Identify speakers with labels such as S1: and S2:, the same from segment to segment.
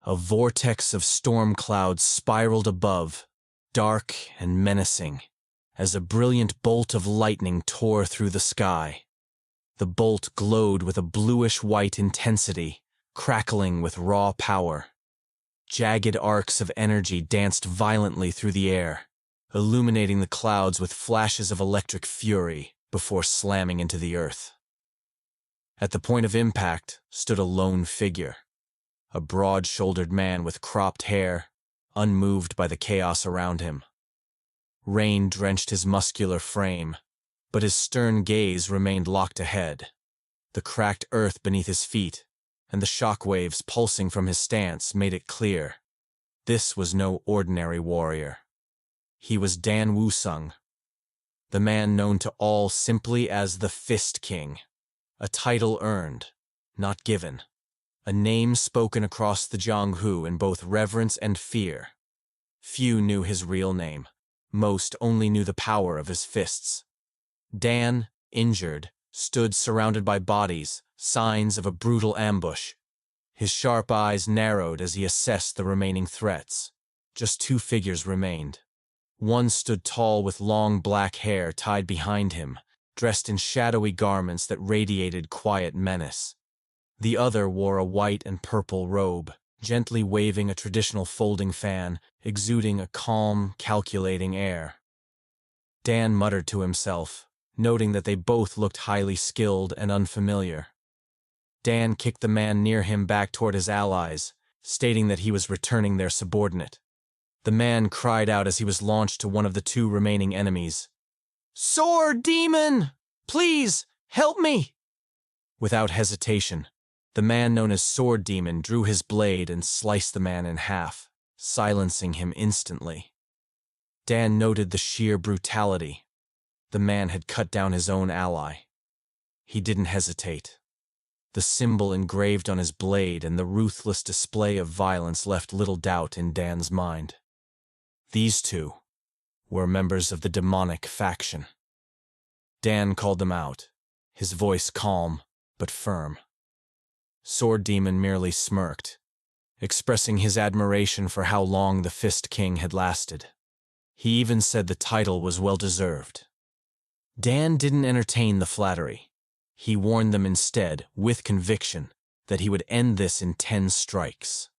S1: A vortex of storm clouds spiraled above, dark and menacing, as a brilliant bolt of lightning tore through the sky. The bolt glowed with a bluish-white intensity, crackling with raw power. Jagged arcs of energy danced violently through the air, illuminating the clouds with flashes of electric fury before slamming into the earth. At the point of impact stood a lone figure, a broad-shouldered man with cropped hair, unmoved by the chaos around him. Rain drenched his muscular frame, but his stern gaze remained locked ahead. The cracked earth beneath his feet and the shock waves pulsing from his stance made it clear. This was no ordinary warrior. He was Dan Wusung, the man known to all simply as the Fist King, a title earned, not given, a name spoken across the Jianghu in both reverence and fear. Few knew his real name. Most only knew the power of his fists. Dan, injured, stood surrounded by bodies, signs of a brutal ambush. His sharp eyes narrowed as he assessed the remaining threats. Just two figures remained. One stood tall with long black hair tied behind him, dressed in shadowy garments that radiated quiet menace. The other wore a white and purple robe, gently waving a traditional folding fan, exuding a calm, calculating air. Dan muttered to himself, noting that they both looked highly skilled and unfamiliar. Dan kicked the man near him back toward his allies, stating that he was returning their subordinate. The man cried out as he was launched to one of the two remaining enemies. "Sword demon! Please, help me!" Without hesitation, the man known as Sword Demon drew his blade and sliced the man in half, silencing him instantly. Dan noted the sheer brutality. The man had cut down his own ally. He didn't hesitate. The symbol engraved on his blade and the ruthless display of violence left little doubt in Dan's mind. These two were members of the demonic faction. Dan called them out, his voice calm but firm. Sword Demon merely smirked, expressing his admiration for how long the Fist King had lasted. He even said the title was well-deserved. Dan didn't entertain the flattery. He warned them instead, with conviction, that he would end this in 10 strikes.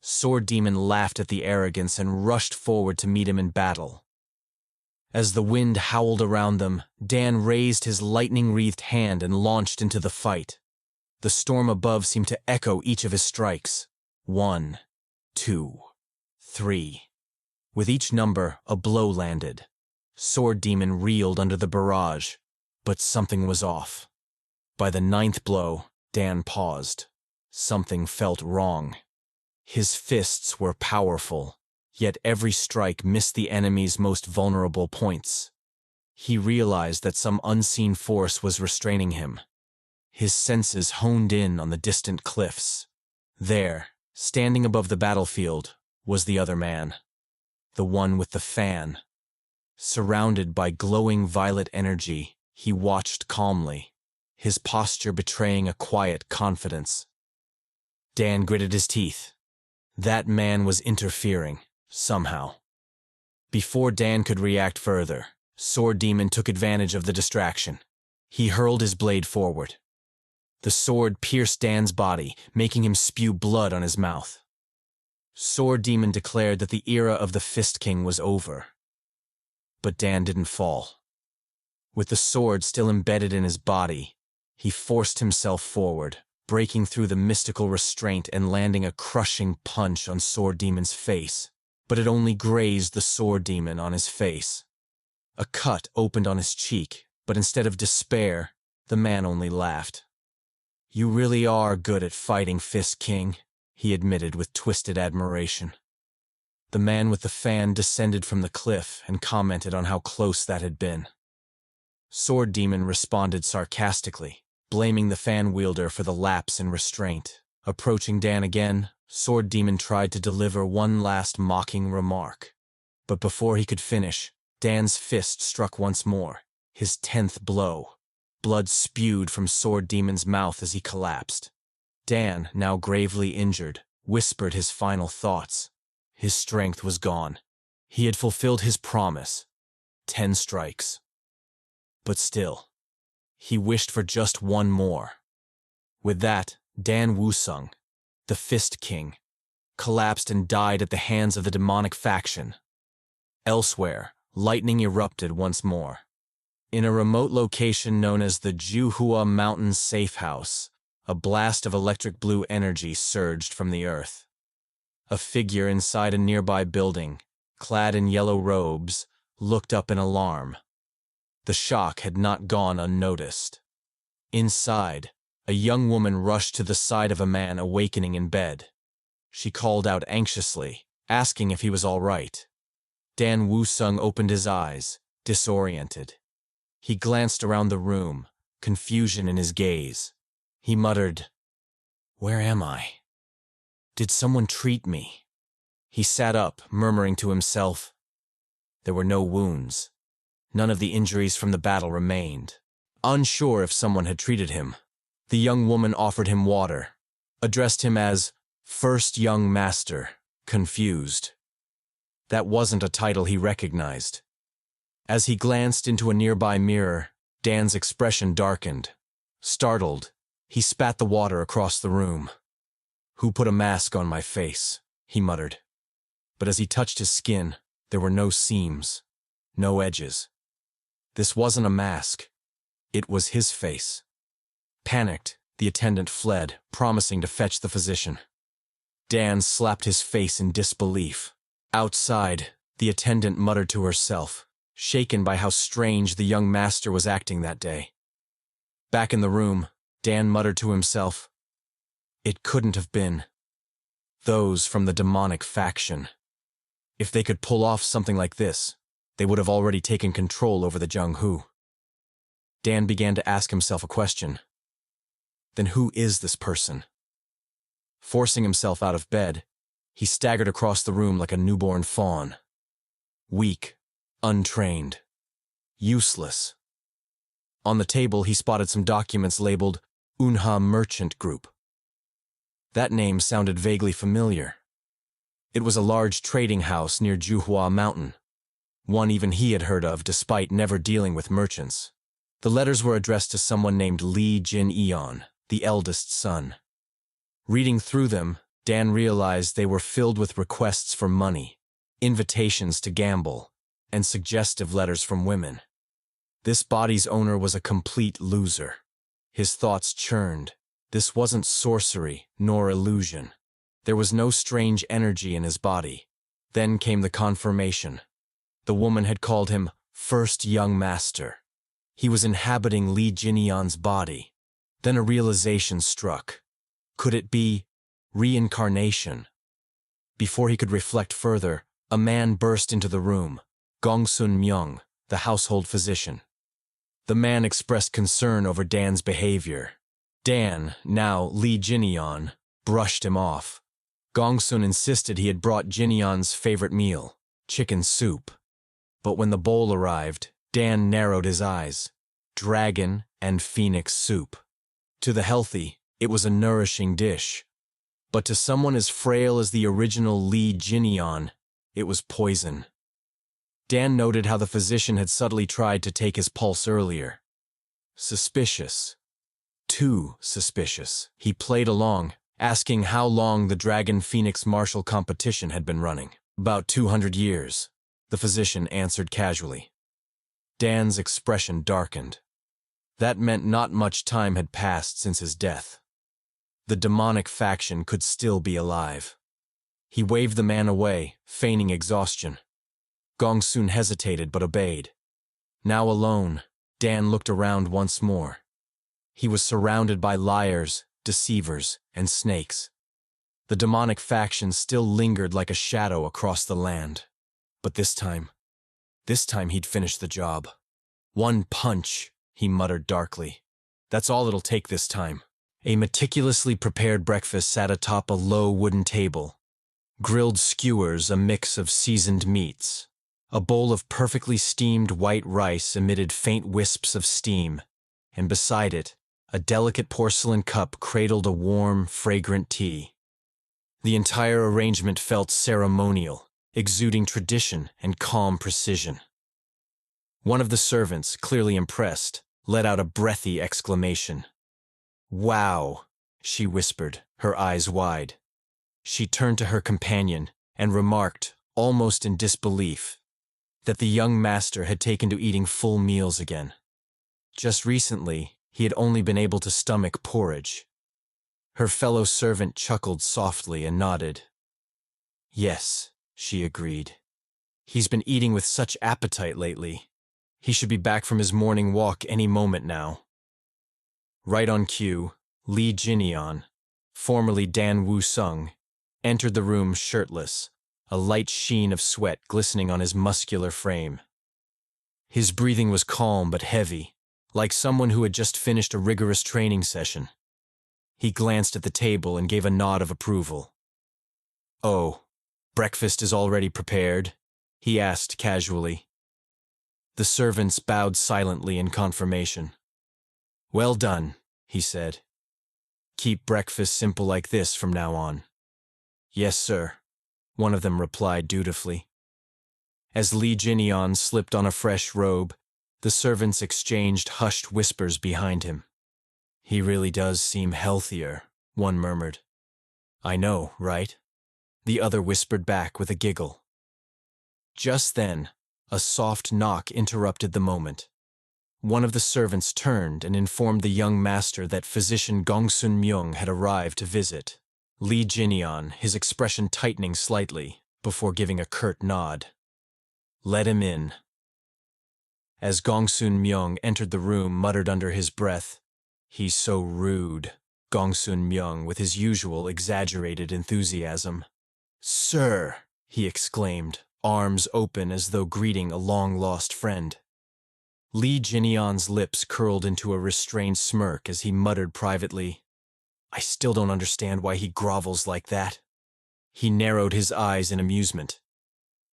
S1: Sword Demon laughed at the arrogance and rushed forward to meet him in battle. As the wind howled around them, Dan raised his lightning-wreathed hand and launched into the fight. The storm above seemed to echo each of his strikes. 1, 2, 3. With each number, a blow landed. Sword Demon reeled under the barrage, but something was off. By the 9th blow, Dan paused. Something felt wrong. His fists were powerful, yet every strike missed the enemy's most vulnerable points. He realized that some unseen force was restraining him. His senses honed in on the distant cliffs. There, standing above the battlefield, was the other man. The one with the fan. Surrounded by glowing violet energy, he watched calmly, his posture betraying a quiet confidence. Dan gritted his teeth. That man was interfering, somehow. Before Dan could react further, Sword Demon took advantage of the distraction. He hurled his blade forward. The sword pierced Dan's body, making him spew blood on his mouth. Sword Demon declared that the era of the Fist King was over. But Dan didn't fall. With the sword still embedded in his body, he forced himself forward, breaking through the mystical restraint and landing a crushing punch on Sword Demon's face. But it only grazed the Sword Demon on his face. A cut opened on his cheek, but instead of despair, the man only laughed. "You really are good at fighting, Fist King," he admitted with twisted admiration. The man with the fan descended from the cliff and commented on how close that had been. Sword Demon responded sarcastically, blaming the fan wielder for the lapse in restraint. Approaching Dan again, Sword Demon tried to deliver one last mocking remark. But before he could finish, Dan's fist struck once more, his 10th blow. Blood spewed from Sword Demon's mouth as he collapsed. Dan, now gravely injured, whispered his final thoughts. His strength was gone. He had fulfilled his promise. 10 strikes. But still, he wished for just one more. With that, Dan Wusung, the Fist King, collapsed and died at the hands of the demonic faction. Elsewhere, lightning erupted once more. In a remote location known as the Juhua Mountains Safe House, a blast of electric blue energy surged from the earth. A figure inside a nearby building, clad in yellow robes, looked up in alarm. The shock had not gone unnoticed. Inside, a young woman rushed to the side of a man awakening in bed. She called out anxiously, asking if he was all right. Dan Wusung opened his eyes, disoriented. He glanced around the room, confusion in his gaze. He muttered, "Where am I? Did someone treat me?" He sat up, murmuring to himself. There were no wounds. None of the injuries from the battle remained. Unsure if someone had treated him, the young woman offered him water, addressed him as First Young Master, confused. That wasn't a title he recognized. As he glanced into a nearby mirror, Dan's expression darkened. Startled, he spat the water across the room. "Who put a mask on my face?" he muttered. But as he touched his skin, there were no seams, no edges. This wasn't a mask. It was his face. Panicked, the attendant fled, promising to fetch the physician. Dan slapped his face in disbelief. Outside, the attendant muttered to herself, shaken by how strange the young master was acting that day. Back in the room, Dan muttered to himself, "It couldn't have been those from the demonic faction. If they could pull off something like this, they would have already taken control over the Jung-Hu." Dan began to ask himself a question. Then who is this person? Forcing himself out of bed, he staggered across the room like a newborn fawn. Weak, untrained, useless. On the table, he spotted some documents labeled Unha Merchant Group. That name sounded vaguely familiar. It was a large trading house near Juhua Mountain, one even he had heard of despite never dealing with merchants. The letters were addressed to someone named Lee Jin-eon, the eldest son. Reading through them, Dan realized they were filled with requests for money, invitations to gamble, and suggestive letters from women. This body's owner was a complete loser. His thoughts churned. This wasn't sorcery, nor illusion. There was no strange energy in his body. Then came the confirmation. The woman had called him First Young Master. He was inhabiting Lee Jin-eon's body. Then a realization struck. Could it be reincarnation? Before he could reflect further, a man burst into the room, Gongsun Myung, the household physician. The man expressed concern over Dan's behavior. Dan, now Lee Jin-eon, brushed him off. Gongsun insisted he had brought Jin-eon's favorite meal, chicken soup. But when the bowl arrived, Dan narrowed his eyes. Dragon and phoenix soup. To the healthy, it was a nourishing dish. But to someone as frail as the original Lee Jin-eon, it was poison. Dan noted how the physician had subtly tried to take his pulse earlier. Suspicious. Too suspicious. He played along, asking how long the Dragon Phoenix martial competition had been running. About 200 years, the physician answered casually. Dan's expression darkened. That meant not much time had passed since his death. The demonic faction could still be alive. He waved the man away, feigning exhaustion. Gongsun hesitated but obeyed. Now alone, Dan looked around once more. He was surrounded by liars, deceivers, and snakes. The demonic faction still lingered like a shadow across the land. But this time he'd finish the job. "One punch," he muttered darkly. "That's all it'll take this time." A meticulously prepared breakfast sat atop a low wooden table. Grilled skewers, a mix of seasoned meats. A bowl of perfectly steamed white rice emitted faint wisps of steam, and beside it, a delicate porcelain cup cradled a warm, fragrant tea. The entire arrangement felt ceremonial, exuding tradition and calm precision. One of the servants, clearly impressed, let out a breathy exclamation. "Wow," she whispered, her eyes wide. She turned to her companion and remarked, almost in disbelief, that the young master had taken to eating full meals again. Just recently, he had only been able to stomach porridge. Her fellow servant chuckled softly and nodded. "Yes," she agreed. "He's been eating with such appetite lately. He should be back from his morning walk any moment now." Right on cue, Lee Jinian, formerly Dan Woo-sung, entered the room shirtless, a light sheen of sweat glistening on his muscular frame. His breathing was calm but heavy, like someone who had just finished a rigorous training session. He glanced at the table and gave a nod of approval. "Oh, breakfast is already prepared?" he asked casually. The servants bowed silently in confirmation. "Well done," he said. "Keep breakfast simple like this from now on." "Yes, sir," one of them replied dutifully. As Lee Jinian slipped on a fresh robe, the servants exchanged hushed whispers behind him. "He really does seem healthier," one murmured. "I know, right?" the other whispered back with a giggle. Just then, a soft knock interrupted the moment. One of the servants turned and informed the young master that physician Gongsun Myung had arrived to visit. Lee Jinian, his expression tightening slightly, before giving a curt nod. "Let him in." As Gongsun Myung entered the room, muttered under his breath, "He's so rude," Gongsun Myung with his usual exaggerated enthusiasm. "Sir," he exclaimed, arms open as though greeting a long-lost friend. Lee Jinian's lips curled into a restrained smirk as he muttered privately, "I still don't understand why he grovels like that." He narrowed his eyes in amusement.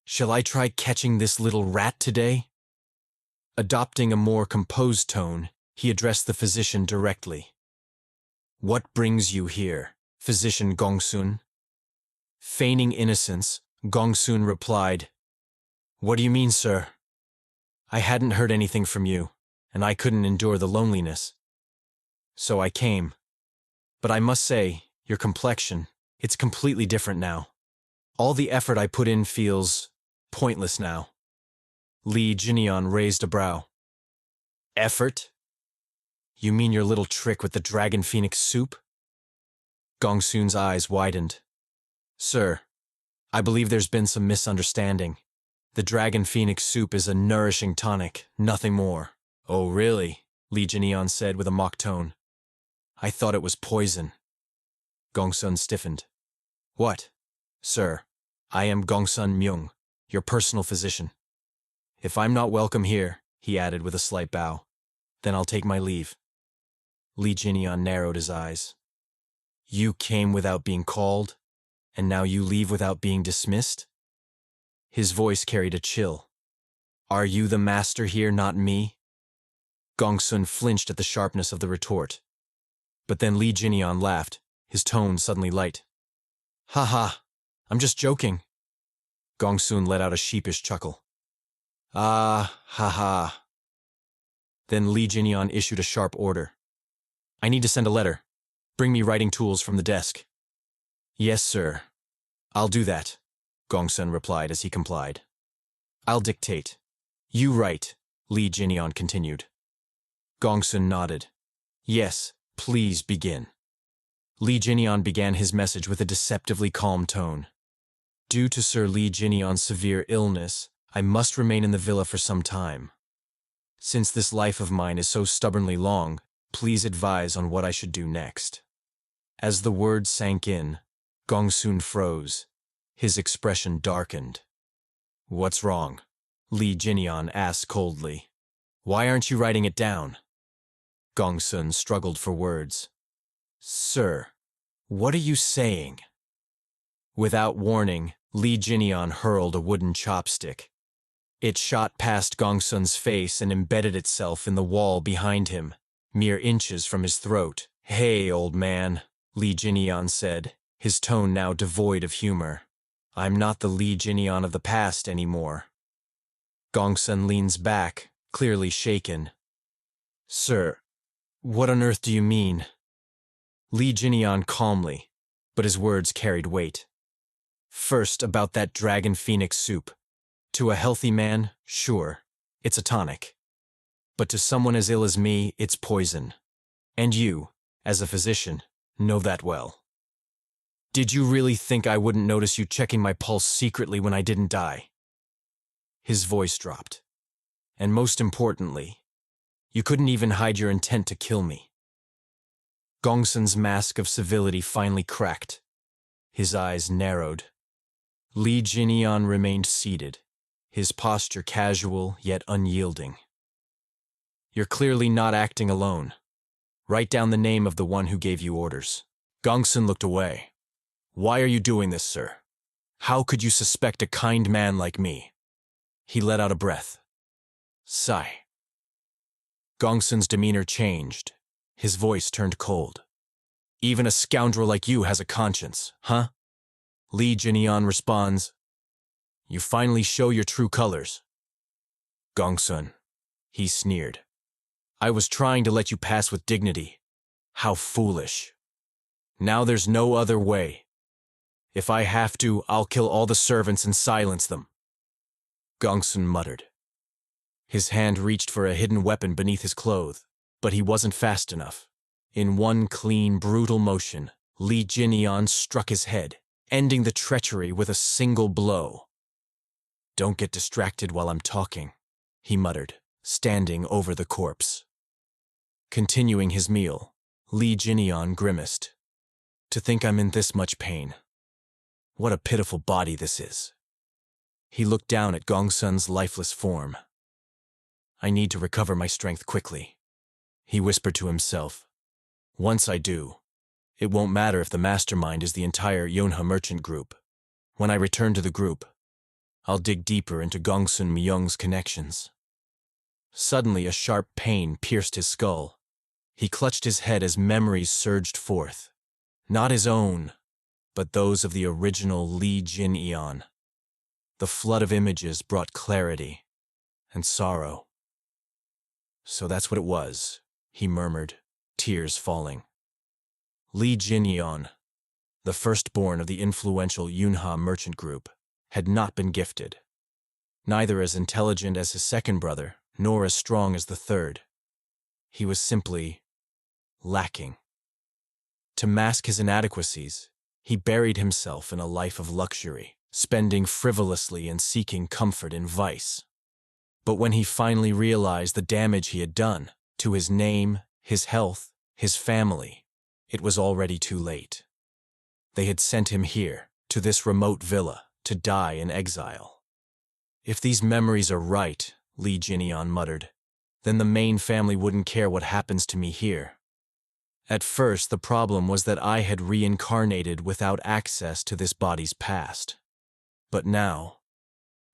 S1: "Shall I try catching this little rat today?" Adopting a more composed tone, he addressed the physician directly. "What brings you here, Physician Gongsun?" Feigning innocence, Gongsun replied, "What do you mean, sir? I hadn't heard anything from you, and I couldn't endure the loneliness. So I came. But I must say, your complexion, it's completely different now. All the effort I put in feels pointless now." Lee Jinian raised a brow. "Effort? You mean your little trick with the dragon phoenix soup?" Gongsun's eyes widened. "Sir, I believe there's been some misunderstanding. The dragon phoenix soup is a nourishing tonic, nothing more." "Oh, really?" Lee Jinian said with a mock tone. "I thought it was poison." Gongsun stiffened. "What?" "Sir, I am Gongsun Myung, your personal physician. If I'm not welcome here," he added with a slight bow, "then I'll take my leave." Lee Jinian narrowed his eyes. "You came without being called, and now you leave without being dismissed?" His voice carried a chill. "Are you the master here, not me?" Gongsun flinched at the sharpness of the retort. But then Lee Jinian laughed, his tone suddenly light. "Ha ha, I'm just joking." Gongsun let out a sheepish chuckle. "Ah, ha ha." Then Lee Jinian issued a sharp order. "I need to send a letter. Bring me writing tools from the desk." "Yes, sir. I'll do that," Gongsun replied as he complied. "I'll dictate. You write," Lee Jinian continued. Gongsun nodded. "Yes, please begin." Lee Jinian began his message with a deceptively calm tone. "Due to Sir Lee Jinian's severe illness, I must remain in the villa for some time. Since this life of mine is so stubbornly long, please advise on what I should do next." As the words sank in, Gongsun froze. His expression darkened. "What's wrong?" Lee Jinian asked coldly. "Why aren't you writing it down?" Gongsun struggled for words. "Sir, what are you saying?" Without warning, Lee Jinian hurled a wooden chopstick. It shot past Gongsun's face and embedded itself in the wall behind him, mere inches from his throat. "Hey, old man," Lee Jinian said, his tone now devoid of humor. I'm not the Lee Jinian of the past anymore. Gongsun leans back, clearly shaken. Sir, what on earth do you mean? Lee Jinian calmly, but his words carried weight. First, about that dragon phoenix soup. To a healthy man, sure, it's a tonic. But to someone as ill as me, it's poison. And you, as a physician, know that well. Did you really think I wouldn't notice you checking my pulse secretly when I didn't die? His voice dropped. And most importantly, you couldn't even hide your intent to kill me. Gongsun's mask of civility finally cracked. His eyes narrowed. Lee Jinian remained seated, his posture casual yet unyielding. You're clearly not acting alone. Write down the name of the one who gave you orders. Gongsun looked away. Why are you doing this, sir? How could you suspect a kind man like me? He let out a breath. Sigh. Gongsun's demeanor changed. His voice turned cold. Even a scoundrel like you has a conscience, huh? Lee Jinian responds. You finally show your true colors. Gongsun, he sneered. I was trying to let you pass with dignity. How foolish. Now there's no other way. If I have to, I'll kill all the servants and silence them. Gongsun muttered. His hand reached for a hidden weapon beneath his clothes, but he wasn't fast enough. In one clean, brutal motion, Lee Jinian struck his head, ending the treachery with a single blow. Don't get distracted while I'm talking, he muttered, standing over the corpse. Continuing his meal, Lee Jinian grimaced. To think I'm in this much pain. What a pitiful body this is. He looked down at Gongsun's lifeless form. I need to recover my strength quickly, he whispered to himself. Once I do, it won't matter if the mastermind is the entire Yonha merchant group. When I return to the group, I'll dig deeper into Gongsun Myung's connections. Suddenly, a sharp pain pierced his skull. He clutched his head as memories surged forth. Not his own, but those of the original Lee Jin-eon. The flood of images brought clarity and sorrow. So that's what it was, he murmured, tears falling. Lee Jin-eon, the firstborn of the influential Yunha merchant group, had not been gifted. Neither as intelligent as his second brother, nor as strong as the third. He was simply lacking. To mask his inadequacies, he buried himself in a life of luxury, spending frivolously and seeking comfort in vice. But when he finally realized the damage he had done to his name, his health, his family, it was already too late. They had sent him here, to this remote villa, to die in exile. If these memories are right, Lee Jinian muttered, then the main family wouldn't care what happens to me here. At first, the problem was that I had reincarnated without access to this body's past. But now,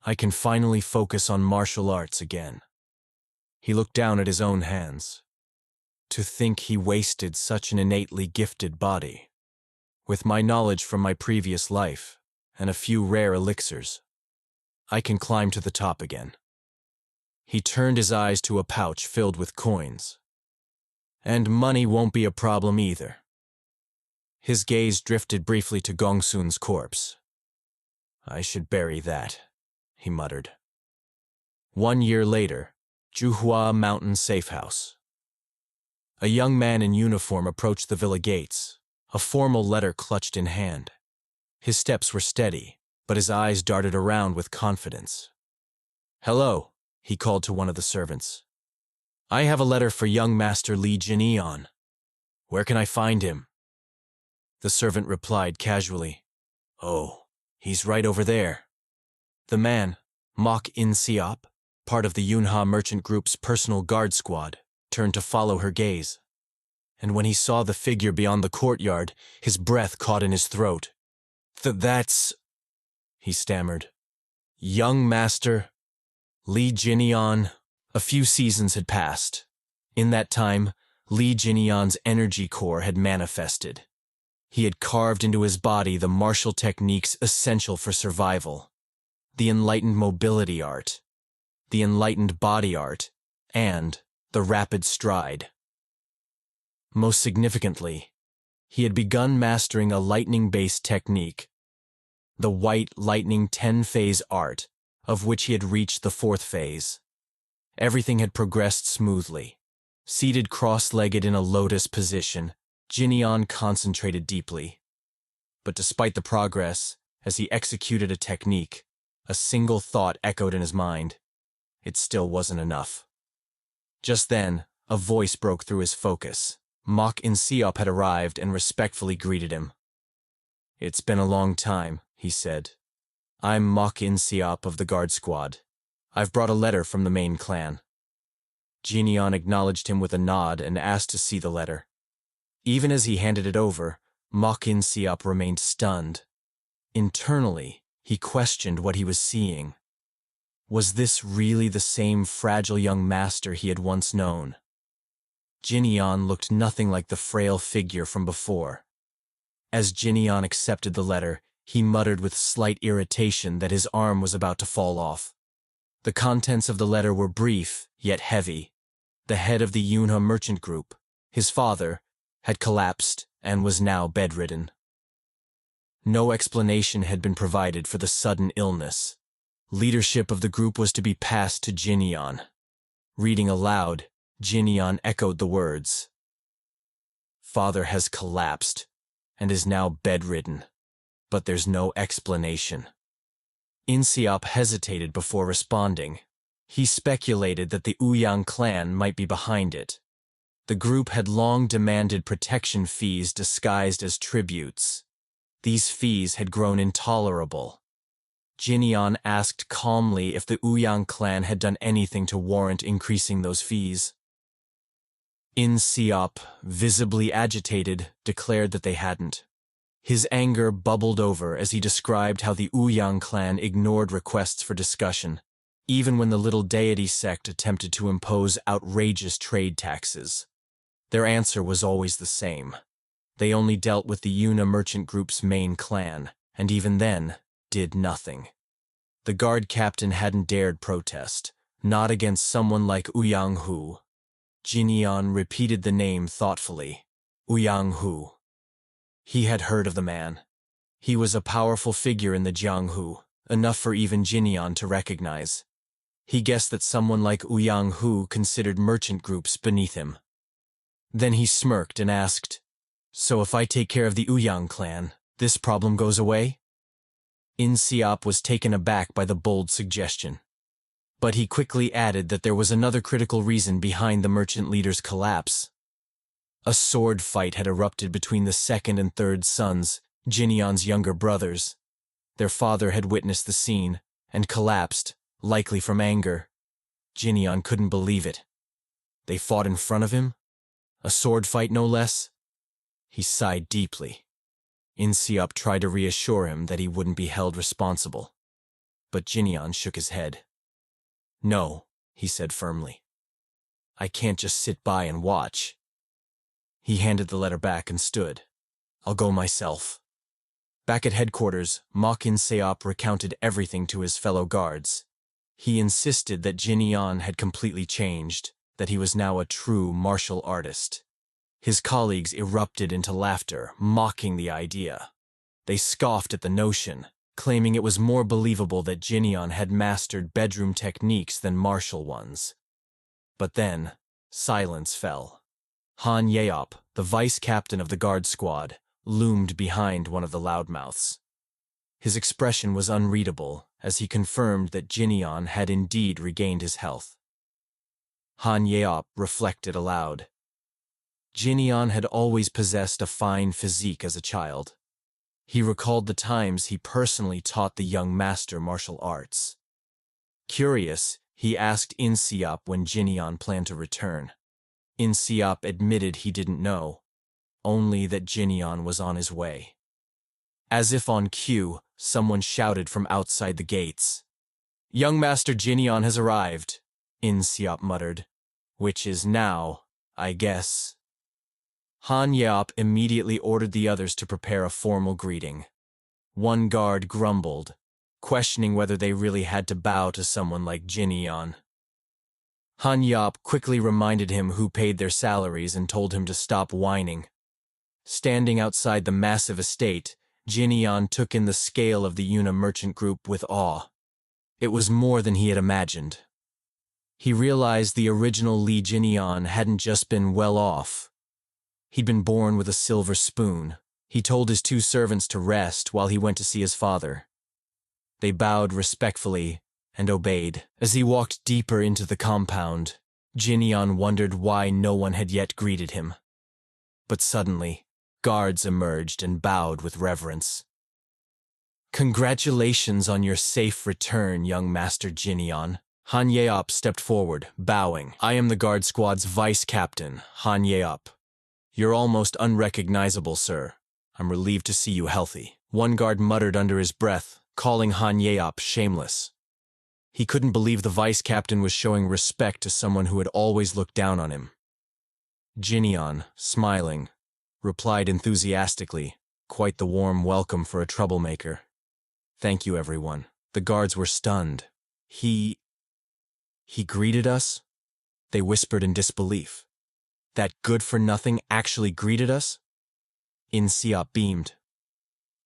S1: I can finally focus on martial arts again. He looked down at his own hands. To think he wasted such an innately gifted body. With my knowledge from my previous life, and a few rare elixirs, I can climb to the top again. He turned his eyes to a pouch filled with coins. And money won't be a problem either. His gaze drifted briefly to Gongsun's corpse. I should bury that, he muttered. 1 year later, Juhua Mountain Safe House. A young man in uniform approached the villa gates, a formal letter clutched in hand. His steps were steady, but his eyes darted around with confidence. Hello, he called to one of the servants. I have a letter for young Master Lee Jin-eon. Where can I find him? The servant replied casually. Oh, he's right over there. The man, Mok In Siop, part of the Yunha merchant group's personal guard squad, turned to follow her gaze. And when he saw the figure beyond the courtyard, his breath caught in his throat. That's... he stammered. Young Master Lee Jin-eon. A few seasons had passed. In that time, Lee Jin-eon's energy core had manifested. He had carved into his body the martial techniques essential for survival, the enlightened mobility art, the enlightened body art, and the rapid stride. Most significantly, he had begun mastering a lightning-based technique, the white lightning 10-phase art, of which he had reached the 4th phase. Everything had progressed smoothly. Seated cross-legged in a lotus position, Jinyan concentrated deeply. But despite the progress, as he executed a technique, a single thought echoed in his mind. It still wasn't enough. Just then, a voice broke through his focus. Mok In-seop had arrived and respectfully greeted him. "It's been a long time," he said. "I'm Mok In-seop of the guard squad. I've brought a letter from the main clan." Jinyan acknowledged him with a nod and asked to see the letter. Even as he handed it over, Mok In-seop remained stunned. Internally, he questioned what he was seeing. Was this really the same fragile young master he had once known? Jinyan looked nothing like the frail figure from before. As Jinyan accepted the letter, he muttered with slight irritation that his arm was about to fall off. The contents of the letter were brief, yet heavy. The head of the Yunha merchant group, his father, had collapsed and was now bedridden. No explanation had been provided for the sudden illness. Leadership of the group was to be passed to Jinyan. Reading aloud, Jinyan echoed the words. "Father has collapsed and is now bedridden, but there's no explanation." In-seop hesitated before responding. He speculated that the Ouyang clan might be behind it. The group had long demanded protection fees disguised as tributes. These fees had grown intolerable. Jinyan asked calmly if the Ouyang clan had done anything to warrant increasing those fees. In-seop, visibly agitated, declared that they hadn't. His anger bubbled over as he described how the Ouyang clan ignored requests for discussion, even when the little deity sect attempted to impose outrageous trade taxes. Their answer was always the same. They only dealt with the Yuna merchant group's main clan, and even then, did nothing. The guard captain hadn't dared protest, not against someone like Ouyang Hu. Jinyan repeated the name thoughtfully. Ouyang Hu. He had heard of the man. He was a powerful figure in the Jianghu, enough for even Jinyan to recognize. He guessed that someone like Ouyang Hu considered merchant groups beneath him. Then he smirked and asked, "So if I take care of the Ouyang clan, this problem goes away?" In-seop was taken aback by the bold suggestion. But he quickly added that there was another critical reason behind the merchant leader's collapse. A sword fight had erupted between the 2nd and 3rd sons, Jinyan's younger brothers. Their father had witnessed the scene and collapsed, likely from anger. Jinyan couldn't believe it. They fought in front of him? A sword fight, no less? He sighed deeply. In-seop tried to reassure him that he wouldn't be held responsible. But Jinyan shook his head. "No," he said firmly. "I can't just sit by and watch." He handed the letter back and stood. "I'll go myself." Back at headquarters, Mok In-seop recounted everything to his fellow guards. He insisted that Jinyan had completely changed, that he was now a true martial artist. His colleagues erupted into laughter, mocking the idea. They scoffed at the notion, claiming it was more believable that Jinyan had mastered bedroom techniques than martial ones. But then, silence fell. Han Yeop, the vice captain of the guard squad, loomed behind one of the loudmouths. His expression was unreadable as he confirmed that Jinyan had indeed regained his health. Han Yeop reflected aloud. Jinyan had always possessed a fine physique as a child. He recalled the times he personally taught the young master martial arts. Curious, he asked In-seop when Jinyan planned to return. In-seop admitted he didn't know, only that Jinyan was on his way. As if on cue, someone shouted from outside the gates. "Young Master Jinyan has arrived," In-seop muttered. "Which is now, I guess." Han Yeop immediately ordered the others to prepare a formal greeting. One guard grumbled, questioning whether they really had to bow to someone like Jin Yeon. Han Yeop quickly reminded him who paid their salaries and told him to stop whining. Standing outside the massive estate, Jin Yeon took in the scale of the Yuna merchant group with awe. It was more than he had imagined. He realized the original Lee Jin Yeon hadn't just been well off. He'd been born with a silver spoon. He told his two servants to rest while he went to see his father. They bowed respectfully and obeyed. As he walked deeper into the compound, Jin Yeon wondered why no one had yet greeted him. But suddenly, guards emerged and bowed with reverence. "Congratulations on your safe return, young Master Jin Yeon." Han Yeop stepped forward, bowing. "I am the guard squad's vice captain, Han Yeop. You're almost unrecognizable, sir. I'm relieved to see you healthy." One guard muttered under his breath, calling Han Yeop shameless. He couldn't believe the vice captain was showing respect to someone who had always looked down on him. Jin Yeon, smiling, replied enthusiastically, quite the warm welcome for a troublemaker. "Thank you, everyone." The guards were stunned. He greeted us? They whispered in disbelief. That good-for-nothing actually greeted us? In Seop beamed.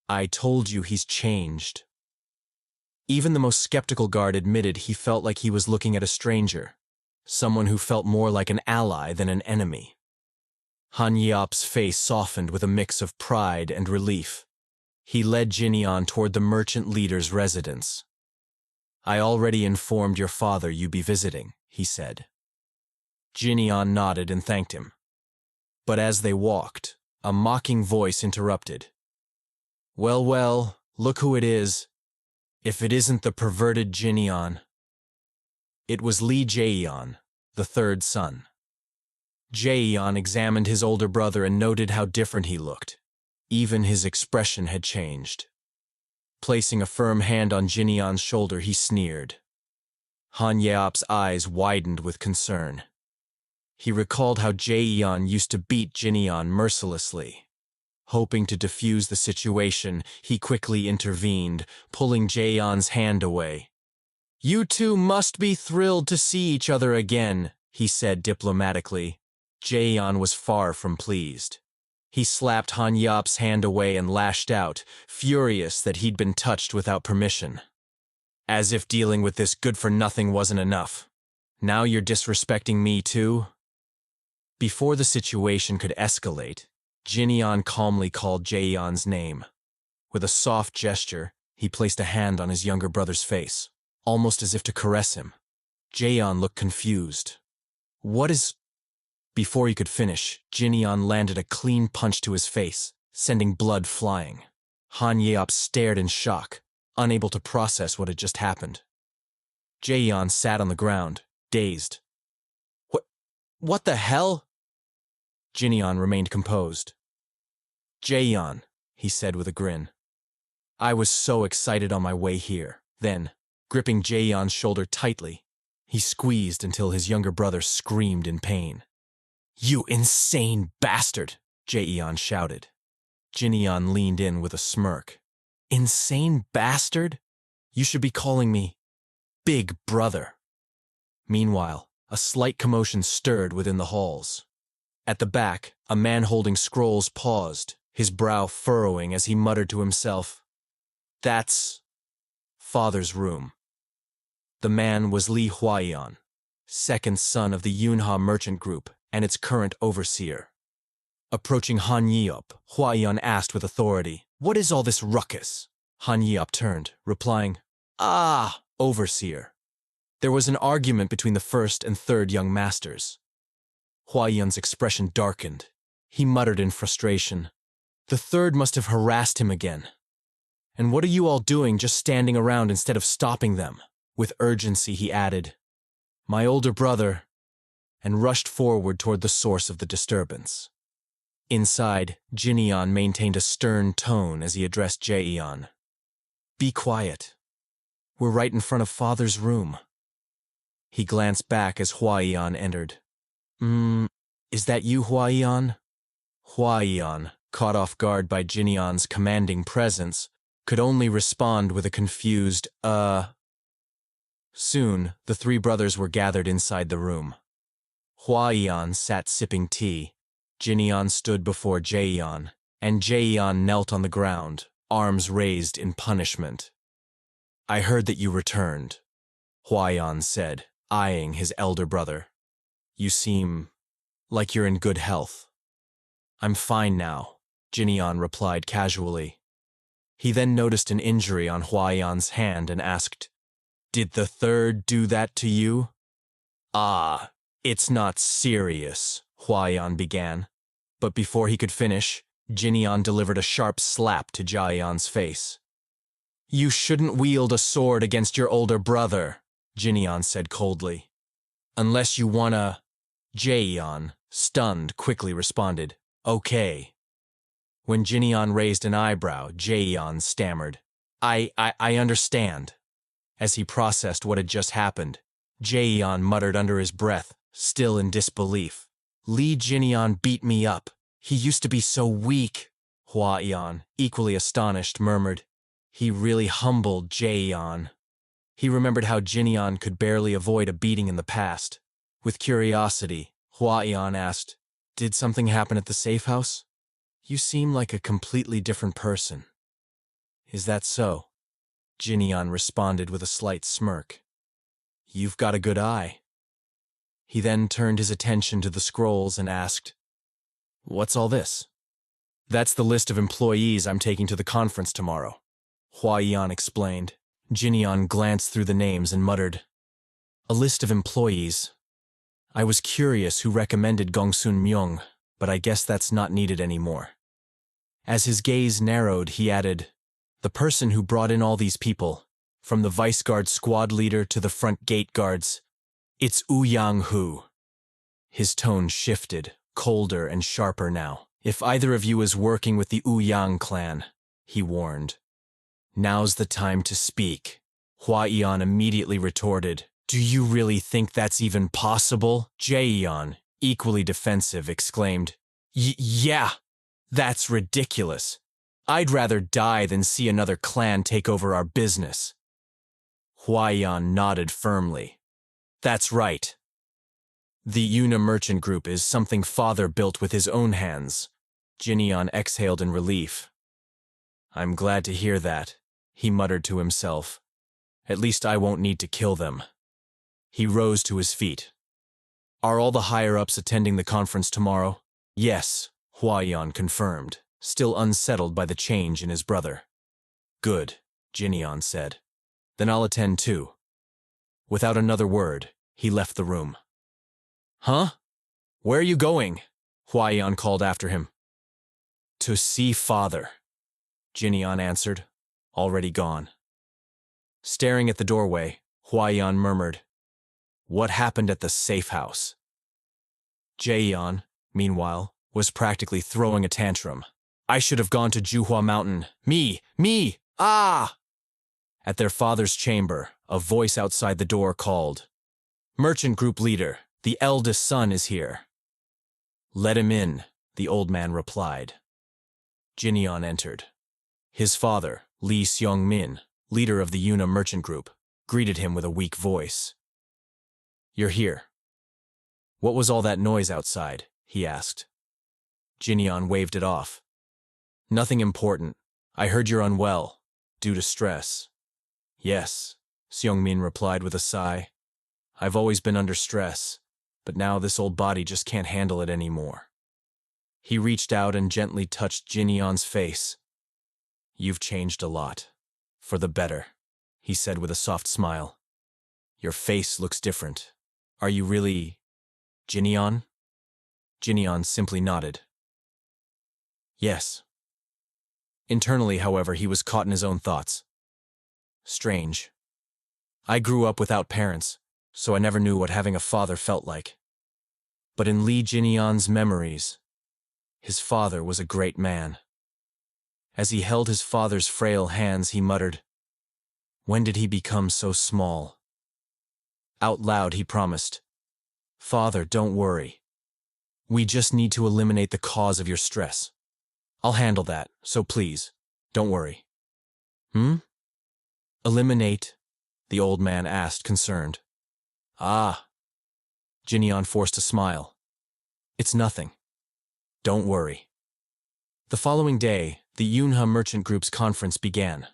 S1: "I told you he's changed." Even the most skeptical guard admitted he felt like he was looking at a stranger, someone who felt more like an ally than an enemy. Han Yeop's face softened with a mix of pride and relief. He led Jin Yeon toward the merchant leader's residence. "I already informed your father you'd be visiting," he said. Jin Yeon nodded and thanked him. But as they walked, a mocking voice interrupted. Well, well, look who it is. If it isn't the perverted Jin Yeon." It was Lee Jae-yeon, the third son. Jae-yeon examined his older brother and noted how different he looked. Even his expression had changed. Placing a firm hand on Jin Yeon's shoulder, he sneered. Han Yeop's eyes widened with concern. He recalled how Jae-yeon used to beat Jin Yeon mercilessly. Hoping to defuse the situation, he quickly intervened, pulling Jae-yeon's hand away. "You two must be thrilled to see each other again," he said diplomatically. Jae-yeon was far from pleased. He slapped Han Yeop's hand away and lashed out, furious that he'd been touched without permission. "As if dealing with this good-for-nothing wasn't enough. Now you're disrespecting me too?" Before the situation could escalate, Jin Yeon calmly called Jae-yeon's name. With a soft gesture, he placed a hand on his younger brother's face, almost as if to caress him. Jae-yeon looked confused. "What is—" Before he could finish, Jin Yeon landed a clean punch to his face, sending blood flying. Han Yeop stared in shock, unable to process what had just happened. Jae-yeon sat on the ground, dazed. What the hell?" Jin Yeon remained composed. "Jae-yeon," he said with a grin. "I was so excited on my way here." Then, gripping Jae-yeon's shoulder tightly, he squeezed until his younger brother screamed in pain. "You insane bastard!" Jae-yeon shouted. Jin Yeon leaned in with a smirk. "Insane bastard? You should be calling me Big Brother." Meanwhile, a slight commotion stirred within the halls. At the back, a man holding scrolls paused, his brow furrowing as he muttered to himself, "That's Father's room." The man was Lee Hwa-yeon, second son of the Yunha merchant group and its current overseer. Approaching Han Yeop, Hwa-yeon asked with authority, "What is all this ruckus?" Han Yeop turned, replying, "Ah, overseer. There was an argument between the first and third young masters." Hwa-yeon's expression darkened. He muttered in frustration, "The third must have harassed him again. And what are you all doing just standing around instead of stopping them?" With urgency he added, "My older brother," and rushed forward toward the source of the disturbance. Inside, Jin Yeon maintained a stern tone as he addressed Jae-yeon. "Be quiet. We're right in front of Father's room." He glanced back as Hwa-yeon entered. Is that you, Hwa-yeon?" Huaiyan, caught off guard by Jinyan's commanding presence, could only respond with a confused, Soon, the three brothers were gathered inside the room. Huaiyan sat sipping tea, Jinyan stood before Jaeyan, and Jaeyan knelt on the ground, arms raised in punishment. "I heard that you returned," Huaiyan said, eyeing his elder brother. "You seem like you're in good health." "I'm fine now," Jinyan replied casually. He then noticed an injury on Huaiyan's hand and asked, "Did the third do that to you?" "Ah, it's not serious," Huaiyan began. But before he could finish, Jinyan delivered a sharp slap to Jaeyan's face. "You shouldn't wield a sword against your older brother," Jinyan said coldly. "Unless you wanna—" Jaeyan, stunned, quickly responded, "Okay." When Jinyan raised an eyebrow, Jaeyan stammered, I understand." As he processed what had just happened, Jaeyan muttered under his breath, still in disbelief, "Li Jinyan beat me up. He used to be so weak." Huaiyan, equally astonished, murmured, "He really humbled Jaeyan." He remembered how Jinyan could barely avoid a beating in the past. With curiosity, Huaiyan asked, "Did something happen at the safe house? You seem like a completely different person." "Is that so?" Jinyan responded with a slight smirk. "You've got a good eye." He then turned his attention to the scrolls and asked, "What's all this?" "That's the list of employees I'm taking to the conference tomorrow," Huaiyan explained. Jinyan glanced through the names and muttered, "A list of employees. I was curious who recommended Gongsun Myung, but I guess that's not needed anymore." As his gaze narrowed, he added, "The person who brought in all these people, from the vice guard squad leader to the front gate guards, it's Ouyang Hu." His tone shifted, colder and sharper now. "If either of you is working with the Ouyang clan," he warned, "now's the time to speak." Huaiyan immediately retorted, "Do you really think that's even possible?" Jaeyan, equally defensive, exclaimed, Yeah, that's ridiculous. I'd rather die than see another clan take over our business." Huaiyan nodded firmly. "That's right. The Yuna merchant group is something father built with his own hands." Jinyan exhaled in relief. "I'm glad to hear that," he muttered to himself. "At least I won't need to kill them." He rose to his feet. "Are all the higher-ups attending the conference tomorrow?" "Yes," Huaiyan confirmed, still unsettled by the change in his brother. "Good," Jinyan said. "Then I'll attend too." Without another word, he left the room. "Huh? Where are you going?" Huaiyan called after him. "To see father," Jinyan answered, already gone. Staring at the doorway, Huaiyan murmured, "What happened at the safe house?" Jaeyan, meanwhile, was practically throwing a tantrum. "I should have gone to Juhua Mountain. Me! Ah!" At their father's chamber, a voice outside the door called, "Merchant group leader, the eldest son is here." "Let him in," the old man replied. Jinyan entered. His father, Lee Seong-min, leader of the Yuna merchant group, greeted him with a weak voice. "You're here. What was all that noise outside?" he asked. Jinyan waved it off. "Nothing important. I heard you're unwell, due to stress." "Yes," Seong-min replied with a sigh. "I've always been under stress, but now this old body just can't handle it anymore." He reached out and gently touched Jinyan's face. "You've changed a lot. For the better," he said with a soft smile. "Your face looks different. Are you really Jinyan?" Jinyan simply nodded. "Yes." Internally, however, he was caught in his own thoughts. Strange. I grew up without parents, so I never knew what having a father felt like. But in Lee Jinyan's memories, his father was a great man. As he held his father's frail hands, he muttered, "When did he become so small?" Out loud, he promised, "Father, don't worry. We just need to eliminate the cause of your stress. I'll handle that, so please, don't worry. Hmm? Eliminate? The old man asked, concerned. Ah. Jinyon forced a smile. It's nothing. Don't worry. The following day, the Yunha Merchant Group's conference began.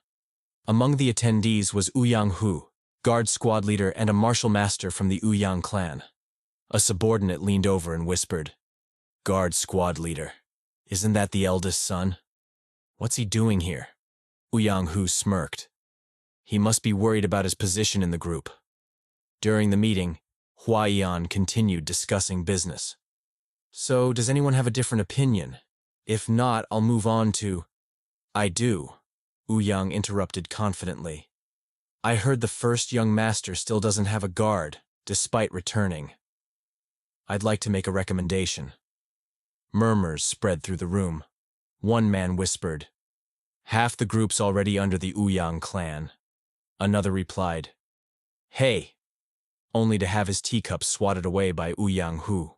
S1: Among the attendees was Ouyang Hu, guard squad leader and a martial master from the Ouyang clan. A subordinate leaned over and whispered, Guard squad leader. Isn't that the eldest son? What's he doing here? Ouyang Hu smirked. He must be worried about his position in the group. During the meeting, Huaiyan continued discussing business. So, does anyone have a different opinion? If not, I'll move on to… I do, Ouyang interrupted confidently. I heard the first young master still doesn't have a guard, despite returning. I'd like to make a recommendation. Murmurs spread through the room. One man whispered, Half the group's already under the Ouyang clan. Another replied, Hey, only to have his teacup swatted away by Ouyang Hu.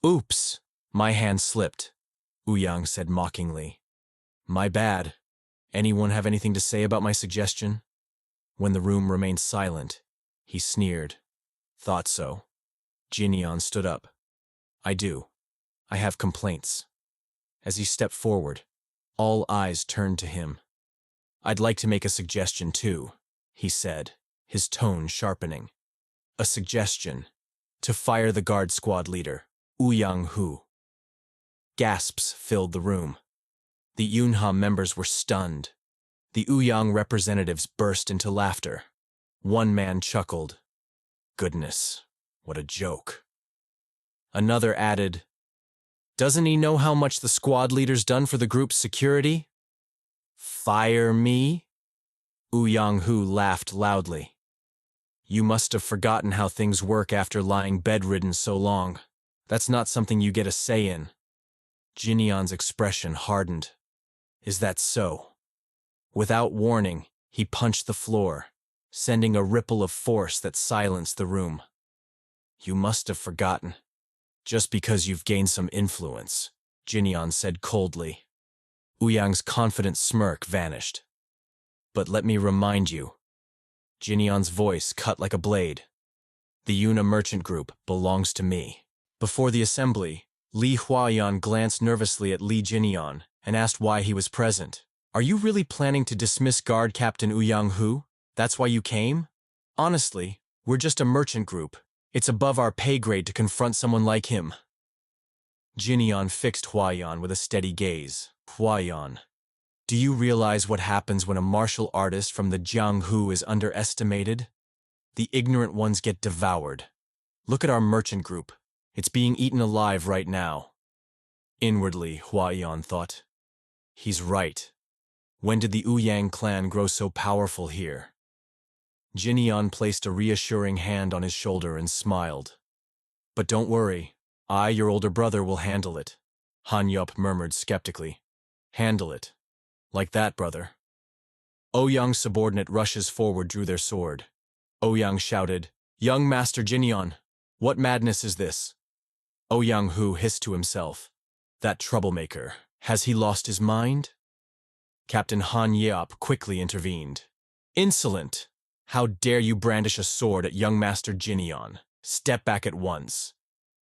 S1: Oops, my hand slipped, Ouyang said mockingly. My bad. Anyone have anything to say about my suggestion? When the room remained silent, he sneered. Thought so. Jinyon stood up. I do. I have complaints. As he stepped forward, all eyes turned to him. I'd like to make a suggestion too, he said, his tone sharpening. A suggestion. To fire the guard squad leader, Ouyang Hu. Gasps filled the room. The Yunha members were stunned. The Ouyang representatives burst into laughter. One man chuckled. Goodness, what a joke. Another added, Doesn't he know how much the squad leader's done for the group's security? Fire me? Ouyang Hu laughed loudly. You must have forgotten how things work after lying bedridden so long. That's not something you get a say in. Jinyon's expression hardened. Is that so? Without warning, he punched the floor, sending a ripple of force that silenced the room. You must have forgotten. Just because you've gained some influence, Jinyon said coldly. Ouyang's confident smirk vanished. But let me remind you. Jinyon's voice cut like a blade. The Yuna Merchant Group belongs to me. Before the assembly, Li Huaiyan glanced nervously at Li Jinyon and asked why he was present. Are you really planning to dismiss Guard Captain Ouyang Hu? That's why you came? Honestly, we're just a merchant group. It's above our pay grade to confront someone like him. Jinyon fixed Huaiyan with a steady gaze. Huaiyan, do you realize what happens when a martial artist from the Jianghu is underestimated? The ignorant ones get devoured. Look at our merchant group. It's being eaten alive right now. Inwardly, Huaiyan thought. He's right. When did the Ouyang clan grow so powerful here? Jinyon placed a reassuring hand on his shoulder and smiled. But don't worry, I, your older brother, will handle it. Han Yup murmured skeptically. Handle it. Like that, brother. Ouyang's subordinate rushes forward drew their sword. Ouyang shouted, Young Master Jinyon, what madness is this? Ouyang Hu hissed to himself. That troublemaker, has he lost his mind? Captain Han Yeop quickly intervened. Insolent! How dare you brandish a sword at young Master Jinyon? Step back at once.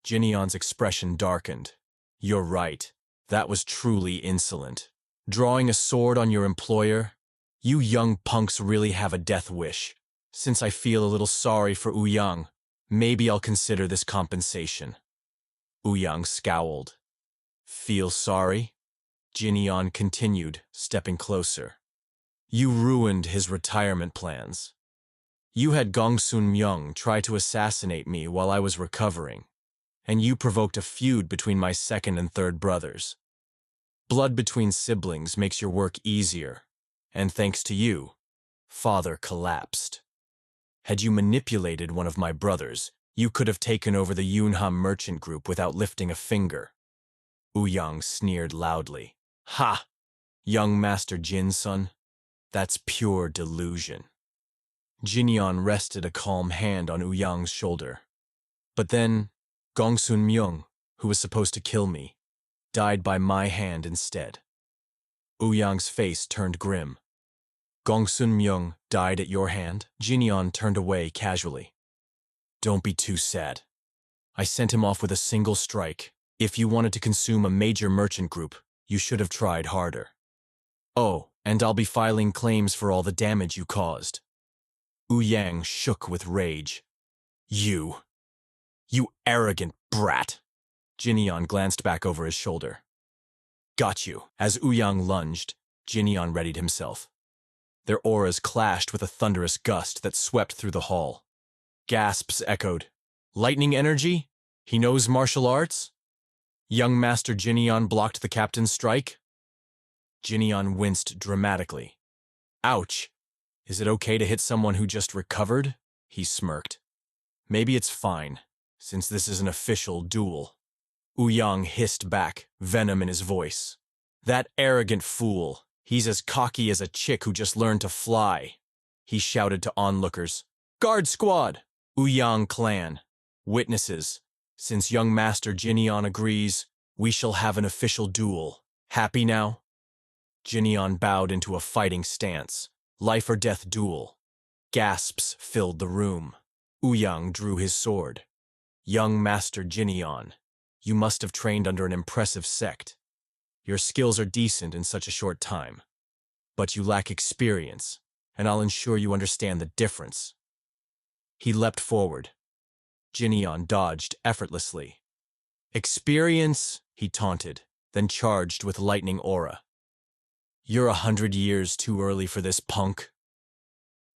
S1: Jinyon's expression darkened. You're right. That was truly insolent. Drawing a sword on your employer? You young punks really have a death wish. Since I feel a little sorry for Ouyang, maybe I'll consider this compensation. Ouyang scowled. Feel sorry? Jinyon continued, stepping closer. You ruined his retirement plans. You had Gongsun Myung try to assassinate me while I was recovering, and you provoked a feud between my second and third brothers. Blood between siblings makes your work easier, and thanks to you, father collapsed. Had you manipulated one of my brothers, you could have taken over the Yunha Merchant Group without lifting a finger. Ouyang sneered loudly. Ha! Young Master Jin-sun, that's pure delusion. Jinyon rested a calm hand on Ouyang's shoulder. But then, Gongsun Myung, who was supposed to kill me, died by my hand instead. Ouyang's face turned grim. Gongsun Myung died at your hand? Jinyeon turned away casually. Don't be too sad. I sent him off with a single strike. If you wanted to consume a major merchant group, you should have tried harder. Oh, and I'll be filing claims for all the damage you caused. Ouyang shook with rage. You arrogant brat! Jinyeon glanced back over his shoulder. Got you. As Ouyang lunged, Jinyeon readied himself. Their auras clashed with a thunderous gust that swept through the hall. Gasps echoed. Lightning energy? He knows martial arts? Young Master Jinyeon blocked the captain's strike? Jinyeon winced dramatically. Ouch! Is it okay to hit someone who just recovered? He smirked. Maybe it's fine, since this is an official duel. Ouyang hissed back, venom in his voice. That arrogant fool. He's as cocky as a chick who just learned to fly. He shouted to onlookers. Guard squad! Ouyang clan. Witnesses. Since young Master Jinyeon agrees, we shall have an official duel. Happy now? Jinyeon bowed into a fighting stance. Life or death duel. Gasps filled the room. Ouyang drew his sword. Young Master Jinyeon, you must have trained under an impressive sect. Your skills are decent in such a short time. But you lack experience, and I'll ensure you understand the difference. He leapt forward. Jinyeon dodged effortlessly. Experience, he taunted, then charged with lightning aura. You're 100 years too early for this, punk.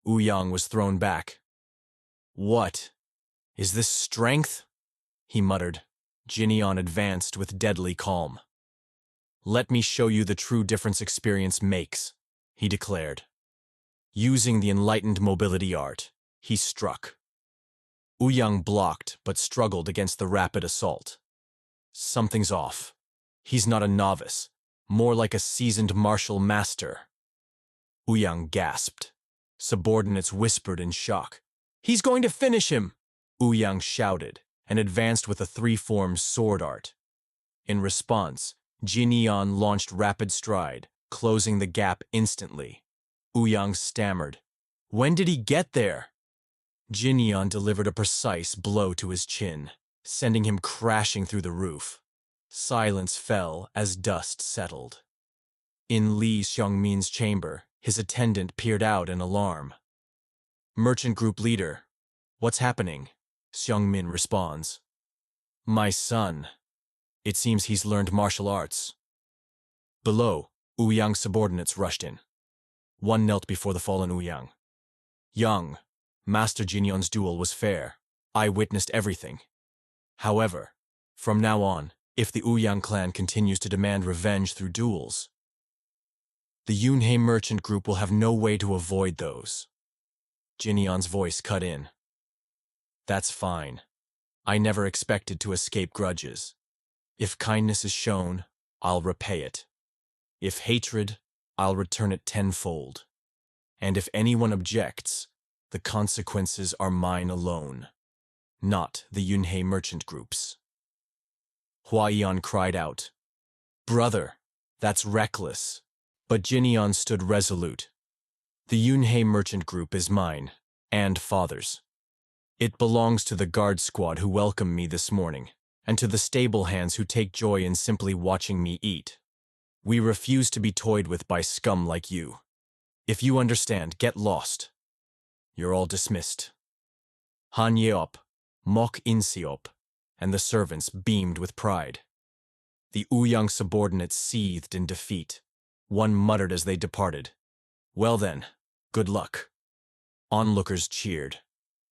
S1: Ouyang was thrown back. What? Is this strength? He muttered. Jinyeon advanced with deadly calm. Let me show you the true difference experience makes, he declared. Using the enlightened mobility art, he struck. Ouyang blocked but struggled against the rapid assault. Something's off. He's not a novice, more like a seasoned martial master. Ouyang gasped. Subordinates whispered in shock. He's going to finish him! Ouyang shouted and advanced with a three-form sword art. In response, Jinyeon launched rapid stride, closing the gap instantly. Ouyang stammered. When did he get there? Jinyeon delivered a precise blow to his chin, sending him crashing through the roof. Silence fell as dust settled. In Lee Xiongmin's chamber, his attendant peered out in alarm. Merchant group leader, what's happening? Xiongmin responds. My son. It seems he's learned martial arts. Below, Ouyang's subordinates rushed in. One knelt before the fallen Ouyang. Young, Master Jinyeon's duel was fair. I witnessed everything. However, from now on, if the Ouyang clan continues to demand revenge through duels, the Yunhei merchant group will have no way to avoid those. Jinyeon's voice cut in. That's fine. I never expected to escape grudges. If kindness is shown, I'll repay it. If hatred, I'll return it tenfold. And if anyone objects, the consequences are mine alone, not the Yunhei merchant group's. Huaiyan cried out, Brother, that's reckless. But Jinyeon stood resolute. The Yunhei merchant group is mine, and father's. It belongs to the guard squad who welcomed me this morning, and to the stable hands who take joy in simply watching me eat. We refuse to be toyed with by scum like you. If you understand, get lost. You're all dismissed. Han Yeop, Mok In Seop, and the servants beamed with pride. The Ouyang subordinates seethed in defeat. One muttered as they departed. Well then, good luck. Onlookers cheered.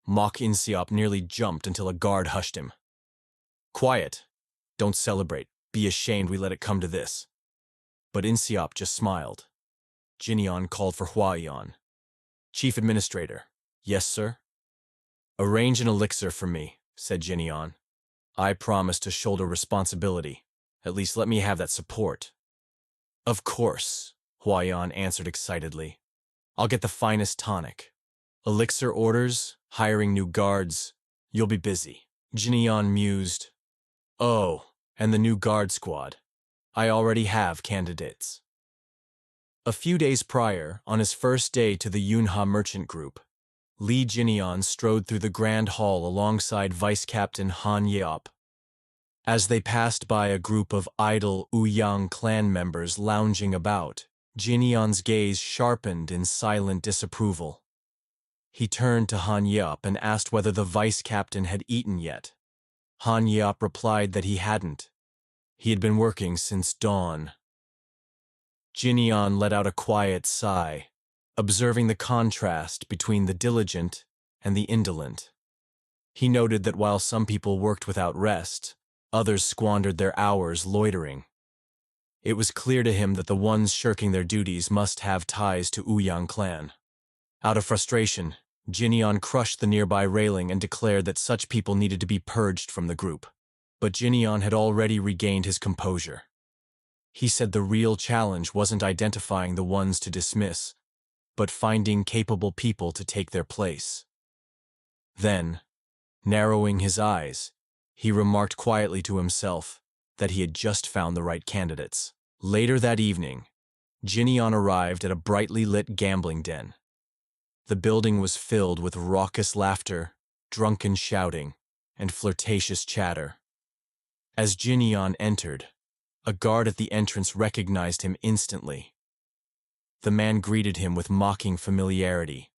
S1: Mok In Seop nearly jumped until a guard hushed him. Quiet. Don't celebrate. Be ashamed we let it come to this. But In Seop just smiled. Jinyeon called for Huaiyan. Chief Administrator. Yes, sir? Arrange an elixir for me, said Jinyeon. I promise to shoulder responsibility. At least let me have that support. Of course, Huaiyan answered excitedly. I'll get the finest tonic. Elixir orders, hiring new guards. You'll be busy. Jinyeon mused. Oh, And the new guard squad. I already have candidates. A few days prior, on his first day to the Yunha merchant group, Lee Jinian strode through the grand hall alongside Vice Captain Han Yeop. As they passed by a group of idle Ouyang clan members lounging about, Jinian's gaze sharpened in silent disapproval. He turned to Han Yeop and asked whether the vice captain had eaten yet. Han Yeop replied that he hadn't. He had been working since dawn. Jinian let out a quiet sigh, observing the contrast between the diligent and the indolent. He noted that while some people worked without rest, others squandered their hours loitering. It was clear to him that the ones shirking their duties must have ties to Ouyang clan. Out of frustration, Jinian crushed the nearby railing and declared that such people needed to be purged from the group. But Jinian had already regained his composure. He said the real challenge wasn't identifying the ones to dismiss, but finding capable people to take their place. Then, narrowing his eyes, he remarked quietly to himself that he had just found the right candidates. Later that evening, Jinian arrived at a brightly lit gambling den. The building was filled with raucous laughter, drunken shouting, and flirtatious chatter. As Jinian entered, a guard at the entrance recognized him instantly. The man greeted him with mocking familiarity,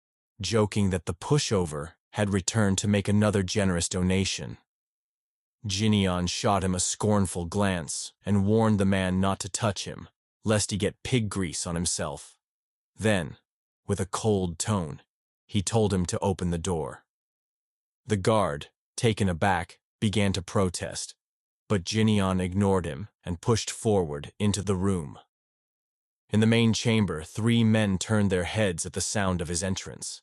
S1: joking that the pushover had returned to make another generous donation. Jinian shot him a scornful glance and warned the man not to touch him, lest he get pig grease on himself. Then, with a cold tone, he told him to open the door. The guard, taken aback, began to protest, but Jinian ignored him and pushed forward into the room. In the main chamber, 3 men turned their heads at the sound of his entrance.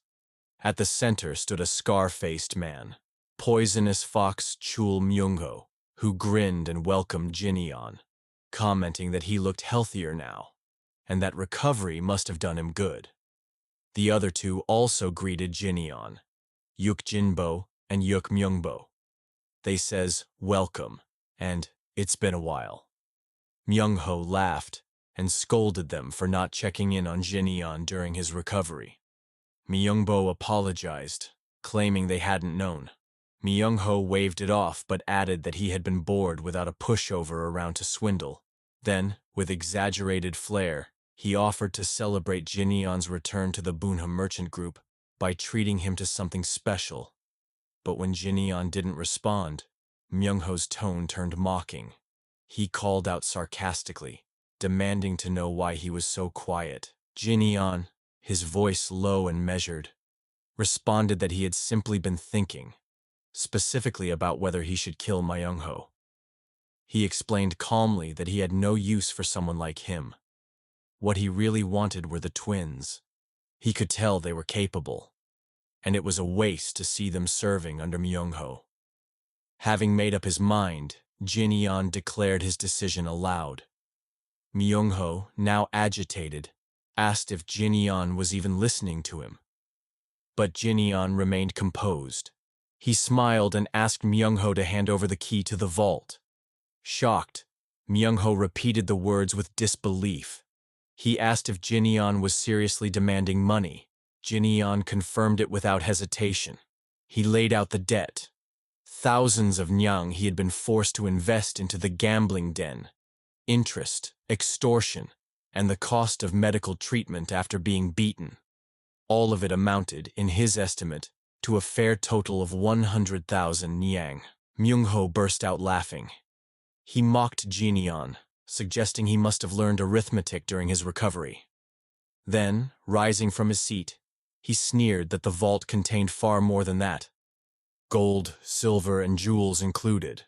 S1: At the center stood a scar-faced man, Poisonous Fox Chul Myungho, who grinned and welcomed Jinian, commenting that he looked healthier now, and that recovery must have done him good. The other 2 also greeted Jinian, Yuk Jinbo and Yuk Myungbo. They says, "Welcome," and "It's been a while." Myungho laughed and scolded them for not checking in on Jinian during his recovery. Myungbo apologized, claiming they hadn't known. Myungho waved it off but added that he had been bored without a pushover around to swindle. Then, with exaggerated flair, he offered to celebrate Jinian's return to the Bunha merchant group by treating him to something special. But when Jinian didn't respond, Myungho's tone turned mocking. He called out sarcastically, demanding to know why he was so quiet. Jinian, his voice low and measured, responded that he had simply been thinking, specifically about whether he should kill Myungho. He explained calmly that he had no use for someone like him. What he really wanted were the twins. He could tell they were capable, and it was a waste to see them serving under Myungho. Having made up his mind, Jinian declared his decision aloud. Myungho, now agitated, asked if Jinian was even listening to him. But Jinian remained composed. He smiled and asked Myungho to hand over the key to the vault. Shocked, Myungho repeated the words with disbelief. He asked if Jinian was seriously demanding money. Jinian confirmed it without hesitation. He laid out the debt. Thousands of nyang he had been forced to invest into the gambling den. Interest, extortion, and the cost of medical treatment after being beaten. All of it amounted, in his estimate, to a fair total of 100,000 nyang. Myungho burst out laughing. He mocked Jinian, suggesting he must have learned arithmetic during his recovery. Then, rising from his seat, he sneered that the vault contained far more than that. Gold, silver, and jewels included.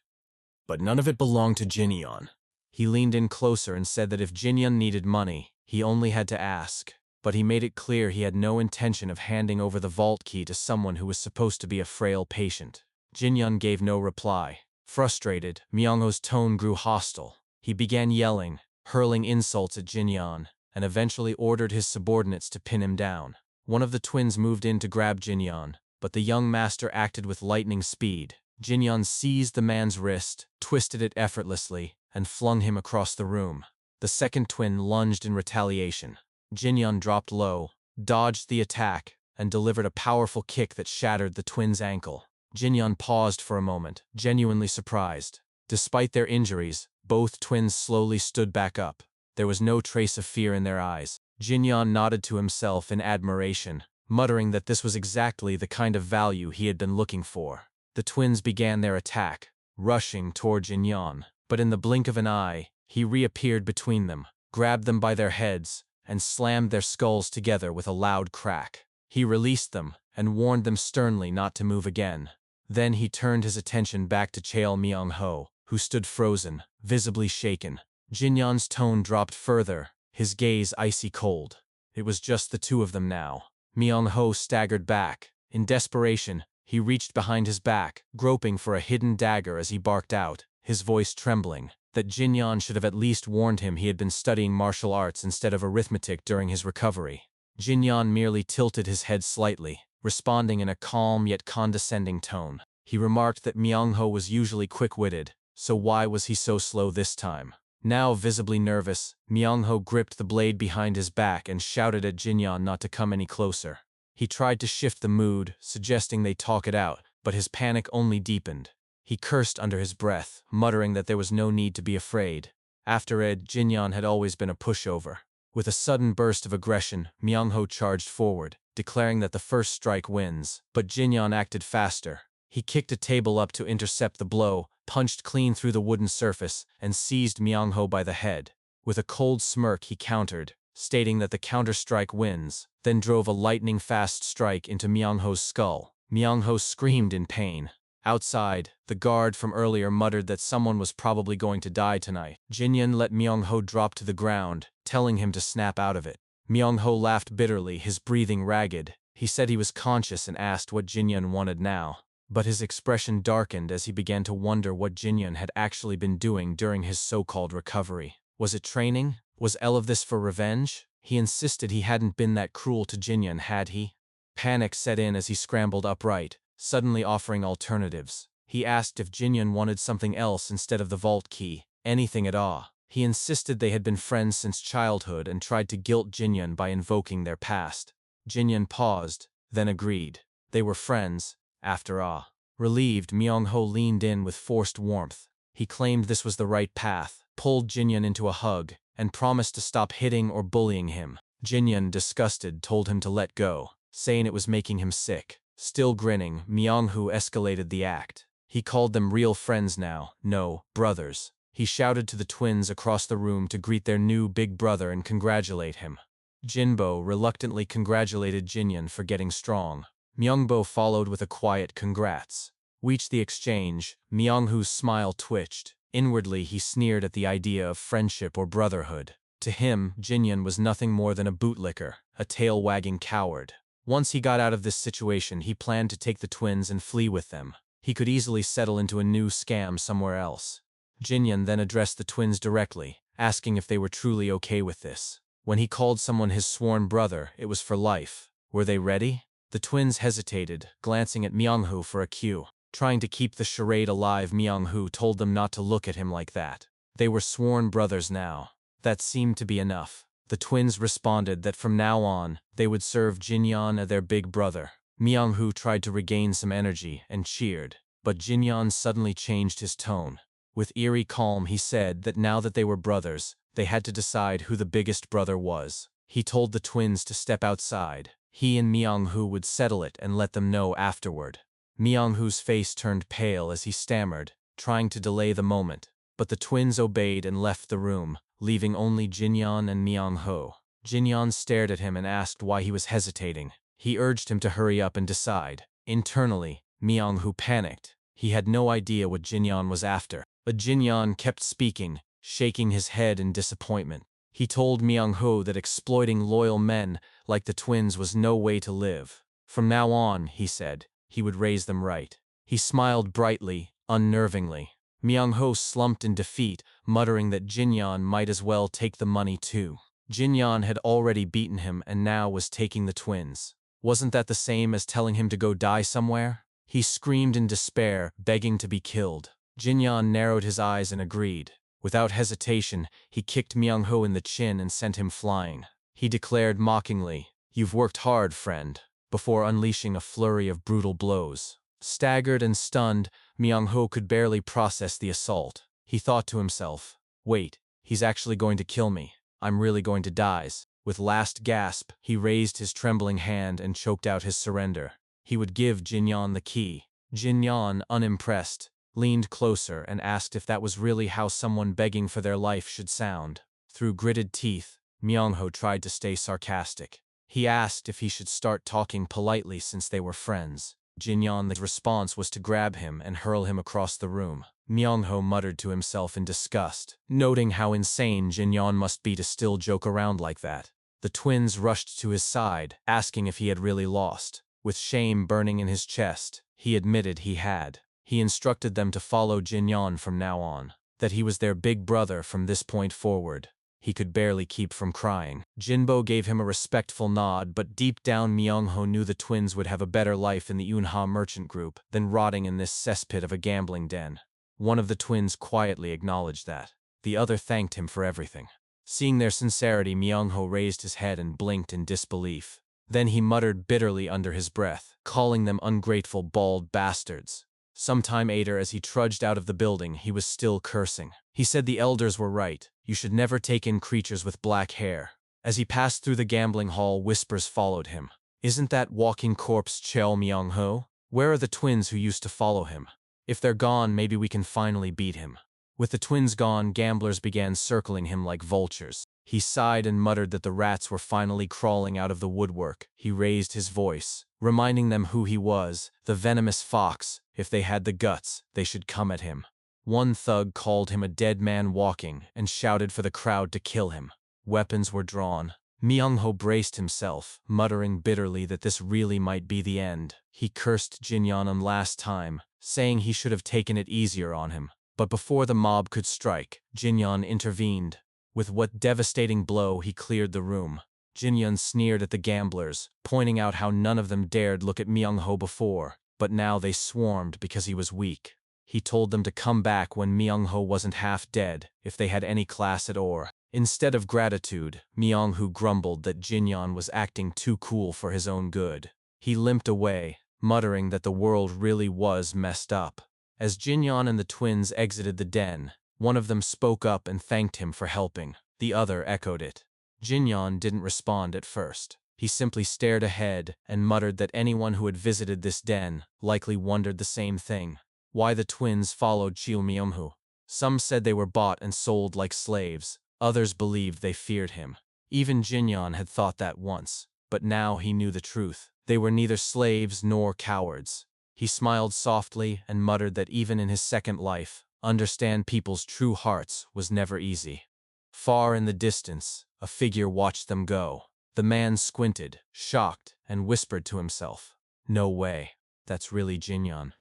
S1: But none of it belonged to Jinian. He leaned in closer and said that if Jinian needed money, he only had to ask, but he made it clear he had no intention of handing over the vault key to someone who was supposed to be a frail patient. Jinian gave no reply. Frustrated, Myungho's tone grew hostile. He began yelling, hurling insults at Jinian, and eventually ordered his subordinates to pin him down. One of the twins moved in to grab Jinian, but the young master acted with lightning speed, Jinyan seized the man's wrist, twisted it effortlessly, and flung him across the room. The second twin lunged in retaliation. Jinyan dropped low, dodged the attack, and delivered a powerful kick that shattered the twin's ankle. Jinyan paused for a moment, genuinely surprised. Despite their injuries, both twins slowly stood back up. There was no trace of fear in their eyes. Jinyan nodded to himself in admiration, muttering that this was exactly the kind of value he had been looking for. The twins began their attack, rushing toward Jinyan, but in the blink of an eye, he reappeared between them, grabbed them by their heads, and slammed their skulls together with a loud crack. He released them and warned them sternly not to move again. Then he turned his attention back to Chael Myung-ho, who stood frozen, visibly shaken. Jinyan's tone dropped further, his gaze icy cold. It was just the two of them now. Myung-ho staggered back. In desperation, he reached behind his back, groping for a hidden dagger as he barked out, his voice trembling, that Jinyan should have at least warned him he had been studying martial arts instead of arithmetic during his recovery. Jinyan merely tilted his head slightly, responding in a calm yet condescending tone. He remarked that Myung-ho was usually quick-witted, so why was he so slow this time? Now visibly nervous, Myung-ho gripped the blade behind his back and shouted at Jinyan not to come any closer. He tried to shift the mood, suggesting they talk it out, but his panic only deepened. He cursed under his breath, muttering that there was no need to be afraid. After Ed, Jinyan had always been a pushover. With a sudden burst of aggression, Myung-ho charged forward, declaring that the first strike wins. But Jinyan acted faster. He kicked a table up to intercept the blow, punched clean through the wooden surface, and seized Myung-ho by the head. With a cold smirk he countered, stating that the counter-strike wins, then drove a lightning-fast strike into Myung-ho's skull. Myung-ho screamed in pain. Outside, the guard from earlier muttered that someone was probably going to die tonight. Jinyan let Myung-ho drop to the ground, telling him to snap out of it. Myung-ho laughed bitterly, his breathing ragged. He said he was conscious and asked what Jinyan wanted now. But his expression darkened as he began to wonder what Jinyan had actually been doing during his so-called recovery. Was it training? Was all of this for revenge? He insisted he hadn't been that cruel to Jinyan, had he? Panic set in as he scrambled upright, suddenly offering alternatives. He asked if Jinyan wanted something else instead of the vault key, anything at all. He insisted they had been friends since childhood and tried to guilt Jinyan by invoking their past. Jinyan paused, then agreed. They were friends, after all. Relieved, Myung-ho leaned in with forced warmth. He claimed this was the right path, pulled Jinyan into a hug, and promised to stop hitting or bullying him. Jinyan, disgusted, told him to let go, saying it was making him sick. Still grinning, Myung-ho escalated the act. He called them real friends now, no, brothers. He shouted to the twins across the room to greet their new big brother and congratulate him. Jinbo reluctantly congratulated Jinyan for getting strong. Myungbo followed with a quiet congrats. Reached the exchange, Myung-ho's smile twitched. Inwardly, he sneered at the idea of friendship or brotherhood. To him, Jinyan was nothing more than a bootlicker, a tail-wagging coward. Once he got out of this situation, he planned to take the twins and flee with them. He could easily settle into a new scam somewhere else. Jinyan then addressed the twins directly, asking if they were truly okay with this. When he called someone his sworn brother, it was for life. Were they ready? The twins hesitated, glancing at Myung-ho for a cue. Trying to keep the charade alive, Myung-ho told them not to look at him like that. They were sworn brothers now. That seemed to be enough. The twins responded that from now on, they would serve Jinyan as their big brother. Myung-ho tried to regain some energy and cheered, but Jinyan suddenly changed his tone. With eerie calm, he said that now that they were brothers, they had to decide who the biggest brother was. He told the twins to step outside. He and Myung-ho would settle it and let them know afterward. Myung-ho's face turned pale as he stammered, trying to delay the moment, but the twins obeyed and left the room, leaving only Jinyan and Myung-ho. Jinyan stared at him and asked why he was hesitating. He urged him to hurry up and decide. Internally, Myung-ho panicked. He had no idea what Jinyan was after, but Jinyan kept speaking, shaking his head in disappointment. He told Myung-ho that exploiting loyal men like the twins was no way to live. From now on, he said, he would raise them right. He smiled brightly, unnervingly. Myung-ho slumped in defeat, muttering that Jinyan might as well take the money too. Jinyan had already beaten him and now was taking the twins. Wasn't that the same as telling him to go die somewhere? He screamed in despair, begging to be killed. Jinyan narrowed his eyes and agreed. Without hesitation, he kicked Myung-ho in the chin and sent him flying. He declared mockingly, "You've worked hard, friend," before unleashing a flurry of brutal blows. Staggered and stunned, Myung-ho could barely process the assault. He thought to himself, "Wait, he's actually going to kill me. I'm really going to die." With last gasp, he raised his trembling hand and choked out his surrender. He would give Jinyan the key. Jinyan, unimpressed, leaned closer and asked if that was really how someone begging for their life should sound. Through gritted teeth, Myung-ho tried to stay sarcastic. He asked if he should start talking politely since they were friends. Jinyan's response was to grab him and hurl him across the room. Myung-ho muttered to himself in disgust, noting how insane Jinyan must be to still joke around like that. The twins rushed to his side, asking if he had really lost. With shame burning in his chest, he admitted he had. He instructed them to follow Jinyan from now on, that he was their big brother from this point forward. He could barely keep from crying. Jinbo gave him a respectful nod, but deep down Myung-ho knew the twins would have a better life in the Yunha merchant group than rotting in this cesspit of a gambling den. One of the twins quietly acknowledged that. The other thanked him for everything. Seeing their sincerity, Myung-ho raised his head and blinked in disbelief. Then he muttered bitterly under his breath, calling them ungrateful bald bastards. Some time later, as he trudged out of the building, he was still cursing. He said the elders were right. You should never take in creatures with black hair. As he passed through the gambling hall, whispers followed him. Isn't that walking corpse Cheo Myung-ho? Where are the twins who used to follow him? If they're gone, maybe we can finally beat him. With the twins gone, gamblers began circling him like vultures. He sighed and muttered that the rats were finally crawling out of the woodwork. He raised his voice, reminding them who he was, the venomous fox. If they had the guts, they should come at him. One thug called him a dead man walking and shouted for the crowd to kill him. Weapons were drawn. Myung-ho braced himself, muttering bitterly that this really might be the end. He cursed Jinyan last time, saying he should have taken it easier on him. But before the mob could strike, Jinyan intervened. With what devastating blow he cleared the room. Jinyan sneered at the gamblers, pointing out how none of them dared look at Myung-ho before, but now they swarmed because he was weak. He told them to come back when Myung-ho wasn't half dead, if they had any class at all. Instead of gratitude, Myung-ho grumbled that Jinyan was acting too cool for his own good. He limped away, muttering that the world really was messed up. As Jinyan and the twins exited the den, one of them spoke up and thanked him for helping. The other echoed it. Jinyan didn't respond at first. He simply stared ahead and muttered that anyone who had visited this den likely wondered the same thing. Why the twins followed Cheo Myung-ho. Some said they were bought and sold like slaves. Others believed they feared him. Even Jinyan had thought that once, but now he knew the truth. They were neither slaves nor cowards. He smiled softly and muttered that even in his second life, understand people's true hearts was never easy. Far in the distance, a figure watched them go. The man squinted, shocked, and whispered to himself, "No way, that's really Jinyan."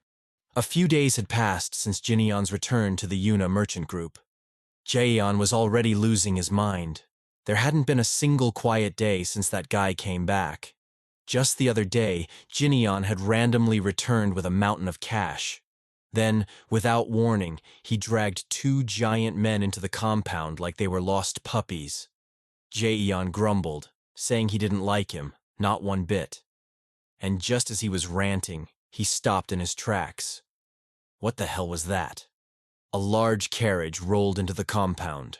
S1: A few days had passed since Jinyan's return to the Yuna merchant group. Jaeyeon was already losing his mind. There hadn't been a single quiet day since that guy came back. Just the other day, Jinyan had randomly returned with a mountain of cash. Then, without warning, he dragged two giant men into the compound like they were lost puppies. Jaeyeon grumbled, saying he didn't like him, not one bit. And just as he was ranting, he stopped in his tracks. What the hell was that? A large carriage rolled into the compound.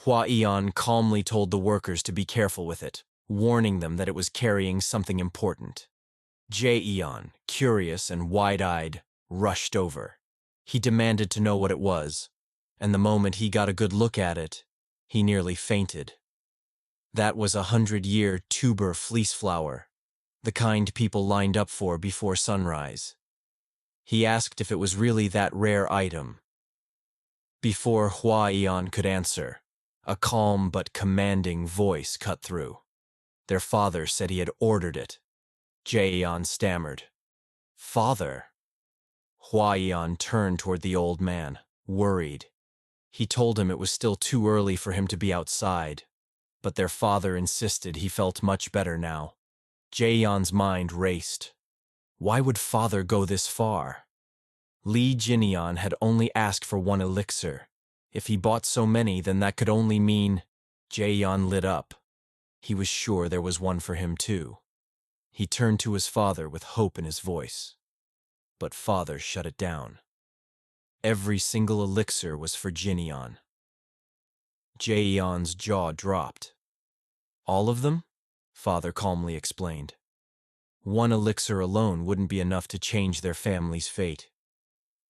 S1: Hwa-eon calmly told the workers to be careful with it, warning them that it was carrying something important. Jaeyeon, curious and wide-eyed, rushed over. He demanded to know what it was, and the moment he got a good look at it, he nearly fainted. That was 100-year tuber fleece flower, the kind people lined up for before sunrise. He asked if it was really that rare item. Before Hwa-eon could answer, a calm but commanding voice cut through. Their father said he had ordered it. Jaeyeon stammered. "Father?" Hwa-eon turned toward the old man, worried. He told him it was still too early for him to be outside, but their father insisted he felt much better now. Jaeyeon's mind raced. Why would father go this far? Li Jinian had only asked for one elixir. If he bought so many, then that could only mean… Jaeyeon lit up. He was sure there was one for him too. He turned to his father with hope in his voice. But father shut it down. Every single elixir was for Jinian. Jaeyeon's jaw dropped. All of them? Father calmly explained. One elixir alone wouldn't be enough to change their family's fate.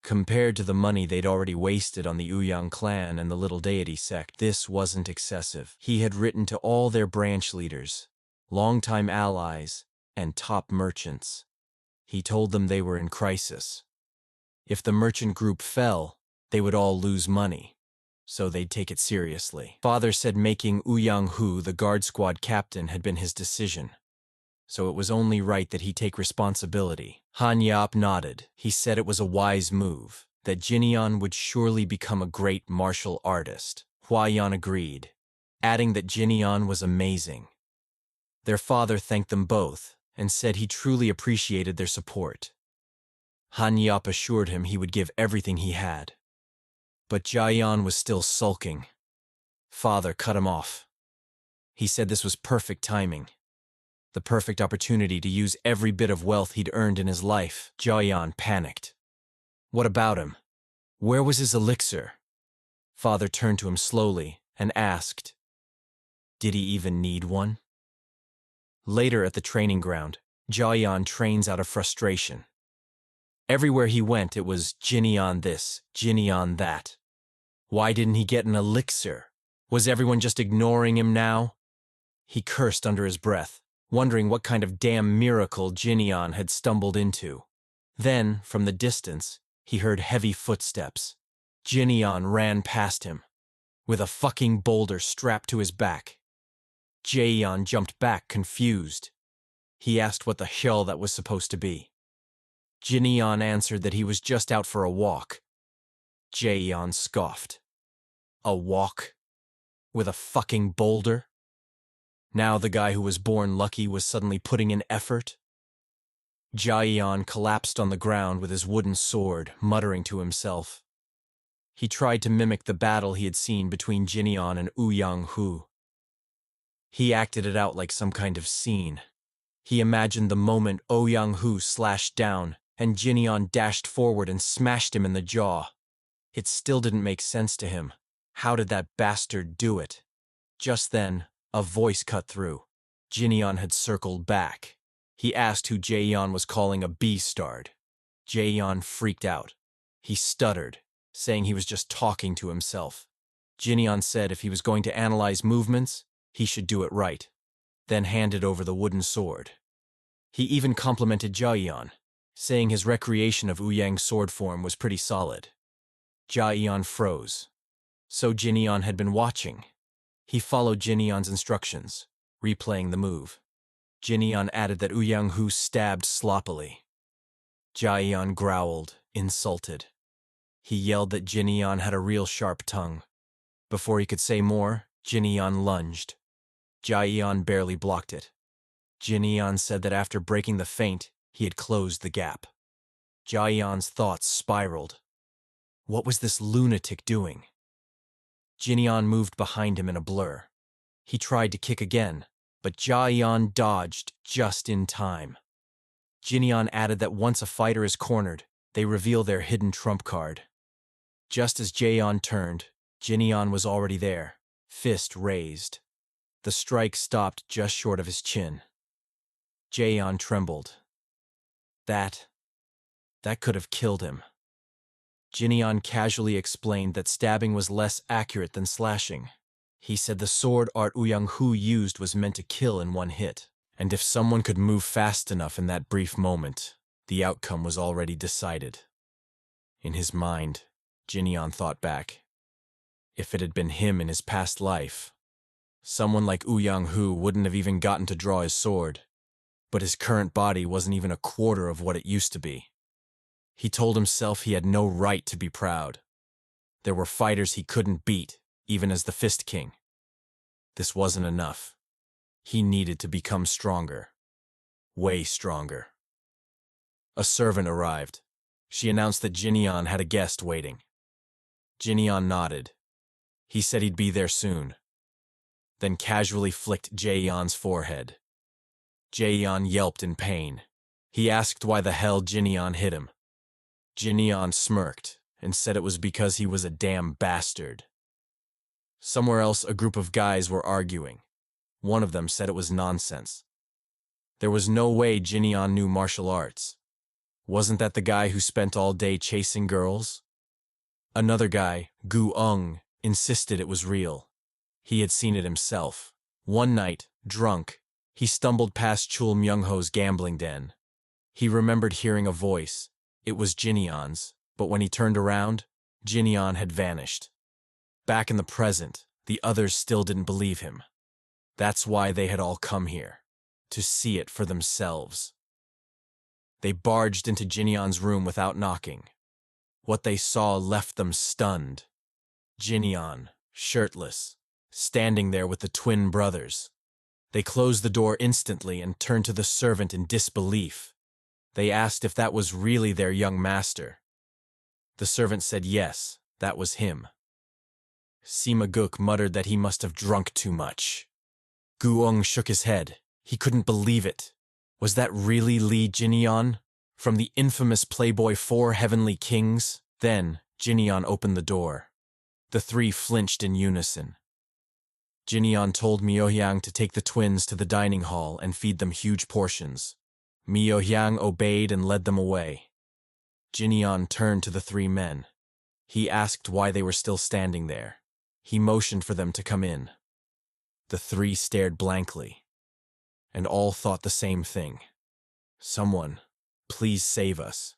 S1: Compared to the money they'd already wasted on the Uyang clan and the little deity sect, this wasn't excessive. He had written to all their branch leaders, longtime allies, and top merchants. He told them they were in crisis. If the merchant group fell, they would all lose money, so they'd take it seriously. Father said making Uyang Hu the guard squad captain had been his decision, so it was only right that he take responsibility. Han Yap nodded. He said it was a wise move, that Jinian would surely become a great martial artist. Hua Yan agreed, adding that Jinian was amazing. Their father thanked them both and said he truly appreciated their support. Han Yap assured him he would give everything he had. But Jaeyeon was still sulking. Father cut him off. He said this was perfect timing. The perfect opportunity to use every bit of wealth he'd earned in his life. Jaeyeon panicked. What about him? Where was his elixir? Father turned to him slowly and asked, did he even need one? Later at the training ground, Jaeyeon trains out of frustration. Everywhere he went, it was Jinian this, Jinian that. Why didn't he get an elixir? Was everyone just ignoring him now? He cursed under his breath, wondering what kind of damn miracle Jinian had stumbled into. Then, from the distance, he heard heavy footsteps. Jinian ran past him, with a fucking boulder strapped to his back. Jaeyeon jumped back, confused. He asked what the hell that was supposed to be. Jinian answered that he was just out for a walk. Jaeyeon scoffed. A walk? With a fucking boulder? Now the guy who was born lucky was suddenly putting in effort? Jaeyeon collapsed on the ground with his wooden sword, muttering to himself. He tried to mimic the battle he had seen between Jinian and Uyang Hu. He acted it out like some kind of scene. He imagined the moment Uyang Hu slashed down and Jinian dashed forward and smashed him in the jaw. It still didn't make sense to him. How did that bastard do it? Just then, a voice cut through. Jinian had circled back. He asked who Jaeyeon was calling a beastard. Jaeyeon freaked out. He stuttered, saying he was just talking to himself. Jinian said if he was going to analyze movements, he should do it right, then handed over the wooden sword. He even complimented Jaeyeon, saying his recreation of Uyang's sword form was pretty solid. Jaeyeon froze. So Jinian had been watching. He followed Jinian's instructions, replaying the move. Jinian added that Uyang Hu stabbed sloppily. Jaeyeon growled, insulted. He yelled that Jinian had a real sharp tongue. Before he could say more, Jinian lunged. Jaeyeon barely blocked it. Jinian said that after breaking the feint, he had closed the gap. Jaeyeon's thoughts spiraled. What was this lunatic doing? Jinian moved behind him in a blur. He tried to kick again, but Jaeyeon dodged just in time. Jinian added that once a fighter is cornered, they reveal their hidden trump card. Just as Jaeyeon turned, Jinian was already there, fist raised. The strike stopped just short of his chin. Jaeyeon trembled. That could have killed him. Jinian casually explained that stabbing was less accurate than slashing. He said the sword art Uyang Hu used was meant to kill in one hit, and if someone could move fast enough in that brief moment, the outcome was already decided. In his mind, Jinian thought back. If it had been him in his past life, someone like Uyang Hu wouldn't have even gotten to draw his sword, but his current body wasn't even a quarter of what it used to be. He told himself he had no right to be proud. There were fighters he couldn't beat, even as the Fist King. This wasn't enough. He needed to become stronger. Way stronger. A servant arrived. She announced that Jinyeon had a guest waiting. Jinyeon nodded. He said he'd be there soon, then casually flicked Jaeyeon's forehead. Jaeyeon yelped in pain. He asked why the hell Jinyeon hit him. Jinyeon smirked and said it was because he was a damn bastard. Somewhere else, a group of guys were arguing. One of them said it was nonsense. There was no way Jinyeon knew martial arts. Wasn't that the guy who spent all day chasing girls? Another guy, Gu-ung, insisted it was real. He had seen it himself. One night, drunk, he stumbled past Chul Myung-ho's gambling den. He remembered hearing a voice. It was Jinyeon's, but when he turned around, Jinyeon had vanished. Back in the present, the others still didn't believe him. That's why they had all come here, to see it for themselves. They barged into Jinyeon's room without knocking. What they saw left them stunned. Jinyeon, shirtless, standing there with the twin brothers. They closed the door instantly and turned to the servant in disbelief. They asked if that was really their young master. The servant said yes, that was him. Sima-guk muttered that he must have drunk too much. Gu-ung shook his head. He couldn't believe it. Was that really Lee Jinyeon? From the infamous Playboy 4 Heavenly Kings? Then, Jinyeon opened the door. The three flinched in unison. Jinyeon told Myohyang to take the twins to the dining hall and feed them huge portions. Myohyang obeyed and led them away. Jinyeon turned to the three men. He asked why they were still standing there. He motioned for them to come in. The three stared blankly, and all thought the same thing. Someone, please save us.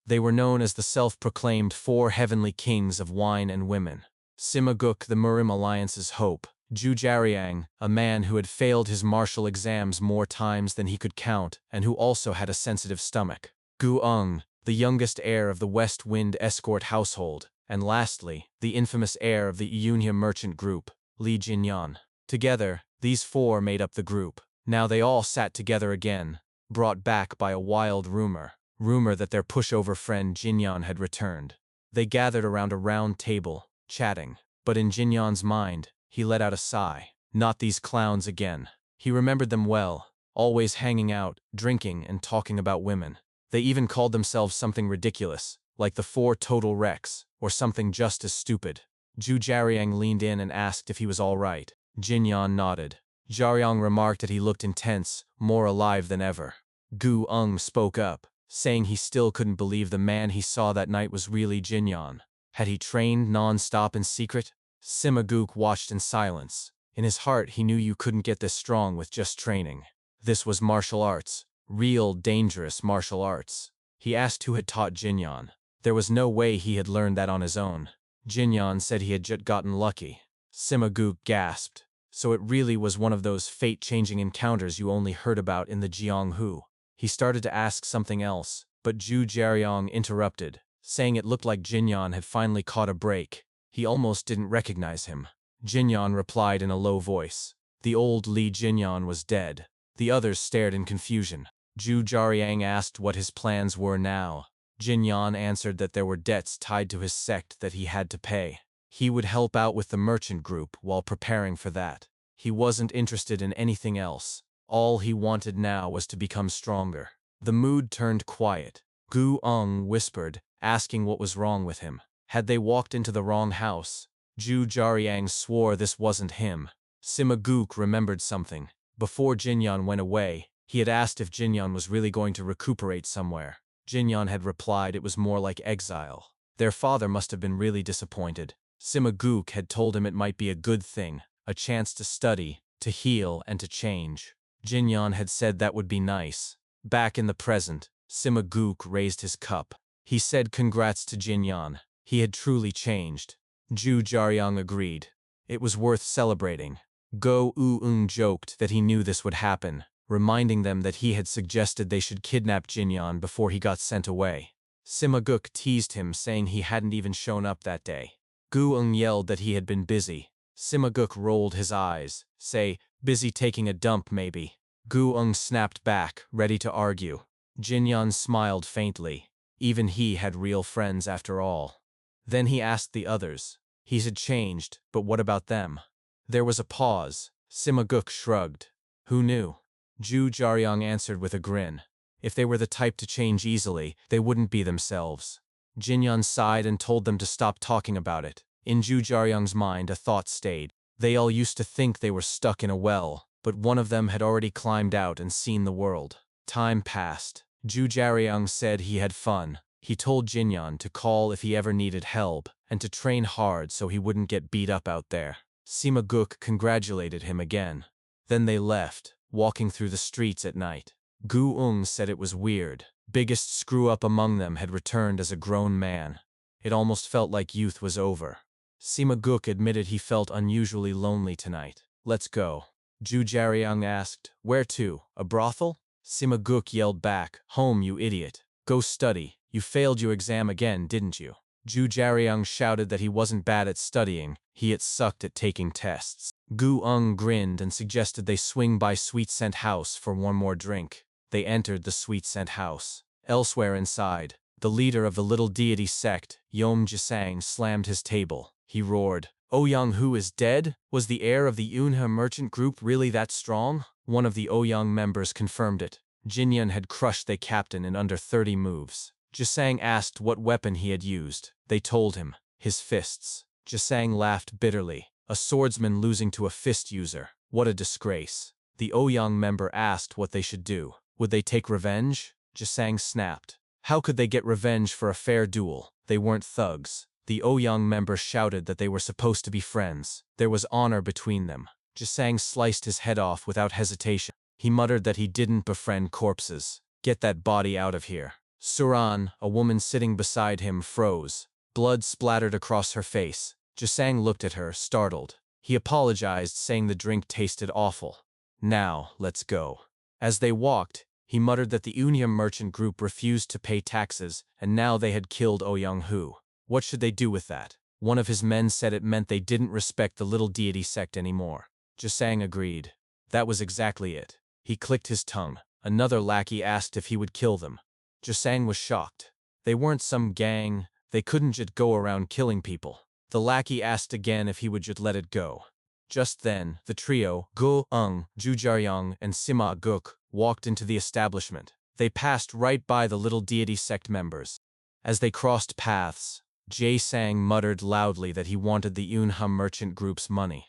S1: They were known as the self-proclaimed 4 Heavenly Kings of Wine and Women. Sima-guk, the Murim Alliance's hope. Ju Jariang, a man who had failed his martial exams more times than he could count and who also had a sensitive stomach. Gu-ung, the youngest heir of the West Wind escort household. And lastly, the infamous heir of the Eunya merchant group, Lee Jinyeon. Together, these four made up the group. Now they all sat together again, brought back by a wild rumor that their pushover friend Jinyeon had returned. They gathered around a round table, chatting. But in Jinyeon's mind, he let out a sigh. Not these clowns again. He remembered them well, always hanging out, drinking, and talking about women. They even called themselves something ridiculous, like the 4 Total Wrecks, or something just as stupid. Ju Jariang leaned in and asked if he was all right. Jinyeon nodded. Jariang remarked that he looked intense, more alive than ever. Gu-ung spoke up, saying he still couldn't believe the man he saw that night was really Jinyeon. Had he trained non-stop in secret? Sima-guk watched in silence. In his heart, he knew you couldn't get this strong with just training. This was martial arts. Real, dangerous martial arts. He asked who had taught Jinyeon. There was no way he had learned that on his own. Jinyeon said he had just gotten lucky. Sima-guk gasped. So it really was one of those fate-changing encounters you only heard about in the Jeonghu. He started to ask something else, but Ju Jariang interrupted, saying it looked like Jinyeon had finally caught a break. He almost didn't recognize him. Jinyeon replied in a low voice. The old Lee Jinyeon was dead. The others stared in confusion. Ju Jariang asked what his plans were now. Jinyeon answered that there were debts tied to his sect that he had to pay. He would help out with the merchant group while preparing for that. He wasn't interested in anything else. All he wanted now was to become stronger. The mood turned quiet. Gu-ung whispered, asking what was wrong with him. Had they walked into the wrong house? Ju Jariang swore this wasn't him. Sima-guk remembered something. Before Jinyeon went away, he had asked if Jinyeon was really going to recuperate somewhere. Jinyeon had replied it was more like exile. Their father must have been really disappointed. Sima-guk had told him it might be a good thing, a chance to study, to heal, and to change. Jinyeon had said that would be nice. Back in the present, Sima-guk raised his cup. He said congrats to Jinyeon. He had truly changed. Ju Jariang agreed. It was worth celebrating. Go-eung joked that he knew this would happen, reminding them that he had suggested they should kidnap Jinyeon before he got sent away. Sima-guk teased him, saying he hadn't even shown up that day. Gu-eung yelled that he had been busy. Sima-guk rolled his eyes, say, busy taking a dump maybe. Gu-eung snapped back, ready to argue. Jinyan smiled faintly. Even he had real friends after all. Then he asked the others. He had changed, but what about them? There was a pause. Sima Guk shrugged. Who knew? Ju Jaryang answered with a grin. If they were the type to change easily, they wouldn't be themselves. Jinyan sighed and told them to stop talking about it. In Ju Jaryang's mind, a thought stayed. They all used to think they were stuck in a well, but one of them had already climbed out and seen the world. Time passed. Ju Jaryang said he had fun. He told Jinyan to call if he ever needed help, and to train hard so he wouldn't get beat up out there. Sima Guk congratulated him again. Then they left, walking through the streets at night. Gu Ung said it was weird. Biggest screw-up among them had returned as a grown man. It almost felt like youth was over. Sima Guk admitted he felt unusually lonely tonight. Let's go. Ju Jaryang asked, where to? A brothel? Sima Guk yelled back, home, you idiot. Go study. You failed your exam again, didn't you? Ju Jaryang shouted that he wasn't bad at studying, he had sucked at taking tests. Gu Ung grinned and suggested they swing by Sweet Scent House for one more drink. They entered the Sweet Scent House. Elsewhere inside, the leader of the little deity sect, Yom Jisang, slammed his table. He roared, Ouyang Hu is dead? Was the heir of the Yunhe merchant group really that strong? One of the Ouyang members confirmed it. Jinyan had crushed the captain in under 30 moves. Jisang asked what weapon he had used. They told him, his fists. Jisang laughed bitterly. A swordsman losing to a fist user. What a disgrace. The Ouyang member asked what they should do. Would they take revenge? Jisang snapped. How could they get revenge for a fair duel? They weren't thugs. The Ouyang member shouted that they were supposed to be friends. There was honor between them. Jisang sliced his head off without hesitation. He muttered that he didn't befriend corpses. Get that body out of here. Suran, a woman sitting beside him, froze. Blood splattered across her face. Jisang looked at her, startled. He apologized, saying the drink tasted awful. Now, let's go. As they walked, he muttered that the Yunhe merchant group refused to pay taxes, and now they had killed Ouyang Hu. What should they do with that? One of his men said it meant they didn't respect the little deity sect anymore. Jisang agreed. That was exactly it. He clicked his tongue. Another lackey asked if he would kill them. Jisang was shocked. They weren't some gang. They couldn't just go around killing people. The lackey asked again if he would just let it go. Just then, the trio, Gu Ung, Ju Jaryang, and Sima Guk, walked into the establishment. They passed right by the little deity sect members. As they crossed paths, Jae Sang muttered loudly that he wanted the Yunhe merchant group's money.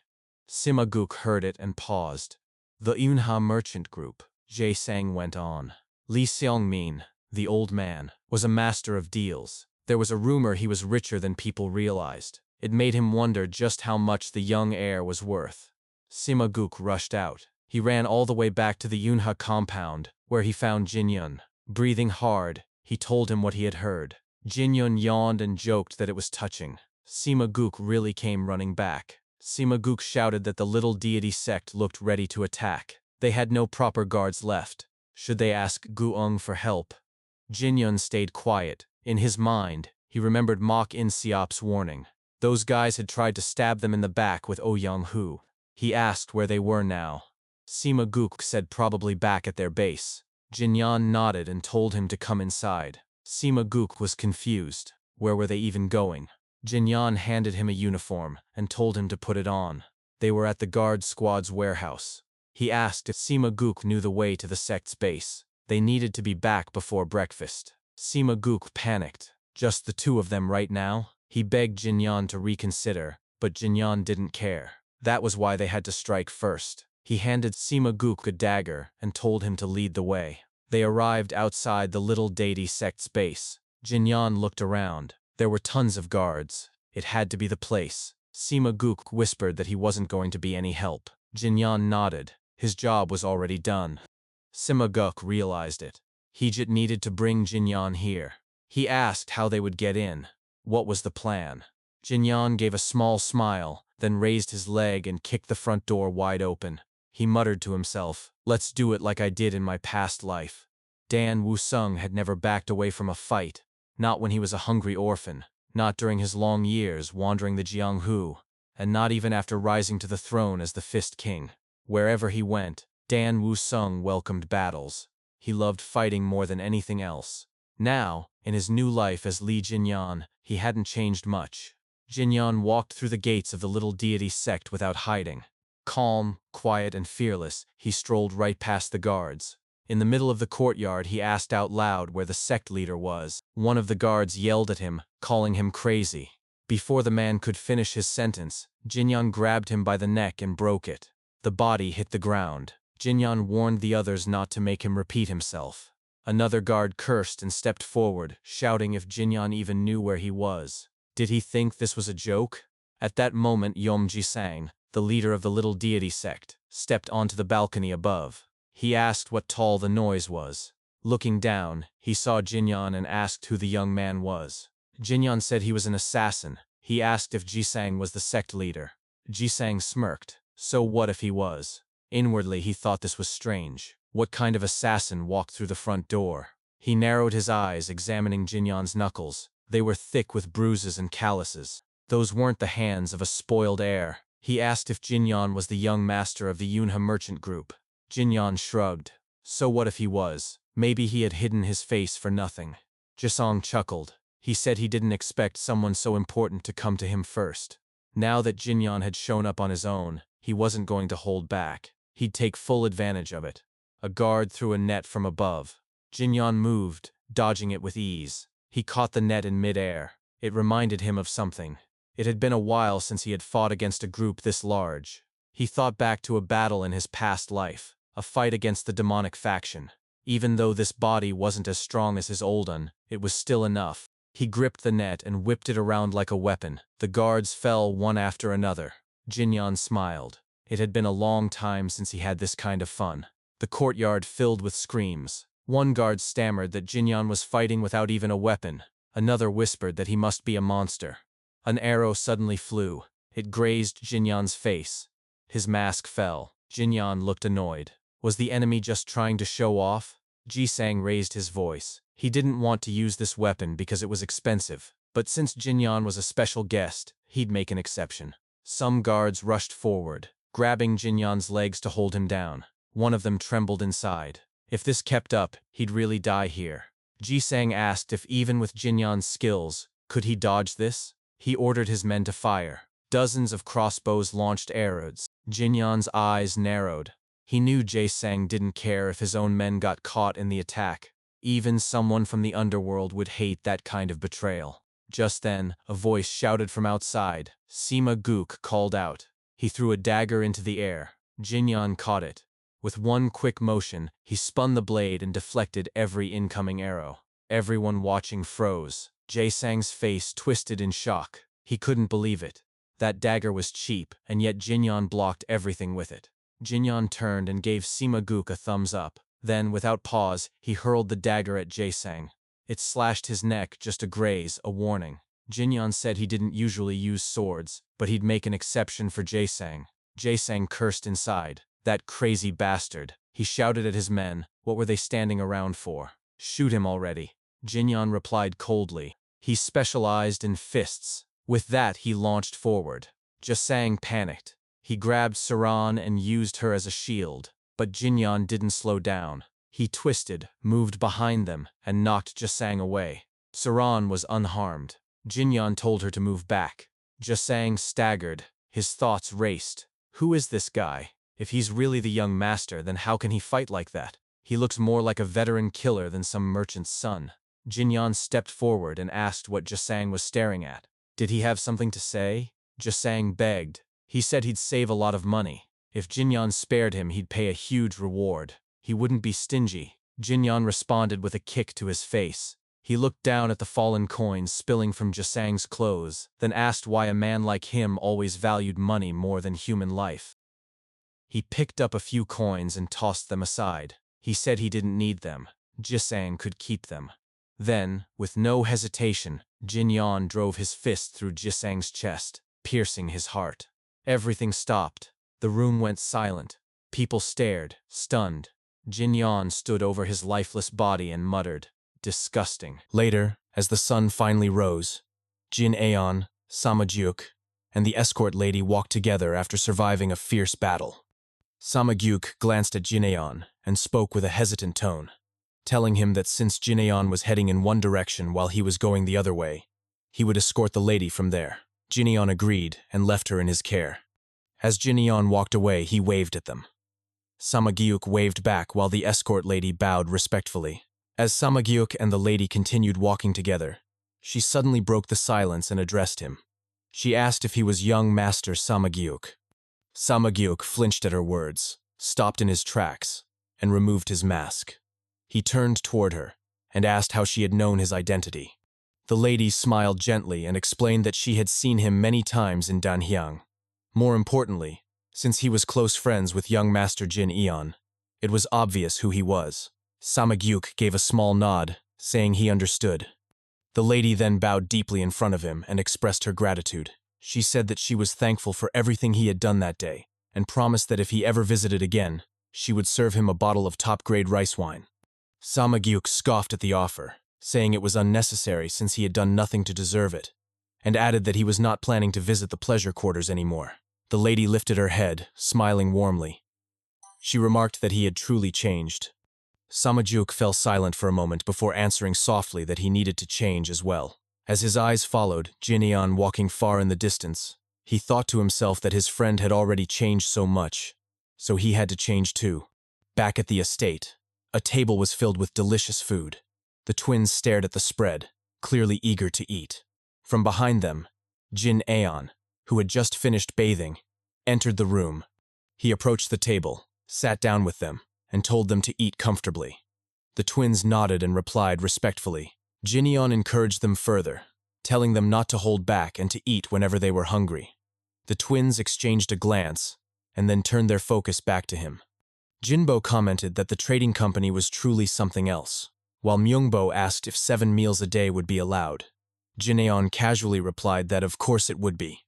S1: Sima Guk heard it and paused. The Yunhe merchant group, Jae Sang went on. Li Xiangmin, the old man, was a master of deals. There was a rumor he was richer than people realized. It made him wonder just how much the young heir was worth. Sima Guk rushed out. He ran all the way back to the Yunhe compound, where he found Jinyun. Breathing hard, he told him what he had heard. Jinyun yawned and joked that it was touching. Sima Guk really came running back. Sima Guk shouted that the little deity sect looked ready to attack. They had no proper guards left. Should they ask Gu Ung for help? Jinyun stayed quiet. In his mind, he remembered Mok In Siop's warning. Those guys had tried to stab them in the back with Ouyang Hu. He asked where they were now. Sima Guk said probably back at their base. Jinyan nodded and told him to come inside. Sima Guk was confused. Where were they even going? Jinyan handed him a uniform and told him to put it on. They were at the guard squad's warehouse. He asked if Sima Guk knew the way to the sect's base. They needed to be back before breakfast. Sima Guk panicked. Just the two of them right now? He begged Jinyan to reconsider, but Jinyan didn't care. That was why they had to strike first. He handed Sima Guk a dagger and told him to lead the way. They arrived outside the little deity sect's base. Jinyan looked around. There were tons of guards. It had to be the place. Sima Guk whispered that he wasn't going to be any help. Jinyan nodded. His job was already done. Sima Guk realized it. He just needed to bring Jinyan here. He asked how they would get in. What was the plan? Jinyan gave a small smile, then raised his leg and kicked the front door wide open. He muttered to himself, let's do it like I did in my past life. Dan Wusung had never backed away from a fight. Not when he was a hungry orphan. Not during his long years wandering the Jianghu. And not even after rising to the throne as the Fist King. Wherever he went, Dan Wusung welcomed battles. he loved fighting more than anything else. Now, in his new life as Li Jinyan, he hadn't changed much. Jinyan walked through the gates of the little deity sect without hiding. Calm, quiet, and fearless, he strolled right past the guards. In the middle of the courtyard, he asked out loud where the sect leader was. One of the guards yelled at him, calling him crazy. Before the man could finish his sentence, Jinyan grabbed him by the neck and broke it. The body hit the ground. Jinyan warned the others not to make him repeat himself. Another guard cursed and stepped forward, shouting if Jinyan even knew where he was. Did he think this was a joke? At that moment, Yom Jisang, the leader of the little deity sect, stepped onto the balcony above. He asked what tall the noise was. Looking down, he saw Jinyan and asked who the young man was. Jinyan said he was an assassin. He asked if Jisang was the sect leader. Jisang smirked. So what if he was? Inwardly, he thought this was strange. What kind of assassin walked through the front door? He narrowed his eyes, examining Jinyan's knuckles. They were thick with bruises and calluses. Those weren't the hands of a spoiled heir. He asked if Jinyan was the young master of the Yunha merchant group. Jinyan shrugged. So what if he was? Maybe he had hidden his face for nothing. Jisang chuckled. He said he didn't expect someone so important to come to him first. Now that Jinyan had shown up on his own, he wasn't going to hold back. He'd take full advantage of it. A guard threw a net from above. Jinyan moved, dodging it with ease. He caught the net in midair. It reminded him of something. It had been a while since he had fought against a group this large. He thought back to a battle in his past life, a fight against the demonic faction. Even though this body wasn't as strong as his old one, it was still enough. He gripped the net and whipped it around like a weapon. The guards fell one after another. Jinyan smiled. It had been a long time since he had this kind of fun. The courtyard filled with screams. One guard stammered that Jinyan was fighting without even a weapon. Another whispered that he must be a monster. An arrow suddenly flew. It grazed Jinyan's face. His mask fell. Jinyan looked annoyed. Was the enemy just trying to show off? Jisang raised his voice. He didn't want to use this weapon because it was expensive. But since Jinyan was a special guest, he'd make an exception. Some guards rushed forward, grabbing Jinyan's legs to hold him down. One of them trembled inside. If this kept up, he'd really die here. Jisang asked if even with Jinyan's skills, could he dodge this? He ordered his men to fire. Dozens of crossbows launched arrows. Jinyan's eyes narrowed. He knew Jisang didn't care if his own men got caught in the attack. Even someone from the underworld would hate that kind of betrayal. Just then, a voice shouted from outside. Sima Gook called out. He threw a dagger into the air. Jinyan caught it. With one quick motion, he spun the blade and deflected every incoming arrow. Everyone watching froze. Jisang's face twisted in shock. He couldn't believe it. That dagger was cheap, and yet Jinyan blocked everything with it. Jinyan turned and gave Sima Gook a thumbs up. Then, without pause, he hurled the dagger at Jisang. It slashed his neck, just a graze, a warning. Jinyan said he didn't usually use swords, but he'd make an exception for Jisang. Jisang cursed inside. That crazy bastard. He shouted at his men. What were they standing around for? Shoot him already. Jinyan replied coldly. He specialized in fists. With that, he launched forward. Jisang panicked. He grabbed Saran and used her as a shield. But Jinyan didn't slow down. He twisted, moved behind them, and knocked Jisang away. Saran was unharmed. Jinyan told her to move back. Jisang staggered. His thoughts raced. Who is this guy? If he's really the young master, then how can he fight like that? He looks more like a veteran killer than some merchant's son. Jinyan stepped forward and asked what Jisang was staring at. Did he have something to say? Jisang begged. He said he'd save a lot of money. If Jinyan spared him, he'd pay a huge reward. He wouldn't be stingy. Jinyan responded with a kick to his face. He looked down at the fallen coins spilling from Jisang's clothes, then asked why a man like him always valued money more than human life. He picked up a few coins and tossed them aside. He said he didn't need them. Jisang could keep them. Then, with no hesitation, Jinyan drove his fist through Jisang's chest, piercing his heart. Everything stopped. The room went silent. People stared, stunned. Jinyan stood over his lifeless body and muttered, "Disgusting." Later, as the sun finally rose, Jin Aeon, Samagyuk, and the escort lady walked together after surviving a fierce battle. Samagyuk glanced at Jin Aeon and spoke with a hesitant tone. telling him that since Jineon was heading in one direction while he was going the other way, he would escort the lady from there. Jineon agreed and left her in his care. As Jineon walked away, he waved at them. Samagyuk waved back while the escort lady bowed respectfully. As Samagyuk and the lady continued walking together, she suddenly broke the silence and addressed him. She asked if he was young Master Samagyuk. Samagyuk flinched at her words, stopped in his tracks, and removed his mask. He turned toward her and asked how she had known his identity. The lady smiled gently and explained that she had seen him many times in Danhyang. More importantly, since he was close friends with young Master Jin Eon, it was obvious who he was. Samagyuk gave a small nod, saying he understood. The lady then bowed deeply in front of him and expressed her gratitude. She said that she was thankful for everything he had done that day, and promised that if he ever visited again, she would serve him a bottle of top-grade rice wine. Samagyuk scoffed at the offer, saying it was unnecessary since he had done nothing to deserve it, and added that he was not planning to visit the pleasure quarters anymore. The lady lifted her head, smiling warmly. She remarked that he had truly changed. Samagyuk fell silent for a moment before answering softly that he needed to change as well. As his eyes followed Jineon walking far in the distance, he thought to himself that his friend had already changed so much, so he had to change too. Back at the estate, a table was filled with delicious food. The twins stared at the spread, clearly eager to eat. From behind them, Jin Aeon, who had just finished bathing, entered the room. He approached the table, sat down with them, and told them to eat comfortably. The twins nodded and replied respectfully. Jineon encouraged them further, telling them not to hold back and to eat whenever they were hungry. The twins exchanged a glance, and then turned their focus back to him. Jinbo commented that the trading company was truly something else, while Myungbo asked if 7 meals a day would be allowed. Jineon casually replied that of course it would be.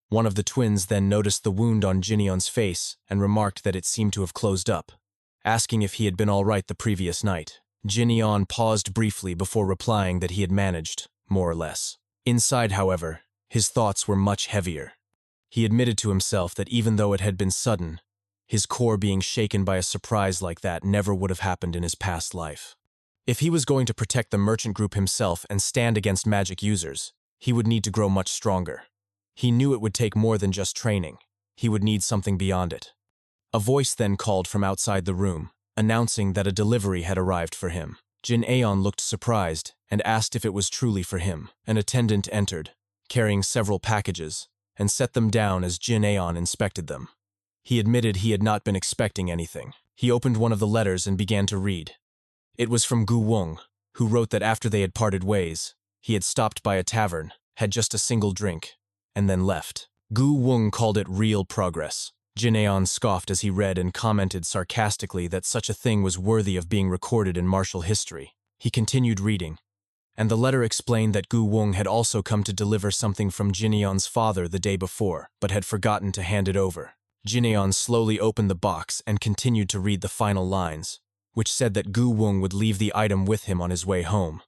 S1: One of the twins then noticed the wound on Jineon's face and remarked that it seemed to have closed up, asking if he had been all right the previous night. Jineon paused briefly before replying that he had managed, more or less. Inside, however, his thoughts were much heavier. He admitted to himself that even though it had been sudden, his core being shaken by a surprise like that never would have happened in his past life. If he was going to protect the merchant group himself and stand against magic users, he would need to grow much stronger. He knew it would take more than just training. He would need something beyond it. A voice then called from outside the room, announcing that a delivery had arrived for him. Jin Aeon looked surprised and asked if it was truly for him. An attendant entered, carrying several packages, and set them down as Jin Aeon inspected them. He admitted he had not been expecting anything. He opened one of the letters and began to read. It was from Gu Wong, who wrote that after they had parted ways, he had stopped by a tavern, had just a single drink, and then left. Gu Wong called it real progress. Jin Aeon scoffed as he read and commented sarcastically that such a thing was worthy of being recorded in martial history. He continued reading, and the letter explained that Gu Wong had also come to deliver something from Jin Aeon's father the day before, but had forgotten to hand it over. Jin Aeon slowly opened the box and continued to read the final lines, which said that Gu Wong would leave the item with him on his way home,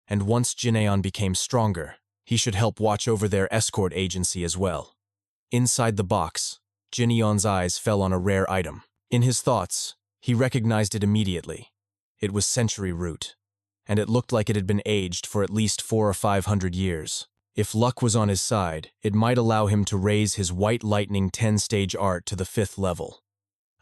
S1: and once Jin Aeon became stronger, he should help watch over their escort agency as well. Inside the box, Jin Aeon's eyes fell on a rare item. In his thoughts, he recognized it immediately. It was century root, and it looked like it had been aged for at least 400 or 500 years. If luck was on his side, it might allow him to raise his White Lightning 10-stage art to the 5th level.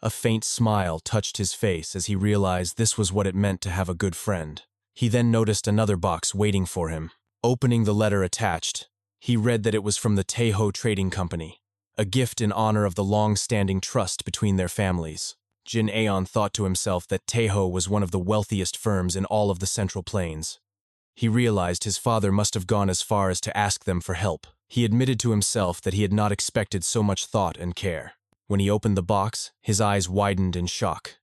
S1: A faint smile touched his face as he realized this was what it meant to have a good friend. He then noticed another box waiting for him. Opening the letter attached, he read that it was from the Taeho Trading Company, a gift in honor of the long-standing trust between their families. Jin Aeon thought to himself that Taeho was one of the wealthiest firms in all of the Central Plains. He realized his father must have gone as far as to ask them for help. He admitted to himself that he had not expected so much thought and care. When he opened the box, his eyes widened in shock.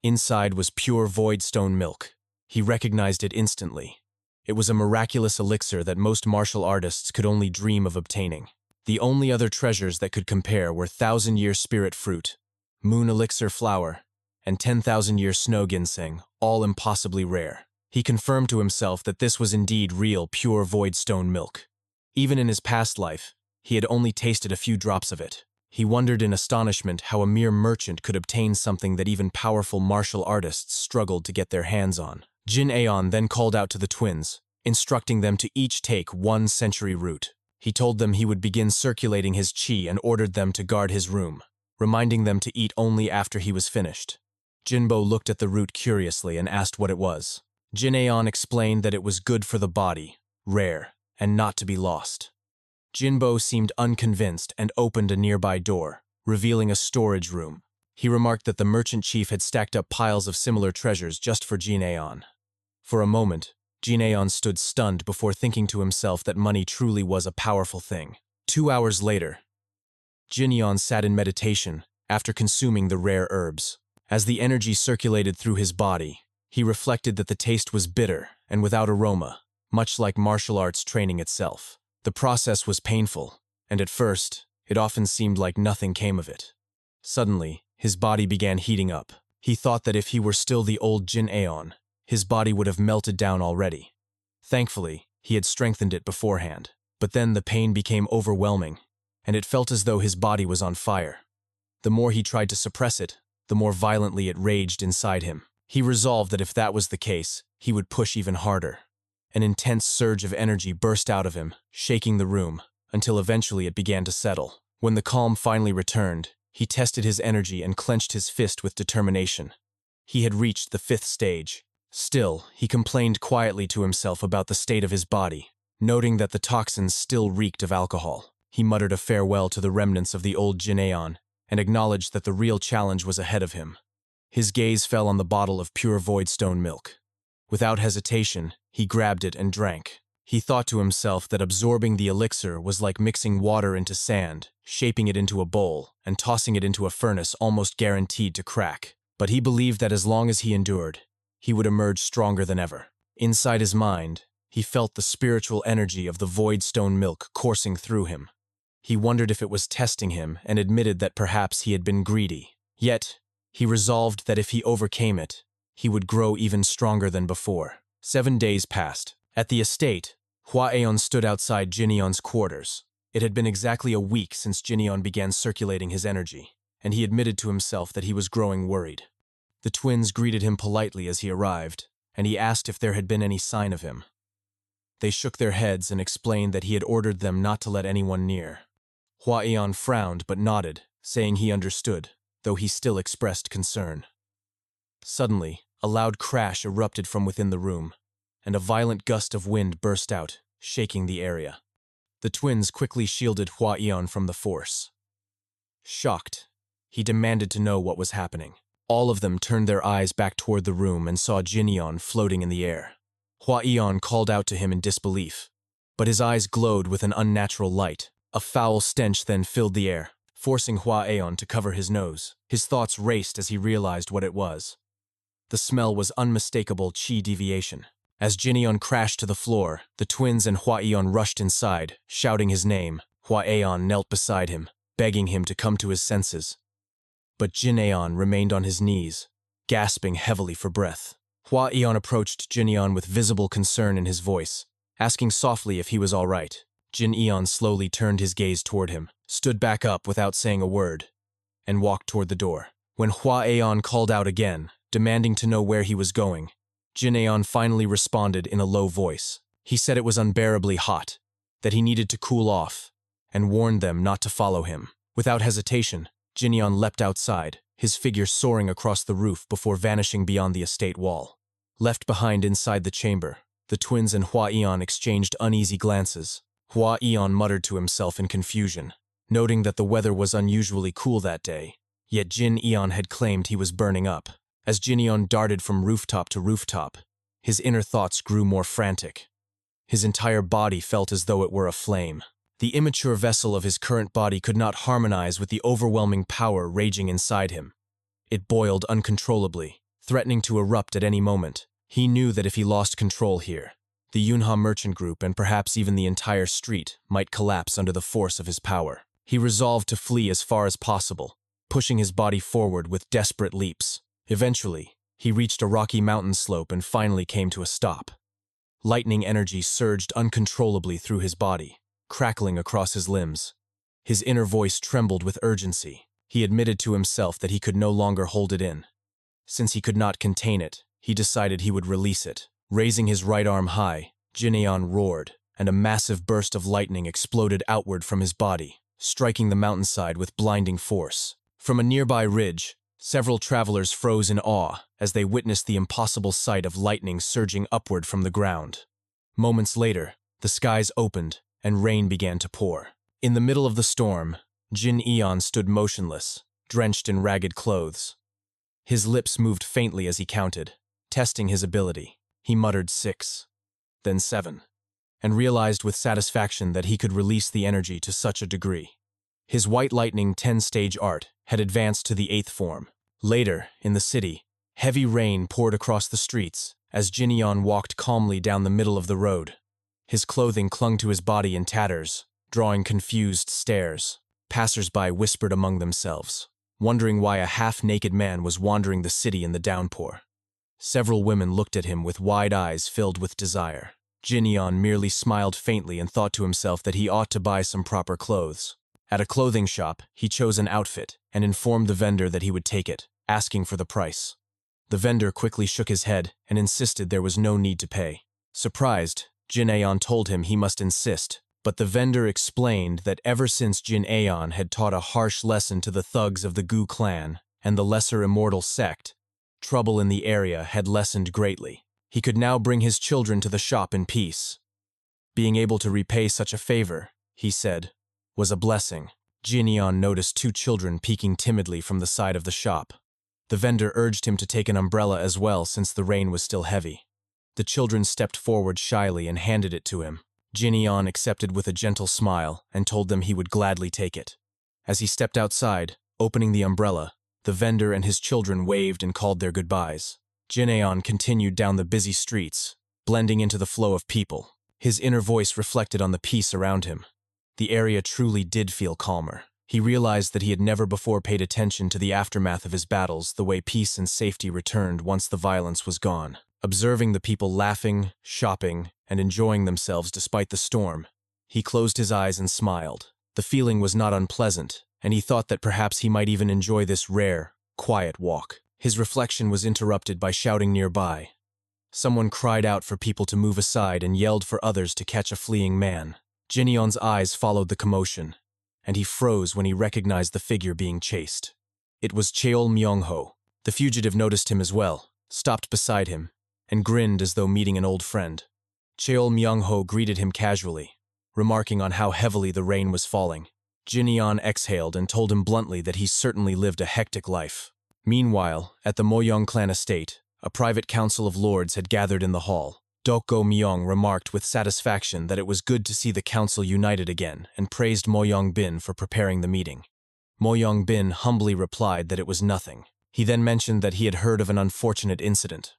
S1: Inside was pure void stone milk. He recognized it instantly. It was a miraculous elixir that most martial artists could only dream of obtaining. The only other treasures that could compare were 1,000-year spirit fruit, moon elixir flower, and 10,000-year snow ginseng, all impossibly rare. He confirmed to himself that this was indeed real, pure void stone milk. Even in his past life, he had only tasted a few drops of it. He wondered in astonishment how a mere merchant could obtain something that even powerful martial artists struggled to get their hands on. Jin Aeon then called out to the twins, instructing them to each take 1 century root. He told them he would begin circulating his chi and ordered them to guard his room, reminding them to eat only after he was finished. Jinbo looked at the root curiously and asked what it was. Jin Aeon explained that it was good for the body, rare, and not to be lost. Jinbo seemed unconvinced and opened a nearby door, revealing a storage room. He remarked that the merchant chief had stacked up piles of similar treasures just for Jin Aeon. For a moment, Jin Aeon stood stunned before thinking to himself that money truly was a powerful thing. 2 hours later, Jin Aeon sat in meditation after consuming the rare herbs. As the energy circulated through his body, he reflected that the taste was bitter and without aroma, much like martial arts training itself. The process was painful, and at first, it often seemed like nothing came of it. Suddenly, his body began heating up. He thought that if he were still the old Jin Aeon, his body would have melted down already. Thankfully, he had strengthened it beforehand. But then the pain became overwhelming, and it felt as though his body was on fire. The more he tried to suppress it, the more violently it raged inside him. He resolved that if that was the case, he would push even harder. An intense surge of energy burst out of him, shaking the room, until eventually it began to settle. When the calm finally returned, he tested his energy and clenched his fist with determination. He had reached the 5th stage. Still, he complained quietly to himself about the state of his body, noting that the toxins still reeked of alcohol. He muttered a farewell to the remnants of the old Jin Aeon and acknowledged that the real challenge was ahead of him. His gaze fell on the bottle of pure voidstone milk. Without hesitation, he grabbed it and drank. He thought to himself that absorbing the elixir was like mixing water into sand, shaping it into a bowl, and tossing it into a furnace almost guaranteed to crack. But he believed that as long as he endured, he would emerge stronger than ever. Inside his mind, he felt the spiritual energy of the voidstone milk coursing through him. He wondered if it was testing him and admitted that perhaps he had been greedy. Yet, he resolved that if he overcame it, he would grow even stronger than before. 7 days passed. At the estate, Hua Aeon stood outside Jin Aeon's quarters. It had been exactly a week since Jin Aeon began circulating his energy, and he admitted to himself that he was growing worried. The twins greeted him politely as he arrived, and he asked if there had been any sign of him. They shook their heads and explained that he had ordered them not to let anyone near. Hua Aeon frowned but nodded, saying he understood, though he still expressed concern. Suddenly, a loud crash erupted from within the room, and a violent gust of wind burst out, shaking the area. The twins quickly shielded Hua Aeon from the force. Shocked, he demanded to know what was happening. All of them turned their eyes back toward the room and saw Jin Aeon floating in the air. Hua Aeon called out to him in disbelief, but his eyes glowed with an unnatural light. A foul stench then filled the air, forcing Hua Aeon to cover his nose. His thoughts raced as he realized what it was. The smell was unmistakable chi deviation. As Jin Aeon crashed to the floor, the twins and Hua Aeon rushed inside, shouting his name. Hua Aeon knelt beside him, begging him to come to his senses. But Jin Aeon remained on his knees, gasping heavily for breath. Hua Aeon approached Jin Aeon with visible concern in his voice, asking softly if he was all right. Jin Aeon slowly turned his gaze toward him, stood back up without saying a word, and walked toward the door. When Hua Aeon called out again, demanding to know where he was going, Jin Aeon finally responded in a low voice. He said it was unbearably hot, that he needed to cool off, and warned them not to follow him. Without hesitation, Jin Aeon leapt outside, his figure soaring across the roof before vanishing beyond the estate wall. Left behind inside the chamber, the twins and Hua Aeon exchanged uneasy glances. Hua Aeon muttered to himself in confusion, noting that the weather was unusually cool that day, yet Jin Aeon had claimed he was burning up. As Jin Aeon darted from rooftop to rooftop, his inner thoughts grew more frantic. His entire body felt as though it were aflame. The immature vessel of his current body could not harmonize with the overwhelming power raging inside him. It boiled uncontrollably, threatening to erupt at any moment. He knew that if he lost control here, the Yunha merchant group and perhaps even the entire street might collapse under the force of his power. He resolved to flee as far as possible, pushing his body forward with desperate leaps. Eventually, he reached a rocky mountain slope and finally came to a stop. Lightning energy surged uncontrollably through his body, crackling across his limbs. His inner voice trembled with urgency. He admitted to himself that he could no longer hold it in. Since he could not contain it, he decided he would release it. Raising his right arm high, Jin Aeon roared, and a massive burst of lightning exploded outward from his body, striking the mountainside with blinding force. From a nearby ridge, several travelers froze in awe as they witnessed the impossible sight of lightning surging upward from the ground. Moments later, the skies opened and rain began to pour. In the middle of the storm, Jin Aeon stood motionless, drenched in ragged clothes. His lips moved faintly as he counted, testing his ability. He muttered 6, then 7, and realized with satisfaction that he could release the energy to such a degree. His White Lightning 10-stage art had advanced to the 8th form. Later, in the city, heavy rain poured across the streets as Jin Aeon walked calmly down the middle of the road. His clothing clung to his body in tatters, drawing confused stares. Passers-by whispered among themselves, wondering why a half-naked man was wandering the city in the downpour. Several women looked at him with wide eyes filled with desire. Jin Aeon merely smiled faintly and thought to himself that he ought to buy some proper clothes. At a clothing shop, he chose an outfit and informed the vendor that he would take it, asking for the price. The vendor quickly shook his head and insisted there was no need to pay. Surprised, Jin Aeon told him he must insist, but the vendor explained that ever since Jin Aeon had taught a harsh lesson to the thugs of the Gu clan and the Lesser Immortal sect, trouble in the area had lessened greatly. He could now bring his children to the shop in peace. Being able to repay such a favor, he said, was a blessing. Jin Aeon noticed 2 children peeking timidly from the side of the shop. The vendor urged him to take an umbrella as well since the rain was still heavy. The children stepped forward shyly and handed it to him. Jin Aeon accepted with a gentle smile and told them he would gladly take it. As he stepped outside, opening the umbrella, the vendor and his children waved and called their goodbyes. Jin Aeon continued down the busy streets, blending into the flow of people. His inner voice reflected on the peace around him. The area truly did feel calmer. He realized that he had never before paid attention to the aftermath of his battles, the way peace and safety returned once the violence was gone. Observing the people laughing, shopping, and enjoying themselves despite the storm, he closed his eyes and smiled. The feeling was not unpleasant, and he thought that perhaps he might even enjoy this rare, quiet walk. His reflection was interrupted by shouting nearby. Someone cried out for people to move aside and yelled for others to catch a fleeing man. Jin Aeon's eyes followed the commotion, and he froze when he recognized the figure being chased. It was Cheol Myung-ho. The fugitive noticed him as well, stopped beside him, and grinned as though meeting an old friend. Cheol Myung-ho greeted him casually, remarking on how heavily the rain was falling. Jin Aeon exhaled and told him bluntly that he certainly lived a hectic life. Meanwhile, at the Moyong clan estate, a private council of lords had gathered in the hall. Dokgo Myung remarked with satisfaction that it was good to see the council united again and praised Moyong Bin for preparing the meeting. Moyong Bin humbly replied that it was nothing. He then mentioned that he had heard of an unfortunate incident.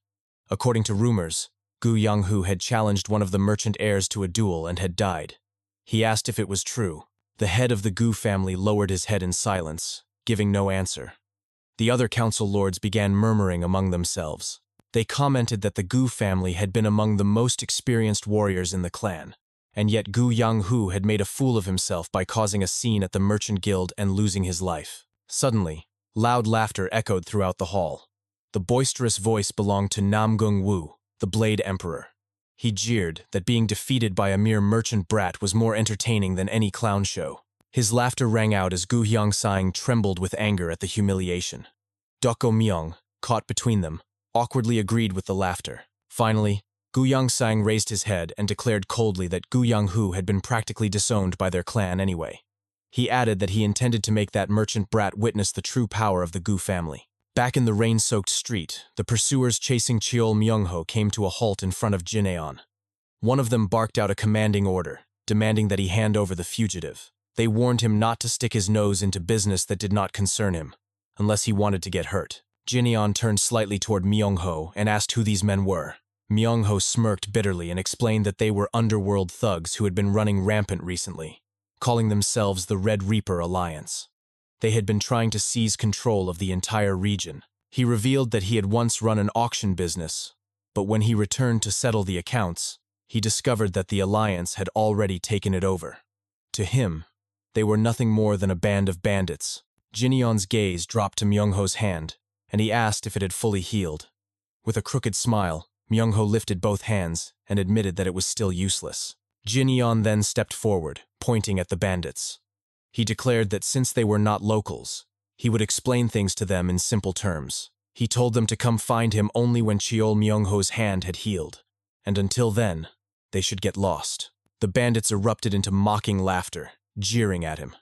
S1: According to rumors, Gu Yanghu had challenged one of the merchant heirs to a duel and had died. He asked if it was true. The head of the Gu family lowered his head in silence, giving no answer. The other council lords began murmuring among themselves. They commented that the Gu family had been among the most experienced warriors in the clan, and yet Gu Yanghu had made a fool of himself by causing a scene at the merchant guild and losing his life. Suddenly, loud laughter echoed throughout the hall. The boisterous voice belonged to Namgung Wu, the Blade Emperor. He jeered that being defeated by a mere merchant brat was more entertaining than any clown show. His laughter rang out as Gu Hyang-sang trembled with anger at the humiliation. Dokgo Myung, caught between them, awkwardly agreed with the laughter. Finally, Gu Yang-sang raised his head and declared coldly that Gu Yanghu had been practically disowned by their clan anyway. He added that he intended to make that merchant brat witness the true power of the Gu family. Back in the rain-soaked street, the pursuers chasing Cheol Myung-ho came to a halt in front of Jin Aeon. One of them barked out a commanding order, demanding that he hand over the fugitive. They warned him not to stick his nose into business that did not concern him, unless he wanted to get hurt. Jin Aeon turned slightly toward Myung-ho and asked who these men were. Myung-ho smirked bitterly and explained that they were underworld thugs who had been running rampant recently, calling themselves the Red Reaper Alliance. They had been trying to seize control of the entire region. He revealed that he had once run an auction business, but when he returned to settle the accounts, he discovered that the Alliance had already taken it over. To him, they were nothing more than a band of bandits. Jin Aeon's gaze dropped to Myung-ho's hand, and he asked if it had fully healed. With a crooked smile, Myung-ho lifted both hands and admitted that it was still useless. Jin-yeon then stepped forward, pointing at the bandits. He declared that since they were not locals, he would explain things to them in simple terms. He told them to come find him only when Cheol Myung-ho's hand had healed, and until then, they should get lost. The bandits erupted into mocking laughter, jeering at him.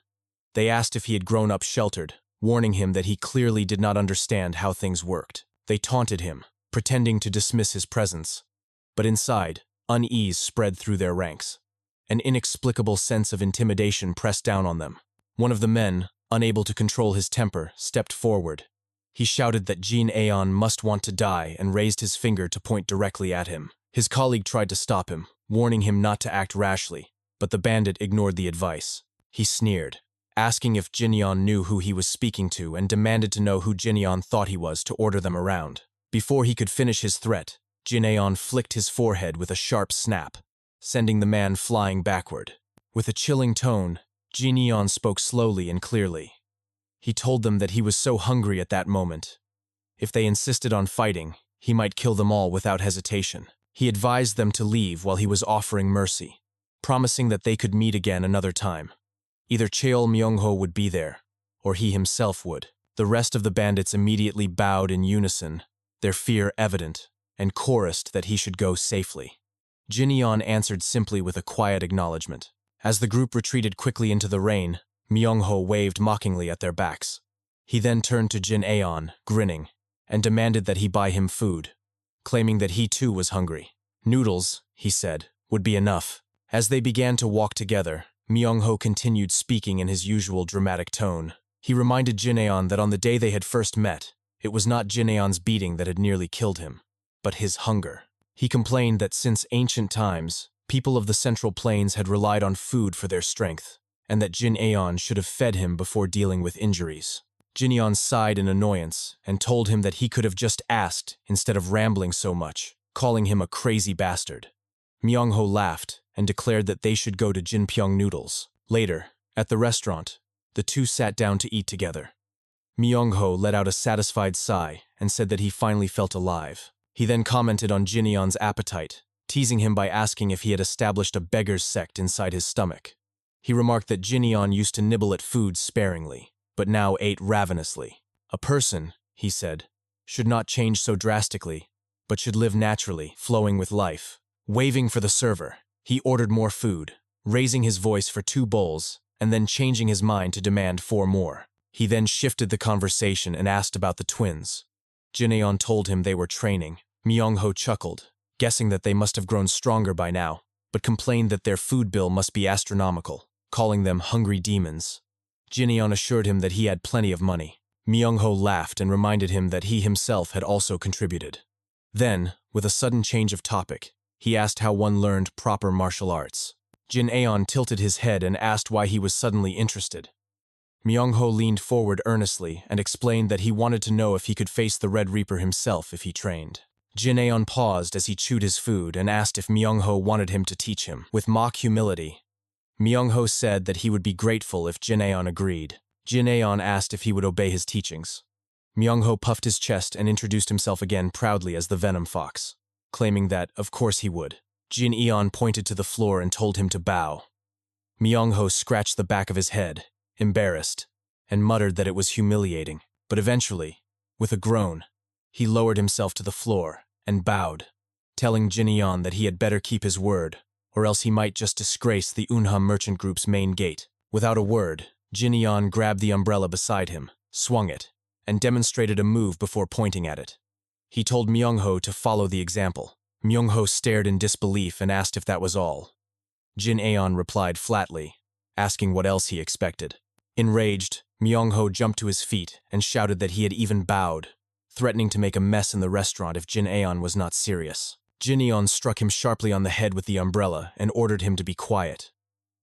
S1: They asked if he had grown up sheltered, warning him that he clearly did not understand how things worked. They taunted him, pretending to dismiss his presence. But inside, unease spread through their ranks. An inexplicable sense of intimidation pressed down on them. One of the men, unable to control his temper, stepped forward. He shouted that Jin-aeon must want to die and raised his finger to point directly at him. His colleague tried to stop him, warning him not to act rashly, but the bandit ignored the advice. He sneered, asking if Jin-yeon knew who he was speaking to and demanded to know who Jin-yeon thought he was to order them around. Before he could finish his threat, Jin-aeon flicked his forehead with a sharp snap, sending the man flying backward. With a chilling tone, Jin-yeon spoke slowly and clearly. He told them that he was so hungry at that moment. If they insisted on fighting, he might kill them all without hesitation. He advised them to leave while he was offering mercy, promising that they could meet again another time. Either Cheol Myung-ho would be there, or he himself would. The rest of the bandits immediately bowed in unison, their fear evident, and chorused that he should go safely. Jin-yeon answered simply with a quiet acknowledgement. As the group retreated quickly into the rain, Myung-ho waved mockingly at their backs. He then turned to Jin-aeon, grinning, and demanded that he buy him food, claiming that he too was hungry. Noodles, he said, would be enough. As they began to walk together, Myung-ho continued speaking in his usual dramatic tone. He reminded Jin-aeon that on the day they had first met, it was not Jin-aeon's beating that had nearly killed him, but his hunger. He complained that since ancient times, people of the Central Plains had relied on food for their strength, and that Jin-aeon should have fed him before dealing with injuries. Jin-yeon sighed in annoyance and told him that he could have just asked instead of rambling so much, calling him a crazy bastard. Myung-ho laughed and declared that they should go to Jinpyeong Noodles. Later, at the restaurant, the two sat down to eat together. Myung-ho let out a satisfied sigh and said that he finally felt alive. He then commented on Jin-yeon's appetite, teasing him by asking if he had established a beggar's sect inside his stomach. He remarked that Jin-yeon used to nibble at food sparingly, but now ate ravenously. A person, he said, should not change so drastically, but should live naturally, flowing with life. Waving for the server, he ordered more food, raising his voice for 2 bowls, and then changing his mind to demand 4 more. He then shifted the conversation and asked about the twins. Jin-aeon told him they were training. Myung-ho chuckled, guessing that they must have grown stronger by now, but complained that their food bill must be astronomical, calling them hungry demons. Jin-yeon assured him that he had plenty of money. Myung-ho laughed and reminded him that he himself had also contributed. Then, with a sudden change of topic, he asked how one learned proper martial arts. Jin-aeon tilted his head and asked why he was suddenly interested. Myung-ho leaned forward earnestly and explained that he wanted to know if he could face the Red Reaper himself if he trained. Jin-aeon paused as he chewed his food and asked if Myung-ho wanted him to teach him. With mock humility, Myung-ho said that he would be grateful if Jin-aeon agreed. Jin-aeon asked if he would obey his teachings. Myung-ho puffed his chest and introduced himself again proudly as the Venom Fox, claiming that, of course, he would. Jin-aeon pointed to the floor and told him to bow. Myung-ho scratched the back of his head, embarrassed, and muttered that it was humiliating. But eventually, with a groan, he lowered himself to the floor and bowed, telling Jin-aeon that he had better keep his word, or else he might just disgrace the Unha Merchant Group's main gate. Without a word, Jin-aeon grabbed the umbrella beside him, swung it, and demonstrated a move before pointing at it. He told Myung-ho to follow the example. Myung-ho stared in disbelief and asked if that was all. Jin-aeon replied flatly, asking what else he expected. Enraged, Myung-ho jumped to his feet and shouted that he had even bowed, threatening to make a mess in the restaurant if Jin-aeon was not serious. Jin-aeon struck him sharply on the head with the umbrella and ordered him to be quiet.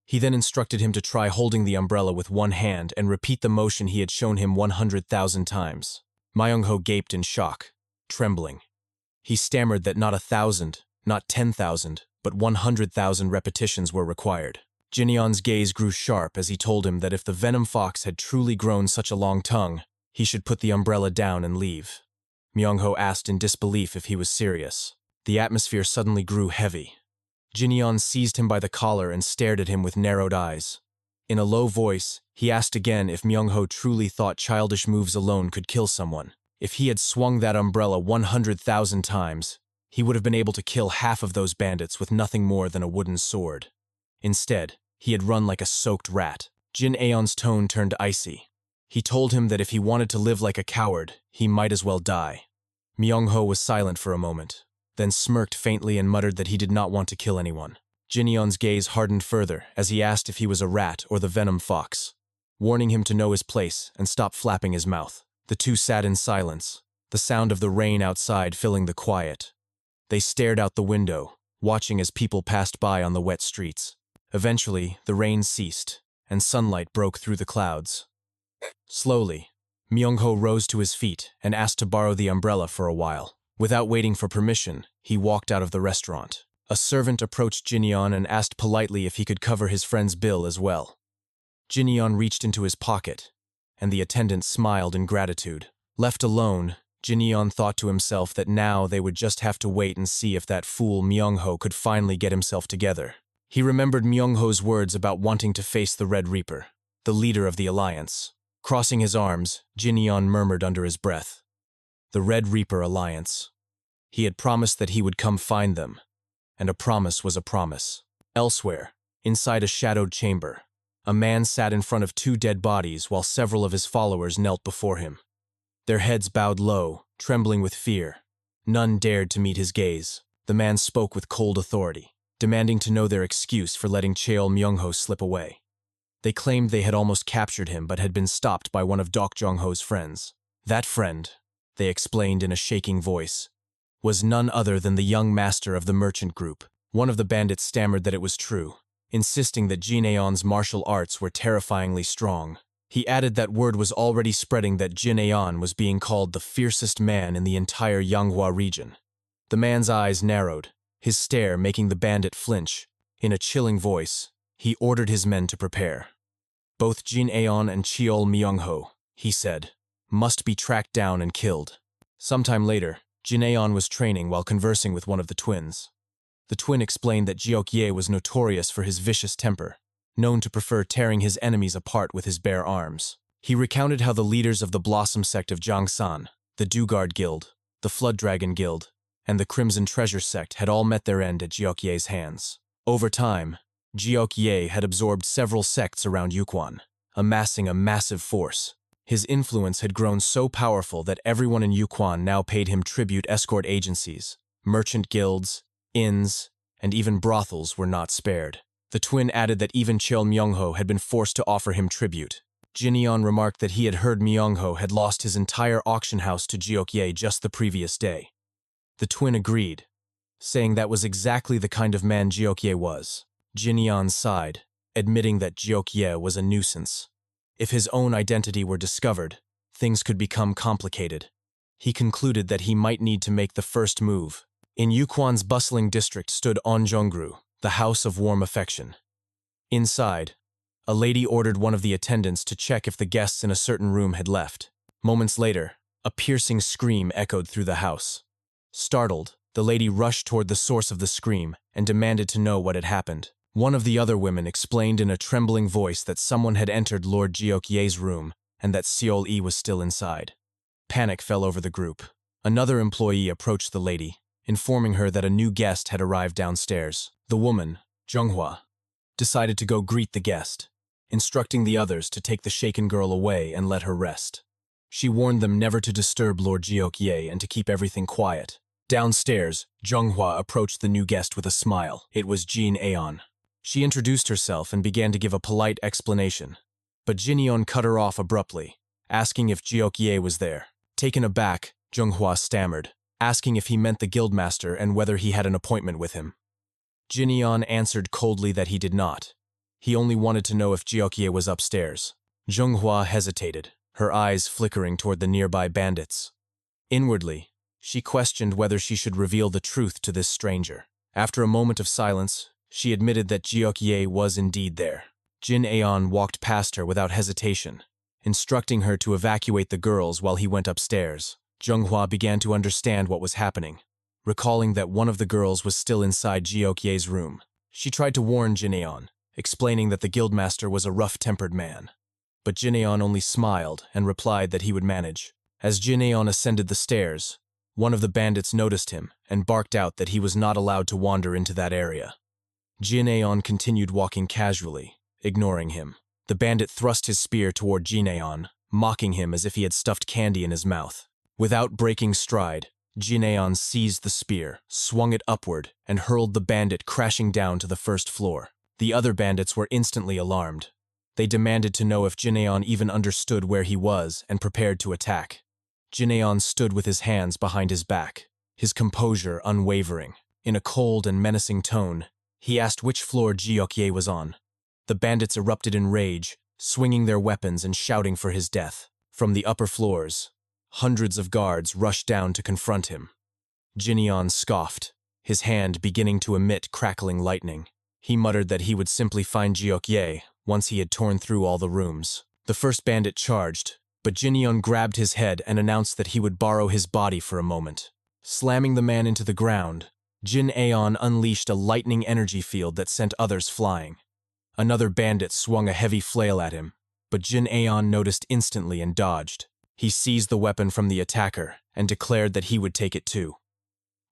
S1: He then instructed him to try holding the umbrella with one hand and repeat the motion he had shown him 100,000 times. Myung-ho gaped in shock, trembling. He stammered that not 1,000, not 10,000, but 100,000 repetitions were required. Jin-aeon's gaze grew sharp as he told him that if the Venom Fox had truly grown such a long tongue, he should put the umbrella down and leave. Myung-ho asked in disbelief if he was serious. The atmosphere suddenly grew heavy. Jin-yeon seized him by the collar and stared at him with narrowed eyes. In a low voice, he asked again if Myung-ho truly thought childish moves alone could kill someone. If he had swung that umbrella 100,000 times, he would have been able to kill half of those bandits with nothing more than a wooden sword. Instead, he had run like a soaked rat. Jin Aeon's tone turned icy. He told him that if he wanted to live like a coward, he might as well die. Myung-ho was silent for a moment, then smirked faintly and muttered that he did not want to kill anyone. Jin-yeon's gaze hardened further as he asked if he was a rat or the venom fox, warning him to know his place and stop flapping his mouth. The two sat in silence, the sound of the rain outside filling the quiet. They stared out the window, watching as people passed by on the wet streets. Eventually, the rain ceased, and sunlight broke through the clouds. Slowly, Myung-ho rose to his feet and asked to borrow the umbrella for a while. Without waiting for permission, he walked out of the restaurant. A servant approached Jin-yeon and asked politely if he could cover his friend's bill as well. Jin-yeon reached into his pocket, and the attendant smiled in gratitude. Left alone, Jin-yeon thought to himself that now they would just have to wait and see if that fool Myung-ho could finally get himself together. He remembered Myung-ho's words about wanting to face the Red Reaper, the leader of the Alliance. Crossing his arms, Jin-yeon murmured under his breath, "The Red Reaper Alliance." He had promised that he would come find them, and a promise was a promise. Elsewhere, inside a shadowed chamber, a man sat in front of two dead bodies while several of his followers knelt before him. Their heads bowed low, trembling with fear. None dared to meet his gaze. The man spoke with cold authority, demanding to know their excuse for letting Cheol Myung-ho slip away. They claimed they had almost captured him but had been stopped by one of Dok Jong-ho's friends. That friend, they explained in a shaking voice, was none other than the young master of the merchant group. One of the bandits stammered that it was true, insisting that Jin Aeon's martial arts were terrifyingly strong. He added that word was already spreading that Jin Aeon was being called the fiercest man in the entire Yanghwa region. The man's eyes narrowed, his stare making the bandit flinch. In a chilling voice, he ordered his men to prepare. Both Jin Aeon and Cheol Myung-ho, he said, must be tracked down and killed. Sometime later, Jin Aeon was training while conversing with one of the twins. The twin explained that Jeok-ye was notorious for his vicious temper, known to prefer tearing his enemies apart with his bare arms. He recounted how the leaders of the Blossom sect of Jangsan, the Dugard Guild, the Flood Dragon Guild, and the Crimson Treasure sect had all met their end at Jeok-ye's hands. Over time, Jeok-ye had absorbed several sects around Yukwan, amassing a massive force. His influence had grown so powerful that everyone in Yukwan now paid him tribute. Escort agencies, merchant guilds, inns, and even brothels were not spared. The twin added that even Cheol Myung-ho had been forced to offer him tribute. Jin-yeon remarked that he had heard Myung-ho had lost his entire auction house to Jeok-ye just the previous day. The twin agreed, saying that was exactly the kind of man Jeok-ye was. Jin-yeon sighed, admitting that Jeok-ye was a nuisance. If his own identity were discovered, things could become complicated. He concluded that he might need to make the first move. In Yukwan's bustling district stood Onjongru, the house of warm affection. Inside, a lady ordered one of the attendants to check if the guests in a certain room had left. Moments later, a piercing scream echoed through the house. Startled, the lady rushed toward the source of the scream and demanded to know what had happened. One of the other women explained in a trembling voice that someone had entered Lord Jeok-ye's room and that Seol-i was still inside. Panic fell over the group. Another employee approached the lady, informing her that a new guest had arrived downstairs. The woman, Junghwa, decided to go greet the guest, instructing the others to take the shaken girl away and let her rest. She warned them never to disturb Lord Jeok-ye and to keep everything quiet. Downstairs, Junghwa approached the new guest with a smile. It was Jin Aeon. She introduced herself and began to give a polite explanation, but Jin-yeon cut her off abruptly, asking if Jeok-ye was there. Taken aback, Junghwa stammered, asking if he meant the guildmaster and whether he had an appointment with him. Jin-yeon answered coldly that he did not. He only wanted to know if Jeok-ye was upstairs. Junghwa hesitated, her eyes flickering toward the nearby bandits. Inwardly, she questioned whether she should reveal the truth to this stranger. After a moment of silence, she admitted that Jeok-ye was indeed there. Jin Aeon walked past her without hesitation, instructing her to evacuate the girls while he went upstairs. Zhenghua began to understand what was happening, recalling that one of the girls was still inside Jiokye's room. She tried to warn Jineon, explaining that the guildmaster was a rough-tempered man. But Jineon only smiled and replied that he would manage. As Jineon ascended the stairs, one of the bandits noticed him and barked out that he was not allowed to wander into that area. Jineon continued walking casually, ignoring him. The bandit thrust his spear toward Jineon, mocking him as if he had stuffed candy in his mouth. Without breaking stride, Jineon seized the spear, swung it upward, and hurled the bandit crashing down to the first floor. The other bandits were instantly alarmed. They demanded to know if Jineon even understood where he was and prepared to attack. Jineon stood with his hands behind his back, his composure unwavering. In a cold and menacing tone, he asked which floor Jiokye was on. The bandits erupted in rage, swinging their weapons and shouting for his death. From the upper floors, hundreds of guards rushed down to confront him. Jineon scoffed, his hand beginning to emit crackling lightning. He muttered that he would simply find Jiokye once he had torn through all the rooms. The first bandit charged, but Jineon grabbed his head and announced that he would borrow his body for a moment. Slamming the man into the ground, Jin-Aeon unleashed a lightning energy field that sent others flying. Another bandit swung a heavy flail at him, but Jin-Aeon noticed instantly and dodged. He seized the weapon from the attacker and declared that he would take it too.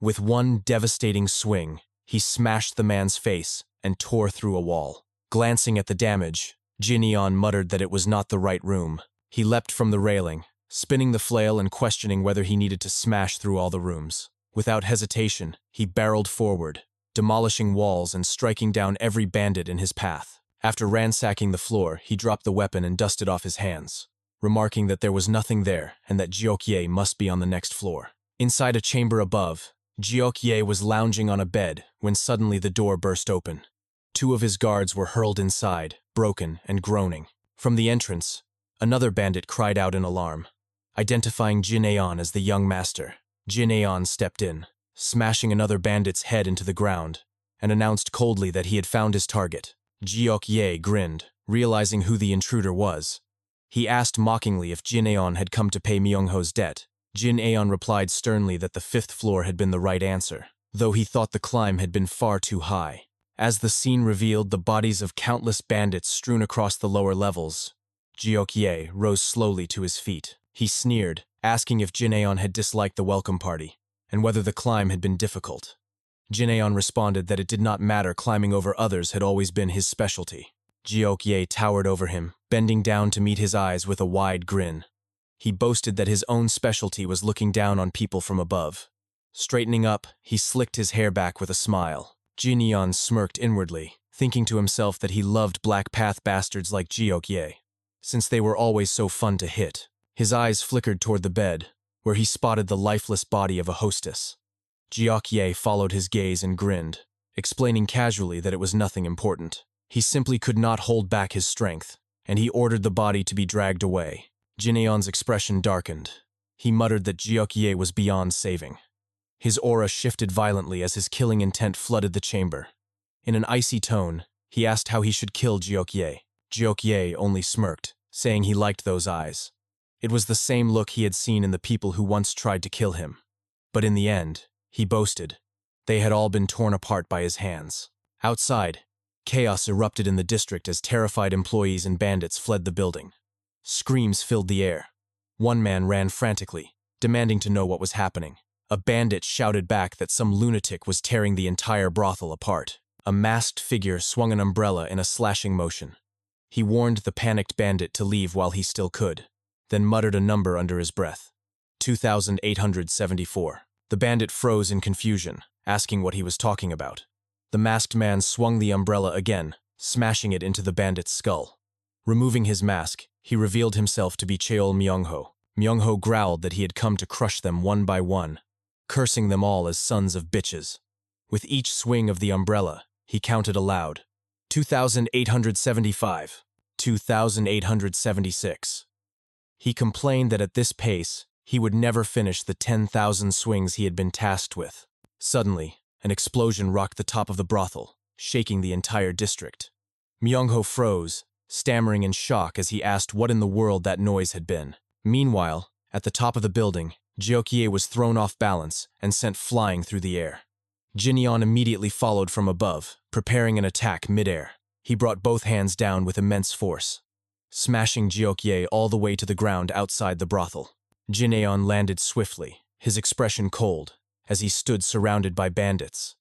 S1: With one devastating swing, he smashed the man's face and tore through a wall. Glancing at the damage, Jin-Aeon muttered that it was not the right room. He leapt from the railing, spinning the flail and questioning whether he needed to smash through all the rooms. Without hesitation, he barreled forward, demolishing walls and striking down every bandit in his path. After ransacking the floor, he dropped the weapon and dusted off his hands, remarking that there was nothing there and that Jiokye must be on the next floor. Inside a chamber above, Jiokye was lounging on a bed when suddenly the door burst open. Two of his guards were hurled inside, broken and groaning. From the entrance, another bandit cried out in alarm, identifying Jin-Aeon as the young master. Jin-Aeon stepped in, smashing another bandit's head into the ground, and announced coldly that he had found his target. Jiokye grinned, realizing who the intruder was. He asked mockingly if Jin-Aeon had come to pay Myungho's debt. Jin-Aeon replied sternly that the 5th floor had been the right answer, though he thought the climb had been far too high. As the scene revealed the bodies of countless bandits strewn across the lower levels, Jiokye rose slowly to his feet. He sneered, asking if Jin-Aeon had disliked the welcome party, and whether the climb had been difficult. Jin-Aeon responded that it did not matter, climbing over others had always been his specialty. Jiokye towered over him, bending down to meet his eyes with a wide grin. He boasted that his own specialty was looking down on people from above. Straightening up, he slicked his hair back with a smile. Jin-Aeon smirked inwardly, thinking to himself that he loved Black Path bastards like Jiokye, since they were always so fun to hit. His eyes flickered toward the bed, where he spotted the lifeless body of a hostess. Jiokye followed his gaze and grinned, explaining casually that it was nothing important. He simply could not hold back his strength, and he ordered the body to be dragged away. Jin-Aeon's expression darkened. He muttered that Jiokye was beyond saving. His aura shifted violently as his killing intent flooded the chamber. In an icy tone, he asked how he should kill Jiokye. Jiokye only smirked, saying he liked those eyes. It was the same look he had seen in the people who once tried to kill him. But in the end, he boasted, they had all been torn apart by his hands. Outside, chaos erupted in the district as terrified employees and bandits fled the building. Screams filled the air. One man ran frantically, demanding to know what was happening. A bandit shouted back that some lunatic was tearing the entire brothel apart. A masked figure swung an umbrella in a slashing motion. He warned the panicked bandit to leave while he still could, then muttered a number under his breath. 2,874. The bandit froze in confusion, asking what he was talking about. The masked man swung the umbrella again, smashing it into the bandit's skull. Removing his mask, he revealed himself to be Cheol Myungho. Myungho growled that he had come to crush them one by one, cursing them all as sons of bitches. With each swing of the umbrella, he counted aloud. 2,875. 2,876. He complained that at this pace, he would never finish the 10,000 swings he had been tasked with. Suddenly, an explosion rocked the top of the brothel, shaking the entire district. Myungho froze, stammering in shock as he asked what in the world that noise had been. Meanwhile, at the top of the building, Jiokye was thrown off balance and sent flying through the air. Jinyeon immediately followed from above, preparing an attack midair. He brought both hands down with immense force, smashing Jiokye all the way to the ground outside the brothel. Jinyeon landed swiftly, his expression cold, as he stood surrounded by bandits.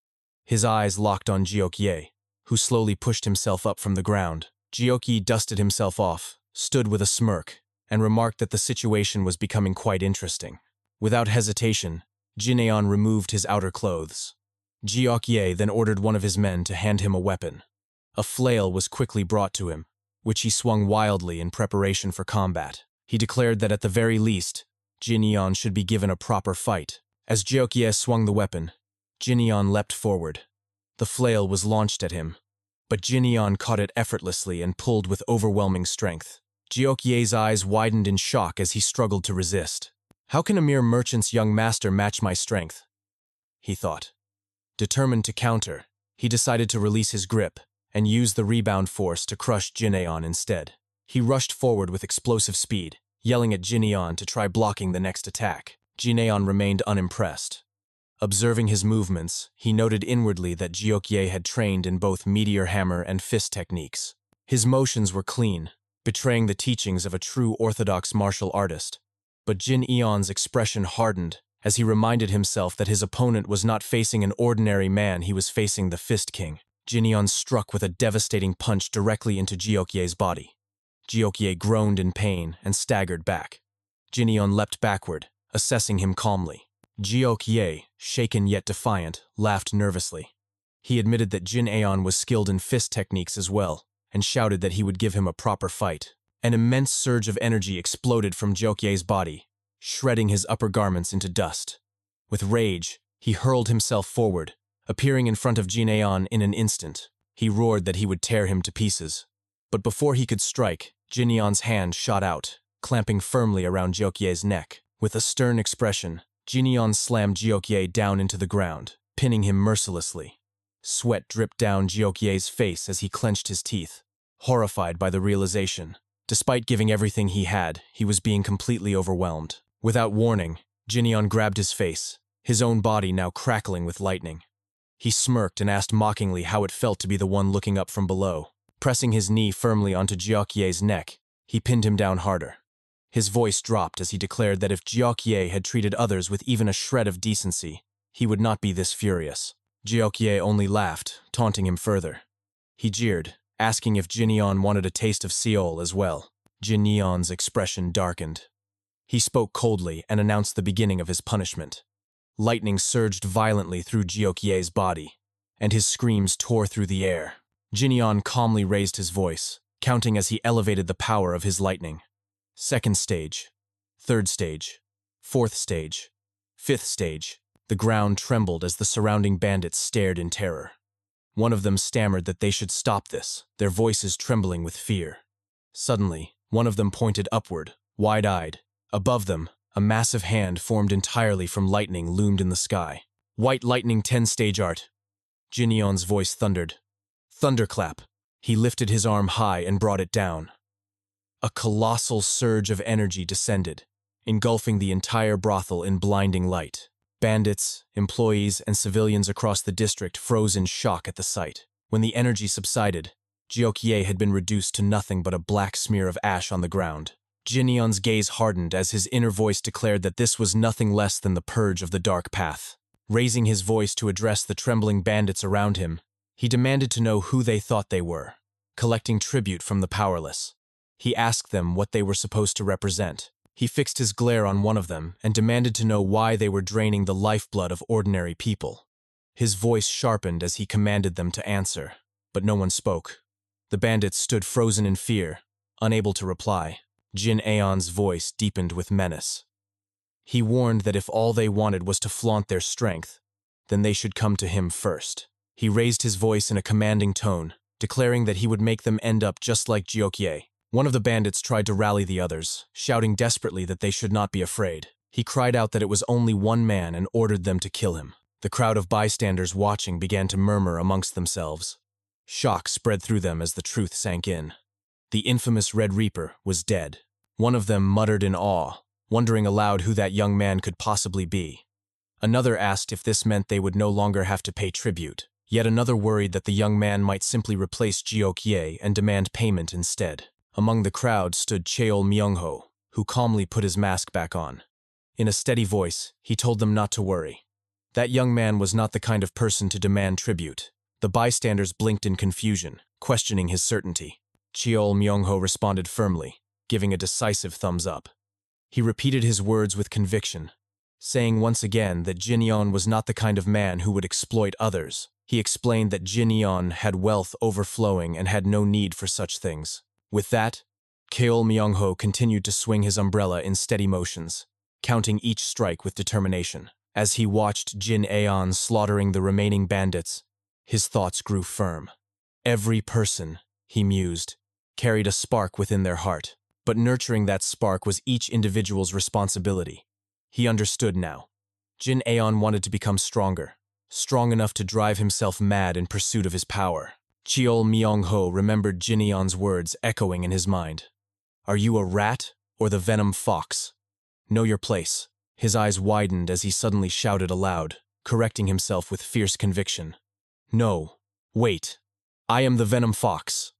S1: His eyes locked on Jiokye, who slowly pushed himself up from the ground. Jiokye dusted himself off, stood with a smirk, and remarked that the situation was becoming quite interesting. Without hesitation, Jinyeon removed his outer clothes. Jiokye then ordered one of his men to hand him a weapon. A flail was quickly brought to him, which he swung wildly in preparation for combat. He declared that at the very least, Jinyeon should be given a proper fight. As Jiokye swung the weapon, Jinyeon leapt forward. The flail was launched at him, but Jinyeon caught it effortlessly and pulled with overwhelming strength. Jiokye's eyes widened in shock as he struggled to resist. "How can a mere merchant's young master match my strength?" he thought. Determined to counter, he decided to release his grip and use the rebound force to crush Jinyeon instead. He rushed forward with explosive speed, yelling at Jinyeon to try blocking the next attack. Jinyeon remained unimpressed. Observing his movements, he noted inwardly that Jiokye had trained in both meteor hammer and fist techniques. His motions were clean, betraying the teachings of a true orthodox martial artist. But Jinyeon's expression hardened as he reminded himself that his opponent was not facing an ordinary man, he was facing the Fist King. Jinyeon struck with a devastating punch directly into Jiokye's body. Jiokye groaned in pain and staggered back. Jinyeon leapt backward, assessing him calmly. Jiokye, shaken yet defiant, laughed nervously. He admitted that Jinyeon was skilled in fist techniques as well, and shouted that he would give him a proper fight. An immense surge of energy exploded from Jiokye's body, shredding his upper garments into dust. With rage, he hurled himself forward, appearing in front of Jinyeon in an instant. He roared that he would tear him to pieces. But before he could strike, Jinyeon's hand shot out, clamping firmly around Jiokye's neck. With a stern expression, Jinyeon slammed Jiokye down into the ground, pinning him mercilessly. Sweat dripped down Jiokye's face as he clenched his teeth, horrified by the realization. Despite giving everything he had, he was being completely overwhelmed. Without warning, Jinyeon grabbed his face, his own body now crackling with lightning. He smirked and asked mockingly how it felt to be the one looking up from below. Pressing his knee firmly onto Jiokye's neck, he pinned him down harder. His voice dropped as he declared that if Jiokye had treated others with even a shred of decency, he would not be this furious. Jiokye only laughed, taunting him further. He jeered, asking if Jinyeon wanted a taste of Seoul as well. Jinyeon's expression darkened. He spoke coldly and announced the beginning of his punishment. Lightning surged violently through Jiokye's body, and his screams tore through the air. Jinyeon calmly raised his voice, counting as he elevated the power of his lightning. Second stage, third stage, fourth stage, fifth stage. The ground trembled as the surrounding bandits stared in terror. One of them stammered that they should stop this, their voices trembling with fear. Suddenly, one of them pointed upward, wide-eyed. Above them, a massive hand formed entirely from lightning loomed in the sky. "White lightning 10-stage art." Jinyeon's voice thundered. "Thunderclap." He lifted his arm high and brought it down. A colossal surge of energy descended, engulfing the entire brothel in blinding light. Bandits, employees, and civilians across the district froze in shock at the sight. When the energy subsided, Jiokye had been reduced to nothing but a black smear of ash on the ground. Jinyeon's gaze hardened as his inner voice declared that this was nothing less than the purge of the dark path. Raising his voice to address the trembling bandits around him, he demanded to know who they thought they were, collecting tribute from the powerless. He asked them what they were supposed to represent. He fixed his glare on one of them and demanded to know why they were draining the lifeblood of ordinary people. His voice sharpened as he commanded them to answer, but no one spoke. The bandits stood frozen in fear, unable to reply. Jinyeon's voice deepened with menace. He warned that if all they wanted was to flaunt their strength, then they should come to him first. He raised his voice in a commanding tone, declaring that he would make them end up just like Jiokye. One of the bandits tried to rally the others, shouting desperately that they should not be afraid. He cried out that it was only one man and ordered them to kill him. The crowd of bystanders watching began to murmur amongst themselves. Shock spread through them as the truth sank in. The infamous Red Reaper was dead. One of them muttered in awe, wondering aloud who that young man could possibly be. Another asked if this meant they would no longer have to pay tribute. Yet another worried that the young man might simply replace Jiok-ye and demand payment instead. Among the crowd stood Cheol Myung-ho, who calmly put his mask back on. In a steady voice, he told them not to worry. That young man was not the kind of person to demand tribute. The bystanders blinked in confusion, questioning his certainty. Cheol Myung-ho responded firmly, giving a decisive thumbs up. He repeated his words with conviction, saying once again that Jin Yeon was not the kind of man who would exploit others. He explained that Jin Yeon had wealth overflowing and had no need for such things. With that, Cheol Myung-ho continued to swing his umbrella in steady motions, counting each strike with determination. As he watched Jin Aeon slaughtering the remaining bandits, his thoughts grew firm. Every person, he mused, carried a spark within their heart, but nurturing that spark was each individual's responsibility. He understood now. Jin Aeon wanted to become stronger, strong enough to drive himself mad in pursuit of his power. Cheol Myung-ho remembered Jin Aeon's words echoing in his mind. "Are you a rat or the venom fox? Know your place." His eyes widened as he suddenly shouted aloud, correcting himself with fierce conviction. "No, wait. I am the venom fox."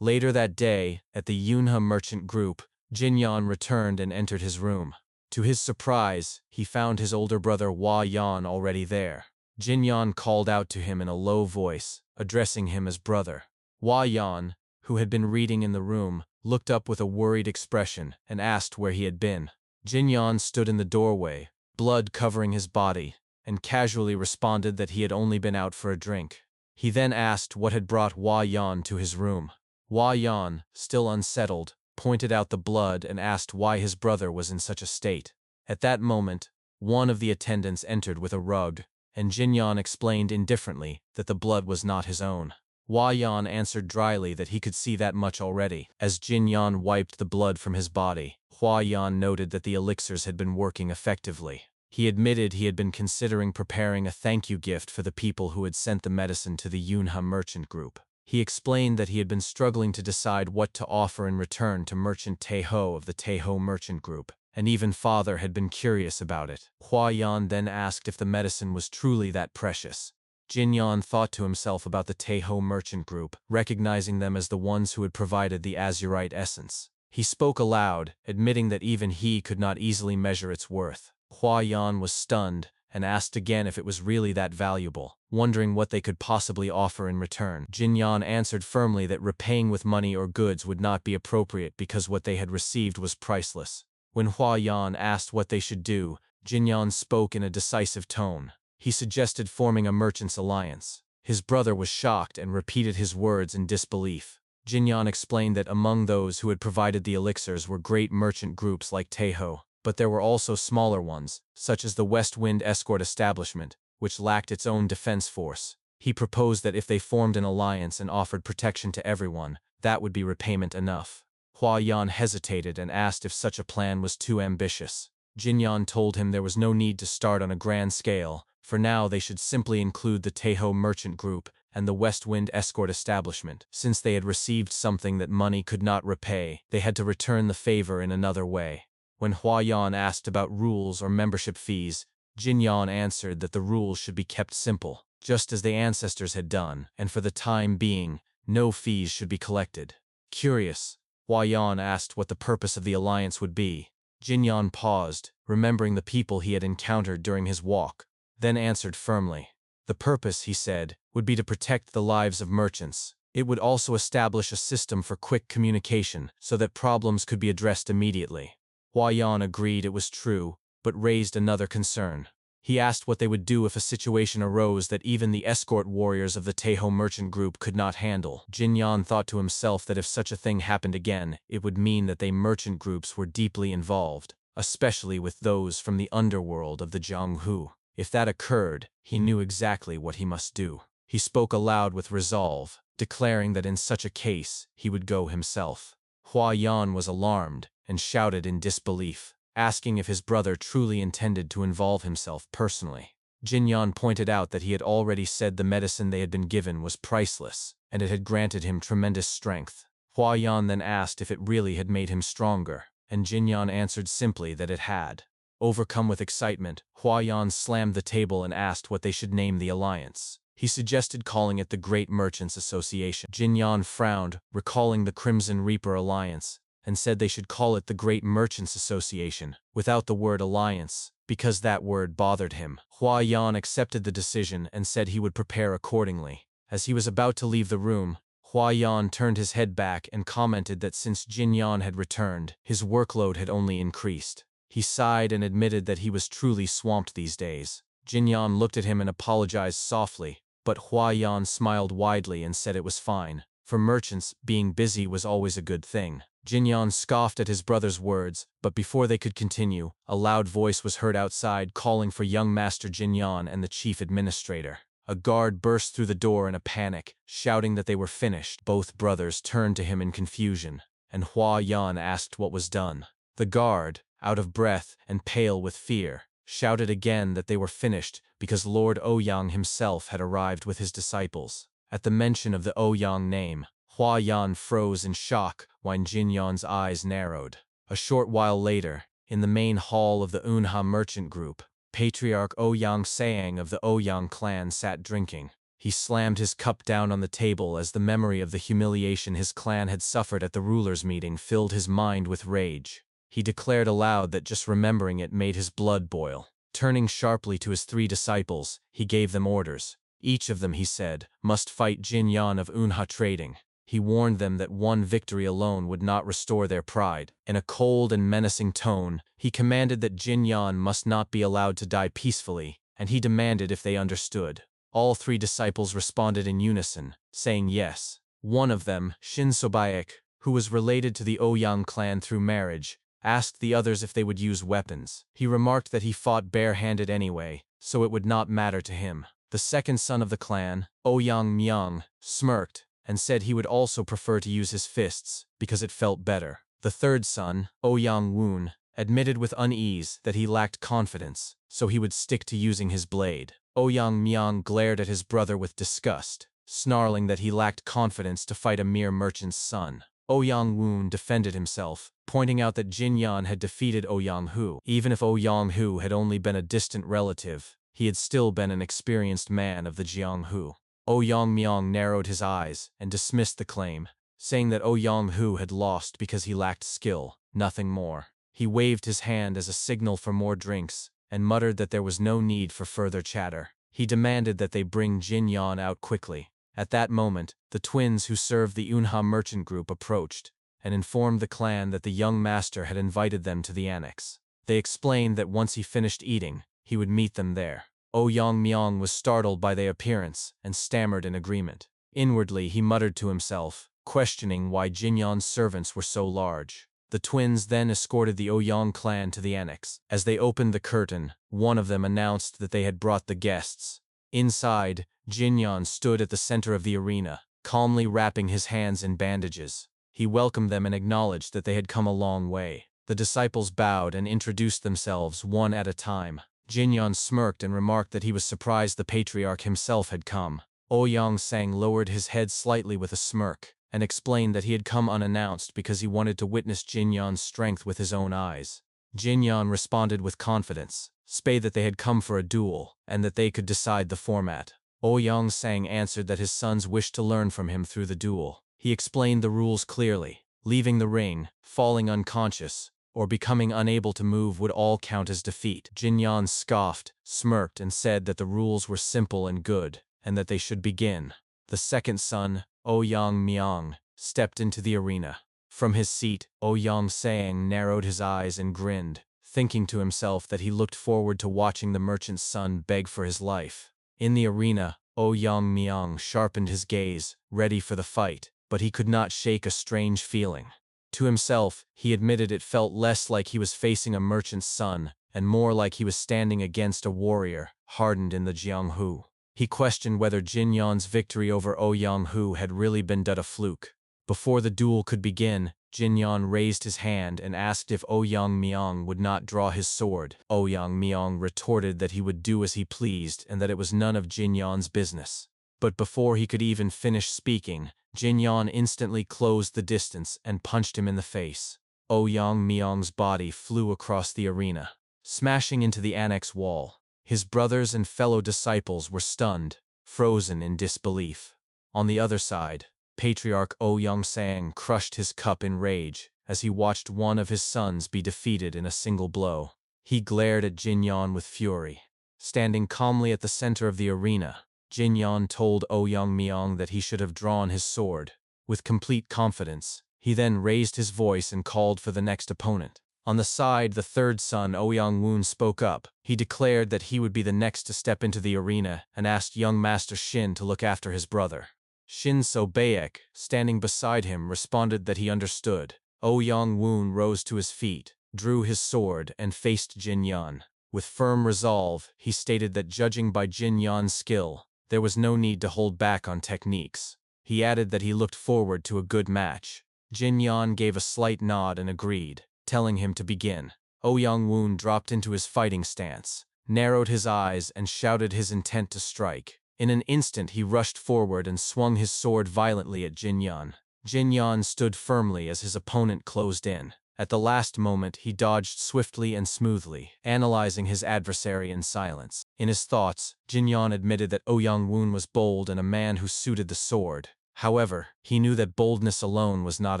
S1: Later that day, at the Yunha merchant group, Jin Yeon returned and entered his room. To his surprise, he found his older brother Hwa Yeon already there. Jin Yeon called out to him in a low voice, addressing him as brother. Hwa Yeon, who had been reading in the room, looked up with a worried expression and asked where he had been. Jin Yeon stood in the doorway, blood covering his body, and casually responded that he had only been out for a drink. He then asked what had brought Hwa Yeon to his room. Hwa Yeon, still unsettled, pointed out the blood and asked why his brother was in such a state. At that moment, one of the attendants entered with a rug, and Jin Yeon explained indifferently that the blood was not his own. Hwa Yeon answered dryly that he could see that much already. As Jin Yeon wiped the blood from his body, Hwa Yeon noted that the elixirs had been working effectively. He admitted he had been considering preparing a thank you gift for the people who had sent the medicine to the Yunha merchant group. He explained that he had been struggling to decide what to offer in return to Merchant Taeho of the Taeho merchant group, and even father had been curious about it. Hwa Yeon then asked if the medicine was truly that precious. Jin Yeon thought to himself about the Taeho merchant group, recognizing them as the ones who had provided the azurite essence. He spoke aloud, admitting that even he could not easily measure its worth. Hwa Yeon was stunned and asked again if it was really that valuable, wondering what they could possibly offer in return. Jin Yeon answered firmly that repaying with money or goods would not be appropriate because what they had received was priceless. When Hwa Yeon asked what they should do, Jin Yeon spoke in a decisive tone. He suggested forming a merchants' alliance. His brother was shocked and repeated his words in disbelief. Jin Yeon explained that among those who had provided the elixirs were great merchant groups like Taeho, but there were also smaller ones, such as the West Wind Escort Establishment, which lacked its own defense force. He proposed that if they formed an alliance and offered protection to everyone, that would be repayment enough. Hwa Yeon hesitated and asked if such a plan was too ambitious. Jin Yeon told him there was no need to start on a grand scale. For now they should simply include the Taeho merchant group and the West Wind Escort Establishment. Since they had received something that money could not repay, they had to return the favor in another way. When Hwa Yeon asked about rules or membership fees, Jin Yeon answered that the rules should be kept simple, just as the ancestors had done, and for the time being, no fees should be collected. Curious, Hwa Yeon asked what the purpose of the alliance would be. Jin Yeon paused, remembering the people he had encountered during his walk, then answered firmly. The purpose, he said, would be to protect the lives of merchants. It would also establish a system for quick communication so that problems could be addressed immediately. Hwa Yeon agreed it was true, but raised another concern. He asked what they would do if a situation arose that even the escort warriors of the Taeho merchant group could not handle. Jin Yeon thought to himself that if such a thing happened again, it would mean that they merchant groups were deeply involved, especially with those from the underworld of the Jianghu. If that occurred, he knew exactly what he must do. He spoke aloud with resolve, declaring that in such a case, he would go himself. Hwa Yeon was alarmed and shouted in disbelief, asking if his brother truly intended to involve himself personally. Jin Yeon pointed out that he had already said the medicine they had been given was priceless, and it had granted him tremendous strength. Hwa Yeon then asked if it really had made him stronger, and Jinyan answered simply that it had. Overcome with excitement, Huayan slammed the table and asked what they should name the alliance. He suggested calling it the Great Merchants Association. Jinyan frowned, recalling the Crimson Reaper Alliance, and said they should call it the Great Merchants Association, without the word alliance, because that word bothered him. Huayan accepted the decision and said he would prepare accordingly. As he was about to leave the room, Huayan turned his head back and commented that since Jinyan had returned, his workload had only increased. He sighed and admitted that he was truly swamped these days. Jinyan looked at him and apologized softly, but Huayan smiled widely and said it was fine. For merchants, being busy was always a good thing. Jinyan scoffed at his brother's words, but before they could continue, a loud voice was heard outside calling for young Master Jinyan and the chief administrator. A guard burst through the door in a panic, shouting that they were finished. Both brothers turned to him in confusion, and Huayan asked what was done. The guard, out of breath and pale with fear, shouted again that they were finished because Lord Ouyang himself had arrived with his disciples. At the mention of the Ouyang name, Huayan froze in shock while Jinyan's eyes narrowed. A short while later, in the main hall of the Unha merchant group, Patriarch Ouyang Sayang of the Ouyang clan sat drinking. He slammed his cup down on the table as the memory of the humiliation his clan had suffered at the rulers' meeting filled his mind with rage. He declared aloud that just remembering it made his blood boil. Turning sharply to his 3 disciples, he gave them orders. Each of them, he said, must fight Jinyan of Unha Trading. He warned them that one victory alone would not restore their pride. In a cold and menacing tone, he commanded that Jinyan must not be allowed to die peacefully, and he demanded if they understood. All 3 disciples responded in unison, saying yes. One of them, Shin Sobaek, who was related to the Ouyang clan through marriage, asked the others if they would use weapons. He remarked that he fought bare-handed anyway, so it would not matter to him. The second son of the clan, Ouyang Myung, smirked and said he would also prefer to use his fists because it felt better. The third son, Ouyang Woon, admitted with unease that he lacked confidence, so he would stick to using his blade. Ouyang Myung glared at his brother with disgust, snarling that he lacked confidence to fight a mere merchant's son. Ouyang Woon defended himself, pointing out that Jinyan had defeated Ouyang Hu. Even if Ouyang Hu had only been a distant relative, he had still been an experienced man of the Jiang Hu. Ouyang Myung narrowed his eyes and dismissed the claim, saying that Ouyang Hu had lost because he lacked skill, nothing more. He waved his hand as a signal for more drinks, and muttered that there was no need for further chatter. He demanded that they bring Jinyan out quickly. At that moment, the twins who served the Unha merchant group approached, and informed the clan that the young master had invited them to the annex. They explained that once he finished eating, he would meet them there. Ouyang Myung was startled by their appearance and stammered in agreement. Inwardly, he muttered to himself, questioning why Jinyan's servants were so large. The twins then escorted the Ouyang clan to the annex. As they opened the curtain, one of them announced that they had brought the guests. Inside, Jinyan stood at the center of the arena, calmly wrapping his hands in bandages. He welcomed them and acknowledged that they had come a long way. The disciples bowed and introduced themselves one at a time. Jinyan smirked and remarked that he was surprised the patriarch himself had come. Ouyang Sang lowered his head slightly with a smirk, and explained that he had come unannounced because he wanted to witness Jinyan's strength with his own eyes. Jinyan responded with confidence, saying that they had come for a duel, and that they could decide the format. Ouyang Sang answered that his sons wished to learn from him through the duel. He explained the rules clearly. Leaving the ring, falling unconscious, or becoming unable to move would all count as defeat. Jinyan scoffed, smirked, and said that the rules were simple and good, and that they should begin. The second son, Ouyang Myung, stepped into the arena. From his seat, Ouyang Sang narrowed his eyes and grinned, thinking to himself that he looked forward to watching the merchant's son beg for his life. In the arena, Ouyang Myung sharpened his gaze, ready for the fight, but he could not shake a strange feeling. To himself, he admitted it felt less like he was facing a merchant's son, and more like he was standing against a warrior, hardened in the Jianghu. He questioned whether Jinyan's victory over Ouyang Hu had really been but a fluke. Before the duel could begin, Jinyan raised his hand and asked if Ouyang Myung would not draw his sword. Ouyang Myung retorted that he would do as he pleased and that it was none of Jinyan's business. But before he could even finish speaking, Jinyan instantly closed the distance and punched him in the face. Ouyang Myong's body flew across the arena, smashing into the annex wall. His brothers and fellow disciples were stunned, frozen in disbelief. On the other side, Patriarch Ouyang Sang crushed his cup in rage as he watched one of his sons be defeated in a single blow. He glared at Jinyan with fury. Standing calmly at the center of the arena, Jinyan told Ouyang Myong that he should have drawn his sword. With complete confidence, he then raised his voice and called for the next opponent. On the side, the third son, Ouyang Woon, spoke up. He declared that he would be the next to step into the arena and asked young Master Shin to look after his brother. Shin So-baek, standing beside him, responded that he understood. Ouyang Woon rose to his feet, drew his sword, and faced Jin Yan. With firm resolve, he stated that judging by Jin Yan's skill, there was no need to hold back on techniques. He added that he looked forward to a good match. Jin Yan gave a slight nod and agreed, telling him to begin. Ouyang Woon dropped into his fighting stance, narrowed his eyes, and shouted his intent to strike. In an instant he rushed forward and swung his sword violently at Jin Yan. Jin Yan stood firmly as his opponent closed in. At the last moment he dodged swiftly and smoothly, analyzing his adversary in silence. In his thoughts, Jin Yan admitted that Ouyang Woon was bold and a man who suited the sword. However, he knew that boldness alone was not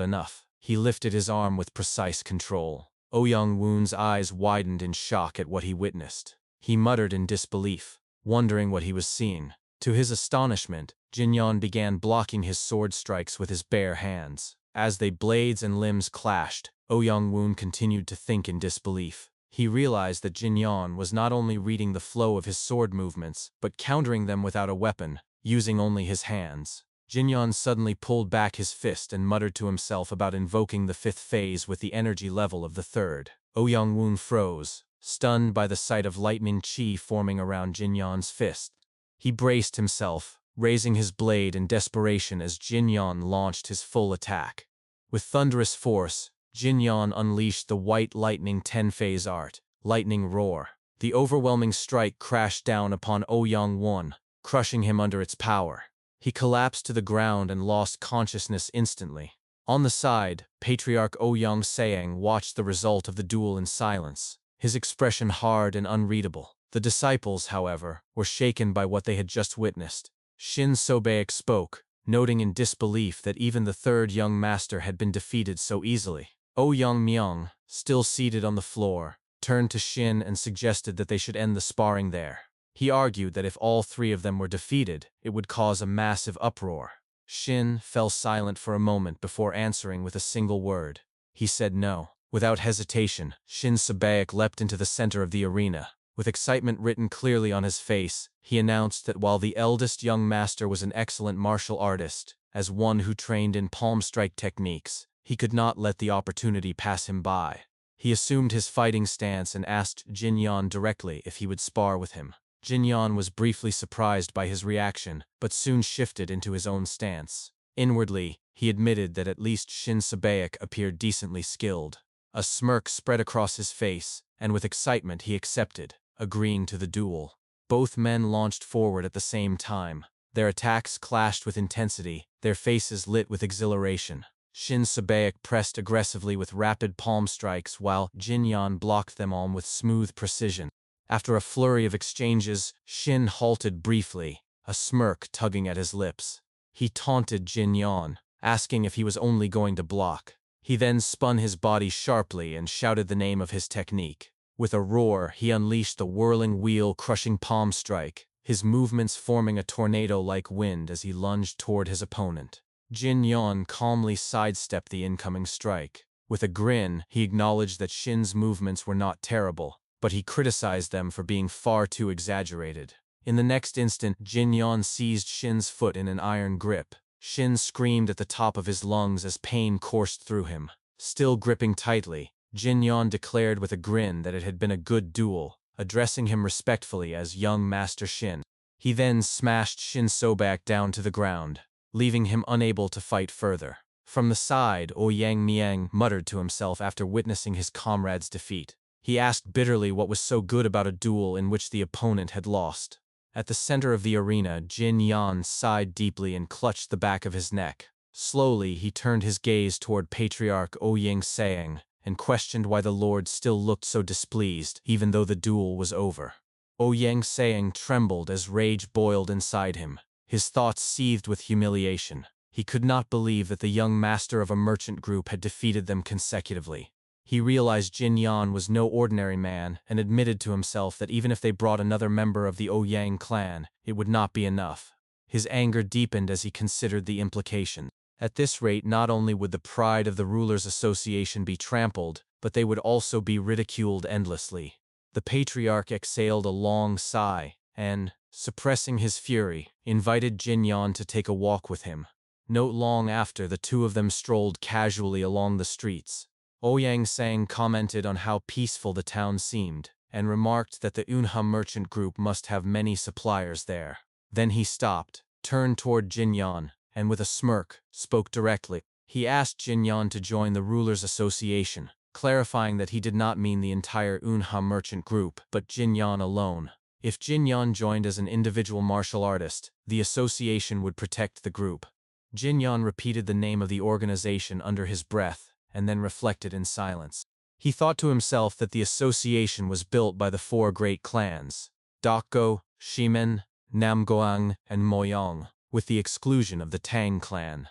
S1: enough. He lifted his arm with precise control. Ouyang Woon's eyes widened in shock at what he witnessed. He muttered in disbelief, wondering what he was seeing. To his astonishment, Jin Yan began blocking his sword strikes with his bare hands. As they blades and limbs clashed, Ouyang Woon continued to think in disbelief. He realized that Jin Yan was not only reading the flow of his sword movements, but countering them without a weapon, using only his hands. Jin Yan suddenly pulled back his fist and muttered to himself about invoking the fifth phase with the energy level of the third. Ouyang Woon froze, stunned by the sight of lightning chi forming around Jin Yan's fist. He braced himself, raising his blade in desperation as Jin Yan launched his full attack. With thunderous force, Jin Yan unleashed the white lightning 10-phase art, Lightning Roar. The overwhelming strike crashed down upon Ouyang Woon, crushing him under its power. He collapsed to the ground and lost consciousness instantly. On the side, Patriarch Ouyang Sang watched the result of the duel in silence, his expression hard and unreadable. The disciples, however, were shaken by what they had just witnessed. Shin So-baek spoke, noting in disbelief that even the third young master had been defeated so easily. Ouyang Myong, still seated on the floor, turned to Shin and suggested that they should end the sparring there. He argued that if all three of them were defeated, it would cause a massive uproar. Shin fell silent for a moment before answering with a single word. He said no. Without hesitation, Shin So-baek leapt into the center of the arena. With excitement written clearly on his face, he announced that while the eldest young master was an excellent martial artist, as one who trained in palm strike techniques, he could not let the opportunity pass him by. He assumed his fighting stance and asked Jin Yan directly if he would spar with him. Jin Yan was briefly surprised by his reaction, but soon shifted into his own stance. Inwardly, he admitted that at least Shin So-baek appeared decently skilled. A smirk spread across his face, and with excitement he accepted, agreeing to the duel. Both men launched forward at the same time. Their attacks clashed with intensity, their faces lit with exhilaration. Shin So-baek pressed aggressively with rapid palm strikes while Jin Yan blocked them all with smooth precision. After a flurry of exchanges, Shin halted briefly, a smirk tugging at his lips. He taunted Jin Yan, asking if he was only going to block. He then spun his body sharply and shouted the name of his technique. With a roar, he unleashed the whirling wheel-crushing palm strike, his movements forming a tornado-like wind as he lunged toward his opponent. Jin Yan calmly sidestepped the incoming strike. With a grin, he acknowledged that Shin's movements were not terrible, but he criticized them for being far too exaggerated. In the next instant, Jin Yan seized Shin's foot in an iron grip. Shin screamed at the top of his lungs as pain coursed through him. Still gripping tightly, Jin Yan declared with a grin that it had been a good duel, addressing him respectfully as young Master Shin. He then smashed Shin So-baek down to the ground, leaving him unable to fight further. From the side, Ouyang Myong muttered to himself after witnessing his comrade's defeat. He asked bitterly what was so good about a duel in which the opponent had lost. At the center of the arena, Jin Yan sighed deeply and clutched the back of his neck. Slowly, he turned his gaze toward Patriarch Ouyang Sang, and questioned why the lord still looked so displeased, even though the duel was over. Ouyang Saeng trembled as rage boiled inside him. His thoughts seethed with humiliation. He could not believe that the young master of a merchant group had defeated them consecutively. He realized Jin Yan was no ordinary man and admitted to himself that even if they brought another member of the Ouyang clan, it would not be enough. His anger deepened as he considered the implications. At this rate, not only would the pride of the Rulers' Association be trampled, but they would also be ridiculed endlessly. The patriarch exhaled a long sigh and, suppressing his fury, invited Jin Yan to take a walk with him. Not long after, the two of them strolled casually along the streets. Ouyang Sang commented on how peaceful the town seemed, and remarked that the Unha merchant group must have many suppliers there. Then he stopped, turned toward Jin Yan, and with a smirk, spoke directly. He asked Jin Yan to join the Rulers' Association, clarifying that he did not mean the entire Unha merchant group, but Jin Yan alone. If Jin Yan joined as an individual martial artist, the association would protect the group. Jin Yan repeated the name of the organization under his breath, and then reflected in silence. He thought to himself that the association was built by the four great clans, Dakgo, Shimen, Namgoang, and Moyong, with the exclusion of the Tang clan.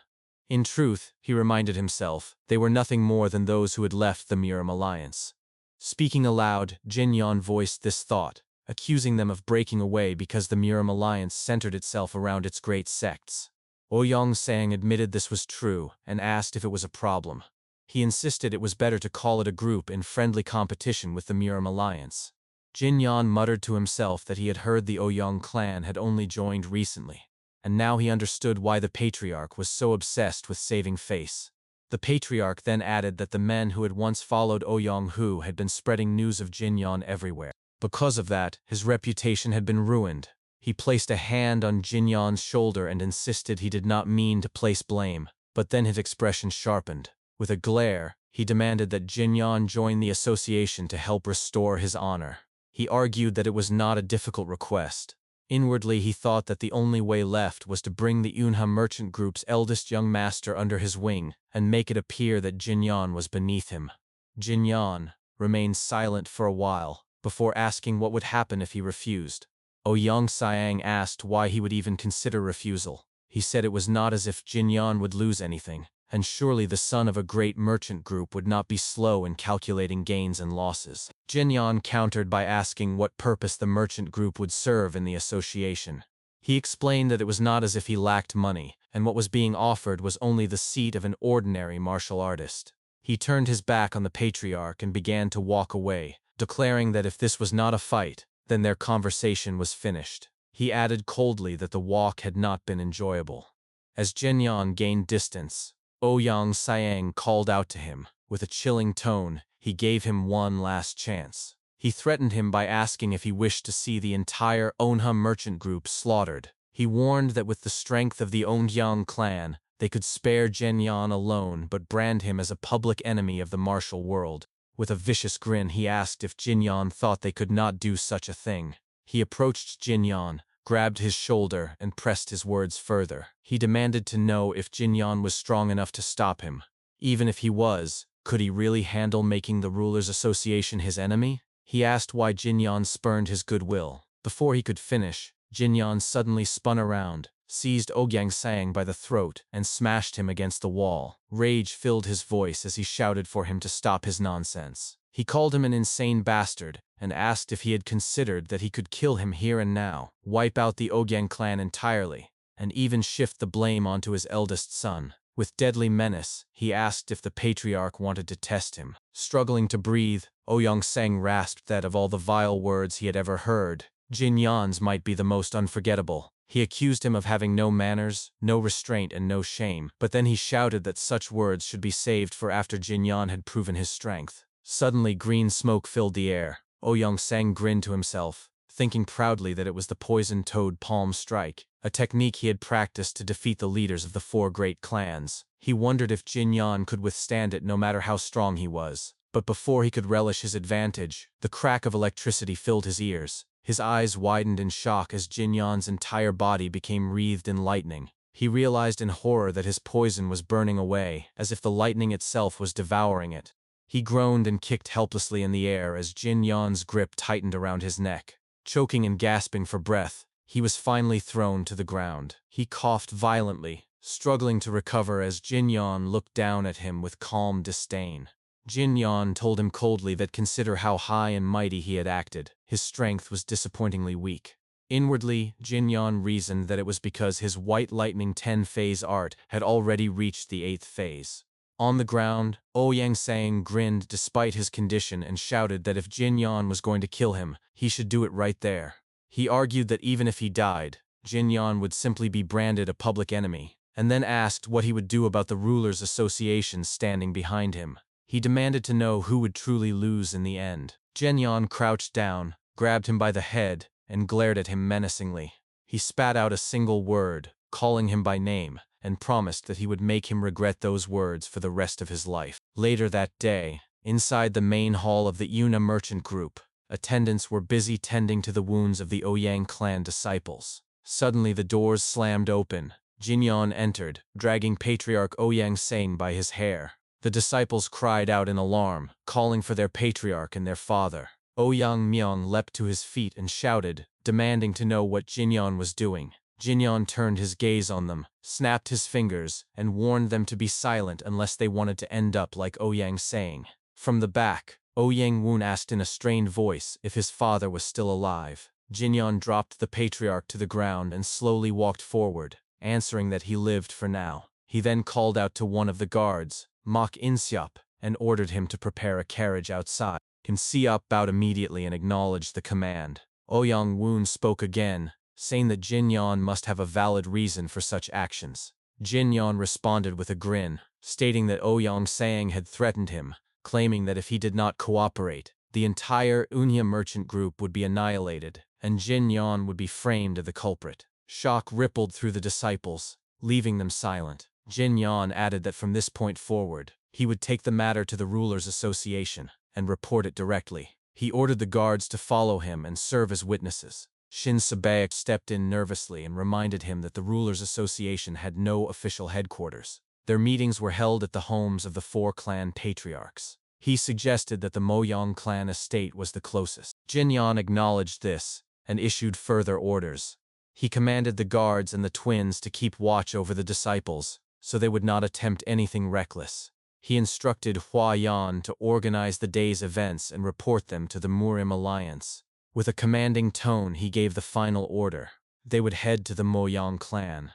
S1: In truth, he reminded himself, they were nothing more than those who had left the Miram Alliance. Speaking aloud, Jin Yan voiced this thought, accusing them of breaking away because the Miram Alliance centered itself around its great sects. Ouyang Sang admitted this was true and asked if it was a problem. He insisted it was better to call it a group in friendly competition with the Miram Alliance. Jin Yan muttered to himself that he had heard the Ouyang clan had only joined recently, and now he understood why the patriarch was so obsessed with saving face. The patriarch then added that the men who had once followed Ouyang Hu had been spreading news of Jin Yan everywhere. Because of that, his reputation had been ruined. He placed a hand on Jin Yan's shoulder and insisted he did not mean to place blame, but then his expression sharpened. With a glare, he demanded that Jin Yan join the association to help restore his honor. He argued that it was not a difficult request. Inwardly, he thought that the only way left was to bring the Unha merchant group's eldest young master under his wing and make it appear that Jin Yan was beneath him. Jin Yan remained silent for a while, before asking what would happen if he refused. Ouyang Siang asked why he would even consider refusal. He said it was not as if Jin Yan would lose anything, and surely the son of a great merchant group would not be slow in calculating gains and losses. Jin Yan countered by asking what purpose the merchant group would serve in the association. He explained that it was not as if he lacked money, and what was being offered was only the seat of an ordinary martial artist. He turned his back on the patriarch and began to walk away, declaring that if this was not a fight, then their conversation was finished. He added coldly that the walk had not been enjoyable. As Jin Yan gained distance, Ouyang Siang called out to him. With a chilling tone, he gave him one last chance. He threatened him by asking if he wished to see the entire Unha merchant group slaughtered. He warned that with the strength of the Ouyang clan, they could spare Jin Yan alone but brand him as a public enemy of the martial world. With a vicious grin, he asked if Jin Yan thought they could not do such a thing. He approached Jin Yan, grabbed his shoulder, and pressed his words further. He demanded to know if Jin Yan was strong enough to stop him. Even if he was, could he really handle making the Rulers' Association his enemy? He asked why Jin Yan spurned his goodwill. Before he could finish, Jin Yan suddenly spun around, seized Ouyang Sang by the throat, and smashed him against the wall. Rage filled his voice as he shouted for him to stop his nonsense. He called him an insane bastard, and asked if he had considered that he could kill him here and now, wipe out the Ouyang clan entirely, and even shift the blame onto his eldest son. With deadly menace, he asked if the patriarch wanted to test him. Struggling to breathe, Ouyang Sang rasped that of all the vile words he had ever heard, Jin Yan's might be the most unforgettable. He accused him of having no manners, no restraint, and no shame, but then he shouted that such words should be saved for after Jin Yan had proven his strength. Suddenly, green smoke filled the air. Ouyang Sang grinned to himself, thinking proudly that it was the poisoned toad palm strike, a technique he had practiced to defeat the leaders of the four great clans. He wondered if Jin Yan could withstand it no matter how strong he was. But before he could relish his advantage, the crack of electricity filled his ears. His eyes widened in shock as Jin Yan's entire body became wreathed in lightning. He realized in horror that his poison was burning away, as if the lightning itself was devouring it. He groaned and kicked helplessly in the air as Jin Yan's grip tightened around his neck. Choking and gasping for breath, he was finally thrown to the ground. He coughed violently, struggling to recover as Jin Yan looked down at him with calm disdain. Jin Yan told him coldly that consider how high and mighty he had acted, his strength was disappointingly weak. Inwardly, Jin Yan reasoned that it was because his White Lightning 10-phase art had already reached the 8th phase. On the ground, Ouyang Sang grinned despite his condition and shouted that if Jin Yan was going to kill him, he should do it right there. He argued that even if he died, Jin Yan would simply be branded a public enemy, and then asked what he would do about the Rulers' Association standing behind him. He demanded to know who would truly lose in the end. Jin Yan crouched down, grabbed him by the head, and glared at him menacingly. He spat out a single word, calling him by name, and promised that he would make him regret those words for the rest of his life. Later that day, inside the main hall of the Una merchant group, attendants were busy tending to the wounds of the Ouyang clan disciples. Suddenly the doors slammed open. Jin Yan entered, dragging Patriarch Ouyang Sang by his hair. The disciples cried out in alarm, calling for their patriarch and their father. Ouyang Myung leapt to his feet and shouted, demanding to know what Jin Yan was doing. Jin Yan turned his gaze on them, snapped his fingers, and warned them to be silent unless they wanted to end up like Ouyang Sang. From the back, Ouyang Woon asked in a strained voice if his father was still alive. Jin Yan dropped the patriarch to the ground and slowly walked forward, answering that he lived for now. He then called out to one of the guards, Mok Inseop, and ordered him to prepare a carriage outside. Inseop bowed immediately and acknowledged the command. Ouyang Woon spoke again, saying that Jin Yan must have a valid reason for such actions. Jin Yan responded with a grin, stating that Ouyang Sang had threatened him, claiming that if he did not cooperate, the entire Unya merchant group would be annihilated, and Jin Yan would be framed as the culprit. Shock rippled through the disciples, leaving them silent. Jin Yan added that from this point forward, he would take the matter to the Rulers' Association and report it directly. He ordered the guards to follow him and serve as witnesses. Shin Sabayak stepped in nervously and reminded him that the Rulers' Association had no official headquarters. Their meetings were held at the homes of the 4 clan patriarchs. He suggested that the Moyang clan estate was the closest. Jin Yan acknowledged this and issued further orders. He commanded the guards and the twins to keep watch over the disciples, so they would not attempt anything reckless. He instructed Hua Yan to organize the day's events and report them to the Murim Alliance. With a commanding tone, he gave the final order. They would head to the Moyang clan.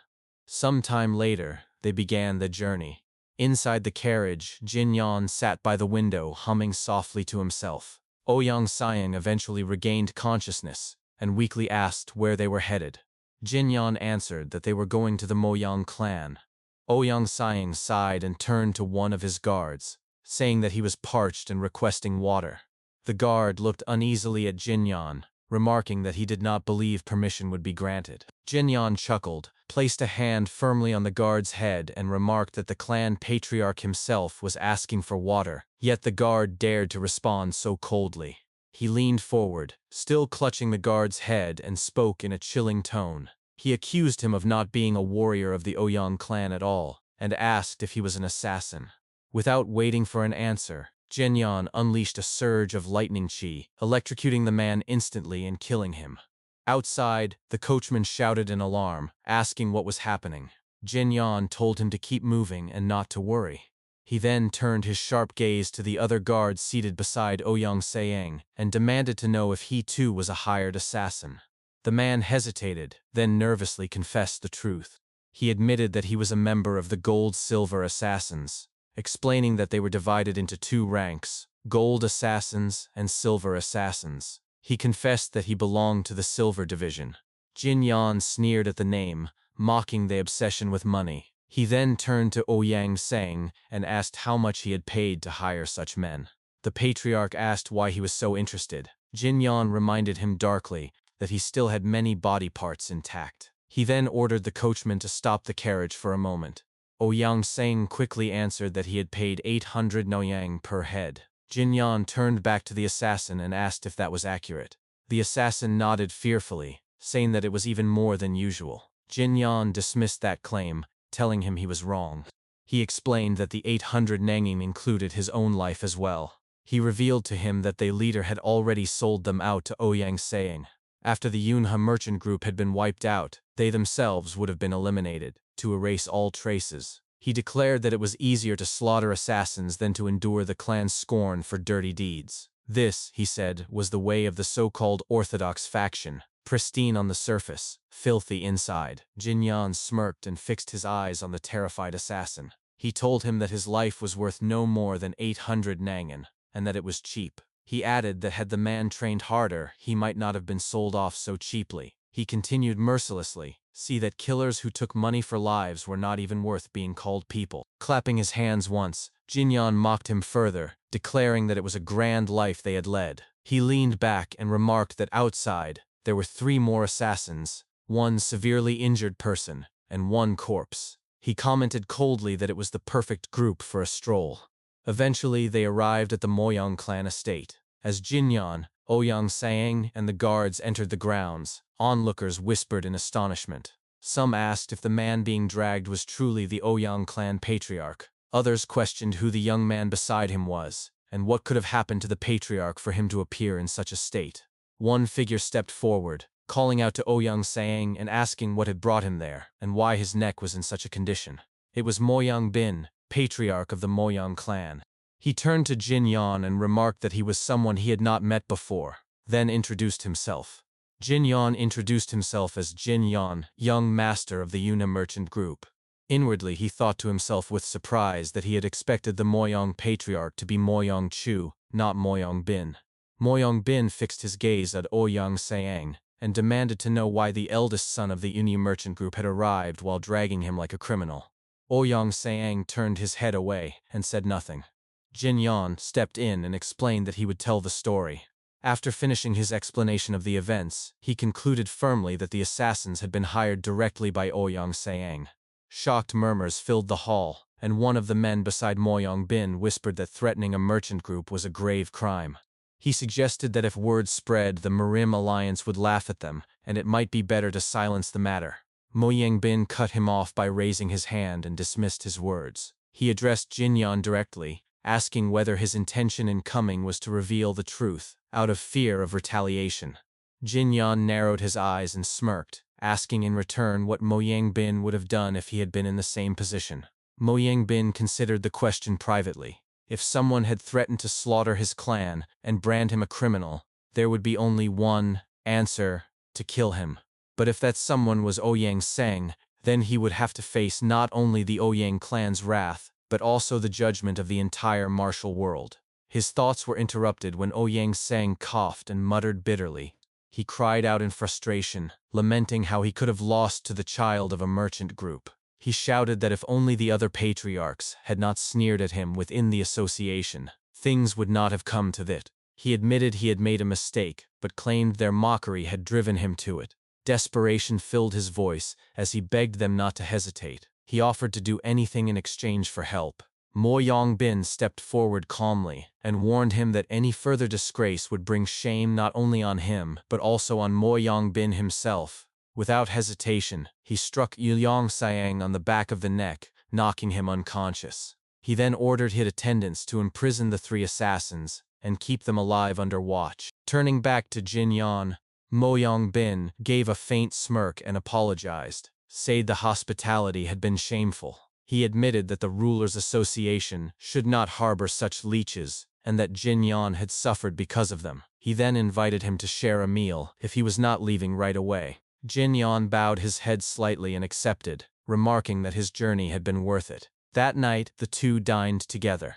S1: Some time later, they began the journey. Inside the carriage, Jin Yan sat by the window, humming softly to himself. Ouyang Sang eventually regained consciousness and weakly asked where they were headed. Jin Yan answered that they were going to the Moyang clan. Ouyang Sang sighed and turned to one of his guards, saying that he was parched and requesting water. The guard looked uneasily at Jin Yan, remarking that he did not believe permission would be granted. Jin Yan chuckled, placed a hand firmly on the guard's head and remarked that the clan patriarch himself was asking for water, yet the guard dared to respond so coldly. He leaned forward, still clutching the guard's head, and spoke in a chilling tone. He accused him of not being a warrior of the Ouyang clan at all, and asked if he was an assassin. Without waiting for an answer, Jin Yan unleashed a surge of lightning chi, electrocuting the man instantly and killing him. Outside, the coachman shouted in alarm, asking what was happening. Jin Yan told him to keep moving and not to worry. He then turned his sharp gaze to the other guard seated beside Ouyang Sang and demanded to know if he too was a hired assassin. The man hesitated, then nervously confessed the truth. He admitted that he was a member of the Gold-Silver Assassins, explaining that they were divided into 2 ranks, Gold Assassins and Silver Assassins. He confessed that he belonged to the Silver Division. Jin Yan sneered at the name, mocking the obsession with money. He then turned to Ouyang Sang and asked how much he had paid to hire such men. The patriarch asked why he was so interested. Jin Yan reminded him darkly that he still had many body parts intact. He then ordered the coachman to stop the carriage for a moment. Ouyang Sang quickly answered that he had paid 800 noyang per head. Jin Yan turned back to the assassin and asked if that was accurate. The assassin nodded fearfully, saying that it was even more than usual. Jin Yan dismissed that claim, telling him he was wrong. He explained that the 800 nangin included his own life as well. He revealed to him that their leader had already sold them out to Ouyang Saying. After the Yunhe merchant group had been wiped out, they themselves would have been eliminated, to erase all traces. He declared that it was easier to slaughter assassins than to endure the clan's scorn for dirty deeds. This, he said, was the way of the so-called orthodox faction, pristine on the surface, filthy inside. Jin Yan smirked and fixed his eyes on the terrified assassin. He told him that his life was worth no more than 800 nangin, and that it was cheap. He added that had the man trained harder, he might not have been sold off so cheaply. He continued mercilessly, "See that killers who took money for lives were not even worth being called people." Clapping his hands once, Jin Yan mocked him further, declaring that it was a grand life they had led. He leaned back and remarked that outside, there were 3 more assassins, 1 severely injured person, and 1 corpse. He commented coldly that it was the perfect group for a stroll. Eventually, they arrived at the Moyang clan estate. As Jin Yan, Ouyang Saying, and the guards entered the grounds, onlookers whispered in astonishment. Some asked if the man being dragged was truly the Ouyang clan patriarch. Others questioned who the young man beside him was, and what could have happened to the patriarch for him to appear in such a state. One figure stepped forward, calling out to Ouyang Saying and asking what had brought him there, and why his neck was in such a condition. It was Moyang Bin, patriarch of the Moyang clan. He turned to Jin Yan and remarked that he was someone he had not met before, then introduced himself. Jin Yan introduced himself as Jin Yan, young master of the Yunhe merchant group. Inwardly he thought to himself with surprise that he had expected the Moyang patriarch to be Moyang Chu, not Moyang Bin. Moyang Bin fixed his gaze at Ouyang Sayang, and demanded to know why the eldest son of the Yunhe merchant group had arrived while dragging him like a criminal. Ouyang Sayang turned his head away and said nothing. Jin Yan stepped in and explained that he would tell the story. After finishing his explanation of the events, he concluded firmly that the assassins had been hired directly by Ouyang Sayang. Shocked murmurs filled the hall, and one of the men beside Moyang Bin whispered that threatening a merchant group was a grave crime. He suggested that if word spread, the Marim alliance would laugh at them, and it might be better to silence the matter. Moyang Bin cut him off by raising his hand and dismissed his words. He addressed Jin Yan directly, asking whether his intention in coming was to reveal the truth, out of fear of retaliation. Jin Yan narrowed his eyes and smirked, asking in return what Moyang Bin would have done if he had been in the same position. Moyang Bin considered the question privately. If someone had threatened to slaughter his clan and brand him a criminal, there would be only one answer: to kill him. But if that someone was Ouyang Saying, then he would have to face not only the Ouyang clan's wrath, but also the judgment of the entire martial world. His thoughts were interrupted when Ouyang Saying coughed and muttered bitterly. He cried out in frustration, lamenting how he could have lost to the child of a merchant group. He shouted that if only the other patriarchs had not sneered at him within the association, things would not have come to that. He admitted he had made a mistake, but claimed their mockery had driven him to it. Desperation filled his voice as he begged them not to hesitate. He offered to do anything in exchange for help. Moyang Bin stepped forward calmly and warned him that any further disgrace would bring shame not only on him but also on Moyang Bin himself. Without hesitation, he struck Ouyang Sayang on the back of the neck, knocking him unconscious. He then ordered his attendants to imprison the 3 assassins and keep them alive under watch. Turning back to Jin Yan, Moyang Bin gave a faint smirk and apologized, said the hospitality had been shameful. He admitted that the Rulers' Association should not harbor such leeches, and that Jin Yan had suffered because of them. He then invited him to share a meal if he was not leaving right away. Jin Yan bowed his head slightly and accepted, remarking that his journey had been worth it. That night, the two dined together.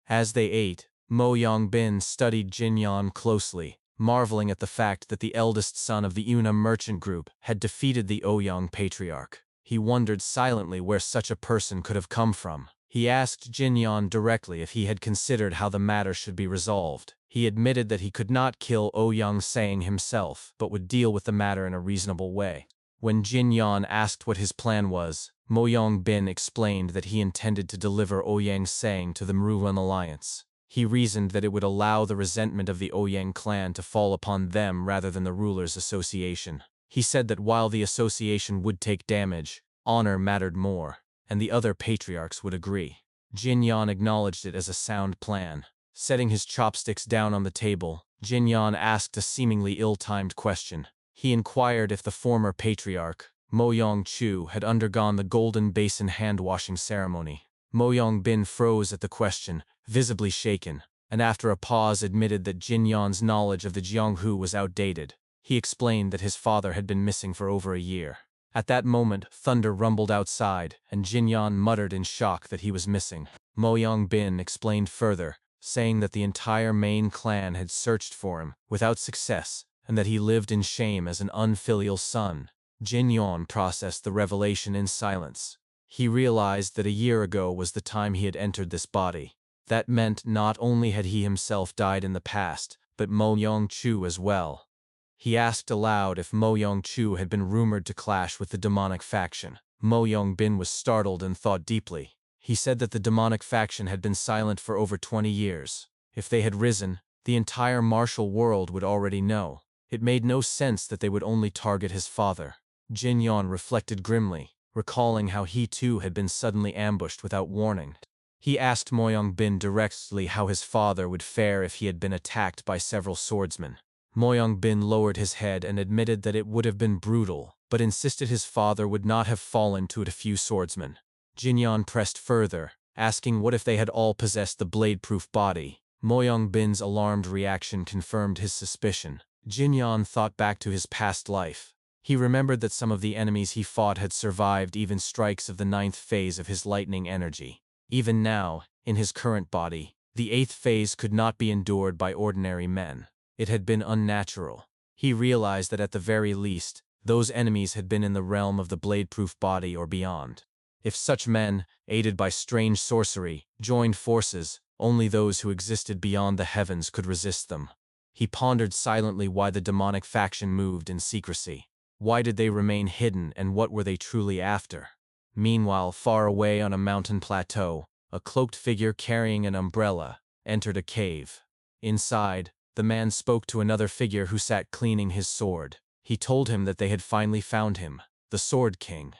S1: As they ate, Moyang Bin studied Jin Yan closely, marveling at the fact that the eldest son of the Yunhe merchant group had defeated the Ouyang patriarch. He wondered silently where such a person could have come from. He asked Jin Yan directly if he had considered how the matter should be resolved. He admitted that he could not kill Ouyang Saying himself, but would deal with the matter in a reasonable way. When Jin Yan asked what his plan was, Moyang Bin explained that he intended to deliver Ouyang Saying to the Maruan alliance. He reasoned that it would allow the resentment of the Ouyang clan to fall upon them rather than the Rulers' Association. He said that while the association would take damage, honor mattered more. and the other patriarchs would agree. Jin Yan acknowledged it as a sound plan. Setting his chopsticks down on the table, Jin Yan asked a seemingly ill-timed question. He inquired if the former patriarch, Mo Yong-chu, had undergone the Golden Basin hand-washing ceremony. Mo Yong-bin froze at the question, visibly shaken, and after a pause admitted that Jin Yan's knowledge of the Jianghu was outdated. He explained that his father had been missing for over a year. At that moment, thunder rumbled outside, and Jin Yan muttered in shock that he was missing. Mo Yong-bin explained further, saying that the entire main clan had searched for him, without success, and that he lived in shame as an unfilial son. Jin Yan processed the revelation in silence. He realized that a year ago was the time he had entered this body. That meant not only had he himself died in the past, but Mo Yong-chu as well. He asked aloud if Mo Yong-chu had been rumored to clash with the demonic faction. Mo Yong-bin was startled and thought deeply. He said that the demonic faction had been silent for over 20 years. If they had risen, the entire martial world would already know. It made no sense that they would only target his father. Jin Yan reflected grimly, recalling how he too had been suddenly ambushed without warning. He asked Mo Yong-bin directly how his father would fare if he had been attacked by several swordsmen. Mo Yong-bin lowered his head and admitted that it would have been brutal, but insisted his father would not have fallen to it a few swordsmen. Jin Yan pressed further, asking what if they had all possessed the blade-proof body. Mo Yong-bin's alarmed reaction confirmed his suspicion. Jin Yan thought back to his past life. He remembered that some of the enemies he fought had survived even strikes of the 9th phase of his lightning energy. Even now, in his current body, the 8th phase could not be endured by ordinary men. It had been unnatural. He realized that at the very least, those enemies had been in the realm of the blade-proof body or beyond. If such men, aided by strange sorcery, joined forces, only those who existed beyond the heavens could resist them. He pondered silently why the demonic faction moved in secrecy. Why did they remain hidden, and what were they truly after? Meanwhile, far away on a mountain plateau, a cloaked figure carrying an umbrella entered a cave. Inside, the man spoke to another figure who sat cleaning his sword. He told him that they had finally found him, the Sword King.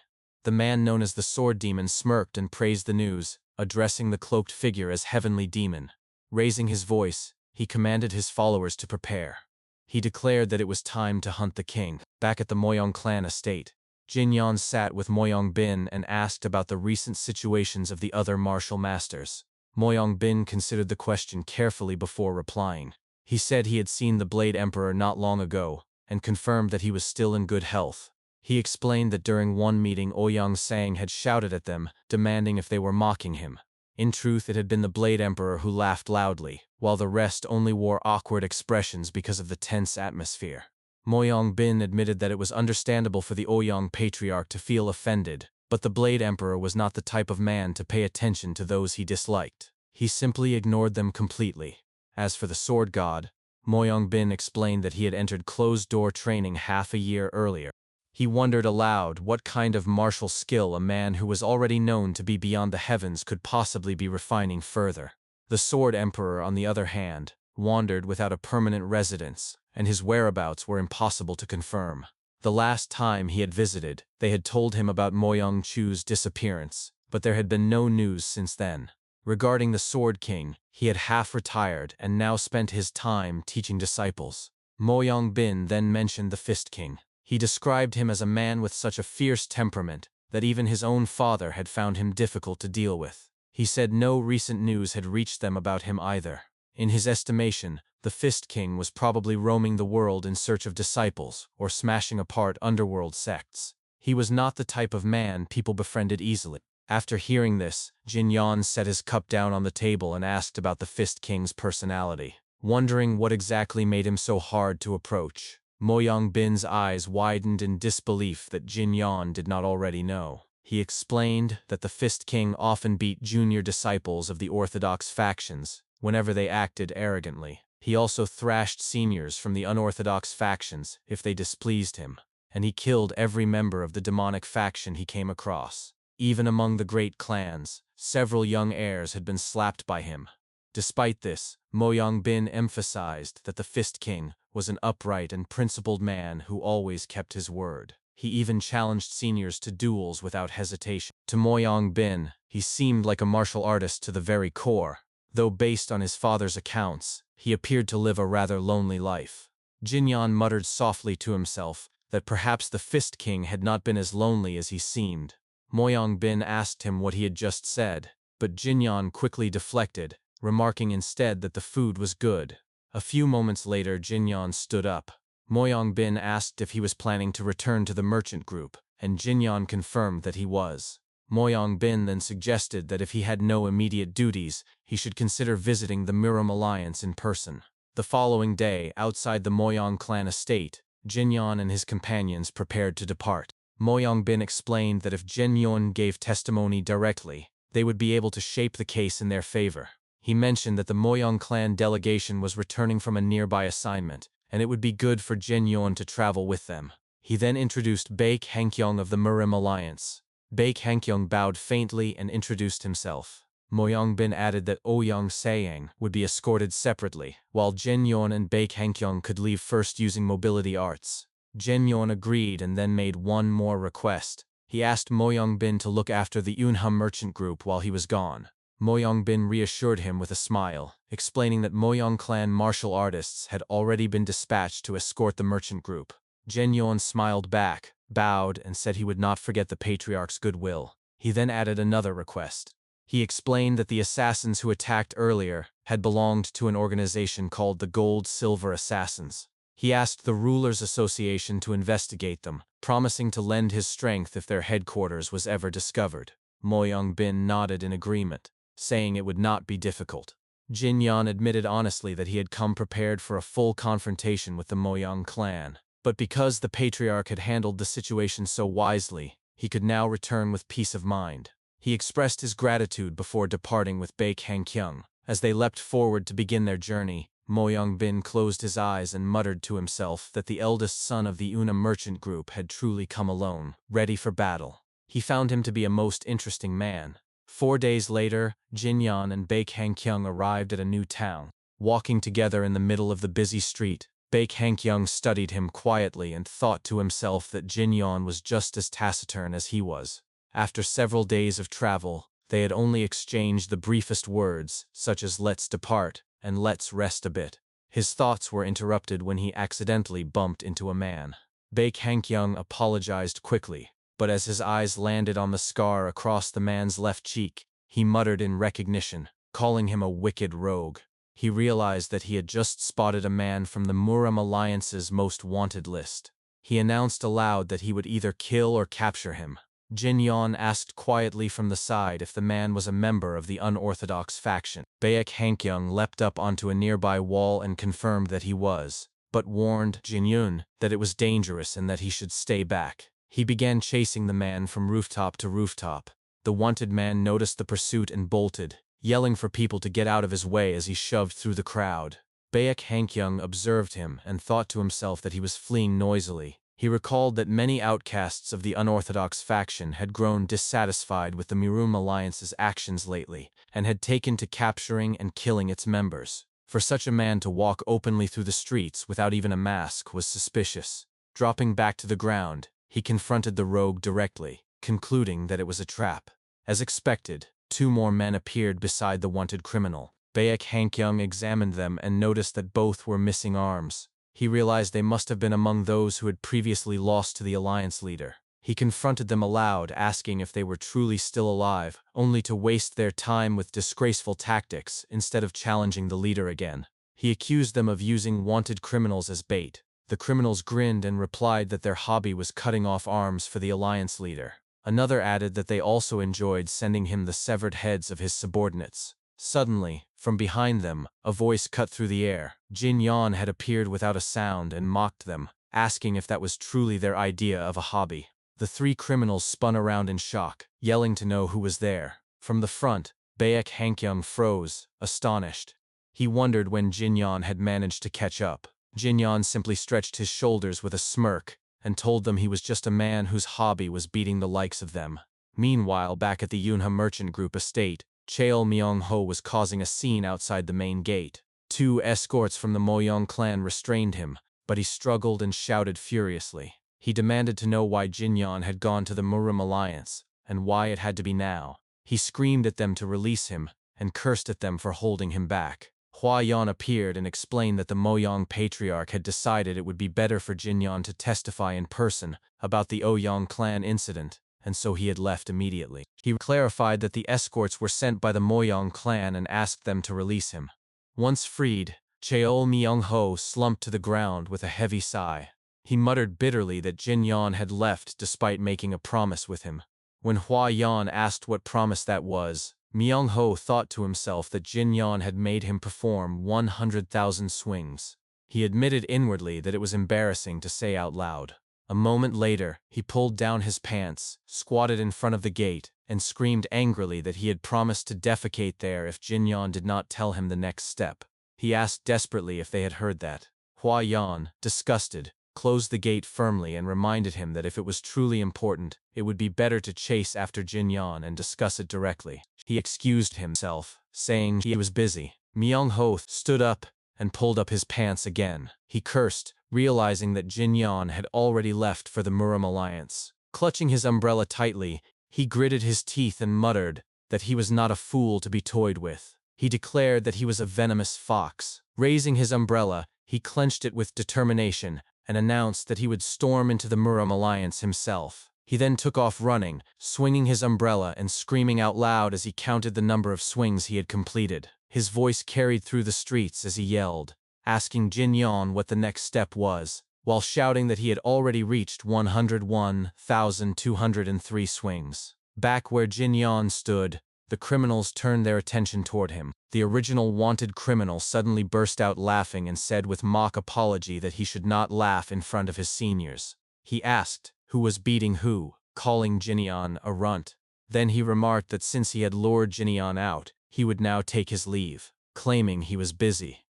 S1: The man known as the Sword Demon smirked and praised the news, addressing the cloaked figure as Heavenly Demon. Raising his voice, he commanded his followers to prepare. He declared that it was time to hunt the king. Back at the Moyong clan estate, Jin Yan sat with Mo Yong-bin and asked about the recent situations of the other martial masters. Mo Yong-bin considered the question carefully before replying. He said he had seen the Blade Emperor not long ago, and confirmed that he was still in good health. He explained that during one meeting Ouyang Sang had shouted at them, demanding if they were mocking him. In truth, it had been the Blade Emperor who laughed loudly, while the rest only wore awkward expressions because of the tense atmosphere. Mo Yong-bin admitted that it was understandable for the Ouyang patriarch to feel offended, but the Blade Emperor was not the type of man to pay attention to those he disliked. He simply ignored them completely. As for the Sword God, Mo Yong-bin explained that he had entered closed-door training half a year earlier. He wondered aloud what kind of martial skill a man who was already known to be beyond the heavens could possibly be refining further. The Sword Emperor, on the other hand, wandered without a permanent residence, and his whereabouts were impossible to confirm. The last time he had visited, they had told him about Mo Yong-chu's disappearance, but there had been no news since then. Regarding the Sword King, he had half retired and now spent his time teaching disciples. Mo Yong-bin then mentioned the Fist King. He described him as a man with such a fierce temperament that even his own father had found him difficult to deal with. He said no recent news had reached them about him either. In his estimation, the Fist King was probably roaming the world in search of disciples or smashing apart underworld sects. He was not the type of man people befriended easily. After hearing this, Jin Yan set his cup down on the table and asked about the Fist King's personality, wondering what exactly made him so hard to approach. Mo Yong-bin's eyes widened in disbelief that Jin Yan did not already know. He explained that the Fist King often beat junior disciples of the orthodox factions whenever they acted arrogantly. He also thrashed seniors from the unorthodox factions if they displeased him, and he killed every member of the demonic faction he came across. Even among the great clans, several young heirs had been slapped by him. Despite this, Mo Yong-bin emphasized that the Fist King was an upright and principled man who always kept his word. He even challenged seniors to duels without hesitation. To Moyang Bin, he seemed like a martial artist to the very core, though based on his father's accounts, he appeared to live a rather lonely life. Jinyan muttered softly to himself that perhaps the Fist King had not been as lonely as he seemed. Moyang Bin asked him what he had just said, but Jinyan quickly deflected, remarking instead that the food was good. A few moments later, Jinyan stood up. Moyang Bin asked if he was planning to return to the merchant group, and Jinyan confirmed that he was. Moyang Bin then suggested that if he had no immediate duties, he should consider visiting the Miram Alliance in person. The following day, outside the Moyang clan estate, Jinyan and his companions prepared to depart. Moyang Bin explained that if Jinyon gave testimony directly, they would be able to shape the case in their favor. He mentioned that the Moyang clan delegation was returning from a nearby assignment, and it would be good for Jinyon to travel with them. He then introduced Baek Hankyong of the Miram Alliance. Baek Hankyong bowed faintly and introduced himself. Moyang Bin added that Ouyang Sayang would be escorted separately, while Jinyon and Baek Hankyong could leave first using mobility arts. Jinyon agreed and then made one more request. He asked Moyang Bin to look after the Yunha merchant group while he was gone. Moyang Bin reassured him with a smile, explaining that Moyang clan martial artists had already been dispatched to escort the merchant group. Jinyon smiled back, bowed, and said he would not forget the patriarch's goodwill. He then added another request. He explained that the assassins who attacked earlier had belonged to an organization called the Gold-Silver Assassins. He asked the Rulers' Association to investigate them, promising to lend his strength if their headquarters was ever discovered. Moyang Bin nodded in agreement, saying it would not be difficult. Jinyan admitted honestly that he had come prepared for a full confrontation with the Moyang clan, but because the patriarch had handled the situation so wisely, he could now return with peace of mind. He expressed his gratitude before departing with Baek Hankyung. As they leapt forward to begin their journey, Moyang Bin closed his eyes and muttered to himself that the eldest son of the Una merchant group had truly come alone, ready for battle. He found him to be a most interesting man. 4 days later, Jinyan and Baek Hankyung arrived at a new town. Walking together in the middle of the busy street, Baek Hankyung studied him quietly and thought to himself that Jinyan was just as taciturn as he was. After several days of travel, they had only exchanged the briefest words, such as "let's depart" and "let's rest a bit." His thoughts were interrupted when he accidentally bumped into a man. Baek Hankyung apologized quickly, but as his eyes landed on the scar across the man's left cheek, he muttered in recognition, calling him a wicked rogue. He realized that he had just spotted a man from the Muram Alliance's most wanted list. He announced aloud that he would either kill or capture him. Jinyan asked quietly from the side if the man was a member of the unorthodox faction. Baek Hankyung leapt up onto a nearby wall and confirmed that he was, but warned Jinyun that it was dangerous and that he should stay back. He began chasing the man from rooftop to rooftop. The wanted man noticed the pursuit and bolted, yelling for people to get out of his way as he shoved through the crowd. Baek Hankyung observed him and thought to himself that he was fleeing noisily. He recalled that many outcasts of the unorthodox faction had grown dissatisfied with the Mirum Alliance's actions lately and had taken to capturing and killing its members. For such a man to walk openly through the streets without even a mask was suspicious. Dropping back to the ground, he confronted the rogue directly, concluding that it was a trap. As expected, 2 more men appeared beside the wanted criminal. Baek Hankyung examined them and noticed that both were missing arms. He realized they must have been among those who had previously lost to the alliance leader. He confronted them aloud, asking if they were truly still alive, only to waste their time with disgraceful tactics instead of challenging the leader again. He accused them of using wanted criminals as bait. The criminals grinned and replied that their hobby was cutting off arms for the alliance leader. Another added that they also enjoyed sending him the severed heads of his subordinates. Suddenly, from behind them, a voice cut through the air. Jinyan had appeared without a sound and mocked them, asking if that was truly their idea of a hobby. The 3 criminals spun around in shock, yelling to know who was there. From the front, Baek Hankyung froze, astonished. He wondered when Jinyan had managed to catch up. Jinyan simply stretched his shoulders with a smirk and told them he was just a man whose hobby was beating the likes of them. Meanwhile, back at the Yunha merchant group estate, Cheol Myung-ho was causing a scene outside the main gate. 2 escorts from the Moyang clan restrained him, but he struggled and shouted furiously. He demanded to know why Jinyan had gone to the Murim Alliance, and why it had to be now. He screamed at them to release him, and cursed at them for holding him back. Hua Yan appeared and explained that the Moyang Patriarch had decided it would be better for Jinyan to testify in person about the Ouyang clan incident, and so he had left immediately. He clarified that the escorts were sent by the Moyang clan and asked them to release him. Once freed, Cheol Myung-ho slumped to the ground with a heavy sigh. He muttered bitterly that Jinyan had left despite making a promise with him. When Hua Yan asked what promise that was, Myung-ho thought to himself that Jinyan had made him perform 100,000 swings. He admitted inwardly that it was embarrassing to say out loud. A moment later, he pulled down his pants, squatted in front of the gate, and screamed angrily that he had promised to defecate there if Jinyan did not tell him the next step. He asked desperately if they had heard that. Hua Yan, disgusted, closed the gate firmly and reminded him that if it was truly important, it would be better to chase after Jinyan and discuss it directly. He excused himself, saying he was busy. Myung-ho stood up and pulled up his pants again. He cursed, realizing that Jinyan had already left for the Murim Alliance. Clutching his umbrella tightly, he gritted his teeth and muttered that he was not a fool to be toyed with. He declared that he was a venomous fox. Raising his umbrella, he clenched it with determination and announced that he would storm into the Murim Alliance himself. He then took off running, swinging his umbrella and screaming out loud as he counted the number of swings he had completed. His voice carried through the streets as he yelled, asking Jinyan what the next step was, while shouting that he had already reached 101,203 swings. Back where Jinyan stood, the criminals turned their attention toward him. The original wanted criminal suddenly burst out laughing and said with mock apology that he should not laugh in front of his seniors. He asked who was beating who, calling Jinyan a runt. Then he remarked that since he had lured Jinyan out, he would now take his leave, claiming he was busy.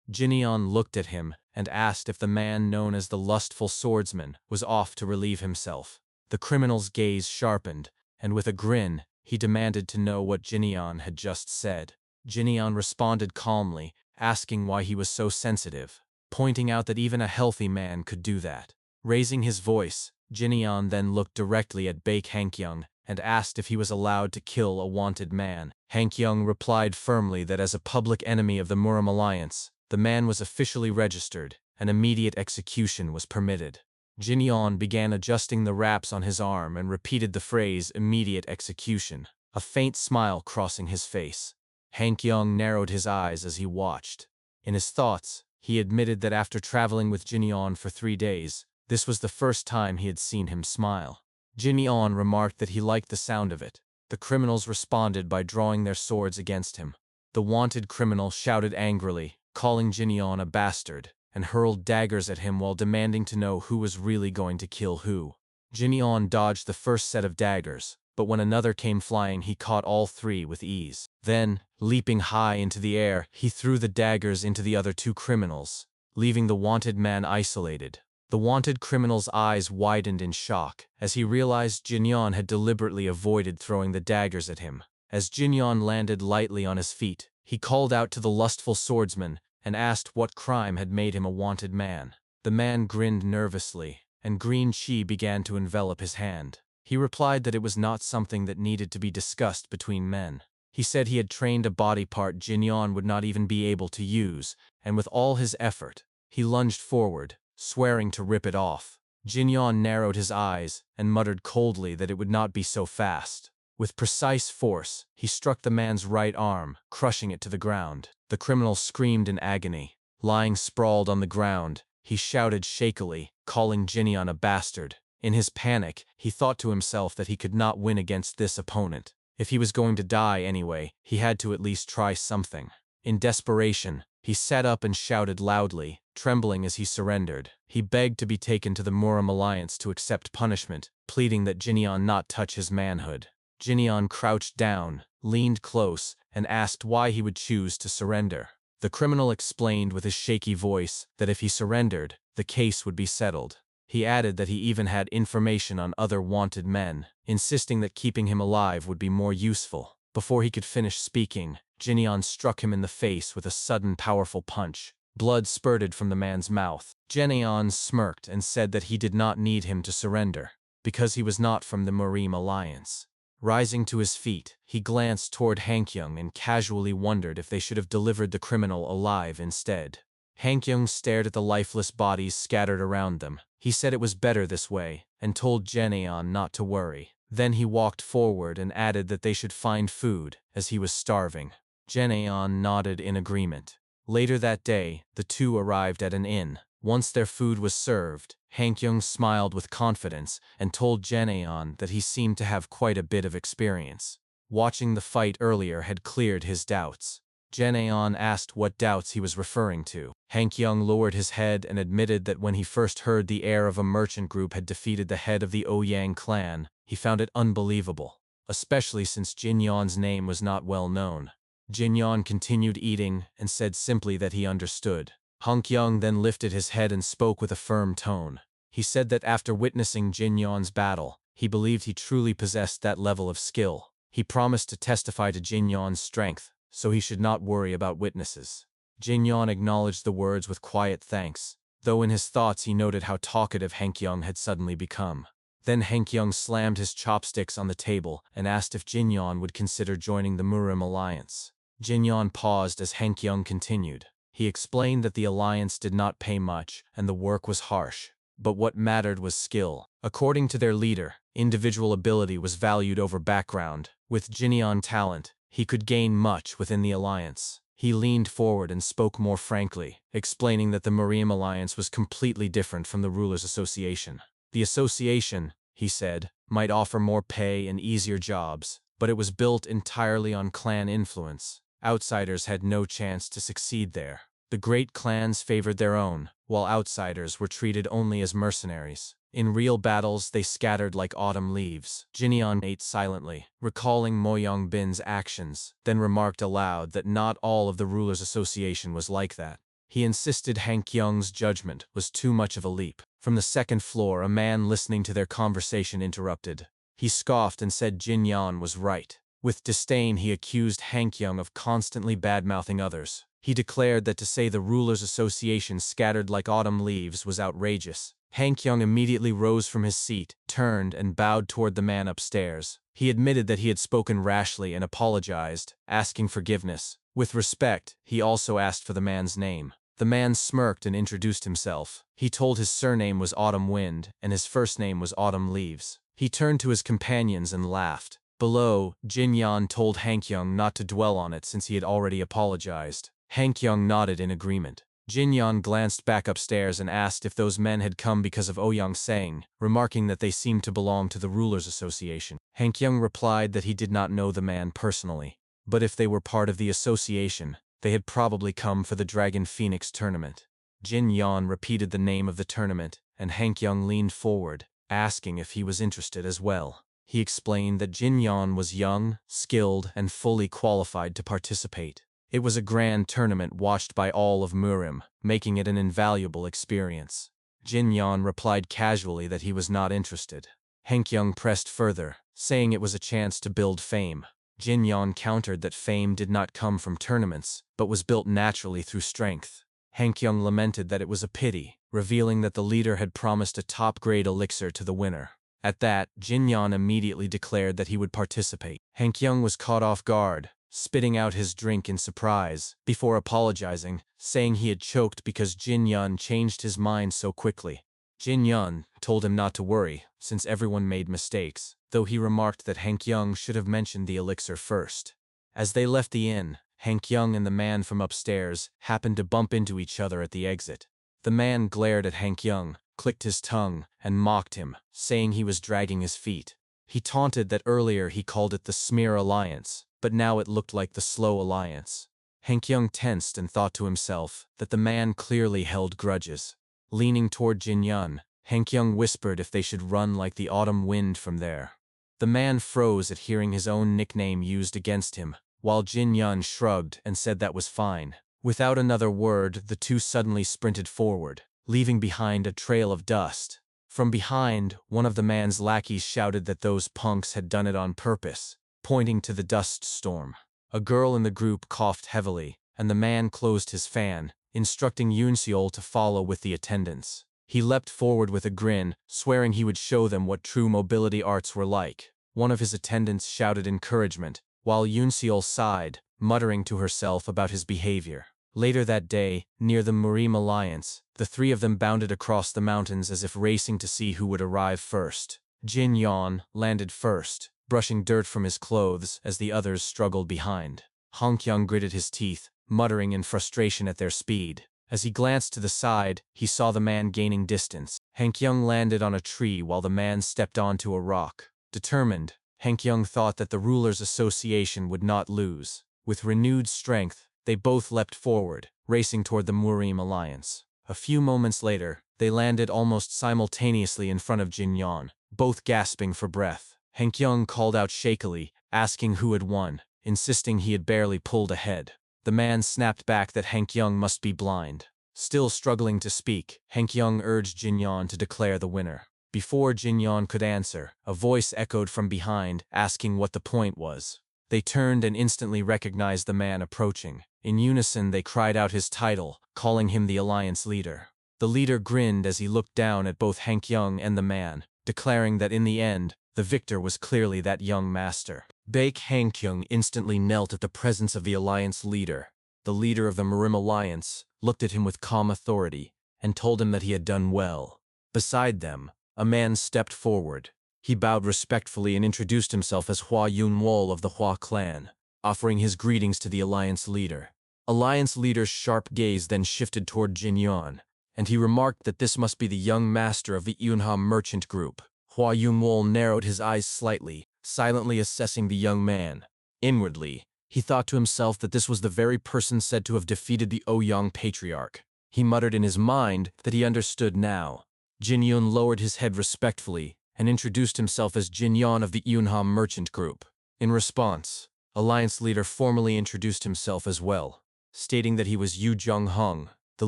S1: Jinyan looked at him and asked if the man known as the lustful swordsman was off to relieve himself. The criminal's gaze sharpened, and with a grin, he demanded to know what Jinyan had just said. Jinyan responded calmly, asking why he was so sensitive, pointing out that even a healthy man could do that. Raising his voice, Jinyan then looked directly at Baek Hankyung and asked if he was allowed to kill a wanted man. Hankyung replied firmly that as a public enemy of the Murim Alliance, the man was officially registered, and immediate execution was permitted. Jinyan began adjusting the wraps on his arm and repeated the phrase immediate execution, a faint smile crossing his face. Hankyung narrowed his eyes as he watched. In his thoughts, he admitted that after traveling with Jinyan for 3 days, this was the first time he had seen him smile. Jinyan remarked that he liked the sound of it. The criminals responded by drawing their swords against him. The wanted criminal shouted angrily, calling Jinyan a bastard, and hurled daggers at him while demanding to know who was really going to kill who. Jinyan dodged the first set of daggers, but when another came flying he caught all 3 with ease. Then, leaping high into the air, he threw the daggers into the other 2 criminals, leaving the wanted man isolated. The wanted criminal's eyes widened in shock as he realized Jinyan had deliberately avoided throwing the daggers at him. As Jinyan landed lightly on his feet, he called out to the lustful swordsman and asked what crime had made him a wanted man. The man grinned nervously, and green chi began to envelop his hand. He replied that it was not something that needed to be discussed between men. He said he had trained a body part Jinyan would not even be able to use, and with all his effort, he lunged forward, swearing to rip it off. Jinyan narrowed his eyes and muttered coldly that it would not be so fast. With precise force, he struck the man's right arm, crushing it to the ground. The criminal screamed in agony. Lying sprawled on the ground, he shouted shakily, calling Jinyan a bastard. In his panic, he thought to himself that he could not win against this opponent. If he was going to die anyway, he had to at least try something. In desperation, he sat up and shouted loudly, trembling as he surrendered. He begged to be taken to the Murim Alliance to accept punishment, pleading that Jinyan not touch his manhood. Jinyan crouched down, leaned close, and asked why he would choose to surrender. The criminal explained with his shaky voice that if he surrendered, the case would be settled. He added that he even had information on other wanted men, insisting that keeping him alive would be more useful. Before he could finish speaking, Jinyan struck him in the face with a sudden powerful punch. Blood spurted from the man's mouth. Jeneon smirked and said that he did not need him to surrender, because he was not from the Murim Alliance. Rising to his feet, he glanced toward Hankyung and casually wondered if they should have delivered the criminal alive instead. Hankyung stared at the lifeless bodies scattered around them. He said it was better this way, and told Jeneon not to worry. Then he walked forward and added that they should find food, as he was starving. Jeneon nodded in agreement. Later that day, the two arrived at an inn. Once their food was served, Hankyung smiled with confidence and told Jeneon that he seemed to have quite a bit of experience. Watching the fight earlier had cleared his doubts. Jeneon asked what doubts he was referring to. Hankyung lowered his head and admitted that when he first heard the heir of a merchant group had defeated the head of the Ouyang clan, he found it unbelievable, especially since Jinyeon's name was not well known. Jinyeon continued eating and said simply that he understood. Hankyung then lifted his head and spoke with a firm tone. He said that after witnessing Jinyeon's battle, he believed he truly possessed that level of skill. He promised to testify to Jinyeon's strength, so he should not worry about witnesses. Jinyeon acknowledged the words with quiet thanks, though in his thoughts he noted how talkative Hankyung had suddenly become. Then Hankyung slammed his chopsticks on the table and asked if Jinyeon would consider joining the Murim Alliance. Jinyeon paused as Hankyung continued. He explained that the alliance did not pay much and the work was harsh, but what mattered was skill. According to their leader, individual ability was valued over background. With Jinyeon's talent, he could gain much within the alliance. He leaned forward and spoke more frankly, explaining that the Murim Alliance was completely different from the Rulers' Association. The association, he said, might offer more pay and easier jobs, but it was built entirely on clan influence. Outsiders had no chance to succeed there. The great clans favored their own, while outsiders were treated only as mercenaries. In real battles, they scattered like autumn leaves. Jinyeon ate silently, recalling Mo Yongbin's actions, then remarked aloud that not all of the Rulers' Association was like that. He insisted Hankyung's judgment was too much of a leap. From the second floor, a man listening to their conversation interrupted. He scoffed and said Jinyeon was right. With disdain, he accused Hankyung of constantly bad-mouthing others. He declared that to say the Rulers' Association scattered like autumn leaves was outrageous. Hankyung immediately rose from his seat, turned, and bowed toward the man upstairs. He admitted that he had spoken rashly and apologized, asking forgiveness. With respect, he also asked for the man's name. The man smirked and introduced himself. He told his surname was Autumn Wind, and his first name was Autumn Leaves. He turned to his companions and laughed. Below, Jinyeon told Hankyung not to dwell on it since he had already apologized. Hankyung nodded in agreement. Jinyeon glanced back upstairs and asked if those men had come because of Ouyang Sang, remarking that they seemed to belong to the Rulers' Association. Hankyung replied that he did not know the man personally, but if they were part of the association, they had probably come for the Dragon Phoenix tournament. Jinyeon repeated the name of the tournament, and Hankyung leaned forward, asking if he was interested as well. He explained that Jinyeon was young, skilled, and fully qualified to participate. It was a grand tournament watched by all of Murim, making it an invaluable experience. Jinyeon replied casually that he was not interested. Hankyung pressed further, saying it was a chance to build fame. Jinyeon countered that fame did not come from tournaments, but was built naturally through strength. Hankyung lamented that it was a pity, revealing that the leader had promised a top-grade elixir to the winner. At that, Jinyeon immediately declared that he would participate. Hankyung was caught off guard, spitting out his drink in surprise, before apologizing, saying he had choked because Jinyeon changed his mind so quickly. Jinyeon told him not to worry, since everyone made mistakes, though he remarked that Hankyung should have mentioned the elixir first. As they left the inn, Hankyung and the man from upstairs happened to bump into each other at the exit. The man glared at Hankyung, clicked his tongue, and mocked him, saying he was dragging his feet. He taunted that earlier he called it the Smear Alliance, but now it looked like the Slow Alliance. Hankyung tensed and thought to himself that the man clearly held grudges. Leaning toward Jinyeon, Hankyung whispered if they should run like the autumn wind from there. The man froze at hearing his own nickname used against him, while Jinyeon shrugged and said that was fine. Without another word, the two suddenly sprinted forward, leaving behind a trail of dust. From behind, one of the man's lackeys shouted that those punks had done it on purpose, pointing to the dust storm. A girl in the group coughed heavily, and the man closed his fan, instructing Yoon to follow with the attendants. He leapt forward with a grin, swearing he would show them what true mobility arts were like. One of his attendants shouted encouragement, while Yoon sighed, muttering to herself about his behavior. Later that day, near the Murim Alliance, the three of them bounded across the mountains as if racing to see who would arrive first. Jin Yon landed first, brushing dirt from his clothes as the others struggled behind. Han Kyung gritted his teeth, muttering in frustration at their speed. As he glanced to the side, he saw the man gaining distance. Han Kyung landed on a tree while the man stepped onto a rock. Determined, Han Kyung thought that the Rulers' Association would not lose. With renewed strength, they both leapt forward, racing toward the Murim Alliance. A few moments later, they landed almost simultaneously in front of Jin Yon, both gasping for breath. Han Kyung called out shakily, asking who had won, insisting he had barely pulled ahead. The man snapped back that Han Kyung must be blind. Still struggling to speak, Han Kyung urged Jin Yon to declare the winner. Before Jin Yon could answer, a voice echoed from behind, asking what the point was. They turned and instantly recognized the man approaching. In unison they cried out his title, calling him the Alliance leader. The leader grinned as he looked down at both Han Kyung and the man, declaring that in the end, the victor was clearly that young master. Baek Han Kyung instantly knelt at the presence of the Alliance leader. The leader of the Murim Alliance looked at him with calm authority and told him that he had done well. Beside them, a man stepped forward. He bowed respectfully and introduced himself as Hua Yun-wol of the Hua clan, offering his greetings to the Alliance leader. Alliance leader's sharp gaze then shifted toward Jin Yon, and he remarked that this must be the young master of the Yunha merchant group. Hua Yun-wol narrowed his eyes slightly, silently assessing the young man. Inwardly, he thought to himself that this was the very person said to have defeated the Ouyang patriarch. He muttered in his mind that he understood now. Jin Yun lowered his head respectfully and introduced himself as Jin Yon of the Yunha merchant group. In response, Alliance leader formally introduced himself as well, stating that he was Yu Jung-hung, the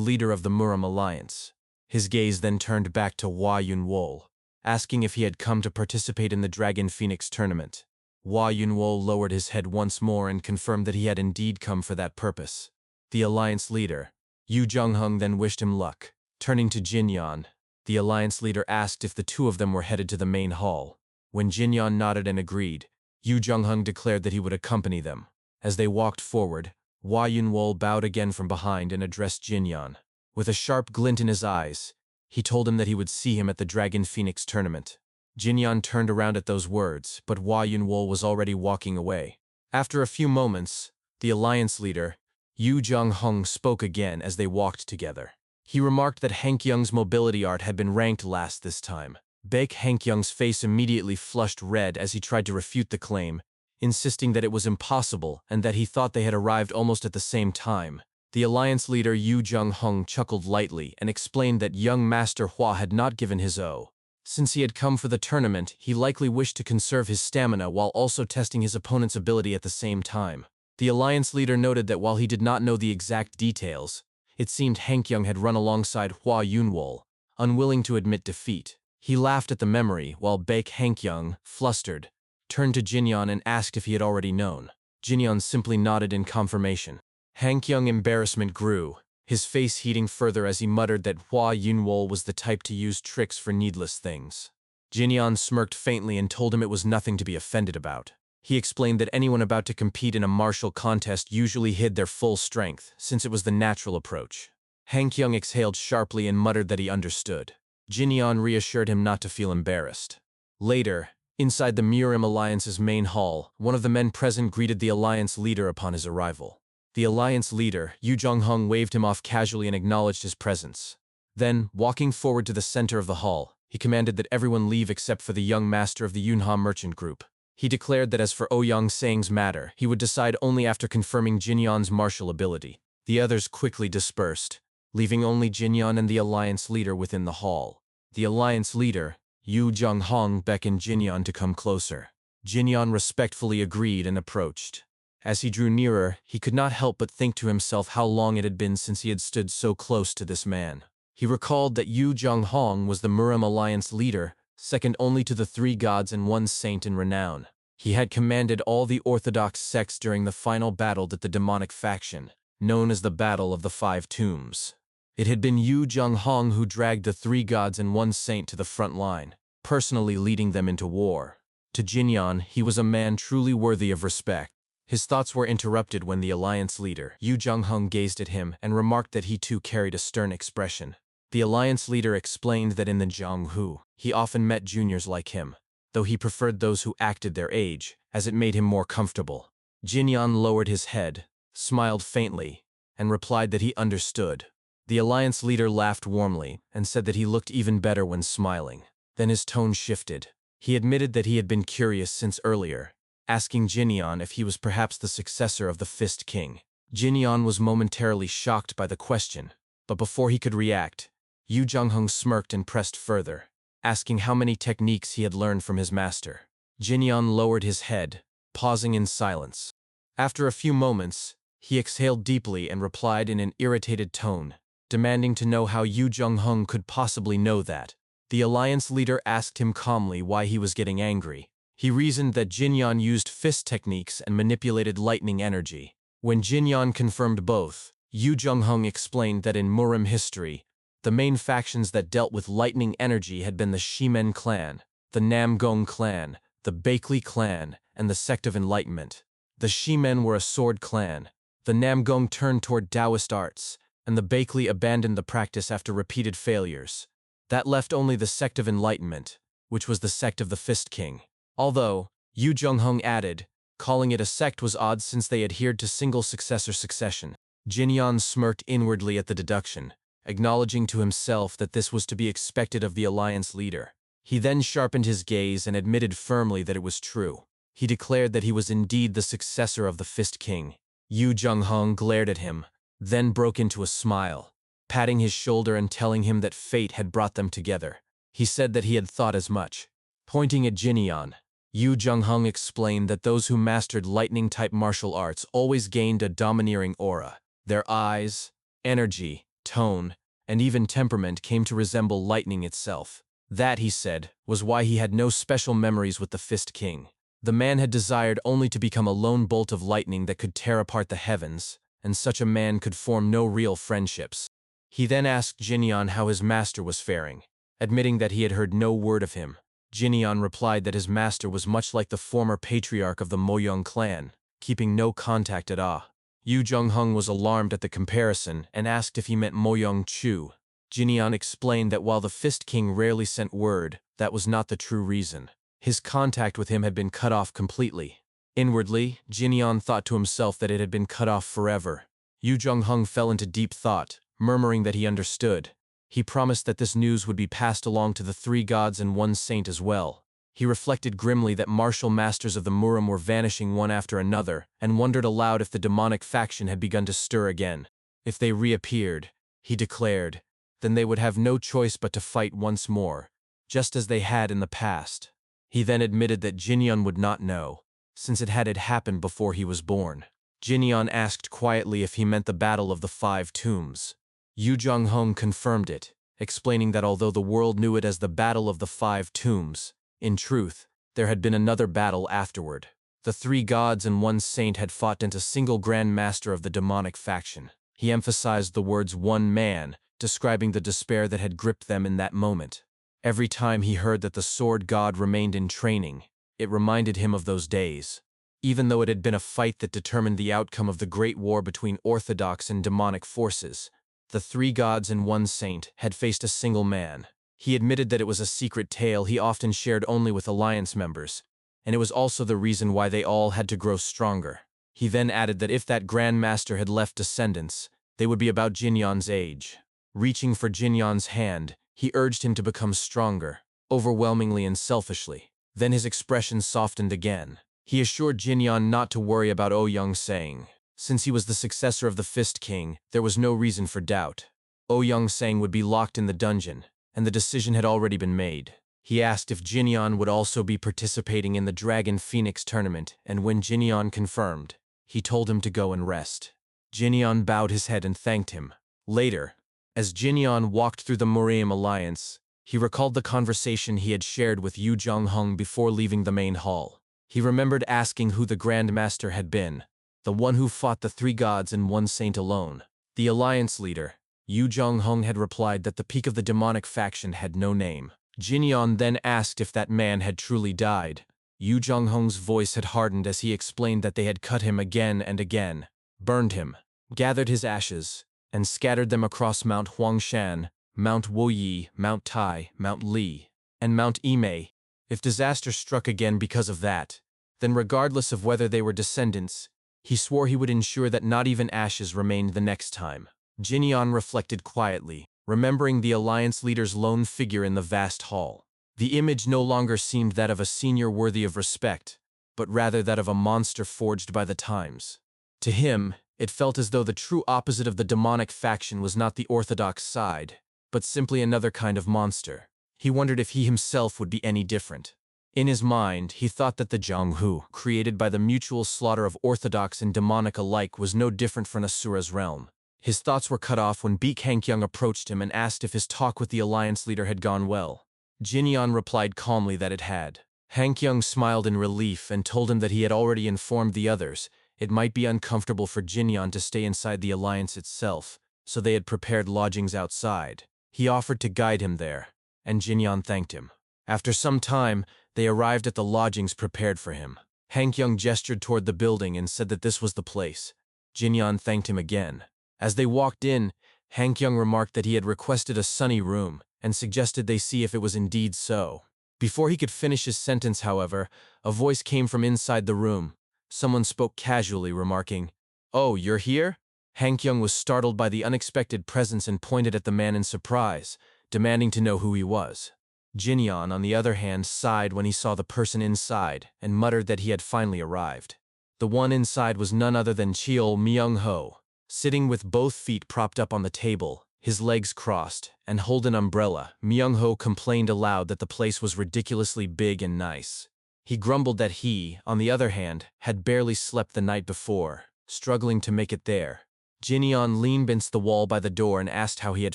S1: leader of the Murim Alliance. His gaze then turned back to Hua Yun-wol, asking if he had come to participate in the Dragon Phoenix tournament. Hua Yun-wol lowered his head once more and confirmed that he had indeed come for that purpose. The Alliance leader, Yu Jung-hung, then wished him luck. Turning to Jin Yon, the Alliance leader asked if the two of them were headed to the main hall. When Jin Yon nodded and agreed, Yu Jung-hung declared that he would accompany them. As they walked forward, Hua Yun-wol bowed again from behind and addressed Jin Yon. With a sharp glint in his eyes, he told him that he would see him at the Dragon Phoenix tournament. Jin Yon turned around at those words, but Hua Yun-wol was already walking away. After a few moments, the Alliance leader, Yu Jung-hung, spoke again as they walked together. He remarked that Han Kyung's mobility art had been ranked last this time. Baek Han Kyung's face immediately flushed red as he tried to refute the claim, insisting that it was impossible and that he thought they had arrived almost at the same time. The Alliance leader Yu Jung-hung chuckled lightly and explained that young Master Hua had not given his O. Since he had come for the tournament, he likely wished to conserve his stamina while also testing his opponent's ability at the same time. The Alliance leader noted that while he did not know the exact details, it seemed Han Kyung had run alongside Hua Yun-wol, unwilling to admit defeat. He laughed at the memory while Baek Han Kyung, flustered, turned to Jin Yon and asked if he had already known. Jin Yon simply nodded in confirmation. Han Kyung's embarrassment grew, his face heating further as he muttered that Hua Yun-wol was the type to use tricks for needless things. Jin Yon smirked faintly and told him it was nothing to be offended about. He explained that anyone about to compete in a martial contest usually hid their full strength, since it was the natural approach. Han Kyung exhaled sharply and muttered that he understood. Jin Yon reassured him not to feel embarrassed. Later, inside the Murim Alliance's main hall, one of the men present greeted the Alliance leader upon his arrival. The Alliance leader, Yu Jung-hung, waved him off casually and acknowledged his presence. Then, walking forward to the center of the hall, he commanded that everyone leave except for the young master of the Yunha merchant group. He declared that as for Ouyang Sang's matter, he would decide only after confirming Jin Yon's martial ability. The others quickly dispersed, leaving only Jin Yon and the Alliance leader within the hall. The Alliance leader, Yu Jung-hong, beckoned Jin Yon to come closer. Jin Yon respectfully agreed and approached. As he drew nearer, he could not help but think to himself how long it had been since he had stood so close to this man. He recalled that Yu Jung-hong was the Murim Alliance leader, second only to the three gods and one saint in renown. He had commanded all the Orthodox sects during the final battle that the demonic faction, known as the Battle of the Five Tombs. It had been Yu Jung-hong who dragged the three gods and one saint to the front line, personally leading them into war. To Jinyan, he was a man truly worthy of respect. His thoughts were interrupted when the alliance leader, Yu Jung-hong, gazed at him and remarked that he too carried a stern expression. The alliance leader explained that in the Jianghu, he often met juniors like him, though he preferred those who acted their age, as it made him more comfortable. Jinyan lowered his head, smiled faintly, and replied that he understood. The alliance leader laughed warmly and said that he looked even better when smiling. Then his tone shifted. He admitted that he had been curious since earlier, asking Jinyan if he was perhaps the successor of the Fist King. Jinyan was momentarily shocked by the question, but before he could react, Yu Jung-hong smirked and pressed further, asking how many techniques he had learned from his master. Jinyan lowered his head, pausing in silence. After a few moments, he exhaled deeply and replied in an irritated tone, demanding to know how Yu Jung-hong could possibly know that. The alliance leader asked him calmly why he was getting angry. He reasoned that Jinyan used fist techniques and manipulated lightning energy. When Jinyan confirmed both, Yu Jung-hong explained that in Murim history, the main factions that dealt with lightning energy had been the Shimen clan, the Namgong clan, the Baekli clan, and the Sect of Enlightenment. The Shimen were a sword clan, the Namgong turned toward Taoist arts, and the Baekli abandoned the practice after repeated failures. That left only the Sect of Enlightenment, which was the sect of the Fist King. Although, Yu Jung-hong added, calling it a sect was odd since they adhered to single successor succession. Jinyan smirked inwardly at the deduction, acknowledging to himself that this was to be expected of the alliance leader. He then sharpened his gaze and admitted firmly that it was true. He declared that he was indeed the successor of the Fist King. Yu Jung-hong glared at him, then broke into a smile, patting his shoulder and telling him that fate had brought them together. He said that he had thought as much. Pointing at Jinyan, Yu Jung-hong explained that those who mastered lightning-type martial arts always gained a domineering aura. Their eyes, energy, tone, and even temperament came to resemble lightning itself. That, he said, was why he had no special memories with the Fist King. The man had desired only to become a lone bolt of lightning that could tear apart the heavens, and such a man could form no real friendships. He then asked Jinyan how his master was faring, admitting that he had heard no word of him. Jinyan replied that his master was much like the former patriarch of the Moyong clan, keeping no contact at all. Yu Jung-hong was alarmed at the comparison and asked if he meant Moyong Chu. Jinyan explained that while the Fist King rarely sent word, that was not the true reason. His contact with him had been cut off completely. Inwardly, Jinyan thought to himself that it had been cut off forever. Yu Jung-hong fell into deep thought, murmuring that he understood. He promised that this news would be passed along to the three gods and one saint as well. He reflected grimly that martial masters of the Murim were vanishing one after another, and wondered aloud if the demonic faction had begun to stir again. If they reappeared, he declared, then they would have no choice but to fight once more, just as they had in the past. He then admitted that Jinyan would not know, since it had happened before he was born. Jinyan asked quietly if he meant the Battle of the Five Tombs. Yu Jung-hong confirmed it, explaining that although the world knew it as the Battle of the Five Tombs, in truth, there had been another battle afterward. The three gods and one saint had fought into single Grand Master of the demonic faction. He emphasized the words one man, describing the despair that had gripped them in that moment. Every time he heard that the sword god remained in training, it reminded him of those days. Even though it had been a fight that determined the outcome of the great war between orthodox and demonic forces, the three gods and one saint had faced a single man. He admitted that it was a secret tale he often shared only with alliance members, and it was also the reason why they all had to grow stronger. He then added that if that Grand Master had left descendants, they would be about Jinyan's age. Reaching for Jinyan's hand, he urged him to become stronger, overwhelmingly and selfishly. Then his expression softened again. He assured Jinyan not to worry about Ouyang, saying, since he was the successor of the Fist King, there was no reason for doubt. Ouyang Sang would be locked in the dungeon, and the decision had already been made. He asked if Jinyan would also be participating in the Dragon Phoenix tournament, and when Jinyan confirmed, he told him to go and rest. Jinyan bowed his head and thanked him. Later, as Jinyan walked through the Murim Alliance, he recalled the conversation he had shared with Yu Jung-hong before leaving the main hall. He remembered asking who the Grand Master had been, the one who fought the three gods and one saint alone. The alliance leader, Yu Zhonghong, had replied that the peak of the demonic faction had no name. Jinyan then asked if that man had truly died. Yu Zhonghong's voice had hardened as he explained that they had cut him again and again, burned him, gathered his ashes, and scattered them across Mount Huangshan, Mount Woyi, Mount Tai, Mount Li, and Mount Imei. If disaster struck again because of that, then regardless of whether they were descendants, he swore he would ensure that not even ashes remained the next time. Jinyan reflected quietly, remembering the alliance leader's lone figure in the vast hall. The image no longer seemed that of a senior worthy of respect, but rather that of a monster forged by the times. To him, it felt as though the true opposite of the demonic faction was not the orthodox side, but simply another kind of monster. He wondered if he himself would be any different. In his mind, he thought that the Jianghu, created by the mutual slaughter of orthodox and demonic alike, was no different from Asura's realm. His thoughts were cut off when Beak Hankyung approached him and asked if his talk with the alliance leader had gone well. Jinyan replied calmly that it had. Hankyung smiled in relief and told him that he had already informed the others. It might be uncomfortable for Jinyan to stay inside the alliance itself, so they had prepared lodgings outside. He offered to guide him there, and Jinyan thanked him. After some time, they arrived at the lodgings prepared for him. Hankyung gestured toward the building and said that this was the place. Jinyan thanked him again. As they walked in, Hankyung remarked that he had requested a sunny room and suggested they see if it was indeed so. Before he could finish his sentence, however, a voice came from inside the room. Someone spoke casually, remarking, "Oh, you're here?" Hankyung was startled by the unexpected presence and pointed at the man in surprise, demanding to know who he was. Jinyan, on the other hand, sighed when he saw the person inside and muttered that he had finally arrived. The one inside was none other than Cheol Myung-ho, sitting with both feet propped up on the table, his legs crossed, and hold an umbrella. Myung-ho complained aloud that the place was ridiculously big and nice. He grumbled that he, on the other hand, had barely slept the night before, struggling to make it there. Jinyan leaned against the wall by the door and asked how he had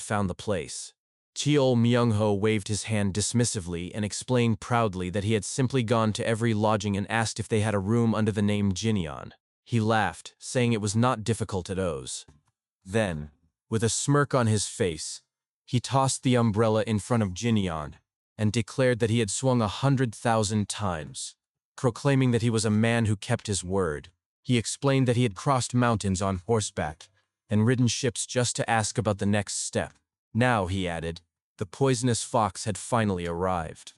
S1: found the place. Cheol Myung-ho waved his hand dismissively and explained proudly that he had simply gone to every lodging and asked if they had a room under the name Jinyan. He laughed, saying it was not difficult at O's. Then, with a smirk on his face, he tossed the umbrella in front of Jinyan and declared that he had swung 100,000 times, proclaiming that he was a man who kept his word. He explained that he had crossed mountains on horseback and ridden ships just to ask about the next step. Now, he added, the poisonous fox had finally arrived.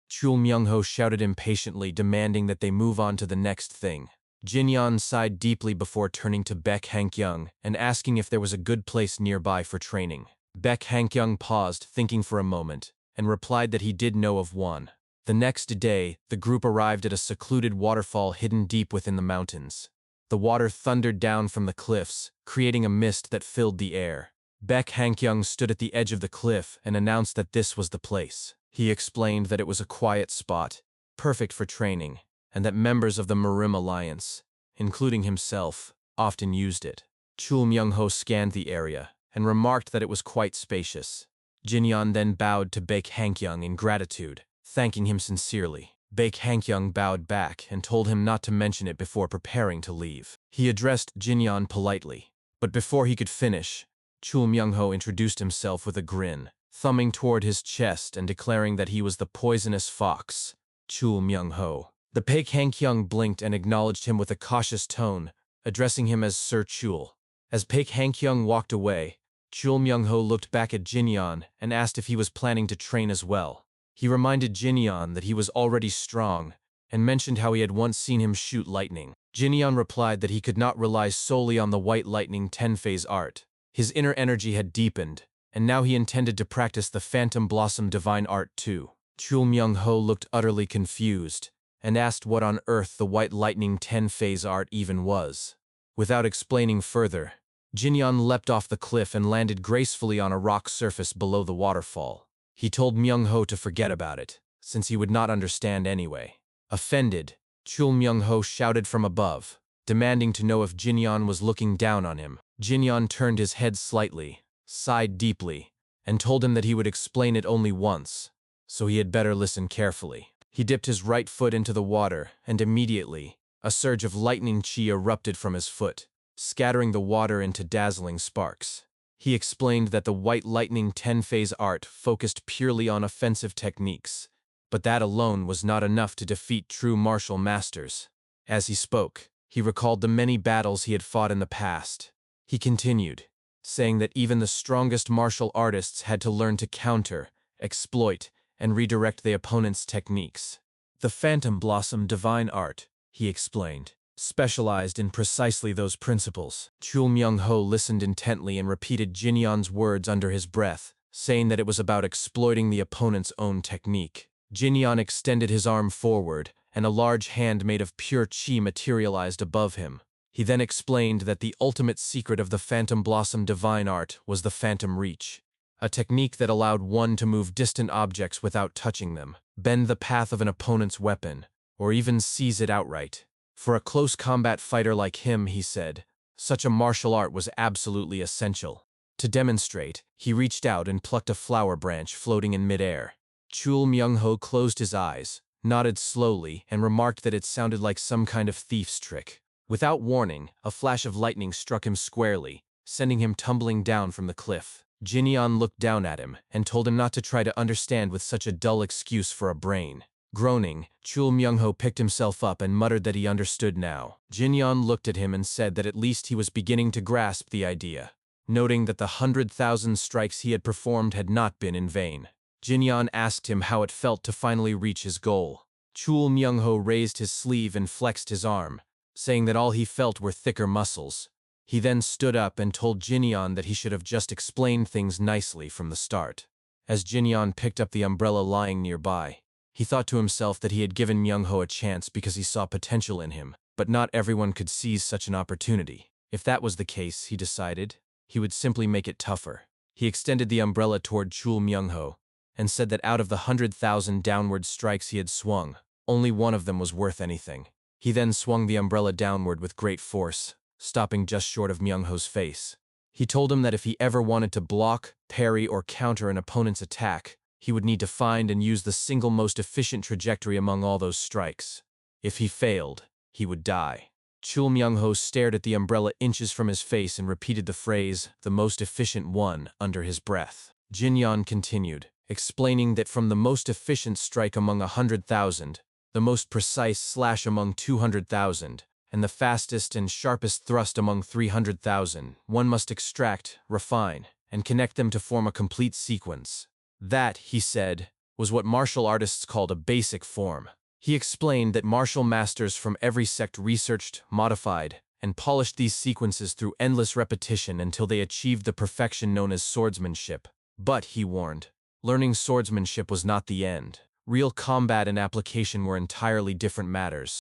S1: Chul Myung-ho shouted impatiently, demanding that they move on to the next thing. Jinyan sighed deeply before turning to Baek Hankyung and asking if there was a good place nearby for training. Baek Hankyung paused, thinking for a moment, and replied that he did know of one. The next day, the group arrived at a secluded waterfall hidden deep within the mountains. The water thundered down from the cliffs, creating a mist that filled the air. Baek Hankyung stood at the edge of the cliff and announced that this was the place. He explained that it was a quiet spot, perfect for training, and that members of the Marim Alliance, including himself, often used it. Chul Myung-ho scanned the area and remarked that it was quite spacious. Jinyan then bowed to Baek Hankyung in gratitude, thanking him sincerely. Baek Hankyung bowed back and told him not to mention it before preparing to leave. He addressed Jinyan politely, but before he could finish, Chul Myung-ho introduced himself with a grin, thumbing toward his chest and declaring that he was the poisonous fox, Chul Myung-ho. The Baek Hankyung blinked and acknowledged him with a cautious tone, addressing him as Sir Chul. As Baek Hankyung walked away, Chul Myung-ho looked back at Jinyan and asked if he was planning to train as well. He reminded Jinyan that he was already strong and mentioned how he had once seen him shoot lightning. Jinyan replied that he could not rely solely on the White Lightning 10-phase art. His inner energy had deepened, and now he intended to practice the Phantom Blossom Divine Art too. Chul Myung-ho looked utterly confused and asked what on earth the White Lightning 10-phase art even was. Without explaining further, Jinyan leapt off the cliff and landed gracefully on a rock surface below the waterfall. He told Myung-ho to forget about it, since he would not understand anyway. Offended, Chul Myung-ho shouted from above, demanding to know if Jinyan was looking down on him. Jinyan turned his head slightly, sighed deeply, and told him that he would explain it only once, so he had better listen carefully. He dipped his right foot into the water, and immediately, A surge of lightning chi erupted from his foot, scattering the water into dazzling sparks. He explained that the white lightning 10-phase art focused purely on offensive techniques, but that alone was not enough to defeat true martial masters. As he spoke, he recalled the many battles he had fought in the past. He continued, saying that even the strongest martial artists had to learn to counter, exploit, and redirect the opponent's techniques. The Phantom Blossom divine art, he explained, specialized in precisely those principles. Chul Myung-ho listened intently and repeated Jinyan's words under his breath, saying that it was about exploiting the opponent's own technique. Jinyan extended his arm forward, and a large hand made of pure chi materialized above him. He then explained that the ultimate secret of the Phantom Blossom divine art was the Phantom Reach, a technique that allowed one to move distant objects without touching them, bend the path of an opponent's weapon, or even seize it outright. For a close combat fighter like him, he said, such a martial art was absolutely essential. To demonstrate, he reached out and plucked a flower branch floating in midair. Chul Myung-ho closed his eyes, nodded slowly, and remarked that it sounded like some kind of thief's trick. Without warning, a flash of lightning struck him squarely, sending him tumbling down from the cliff. Jinyan looked down at him and told him not to try to understand with such a dull excuse for a brain. Groaning, Chul Myung-ho picked himself up and muttered that he understood now. Jinyan looked at him and said that at least he was beginning to grasp the idea, noting that the 100,000 strikes he had performed had not been in vain. Jinyan asked him how it felt to finally reach his goal. Chul Myung-ho raised his sleeve and flexed his arm, saying that all he felt were thicker muscles. He then stood up and told Jinyan that he should have just explained things nicely from the start. As Jinyan picked up the umbrella lying nearby, he thought to himself that he had given Myung-ho a chance because he saw potential in him, but not everyone could seize such an opportunity. If that was the case, he decided, he would simply make it tougher. He extended the umbrella toward Chul Myung-ho and said that out of the 100,000 downward strikes he had swung, only one of them was worth anything. He then swung the umbrella downward with great force, stopping just short of Myung-ho's face. He told him that if he ever wanted to block, parry, or counter an opponent's attack, he would need to find and use the single most efficient trajectory among all those strikes. If he failed, he would die. Chul Myung-ho stared at the umbrella inches from his face and repeated the phrase, "the most efficient one," under his breath. Jinyan continued, explaining that from the most efficient strike among 100,000, the most precise slash among 200,000, and the fastest and sharpest thrust among 300,000, one must extract, refine, and connect them to form a complete sequence. That, he said, was what martial artists called a basic form. He explained that martial masters from every sect researched, modified, and polished these sequences through endless repetition until they achieved the perfection known as swordsmanship. But, he warned, learning swordsmanship was not the end. Real combat and application were entirely different matters.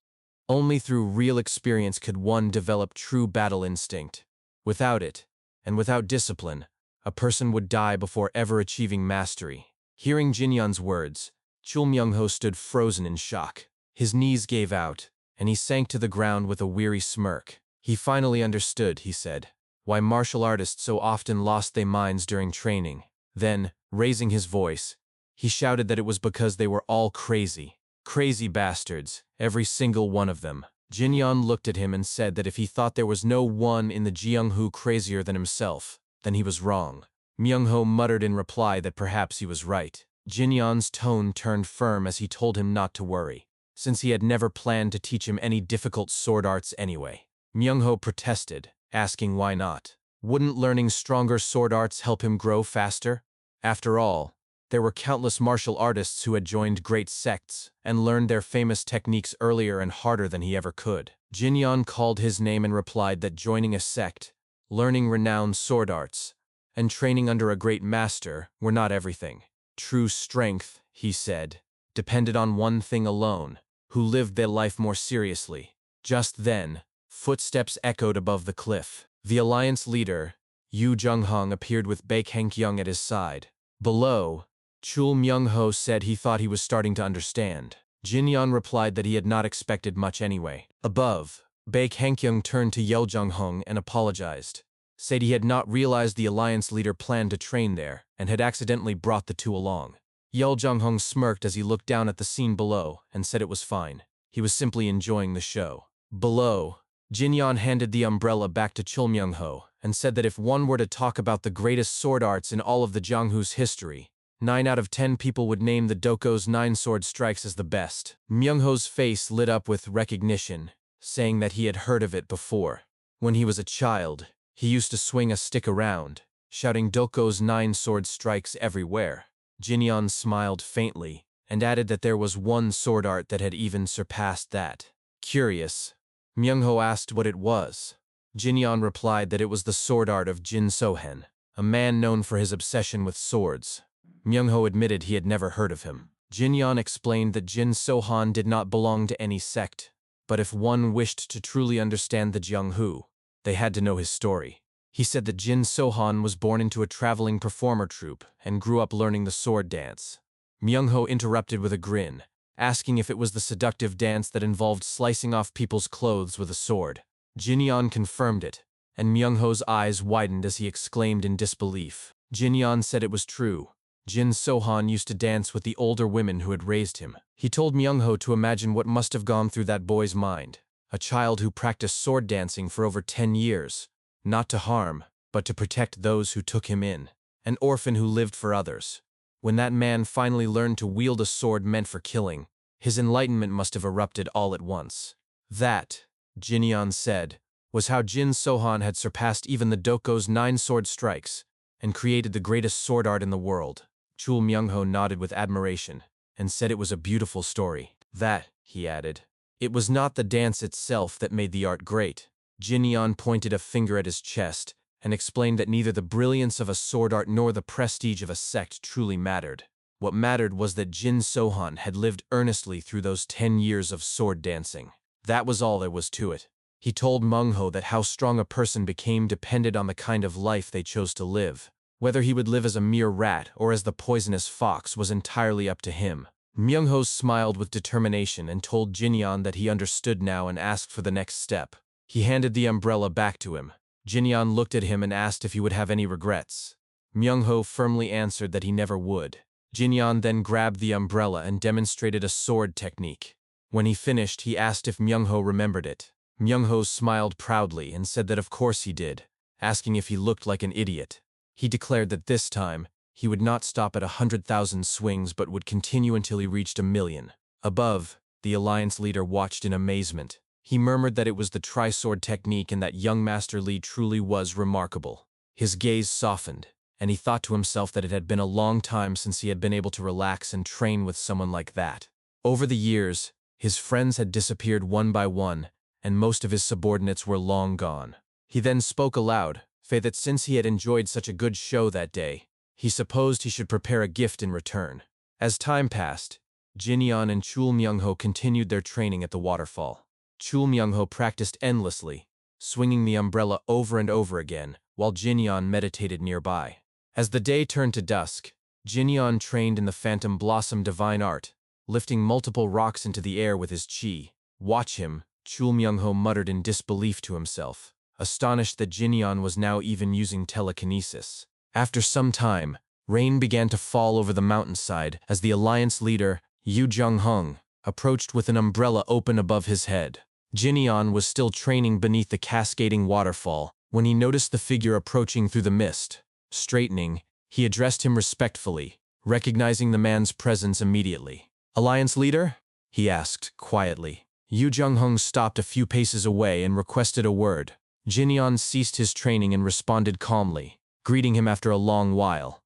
S1: Only through real experience could one develop true battle instinct. Without it, and without discipline, a person would die before ever achieving mastery. Hearing Jinyan's words, Chul Myung-ho stood frozen in shock. His knees gave out, and he sank to the ground with a weary smirk. He finally understood, he said, why martial artists so often lost their minds during training. Then, raising his voice, he shouted that it was because they were all crazy. Crazy bastards, every single one of them. Jinyan looked at him and said that if he thought there was no one in the Jeonghu crazier than himself, then he was wrong. Myung-ho muttered in reply that perhaps he was right. Jinyan's tone turned firm as he told him not to worry, since he had never planned to teach him any difficult sword arts anyway. Myung-ho protested, asking why not. Wouldn't learning stronger sword arts help him grow faster? After all, there were countless martial artists who had joined great sects and learned their famous techniques earlier and harder than he ever could. Jinyan called his name and replied that joining a sect, learning renowned sword arts, and training under a great master were not everything. True strength, he said, depended on one thing alone, who lived their life more seriously. Just then, footsteps echoed above the cliff. The alliance leader, Yu Jung-hong, appeared with Baek Hankyung at his side. Below, Chul Myung-ho said he thought he was starting to understand. Jinyan replied that he had not expected much anyway. Above, Baek Hankyung turned to Yeo Jung-hong and apologized, said he had not realized the alliance leader planned to train there and had accidentally brought the two along. Yeo Jung-hong smirked as he looked down at the scene below and said it was fine. He was simply enjoying the show. Below, Jinyan handed the umbrella back to Chul Myung-ho and said that if one were to talk about the greatest sword arts in all of the Jianghu's history, 9 out of 10 people would name the Doko's 9 sword strikes as the best. Myung-ho's face lit up with recognition, saying that he had heard of it before. When he was a child, he used to swing a stick around, shouting Doko's 9 sword strikes everywhere. Jinyan smiled faintly and added that there was one sword art that had even surpassed that. Curious, Myung-ho asked what it was. Jinyan replied that it was the sword art of Jin Sohen, a man known for his obsession with swords. Myung-ho admitted he had never heard of him. Jinyan explained that Jin Sohan did not belong to any sect, but if one wished to truly understand the Jianghu, they had to know his story. He said that Jin Sohan was born into a traveling performer troupe and grew up learning the sword dance. Myung-ho interrupted with a grin, asking if it was the seductive dance that involved slicing off people's clothes with a sword. Jinyan confirmed it, and Myung-ho's eyes widened as he exclaimed in disbelief. Jinyan said it was true. Jin Sohan used to dance with the older women who had raised him. He told Myung-ho to imagine what must have gone through that boy's mind. A child who practiced sword dancing for over 10 years, not to harm, but to protect those who took him in. An orphan who lived for others. When that man finally learned to wield a sword meant for killing, his enlightenment must have erupted all at once. That, Jinyan said, was how Jin Sohan had surpassed even the Doko's 9 sword strikes and created the greatest sword art in the world. Chul Myung-ho nodded with admiration and said it was a beautiful story. That, he added, it was not the dance itself that made the art great. Jinyan pointed a finger at his chest and explained that neither the brilliance of a sword art nor the prestige of a sect truly mattered. What mattered was that Jin Sohan had lived earnestly through those 10 years of sword dancing. That was all there was to it. He told Myung-ho that how strong a person became depended on the kind of life they chose to live. Whether he would live as a mere rat or as the poisonous fox was entirely up to him. Myung-ho smiled with determination and told Jinyan that he understood now and asked for the next step. He handed the umbrella back to him. Jinyan looked at him and asked if he would have any regrets. Myung-ho firmly answered that he never would. Jinyan then grabbed the umbrella and demonstrated a sword technique. When he finished, he asked if Myung-ho remembered it. Myung-ho smiled proudly and said that of course he did, asking if he looked like an idiot. He declared that this time, he would not stop at 100,000 swings but would continue until he reached 1,000,000. Above, the Alliance leader watched in amazement. He murmured that it was the tri-sword technique and that young Master Li truly was remarkable. His gaze softened, and he thought to himself that it had been a long time since he had been able to relax and train with someone like that. Over the years, his friends had disappeared one by one, and most of his subordinates were long gone. He then spoke aloud, say that since he had enjoyed such a good show that day, he supposed he should prepare a gift in return. As time passed, Jinyan and Chul Myung-ho continued their training at the waterfall. Chul Myung-ho practiced endlessly, swinging the umbrella over and over again, while Jinyan meditated nearby. As the day turned to dusk, Jinyan trained in the Phantom Blossom divine art, lifting multiple rocks into the air with his chi. Watch him, Chul Myung-ho muttered in disbelief to himself, astonished that Jinyan was now even using telekinesis. After some time, rain began to fall over the mountainside as the Alliance leader, Yu Jung-hung, approached with an umbrella open above his head. Jinyan was still training beneath the cascading waterfall when he noticed the figure approaching through the mist. Straightening, he addressed him respectfully, recognizing the man's presence immediately. "Alliance leader?" he asked, quietly. Yu Jung-hung stopped a few paces away and requested a word. Jinyan ceased his training and responded calmly, greeting him after a long while.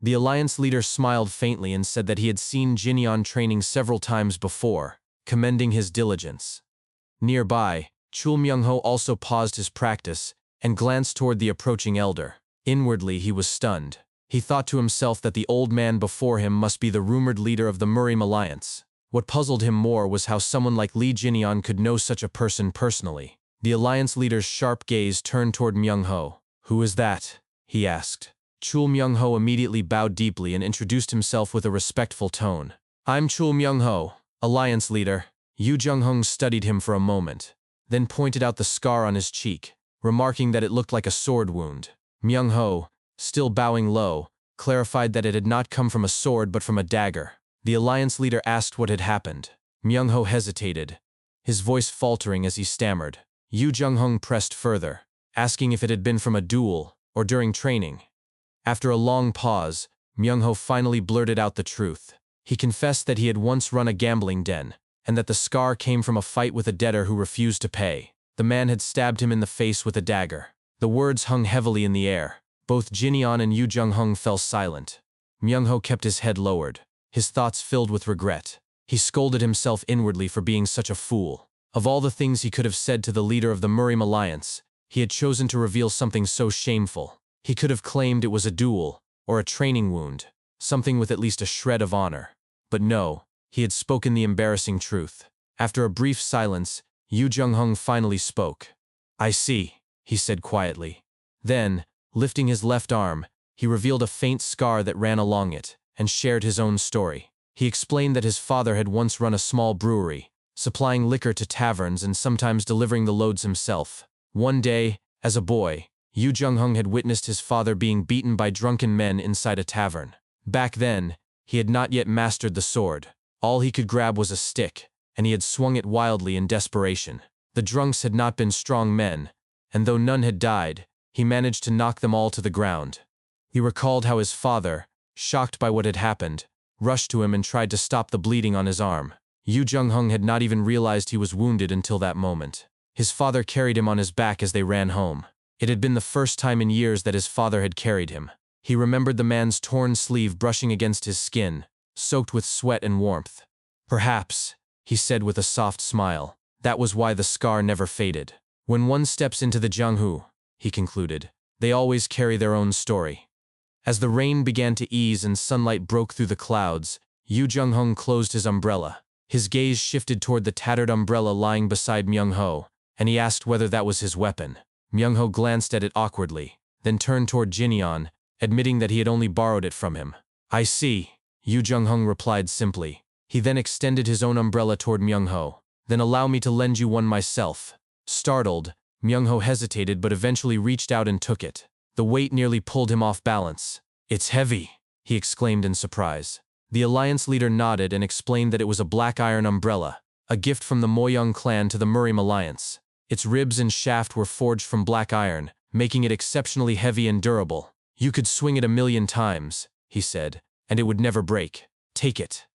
S1: The Alliance leader smiled faintly and said that he had seen Jinyan training several times before, commending his diligence. Nearby, Chul Myung-ho also paused his practice and glanced toward the approaching elder. Inwardly, he was stunned. He thought to himself that the old man before him must be the rumored leader of the Murim Alliance. What puzzled him more was how someone like Li Jinyan could know such a person personally. The Alliance leader's sharp gaze turned toward Myung-ho. "Who is that?" he asked. Chul Myung-ho immediately bowed deeply and introduced himself with a respectful tone. "I'm Chul Myung-ho, Alliance leader." Yu Jung-hung studied him for a moment, then pointed out the scar on his cheek, remarking that it looked like a sword wound. Myung-ho, still bowing low, clarified that it had not come from a sword but from a dagger. The Alliance leader asked what had happened. Myung-ho hesitated, his voice faltering as he stammered. Yu Jung-hung pressed further, asking if it had been from a duel or during training. After a long pause, Myung-ho finally blurted out the truth. He confessed that he had once run a gambling den, and that the scar came from a fight with a debtor who refused to pay. The man had stabbed him in the face with a dagger. The words hung heavily in the air. Both Jin-yeon and Yu Jung-hung fell silent. Myung-ho kept his head lowered, his thoughts filled with regret. He scolded himself inwardly for being such a fool. Of all the things he could have said to the leader of the Murim Alliance, he had chosen to reveal something so shameful. He could have claimed it was a duel, or a training wound, something with at least a shred of honor. But no, he had spoken the embarrassing truth. After a brief silence, Yu Jung-hung finally spoke. "I see," he said quietly. Then, lifting his left arm, he revealed a faint scar that ran along it, and shared his own story. He explained that his father had once run a small brewery, supplying liquor to taverns and sometimes delivering the loads himself. One day, as a boy, Yu Jung-hung had witnessed his father being beaten by drunken men inside a tavern. Back then, he had not yet mastered the sword. All he could grab was a stick, and he had swung it wildly in desperation. The drunks had not been strong men, and though none had died, he managed to knock them all to the ground. He recalled how his father, shocked by what had happened, rushed to him and tried to stop the bleeding on his arm. Yu Jung-hung had not even realized he was wounded until that moment. His father carried him on his back as they ran home. It had been the first time in years that his father had carried him. He remembered the man's torn sleeve brushing against his skin, soaked with sweat and warmth. "Perhaps," he said with a soft smile, "that was why the scar never faded. When one steps into the Jianghu," he concluded, "they always carry their own story." As the rain began to ease and sunlight broke through the clouds, Yu Jung-hung closed his umbrella. His gaze shifted toward the tattered umbrella lying beside Myung-ho, and he asked whether that was his weapon. Myung-ho glanced at it awkwardly, then turned toward Jin-yeon, admitting that he had only borrowed it from him. "I see," Yu Jung-hung replied simply. He then extended his own umbrella toward Myung-ho. "Then allow me to lend you one myself." Startled, Myung-ho hesitated but eventually reached out and took it. The weight nearly pulled him off balance. "It's heavy," he exclaimed in surprise. The alliance leader nodded and explained that it was a black iron umbrella, a gift from the Moyoung clan to the Murim Alliance. Its ribs and shaft were forged from black iron, making it exceptionally heavy and durable. "You could swing it 1,000,000 times," he said, "and it would never break. Take it."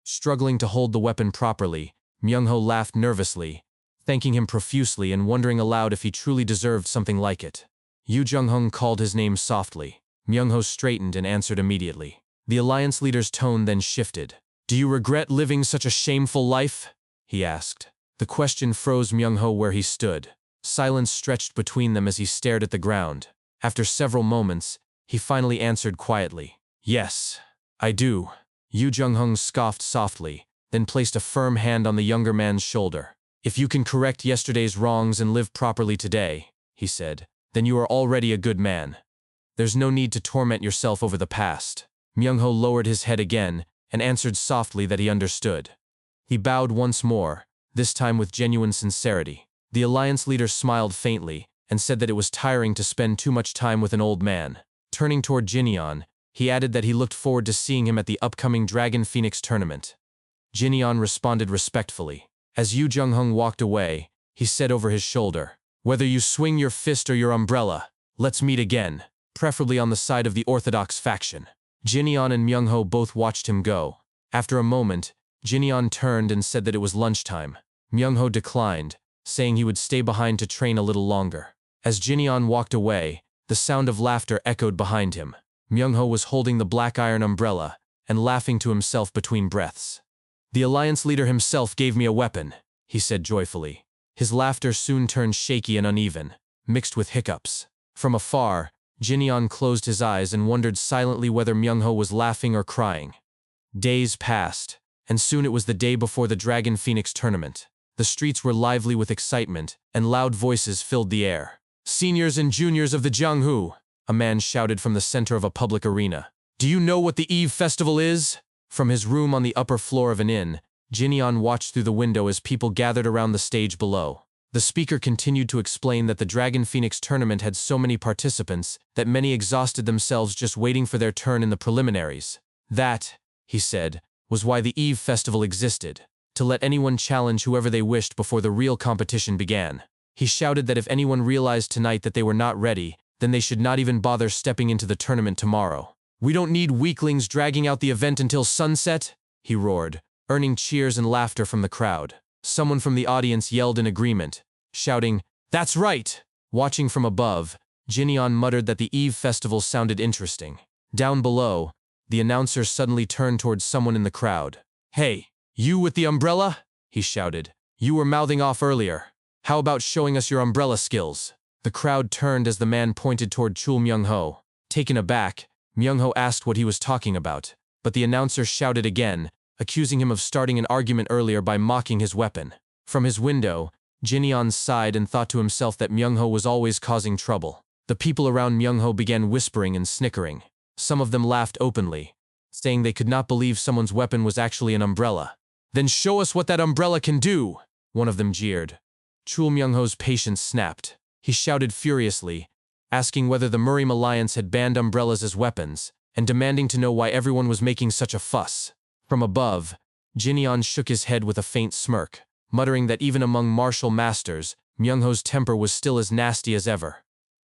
S1: Struggling to hold the weapon properly, Myung-ho laughed nervously, thanking him profusely and wondering aloud if he truly deserved something like it. Yu Jung-hung called his name softly. Myung-ho straightened and answered immediately. The alliance leader's tone then shifted. "Do you regret living such a shameful life?" he asked. The question froze Myung-ho where he stood. Silence stretched between them as he stared at the ground. After several moments, he finally answered quietly. "Yes, I do." Yu Jung-hung scoffed softly, then placed a firm hand on the younger man's shoulder. "If you can correct yesterday's wrongs and live properly today," he said, "then you are already a good man. There's no need to torment yourself over the past." Myung-ho lowered his head again and answered softly that he understood. He bowed once more, this time with genuine sincerity. The alliance leader smiled faintly and said that it was tiring to spend too much time with an old man. Turning toward Jin-yeon, he added that he looked forward to seeing him at the upcoming Dragon Phoenix tournament. Jin-yeon responded respectfully. As Yu Jung-hung walked away, he said over his shoulder, "Whether you swing your fist or your umbrella, let's meet again, preferably on the side of the orthodox faction." Jin-yeon and Myung-ho both watched him go. After a moment, Jin-yeon turned and said that it was lunchtime. Myung-ho declined, saying he would stay behind to train a little longer. As Jin-yeon walked away, the sound of laughter echoed behind him. Myung-ho was holding the black iron umbrella and laughing to himself between breaths. "The alliance leader himself gave me a weapon," he said joyfully. His laughter soon turned shaky and uneven, mixed with hiccups. From afar, Jin-yeon closed his eyes and wondered silently whether Myung-ho was laughing or crying. Days passed, and soon it was the day before the Dragon Phoenix tournament. The streets were lively with excitement, and loud voices filled the air. "Seniors and juniors of the Jianghu," a man shouted from the center of a public arena. "Do you know what the Eve Festival is?" From his room on the upper floor of an inn, Jin-yeon watched through the window as people gathered around the stage below. The speaker continued to explain that the Dragon Phoenix tournament had so many participants that many exhausted themselves just waiting for their turn in the preliminaries. That, he said, was why the Eve Festival existed. to let anyone challenge whoever they wished before the real competition began. He shouted that if anyone realized tonight that they were not ready, then they should not even bother stepping into the tournament tomorrow. "We don't need weaklings dragging out the event until sunset," he roared, earning cheers and laughter from the crowd. Someone from the audience yelled in agreement, shouting, "That's right!" Watching from above, Jinyeon muttered that the Eve Festival sounded interesting. Down below, the announcer suddenly turned towards someone in the crowd. "Hey, you with the umbrella?" he shouted. "You were mouthing off earlier. How about showing us your umbrella skills?" The crowd turned as the man pointed toward Chul Myung-ho. Taken aback, Myung-ho asked what he was talking about, but the announcer shouted again, accusing him of starting an argument earlier by mocking his weapon. From his window, Jinyeon sighed and thought to himself that Myung-ho was always causing trouble. The people around Myung-ho began whispering and snickering. Some of them laughed openly, saying they could not believe someone's weapon was actually an umbrella. "Then show us what that umbrella can do," one of them jeered. Chul Myung-ho's patience snapped. He shouted furiously, asking whether the Murim Alliance had banned umbrellas as weapons, and demanding to know why everyone was making such a fuss. From above, Jinyeon shook his head with a faint smirk, muttering that even among martial masters, Myung-ho's temper was still as nasty as ever.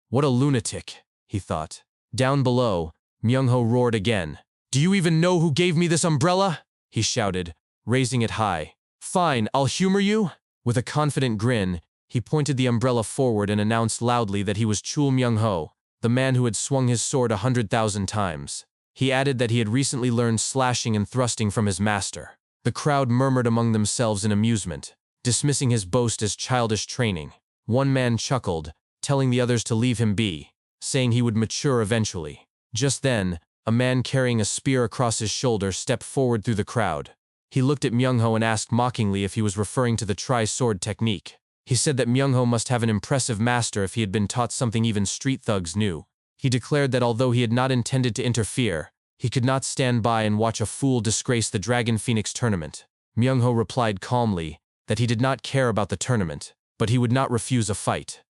S1: "What a lunatic," he thought. Down below, Myung-ho roared again. "Do you even know who gave me this umbrella?" he shouted, raising it high. "Fine, I'll humor you." With a confident grin, he pointed the umbrella forward and announced loudly that he was Chul Myung-ho, the man who had swung his sword 100,000 times. He added that he had recently learned slashing and thrusting from his master. The crowd murmured among themselves in amusement, dismissing his boast as childish training. One man chuckled, telling the others to leave him be, saying he would mature eventually. Just then, a man carrying a spear across his shoulder stepped forward through the crowd. He looked at Myung-ho and asked mockingly if he was referring to the tri-sword technique. He said that Myung-ho must have an impressive master if he had been taught something even street thugs knew. He declared that although he had not intended to interfere, he could not stand by and watch a fool disgrace the Dragon Phoenix tournament. Myung-ho replied calmly that he did not care about the tournament, but he would not refuse a fight.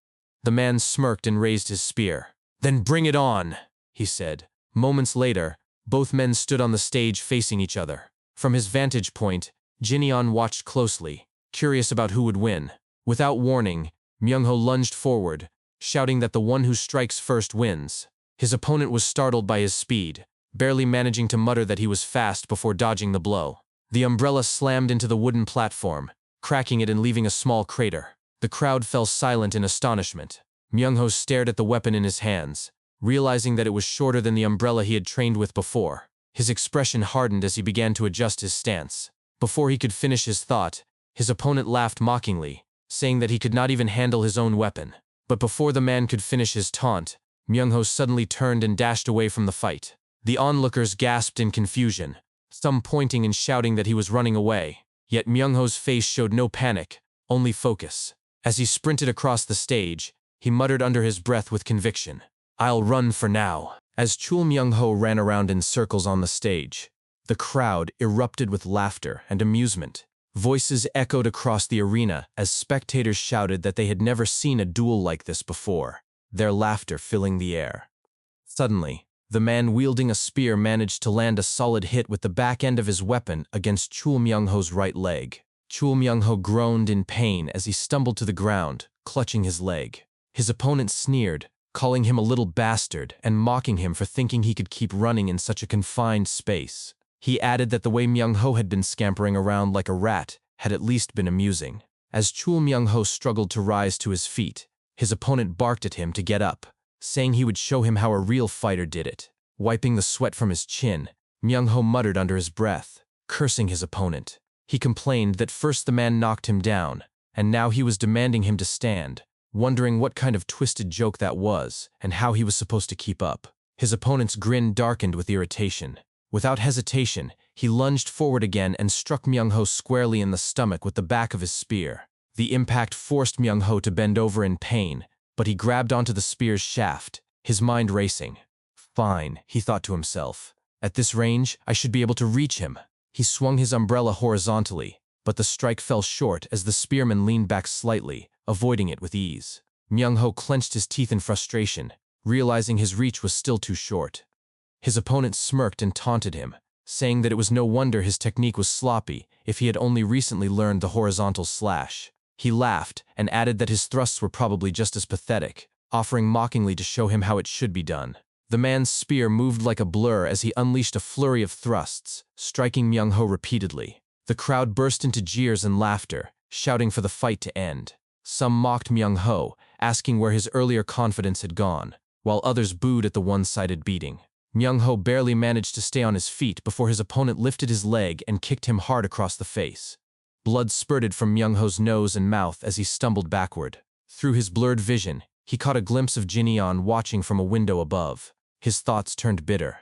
S1: The man smirked and raised his spear. "Then bring it on," he said. Moments later, both men stood on the stage facing each other. From his vantage point, Jinyeon watched closely, curious about who would win. Without warning, Myung-ho lunged forward, shouting that the one who strikes first wins. His opponent was startled by his speed, barely managing to mutter that he was fast before dodging the blow. The umbrella slammed into the wooden platform, cracking it and leaving a small crater. The crowd fell silent in astonishment. Myung-ho stared at the weapon in his hands, realizing that it was shorter than the umbrella he had trained with before. His expression hardened as he began to adjust his stance. Before he could finish his thought, his opponent laughed mockingly, saying that he could not even handle his own weapon. But before the man could finish his taunt, Myung-ho suddenly turned and dashed away from the fight. The onlookers gasped in confusion, some pointing and shouting that he was running away. Yet Myung-ho's face showed no panic, only focus. As he sprinted across the stage, he muttered under his breath with conviction, "I'll run for now." As Chul Myung-ho ran around in circles on the stage, the crowd erupted with laughter and amusement. Voices echoed across the arena as spectators shouted that they had never seen a duel like this before, their laughter filling the air. Suddenly, the man wielding a spear managed to land a solid hit with the back end of his weapon against Chul Myung-ho's right leg. Chul Myung-ho groaned in pain as he stumbled to the ground, clutching his leg. His opponent sneered, calling him a little bastard and mocking him for thinking he could keep running in such a confined space. He added that the way Myung-ho had been scampering around like a rat had at least been amusing. As Chul Myung-ho struggled to rise to his feet, his opponent barked at him to get up, saying he would show him how a real fighter did it. Wiping the sweat from his chin, Myung-ho muttered under his breath, cursing his opponent. He complained that first the man knocked him down, and now he was demanding him to stand, wondering what kind of twisted joke that was and how he was supposed to keep up. His opponent's grin darkened with irritation. Without hesitation, he lunged forward again and struck Myung-ho squarely in the stomach with the back of his spear. The impact forced Myung-ho to bend over in pain, but he grabbed onto the spear's shaft, his mind racing. "Fine," he thought to himself. "At this range, I should be able to reach him." He swung his umbrella horizontally, but the strike fell short as the spearman leaned back slightly, avoiding it with ease. Myung-ho clenched his teeth in frustration, realizing his reach was still too short. His opponent smirked and taunted him, saying that it was no wonder his technique was sloppy if he had only recently learned the horizontal slash. He laughed and added that his thrusts were probably just as pathetic, offering mockingly to show him how it should be done. The man's spear moved like a blur as he unleashed a flurry of thrusts, striking Myung-ho repeatedly. The crowd burst into jeers and laughter, shouting for the fight to end. Some mocked Myung-ho, asking where his earlier confidence had gone, while others booed at the one-sided beating. Myung-ho barely managed to stay on his feet before his opponent lifted his leg and kicked him hard across the face. Blood spurted from Myung-ho's nose and mouth as he stumbled backward. Through his blurred vision, he caught a glimpse of Jin-yeon watching from a window above. His thoughts turned bitter.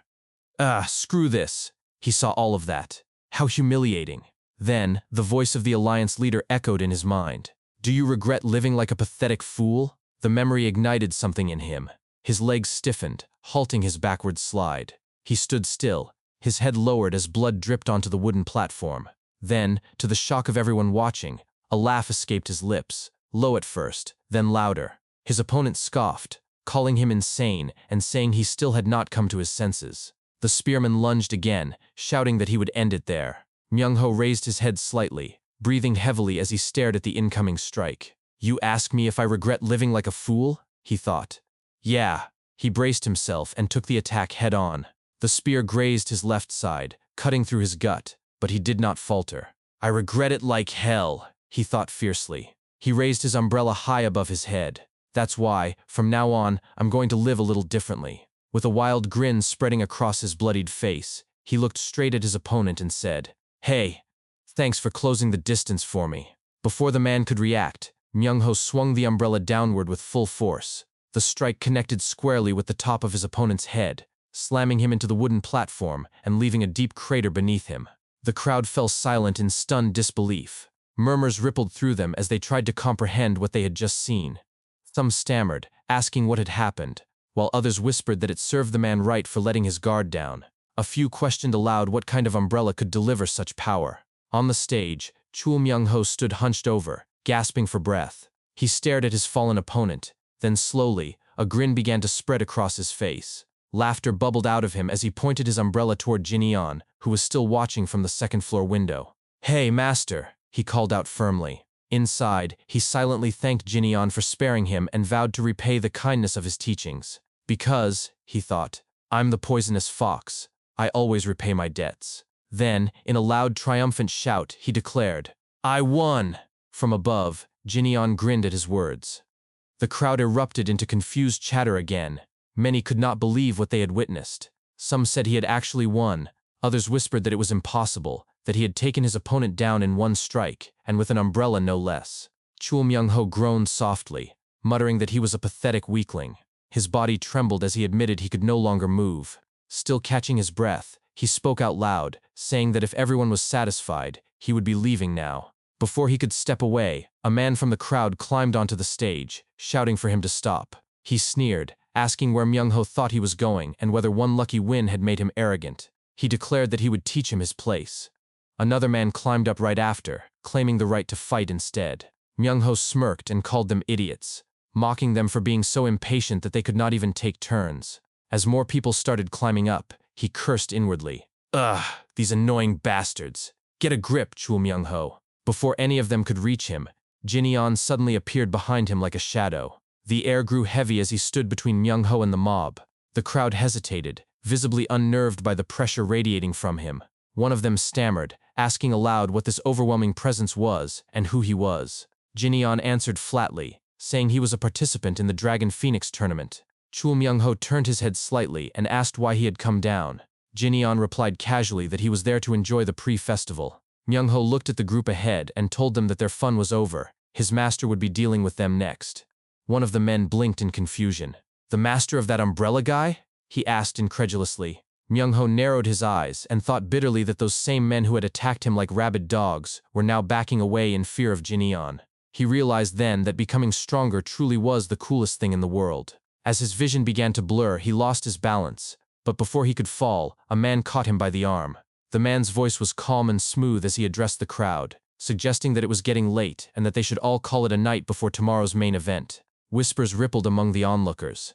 S1: Screw this. He saw all of that. How humiliating. Then, the voice of the Alliance leader echoed in his mind. Do you regret living like a pathetic fool? The memory ignited something in him. His legs stiffened, halting his backward slide. He stood still, his head lowered as blood dripped onto the wooden platform. Then, to the shock of everyone watching, a laugh escaped his lips, low at first, then louder. His opponent scoffed, calling him insane and saying he still had not come to his senses. The spearman lunged again, shouting that he would end it there. Myung-ho raised his head slightly, breathing heavily as he stared at the incoming strike. You ask me if I regret living like a fool? He thought. Yeah. He braced himself and took the attack head-on. The spear grazed his left side, cutting through his gut, but he did not falter. I regret it like hell, he thought fiercely. He raised his umbrella high above his head. That's why, from now on, I'm going to live a little differently. With a wild grin spreading across his bloodied face, he looked straight at his opponent and said, Hey, thanks for closing the distance for me. Before the man could react, Myung-ho swung the umbrella downward with full force. The strike connected squarely with the top of his opponent's head, slamming him into the wooden platform and leaving a deep crater beneath him. The crowd fell silent in stunned disbelief. Murmurs rippled through them as they tried to comprehend what they had just seen. Some stammered, asking what had happened, while others whispered that it served the man right for letting his guard down. A few questioned aloud what kind of umbrella could deliver such power. On the stage, Chul Myung-ho stood hunched over, gasping for breath. He stared at his fallen opponent. Then slowly, a grin began to spread across his face. Laughter bubbled out of him as he pointed his umbrella toward Jin-yeon, who was still watching from the second-floor window. Hey, master, he called out firmly. Inside, he silently thanked Jin-yeon for sparing him and vowed to repay the kindness of his teachings. Because, he thought, I'm the poisonous fox. I always repay my debts. Then, in a loud, triumphant shout, he declared, I won! From above, Jin-yeon grinned at his words. The crowd erupted into confused chatter again. Many could not believe what they had witnessed. Some said he had actually won. Others whispered that it was impossible, that he had taken his opponent down in one strike, and with an umbrella no less. Chul Myung-ho groaned softly, muttering that he was a pathetic weakling. His body trembled as he admitted he could no longer move. Still catching his breath, he spoke out loud, saying that if everyone was satisfied, he would be leaving now. Before he could step away, a man from the crowd climbed onto the stage, shouting for him to stop. He sneered, asking where Myung-ho thought he was going and whether one lucky win had made him arrogant. He declared that he would teach him his place. Another man climbed up right after, claiming the right to fight instead. Myung-ho smirked and called them idiots, mocking them for being so impatient that they could not even take turns. As more people started climbing up, he cursed inwardly. Ugh, these annoying bastards. Get a grip, Chul Myung-ho. Before any of them could reach him, Jin-yeon suddenly appeared behind him like a shadow. The air grew heavy as he stood between Myung-ho and the mob. The crowd hesitated, visibly unnerved by the pressure radiating from him. One of them stammered, asking aloud what this overwhelming presence was and who he was. Jin-yeon answered flatly, saying he was a participant in the Dragon Phoenix tournament. Chul Myung-ho turned his head slightly and asked why he had come down. Jin-yeon replied casually that he was there to enjoy the pre-festival. Myung-ho looked at the group ahead and told them that their fun was over. His master would be dealing with them next. One of the men blinked in confusion. The master of that umbrella guy? He asked incredulously. Myung-ho narrowed his eyes and thought bitterly that those same men who had attacked him like rabid dogs were now backing away in fear of Jin-yeon. He realized then that becoming stronger truly was the coolest thing in the world. As his vision began to blur, he lost his balance, but before he could fall, a man caught him by the arm. The man's voice was calm and smooth as he addressed the crowd, suggesting that it was getting late and that they should all call it a night before tomorrow's main event. Whispers rippled among the onlookers.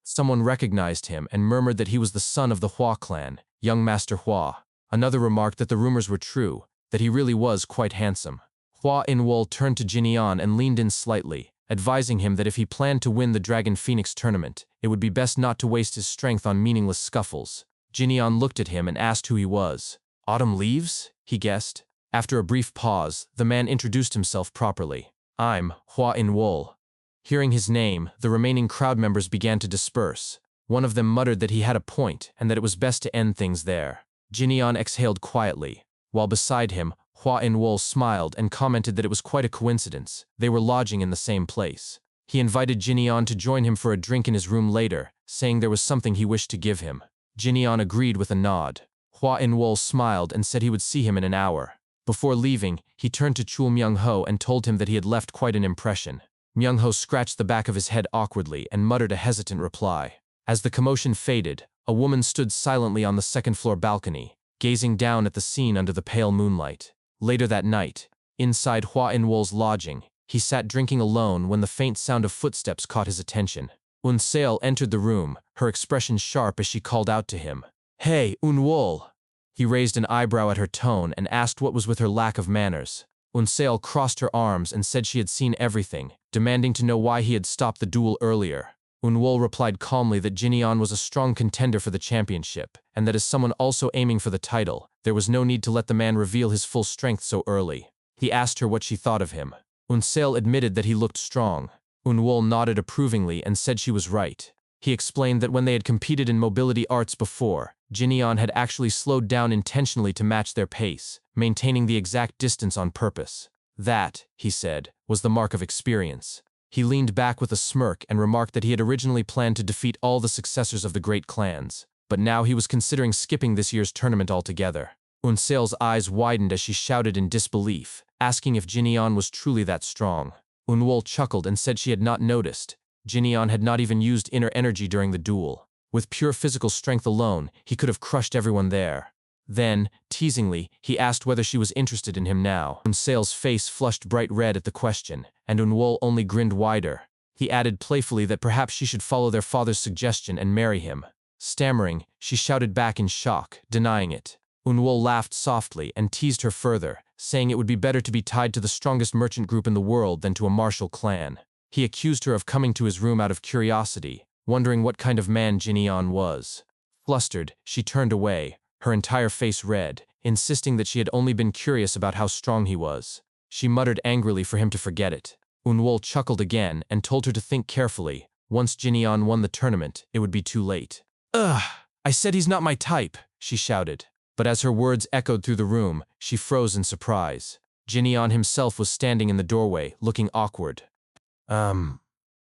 S1: Someone recognized him and murmured that he was the son of the Hua clan, young Master Hua. Another remarked that the rumors were true, that he really was quite handsome. Hua In-wol turned to Jinyan and leaned in slightly, advising him that if he planned to win the Dragon Phoenix tournament, it would be best not to waste his strength on meaningless scuffles. Jinyan looked at him and asked who he was. Autumn leaves? He guessed. After a brief pause, the man introduced himself properly. I'm Hua In-wol. Hearing his name, the remaining crowd members began to disperse. One of them muttered that he had a point and that it was best to end things there. Jinyan exhaled quietly. While beside him, Hua In-wol smiled and commented that it was quite a coincidence. They were lodging in the same place. He invited Jinyan to join him for a drink in his room later, saying there was something he wished to give him. Jinyan agreed with a nod. Hua In-wol smiled and said he would see him in an hour. Before leaving, he turned to Chul Myung-ho and told him that he had left quite an impression. Myung-ho scratched the back of his head awkwardly and muttered a hesitant reply. As the commotion faded, a woman stood silently on the second-floor balcony, gazing down at the scene under the pale moonlight. Later that night, inside Hua In-wol's lodging, he sat drinking alone when the faint sound of footsteps caught his attention. Un-seol entered the room, her expression sharp as she called out to him. "Hey, Un-wol!" He raised an eyebrow at her tone and asked what was with her lack of manners. Un-seol crossed her arms and said she had seen everything, demanding to know why he had stopped the duel earlier. Un-wol replied calmly that Jinyan was a strong contender for the championship, and that as someone also aiming for the title, there was no need to let the man reveal his full strength so early. He asked her what she thought of him. Un-seol admitted that he looked strong. Un-wol nodded approvingly and said she was right. He explained that when they had competed in mobility arts before, Jinyan had actually slowed down intentionally to match their pace, maintaining the exact distance on purpose. That, he said, was the mark of experience. He leaned back with a smirk and remarked that he had originally planned to defeat all the successors of the great clans, but now he was considering skipping this year's tournament altogether. Un-seol's eyes widened as she shouted in disbelief, asking if Jinyan was truly that strong. Un-wol chuckled and said she had not noticed. Jinyan had not even used inner energy during the duel. With pure physical strength alone, he could have crushed everyone there. Then, teasingly, he asked whether she was interested in him now. Un-seol's face flushed bright red at the question, and Un-wol only grinned wider. He added playfully that perhaps she should follow their father's suggestion and marry him. Stammering, she shouted back in shock, denying it. Un-wol laughed softly and teased her further, saying it would be better to be tied to the strongest merchant group in the world than to a martial clan. He accused her of coming to his room out of curiosity, wondering what kind of man Jinyan was. Flustered, she turned away, her entire face red, insisting that she had only been curious about how strong he was. She muttered angrily for him to forget it. Un-wol chuckled again and told her to think carefully. Once Jinyan won the tournament, it would be too late. "Ugh! I said he's not my type," she shouted. But as her words echoed through the room, she froze in surprise. Jinyan himself was standing in the doorway, looking awkward.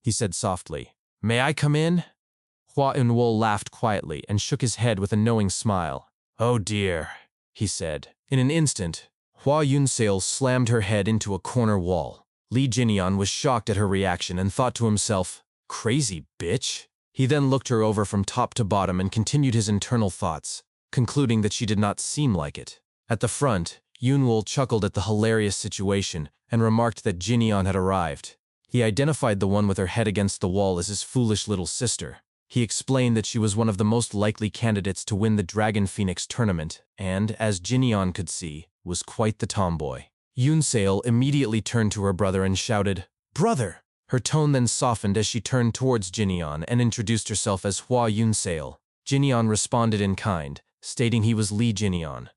S1: He said softly. "May I come in?" Hua In-wol laughed quietly and shook his head with a knowing smile. "Oh dear," he said. In an instant, Hua Yun-seol slammed her head into a corner wall. Li Jinyan was shocked at her reaction and thought to himself, "Crazy bitch." He then looked her over from top to bottom and continued his internal thoughts, concluding that she did not seem like it. At the front, Yun-wol chuckled at the hilarious situation and remarked that Jinyan had arrived. He identified the one with her head against the wall as his foolish little sister. He explained that she was one of the most likely candidates to win the Dragon Phoenix tournament and, as Jinyan could see, was quite the tomboy. Yun-seol immediately turned to her brother and shouted, "Brother!" Her tone then softened as she turned towards Jinyan and introduced herself as Hua Yun-seol. Jinyan responded in kind, stating he was Li Jinyan.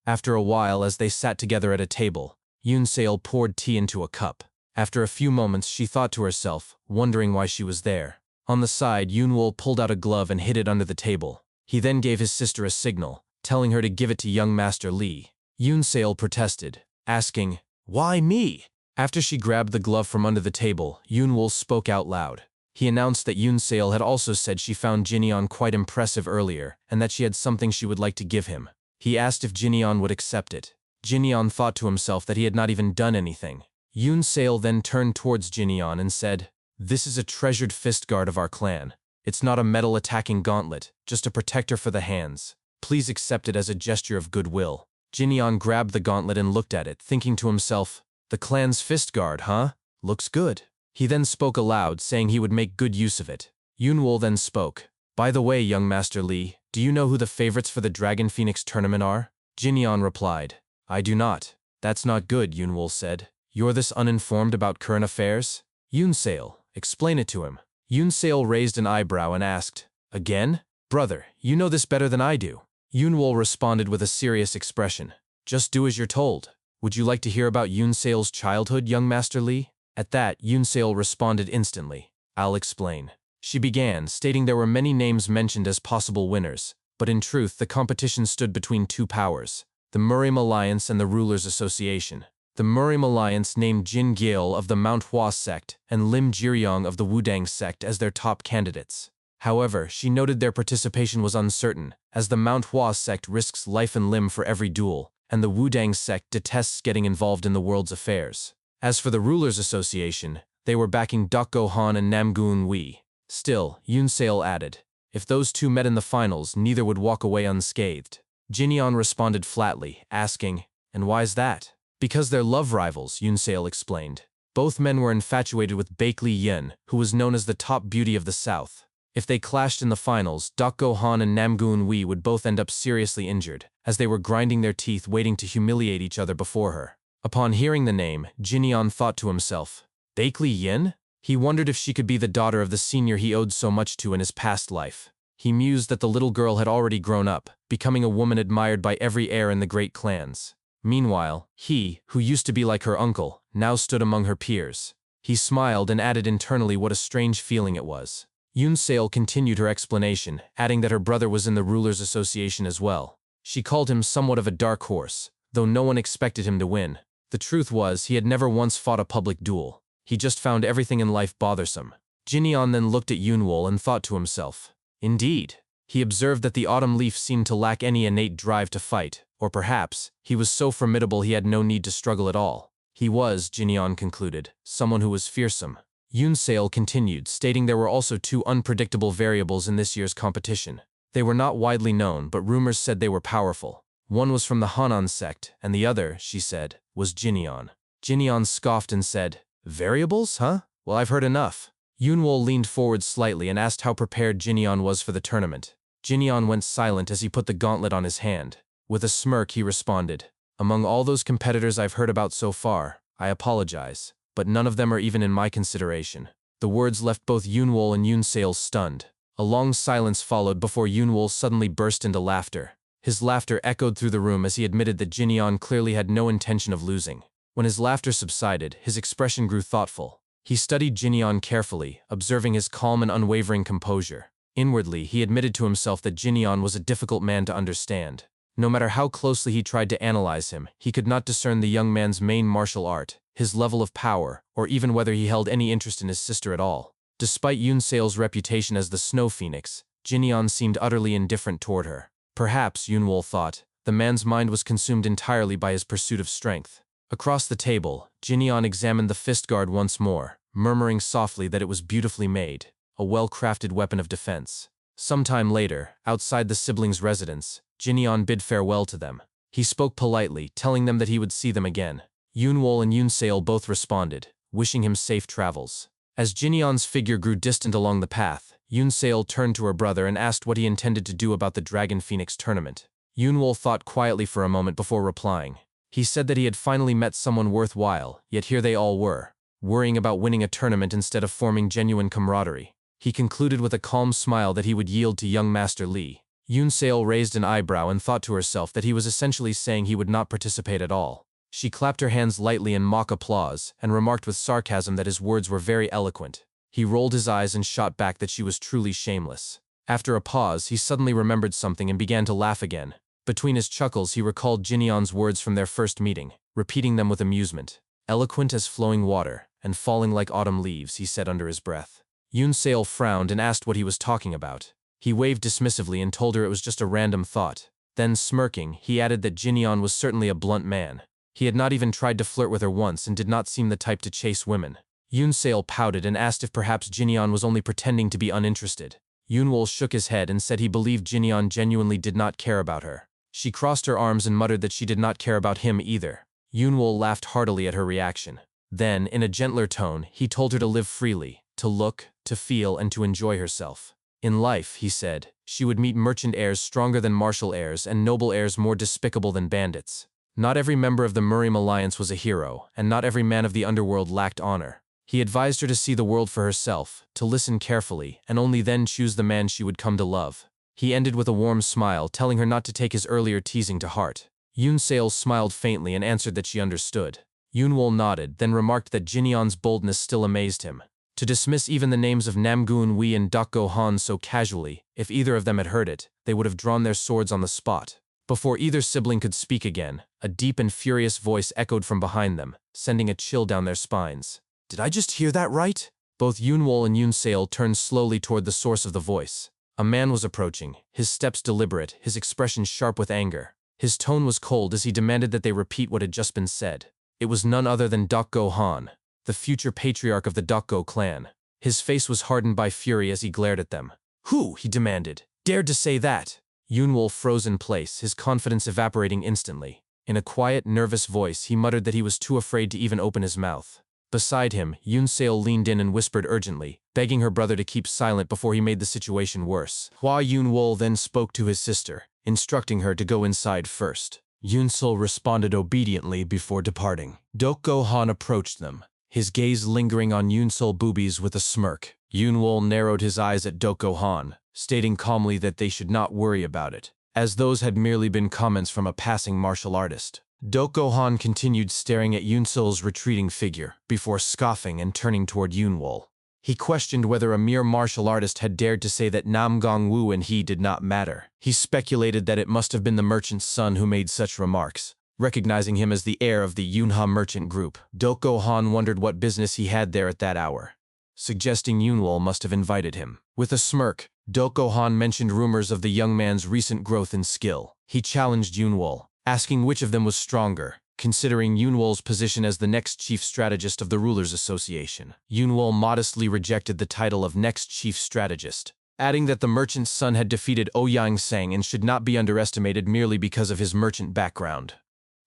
S1: After a while, as they sat together at a table, Yun-seol poured tea into a cup. After a few moments, she thought to herself, wondering why she was there. On the side, Yun-wol pulled out a glove and hid it under the table. He then gave his sister a signal, telling her to give it to young Master Li. Yun-seol protested, asking, "Why me?" After she grabbed the glove from under the table, Yun-wol spoke out loud. He announced that Yun-seol had also said she found Jinyan quite impressive earlier, and that she had something she would like to give him. He asked if Jinyan would accept it. Jinyan thought to himself that he had not even done anything. Yun-seol then turned towards Jinyan and said, "This is a treasured fist guard of our clan. It's not a metal-attacking gauntlet, just a protector for the hands. Please accept it as a gesture of goodwill." Jinyan grabbed the gauntlet and looked at it, thinking to himself, "The clan's fist guard, huh? Looks good." He then spoke aloud, saying he would make good use of it. Yun-wol then spoke, "By the way, young Master Li, do you know who the favorites for the Dragon Phoenix tournament are?" Jinyeon replied. I do not. That's not good, Yoonwol said. You're this uninformed about current affairs? Yoonseol, explain it to him. Yoonseol raised an eyebrow and asked, Again? Brother, you know this better than I do. Yoonwol responded with a serious expression. Just do as you're told. Would you like to hear about Yoonseol's childhood, young Master Lee? At that, Yoonseol responded instantly. I'll explain. She began, stating there were many names mentioned as possible winners, but in truth the competition stood between two powers, the Murim Alliance and the Rulers Association. The Murim Alliance named Jin Gyeol of the Manhwa sect and Lim Jiryong of the Wudang sect as their top candidates. However, she noted their participation was uncertain, as the Manhwa sect risks life and limb for every duel, and the Wudang sect detests getting involved in the world's affairs. As for the Rulers Association, they were backing Dokgo Han and Namgoon Wi. Still, Yoonseol added, if those two met in the finals, neither would walk away unscathed. Jinyeon responded flatly, asking, and why's that? Because they're love rivals, Yoonseol explained. Both men were infatuated with Baek Lee Yin, who was known as the top beauty of the South. If they clashed in the finals, Dokgo Han and Namgoon Wi would both end up seriously injured, as they were grinding their teeth waiting to humiliate each other before her. Upon hearing the name, Jinyeon thought to himself, Baek Lee Yin? He wondered if she could be the daughter of the senior he owed so much to in his past life. He mused that the little girl had already grown up, becoming a woman admired by every heir in the great clans. Meanwhile, he, who used to be like her uncle, now stood among her peers. He smiled and added internally what a strange feeling it was. Yoonseol continued her explanation, adding that her brother was in the Rulers Association as well. She called him somewhat of a dark horse, though no one expected him to win. The truth was, he had never once fought a public duel. He just found everything in life bothersome. Jinyeon then looked at Yoonwol and thought to himself, indeed. He observed that the autumn leaf seemed to lack any innate drive to fight, or perhaps, he was so formidable he had no need to struggle at all. He was, Jinyeon concluded, someone who was fearsome. Yoonseol continued, stating there were also two unpredictable variables in this year's competition. They were not widely known, but rumors said they were powerful. One was from the Hanan sect, and the other, she said, was Jinyeon. Jinyeon scoffed and said, Variables, huh? Well, I've heard enough. Yoonwol leaned forward slightly and asked how prepared Jinyeon was for the tournament. Jinyeon went silent as he put the gauntlet on his hand. With a smirk, he responded, Among all those competitors I've heard about so far, I apologize, but none of them are even in my consideration. The words left both Yoonwol and Yoonseol stunned. A long silence followed before Yoonwol suddenly burst into laughter. His laughter echoed through the room as he admitted that Jinyeon clearly had no intention of losing. When his laughter subsided, his expression grew thoughtful. He studied Jinyeon carefully, observing his calm and unwavering composure. Inwardly, he admitted to himself that Jinyeon was a difficult man to understand. No matter how closely he tried to analyze him, he could not discern the young man's main martial art, his level of power, or even whether he held any interest in his sister at all. Despite Yoonseol's reputation as the Snow Phoenix, Jinyeon seemed utterly indifferent toward her. Perhaps, Yoonwol thought, the man's mind was consumed entirely by his pursuit of strength. Across the table, Jinyeon examined the fist guard once more, murmuring softly that it was beautifully made, a well-crafted weapon of defense. Sometime later, outside the siblings' residence, Jinyeon bid farewell to them. He spoke politely, telling them that he would see them again. Yoonwol and Yoonseol both responded, wishing him safe travels. As Jinyeon's figure grew distant along the path, Yoonseol turned to her brother and asked what he intended to do about the Dragon Phoenix tournament. Yoonwol thought quietly for a moment before replying. He said that he had finally met someone worthwhile, yet here they all were, worrying about winning a tournament instead of forming genuine camaraderie. He concluded with a calm smile that he would yield to young Master Lee. Yoonseol raised an eyebrow and thought to herself that he was essentially saying he would not participate at all. She clapped her hands lightly in mock applause and remarked with sarcasm that his words were very eloquent. He rolled his eyes and shot back that she was truly shameless. After a pause, he suddenly remembered something and began to laugh again. Between his chuckles, he recalled Jinyeon's words from their first meeting, repeating them with amusement. Eloquent as flowing water, and falling like autumn leaves, he said under his breath. Yoonseol frowned and asked what he was talking about. He waved dismissively and told her it was just a random thought. Then, smirking, he added that Jinyeon was certainly a blunt man. He had not even tried to flirt with her once and did not seem the type to chase women. Yoonseol pouted and asked if perhaps Jinyeon was only pretending to be uninterested. Yoonwol shook his head and said he believed Jinyeon genuinely did not care about her. She crossed her arms and muttered that she did not care about him either. Yoonwol laughed heartily at her reaction. Then, in a gentler tone, he told her to live freely, to look, to feel, and to enjoy herself. In life, he said, she would meet merchant heirs stronger than martial heirs and noble heirs more despicable than bandits. Not every member of the Muriam alliance was a hero, and not every man of the underworld lacked honor. He advised her to see the world for herself, to listen carefully, and only then choose the man she would come to love. He ended with a warm smile, telling her not to take his earlier teasing to heart. Yoon Sale smiled faintly and answered that she understood. Yoonwol nodded, then remarked that Jinyeon's boldness still amazed him. To dismiss even the names of Namgoon Wi and Dokgo Han so casually, if either of them had heard it, they would have drawn their swords on the spot. Before either sibling could speak again, a deep and furious voice echoed from behind them, sending a chill down their spines. Did I just hear that right? Both Yoonwol and Yoon Sale turned slowly toward the source of the voice. A man was approaching, his steps deliberate, his expression sharp with anger. His tone was cold as he demanded that they repeat what had just been said. It was none other than Dokgo Han, the future patriarch of the Dokgo clan. His face was hardened by fury as he glared at them. Who, he demanded, dared to say that? Yoonwol froze in place, his confidence evaporating instantly. In a quiet, nervous voice, he muttered that he was too afraid to even open his mouth. Beside him, Yoon Sale leaned in and whispered urgently, begging her brother to keep silent before he made the situation worse. Hwa Yoonwol then spoke to his sister, instructing her to go inside first. Yoon Sale responded obediently before departing. Dokgo Han approached them, his gaze lingering on Yoon Sale boobies with a smirk. Yoonwol narrowed his eyes at Dokgo Han, stating calmly that they should not worry about it, as those had merely been comments from a passing martial artist. Dokgo Han continued staring at Yoon Sale's retreating figure, before scoffing and turning toward Yoonwol. He questioned whether a mere martial artist had dared to say that Nam Gong-woo and he did not matter. He speculated that it must have been the merchant's son who made such remarks, recognizing him as the heir of the Yunha merchant group. Dokgo Han wondered what business he had there at that hour, suggesting Yoonwol must have invited him. With a smirk, Dokgo Han mentioned rumors of the young man's recent growth in skill. He challenged Yoonwol, asking which of them was stronger, considering Yoonwol's position as the next chief strategist of the Rulers Association. Yoonwol modestly rejected the title of next chief strategist, adding that the merchant's son had defeated Ouyang Sang and should not be underestimated merely because of his merchant background.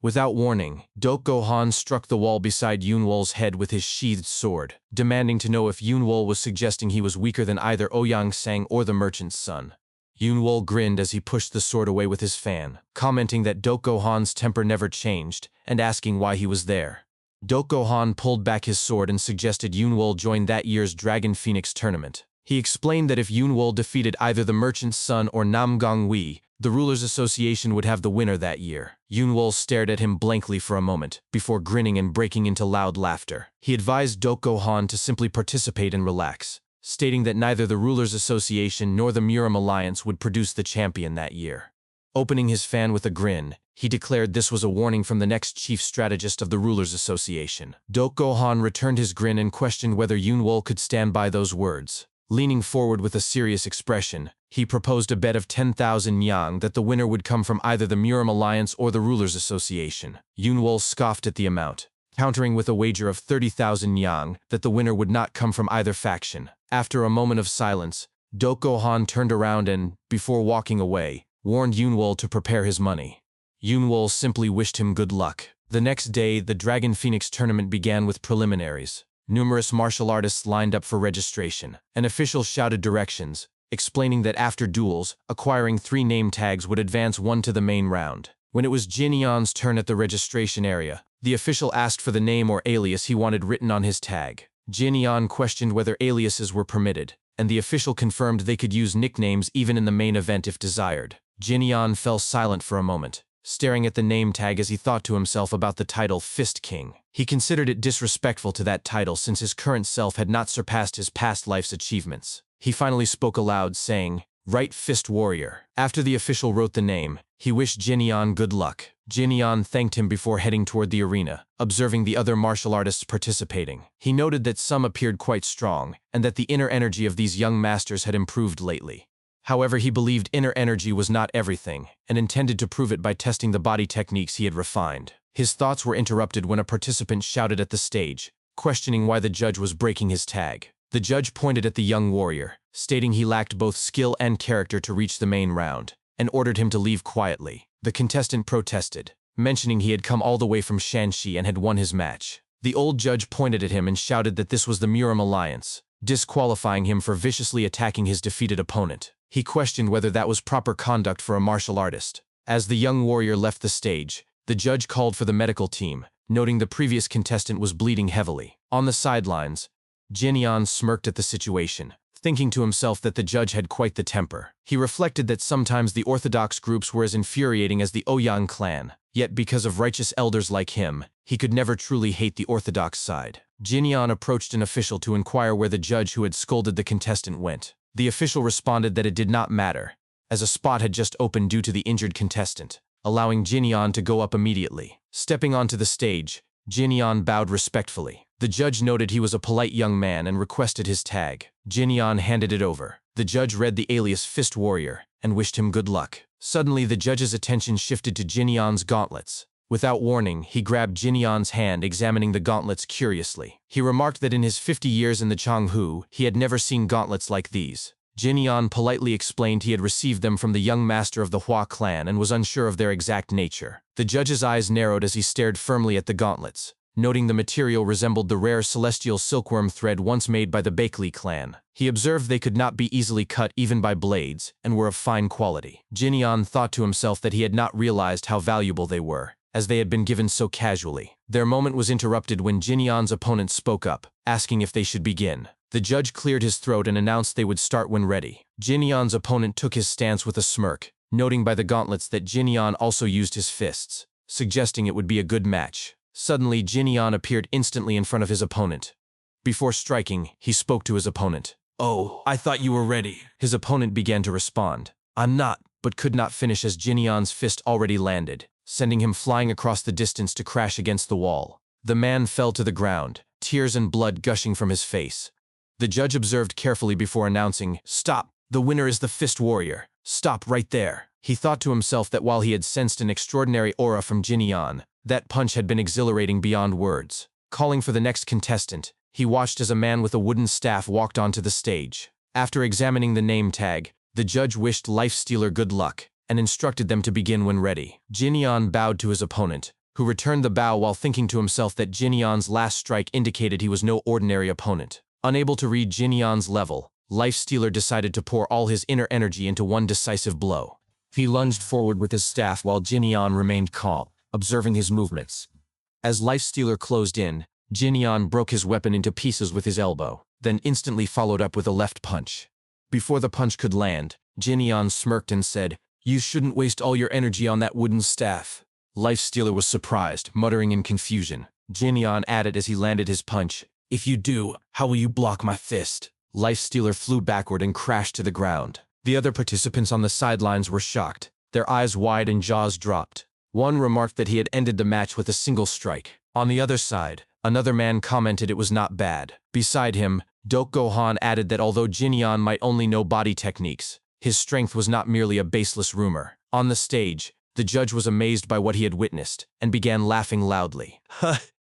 S1: Without warning, Dokgo Han struck the wall beside Yoonwol's head with his sheathed sword, demanding to know if Yoonwol was suggesting he was weaker than either Ouyang Sang or the merchant's son. Yoonwol grinned as he pushed the sword away with his fan, commenting that Dokgo Han's temper never changed, and asking why he was there. Dokgo Han pulled back his sword and suggested Yoonwol join that year's Dragon Phoenix tournament. He explained that if Yoonwol defeated either the merchant's son or Nam Gong-wee, the Rulers Association would have the winner that year. Yoonwol stared at him blankly for a moment, before grinning and breaking into loud laughter. He advised Dokgo Han to simply participate and relax, stating that neither the Rulers Association nor the Muriam Alliance would produce the champion that year. Opening his fan with a grin, he declared this was a warning from the next chief strategist of the Rulers Association. Dokgo Han returned his grin and questioned whether Yoonwol could stand by those words. Leaning forward with a serious expression, he proposed a bet of 10,000 yang that the winner would come from either the Muriam Alliance or the Rulers Association. Yoonwol scoffed at the amount, countering with a wager of 30,000 yang that the winner would not come from either faction. After a moment of silence, Dokgo Han turned around and, before walking away, warned Yoonwol to prepare his money. Yoonwol simply wished him good luck. The next day, the Dragon Phoenix tournament began with preliminaries. Numerous martial artists lined up for registration. An official shouted directions, explaining that after duels, acquiring 3 name tags would advance one to the main round. When it was Jinyeon's turn at the registration area, the official asked for the name or alias he wanted written on his tag. Jinyeon questioned whether aliases were permitted, and the official confirmed they could use nicknames even in the main event if desired. Jinyeon fell silent for a moment, staring at the name tag as he thought to himself about the title Fist King. He considered it disrespectful to that title since his current self had not surpassed his past life's achievements. He finally spoke aloud, saying, "Right Fist Warrior." After the official wrote the name, he wished Jinyeon good luck. Jinyeon thanked him before heading toward the arena, observing the other martial artists participating. He noted that some appeared quite strong, and that the inner energy of these young masters had improved lately. However, he believed inner energy was not everything, and intended to prove it by testing the body techniques he had refined. His thoughts were interrupted when a participant shouted at the stage, questioning why the judge was breaking his tag. The judge pointed at the young warrior, stating he lacked both skill and character to reach the main round, and ordered him to leave quietly. The contestant protested, mentioning he had come all the way from Shanxi and had won his match. The old judge pointed at him and shouted that this was the Muriam Alliance, disqualifying him for viciously attacking his defeated opponent. He questioned whether that was proper conduct for a martial artist. As the young warrior left the stage, the judge called for the medical team, noting the previous contestant was bleeding heavily. On the sidelines, Jinyan smirked at the situation, thinking to himself that the judge had quite the temper. He reflected that sometimes the orthodox groups were as infuriating as the Ouyang clan, yet because of righteous elders like him, he could never truly hate the orthodox side. Jinyan approached an official to inquire where the judge who had scolded the contestant went. The official responded that it did not matter, as a spot had just opened due to the injured contestant, allowing Jinyan to go up immediately. Stepping onto the stage, Jinyan bowed respectfully. The judge noted he was a polite young man and requested his tag. Jinyan handed it over. The judge read the alias Fist Warrior and wished him good luck. Suddenly, the judge's attention shifted to Jinyan's gauntlets. Without warning, he grabbed Jinyan's hand, examining the gauntlets curiously. He remarked that in his 50 years in the Changhu, he had never seen gauntlets like these. Jinyan politely explained he had received them from the young master of the Hua clan and was unsure of their exact nature. The judge's eyes narrowed as he stared firmly at the gauntlets, noting the material resembled the rare celestial silkworm thread once made by the Bakley clan. He observed they could not be easily cut even by blades and were of fine quality. Jinyan thought to himself that he had not realized how valuable they were, as they had been given so casually. Their moment was interrupted when Jinyan's opponent spoke up, asking if they should begin. The judge cleared his throat and announced they would start when ready. Jinyan's opponent took his stance with a smirk, noting by the gauntlets that Jinyan also used his fists, suggesting it would be a good match. Suddenly, Jinyan appeared instantly in front of his opponent. Before striking, he spoke to his opponent. "Oh, I thought you were ready." His opponent began to respond. "I'm not," but could not finish as Jinyan's fist already landed, sending him flying across the distance to crash against the wall. The man fell to the ground, tears and blood gushing from his face. The judge observed carefully before announcing, "Stop, the winner is the Fist Warrior. Stop right there." He thought to himself that while he had sensed an extraordinary aura from Jinyan, that punch had been exhilarating beyond words. Calling for the next contestant, he watched as a man with a wooden staff walked onto the stage. After examining the name tag, the judge wished Lifestealer good luck and instructed them to begin when ready. Jinyan bowed to his opponent, who returned the bow while thinking to himself that Jinyan's last strike indicated he was no ordinary opponent. Unable to read Jinyan's level, Lifestealer decided to pour all his inner energy into one decisive blow. He lunged forward with his staff while Jinyan remained calm, observing his movements. As Lifestealer closed in, Jinyan broke his weapon into pieces with his elbow, then instantly followed up with a left punch. Before the punch could land, Jinyan smirked and said, "You shouldn't waste all your energy on that wooden staff." Lifestealer was surprised, muttering in confusion. Jinyan added as he landed his punch, "If you do, how will you block my fist?" Lifestealer flew backward and crashed to the ground. The other participants on the sidelines were shocked, their eyes wide and jaws dropped. One remarked that he had ended the match with a single strike. On the other side, another man commented it was not bad. Beside him, Dok Gohan added that although Jinyan might only know body techniques, his strength was not merely a baseless rumor. On the stage, the judge was amazed by what he had witnessed and began laughing loudly.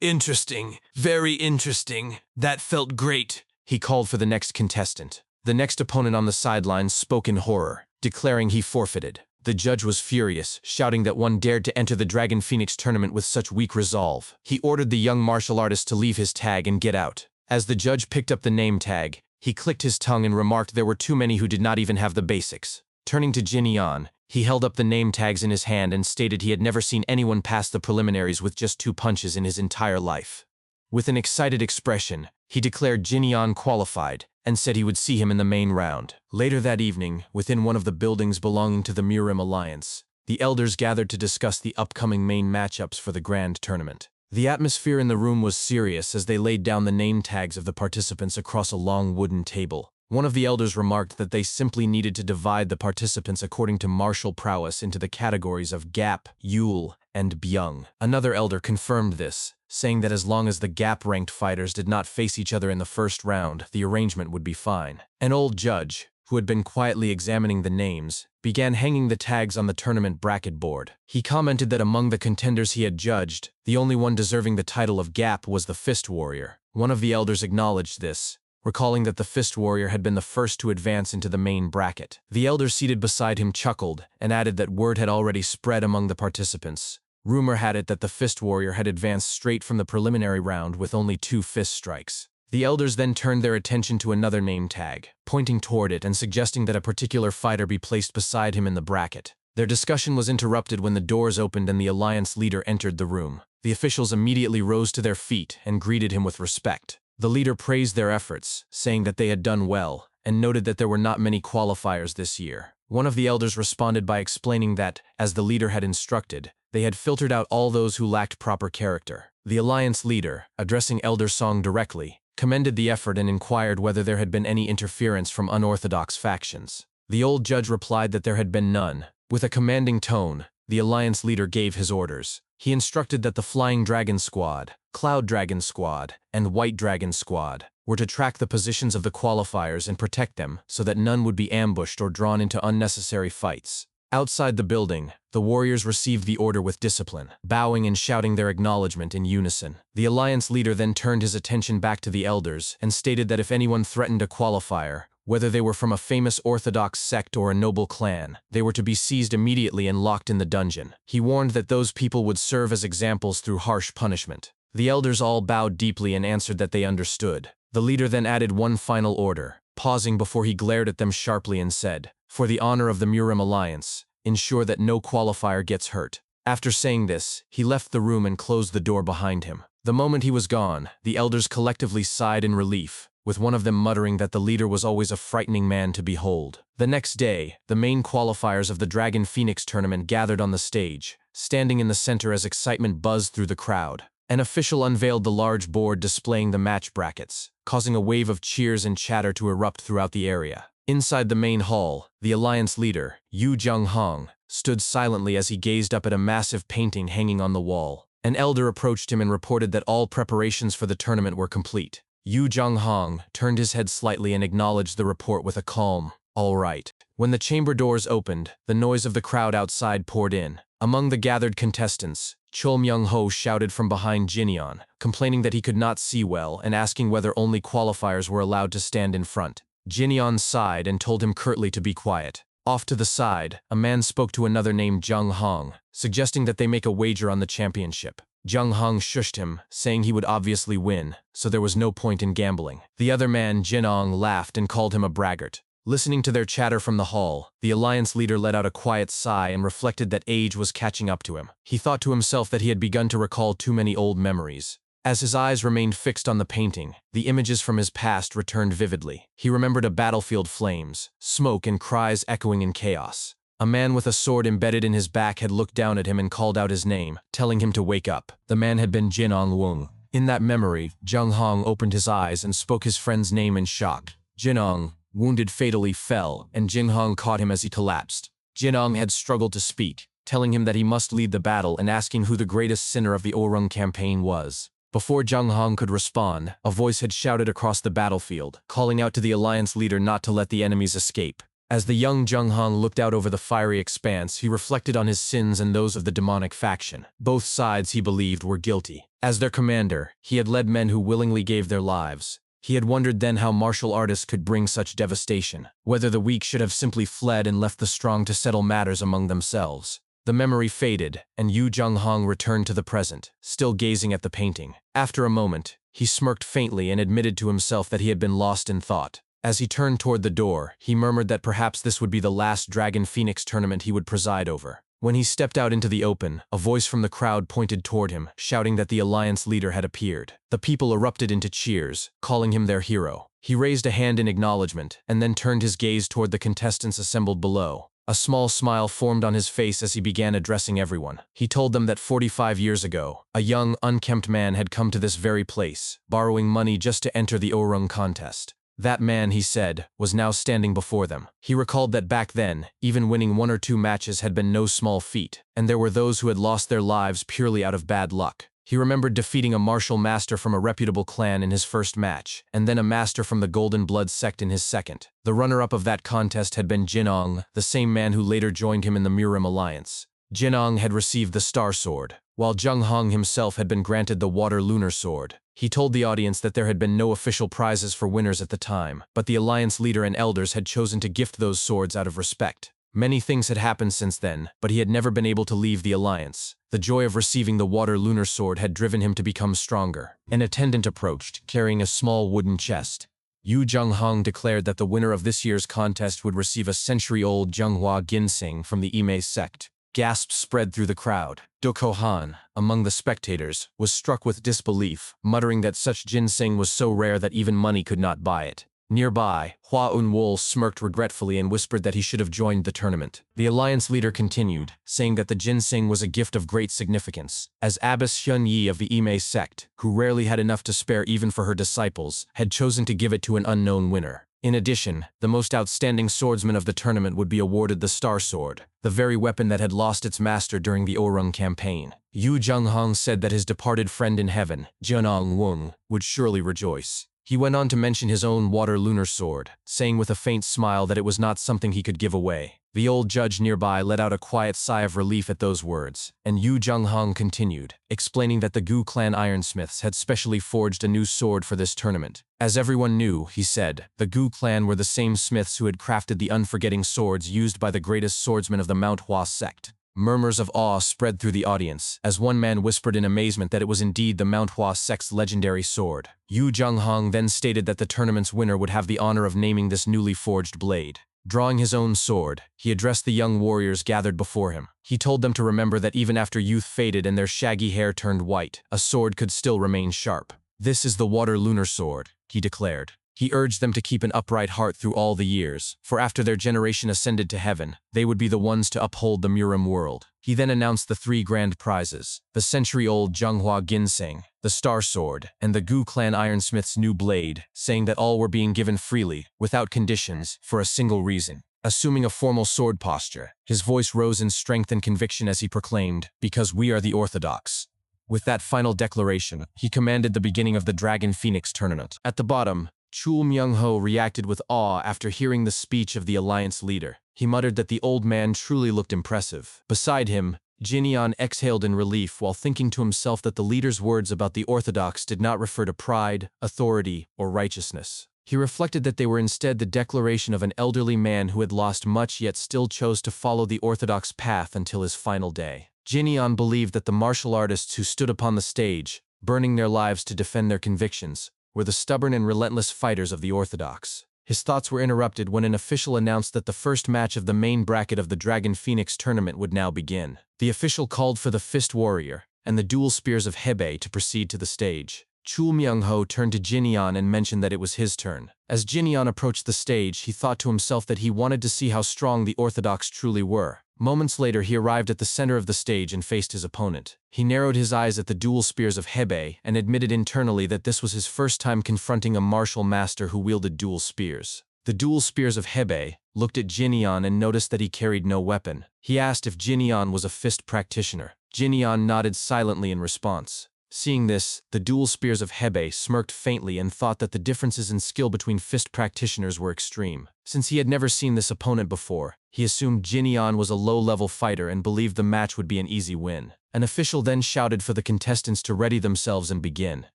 S1: Interesting. Very interesting. That felt great." He called for the next contestant. The next opponent on the sidelines spoke in horror, declaring he forfeited. The judge was furious, shouting that one dared to enter the Dragon Phoenix tournament with such weak resolve. He ordered the young martial artist to leave his tag and get out. As the judge picked up the name tag, he clicked his tongue and remarked there were too many who did not even have the basics. Turning to Jinyan, he held up the name tags in his hand and stated he had never seen anyone pass the preliminaries with just 2 punches in his entire life. With an excited expression, he declared Jinyan qualified and said he would see him in the main round. Later that evening, within one of the buildings belonging to the Murim Alliance, the elders gathered to discuss the upcoming main matchups for the grand tournament. The atmosphere in the room was serious as they laid down the name tags of the participants across a long wooden table. One of the elders remarked that they simply needed to divide the participants according to martial prowess into the categories of Gap, Yule, and Byung. Another elder confirmed this, saying that as long as the Gap-ranked fighters did not face each other in the first round, the arrangement would be fine. An old judge, who had been quietly examining the names, began hanging the tags on the tournament bracket board. He commented that among the contenders he had judged, the only one deserving the title of Gap was the Fist Warrior. One of the elders acknowledged this, recalling that the Fist Warrior had been the first to advance into the main bracket. The elder seated beside him chuckled and added that word had already spread among the participants. Rumor had it that the Fist Warrior had advanced straight from the preliminary round with only 2 fist strikes. The elders then turned their attention to another name tag, pointing toward it and suggesting that a particular fighter be placed beside him in the bracket. Their discussion was interrupted when the doors opened and the alliance leader entered the room. The officials immediately rose to their feet and greeted him with respect. The leader praised their efforts, saying that they had done well, and noted that there were not many qualifiers this year. One of the elders responded by explaining that, as the leader had instructed, they had filtered out all those who lacked proper character. The alliance leader, addressing Elder Song directly, commended the effort and inquired whether there had been any interference from unorthodox factions. The old judge replied that there had been none. With a commanding tone, the alliance leader gave his orders. He instructed that the Flying Dragon Squad, Cloud Dragon Squad, and White Dragon Squad were to track the positions of the qualifiers and protect them so that none would be ambushed or drawn into unnecessary fights. Outside the building, the warriors received the order with discipline, bowing and shouting their acknowledgement in unison. The alliance leader then turned his attention back to the elders and stated that if anyone threatened a qualifier, whether they were from a famous orthodox sect or a noble clan, they were to be seized immediately and locked in the dungeon. He warned that those people would serve as examples through harsh punishment. The elders all bowed deeply and answered that they understood. The leader then added one final order, pausing before he glared at them sharply and said, "For the honor of the Murim Alliance, ensure that no qualifier gets hurt." After saying this, he left the room and closed the door behind him. The moment he was gone, the elders collectively sighed in relief, with one of them muttering that the leader was always a frightening man to behold. The next day, the main qualifiers of the Dragon Phoenix tournament gathered on the stage, standing in the center as excitement buzzed through the crowd. An official unveiled the large board displaying the match brackets, causing a wave of cheers and chatter to erupt throughout the area. Inside the main hall, the alliance leader, Yu Jung-hong, stood silently as he gazed up at a massive painting hanging on the wall. An elder approached him and reported that all preparations for the tournament were complete. Yu Jung-hong turned his head slightly and acknowledged the report with a calm, "All right." When the chamber doors opened, the noise of the crowd outside poured in. Among the gathered contestants, Chol Myung-ho shouted from behind Jinyeon, complaining that he could not see well and asking whether only qualifiers were allowed to stand in front. Jinyeon sighed and told him curtly to be quiet. Off to the side, a man spoke to another named Jung Hong, suggesting that they make a wager on the championship. Jung Hong shushed him, saying he would obviously win, so there was no point in gambling. The other man, Jinong, laughed and called him a braggart. Listening to their chatter from the hall, the alliance leader let out a quiet sigh and reflected that age was catching up to him. He thought to himself that he had begun to recall too many old memories. As his eyes remained fixed on the painting, the images from his past returned vividly. He remembered a battlefield flames, smoke and cries echoing in chaos. A man with a sword embedded in his back had looked down at him and called out his name, telling him to wake up. The man had been Jin Ong-wung. In that memory, Jung Hong opened his eyes and spoke his friend's name in shock. Jinong, wounded fatally, fell, and Jin Hong caught him as he collapsed. Jinong had struggled to speak, telling him that he must lead the battle and asking who the greatest sinner of the Orung campaign was. Before Jung Hong could respond, a voice had shouted across the battlefield, calling out to the alliance leader not to let the enemies escape. As the young Jung Hong looked out over the fiery expanse, he reflected on his sins and those of the demonic faction. Both sides, he believed, were guilty. As their commander, he had led men who willingly gave their lives. He had wondered then how martial artists could bring such devastation, whether the weak should have simply fled and left the strong to settle matters among themselves. The memory faded, and Yu Jung-hong returned to the present, still gazing at the painting. After a moment, he smirked faintly and admitted to himself that he had been lost in thought. As he turned toward the door, he murmured that perhaps this would be the last Dragon Phoenix tournament he would preside over. When he stepped out into the open, a voice from the crowd pointed toward him, shouting that the alliance leader had appeared. The people erupted into cheers, calling him their hero. He raised a hand in acknowledgement, and then turned his gaze toward the contestants assembled below. A small smile formed on his face as he began addressing everyone. He told them that 45 years ago, a young, unkempt man had come to this very place, borrowing money just to enter the Orung contest. That man, he said, was now standing before them. He recalled that back then, even winning 1 or 2 matches had been no small feat, and there were those who had lost their lives purely out of bad luck. He remembered defeating a martial master from a reputable clan in his first match, and then a master from the Golden Blood sect in his second. The runner-up of that contest had been Jinong, the same man who later joined him in the Murim Alliance. Jinong had received the Star Sword, while Jung Hong himself had been granted the Water Lunar Sword. He told the audience that there had been no official prizes for winners at the time, but the alliance leader and elders had chosen to gift those swords out of respect. Many things had happened since then, but he had never been able to leave the alliance. The joy of receiving the water lunar sword had driven him to become stronger. An attendant approached, carrying a small wooden chest. Yu Zhenghong declared that the winner of this year's contest would receive a century-old Zhenghua ginseng from the Ime sect. Gasps spread through the crowd. Doko Han, among the spectators, was struck with disbelief, muttering that such ginseng was so rare that even money could not buy it. Nearby, Hua Unwol smirked regretfully and whispered that he should have joined the tournament. The alliance leader continued, saying that the ginseng was a gift of great significance, as Abbess Hyun Yi of the Ime sect, who rarely had enough to spare even for her disciples, had chosen to give it to an unknown winner. In addition, the most outstanding swordsman of the tournament would be awarded the Star Sword, the very weapon that had lost its master during the Orung campaign. Yu Zhenghong said that his departed friend in heaven, Jianong Weng, would surely rejoice. He went on to mention his own water lunar sword, saying with a faint smile that it was not something he could give away. The old judge nearby let out a quiet sigh of relief at those words, and Yu Zhenghong continued, explaining that the Gu clan ironsmiths had specially forged a new sword for this tournament. As everyone knew, he said, the Gu clan were the same smiths who had crafted the unforgetting swords used by the greatest swordsman of the Manhwa sect. Murmurs of awe spread through the audience, as one man whispered in amazement that it was indeed the Manhwa sect's legendary sword. Yu Zhenghong then stated that the tournament's winner would have the honor of naming this newly forged blade. Drawing his own sword, he addressed the young warriors gathered before him. He told them to remember that even after youth faded and their shaggy hair turned white, a sword could still remain sharp. This is the water lunar sword, he declared. He urged them to keep an upright heart through all the years, for after their generation ascended to heaven, they would be the ones to uphold the Murim world. He then announced the 3 grand prizes: the century-old Zhenghua ginseng, the Star Sword, and the Gu clan ironsmith's new blade, saying that all were being given freely, without conditions, for a single reason. Assuming a formal sword posture, his voice rose in strength and conviction as he proclaimed, "Because we are the Orthodox." With that final declaration, he commanded the beginning of the Dragon Phoenix tournament. At the bottom, Chul Myung-ho reacted with awe after hearing the speech of the alliance leader. He muttered that the old man truly looked impressive. Beside him, Jin-yeon exhaled in relief while thinking to himself that the leader's words about the Orthodox did not refer to pride, authority, or righteousness. He reflected that they were instead the declaration of an elderly man who had lost much yet still chose to follow the Orthodox path until his final day. Jin-yeon believed that the martial artists who stood upon the stage, burning their lives to defend their convictions, were the stubborn and relentless fighters of the Orthodox. His thoughts were interrupted when an official announced that the first match of the main bracket of the Dragon Phoenix tournament would now begin. The official called for the Fist Warrior and the Dual Spears of Hebei to proceed to the stage. Chul Myung-ho turned to Jin-yeon and mentioned that it was his turn. As Jin-yeon approached the stage, he thought to himself that he wanted to see how strong the Orthodox truly were. Moments later, he arrived at the center of the stage and faced his opponent. He narrowed his eyes at the Dual Spears of Hebei and admitted internally that this was his first time confronting a martial master who wielded dual spears. The Dual Spears of Hebei looked at Jin-yeon and noticed that he carried no weapon. He asked if Jin-yeon was a fist practitioner. Jin-yeon nodded silently in response. Seeing this, the Dual Spears of Hebei smirked faintly and thought that the differences in skill between fist practitioners were extreme. Since he had never seen this opponent before, he assumed Jin-yeon was a low-level fighter and believed the match would be an easy win. An official then shouted for the contestants to ready themselves and begin.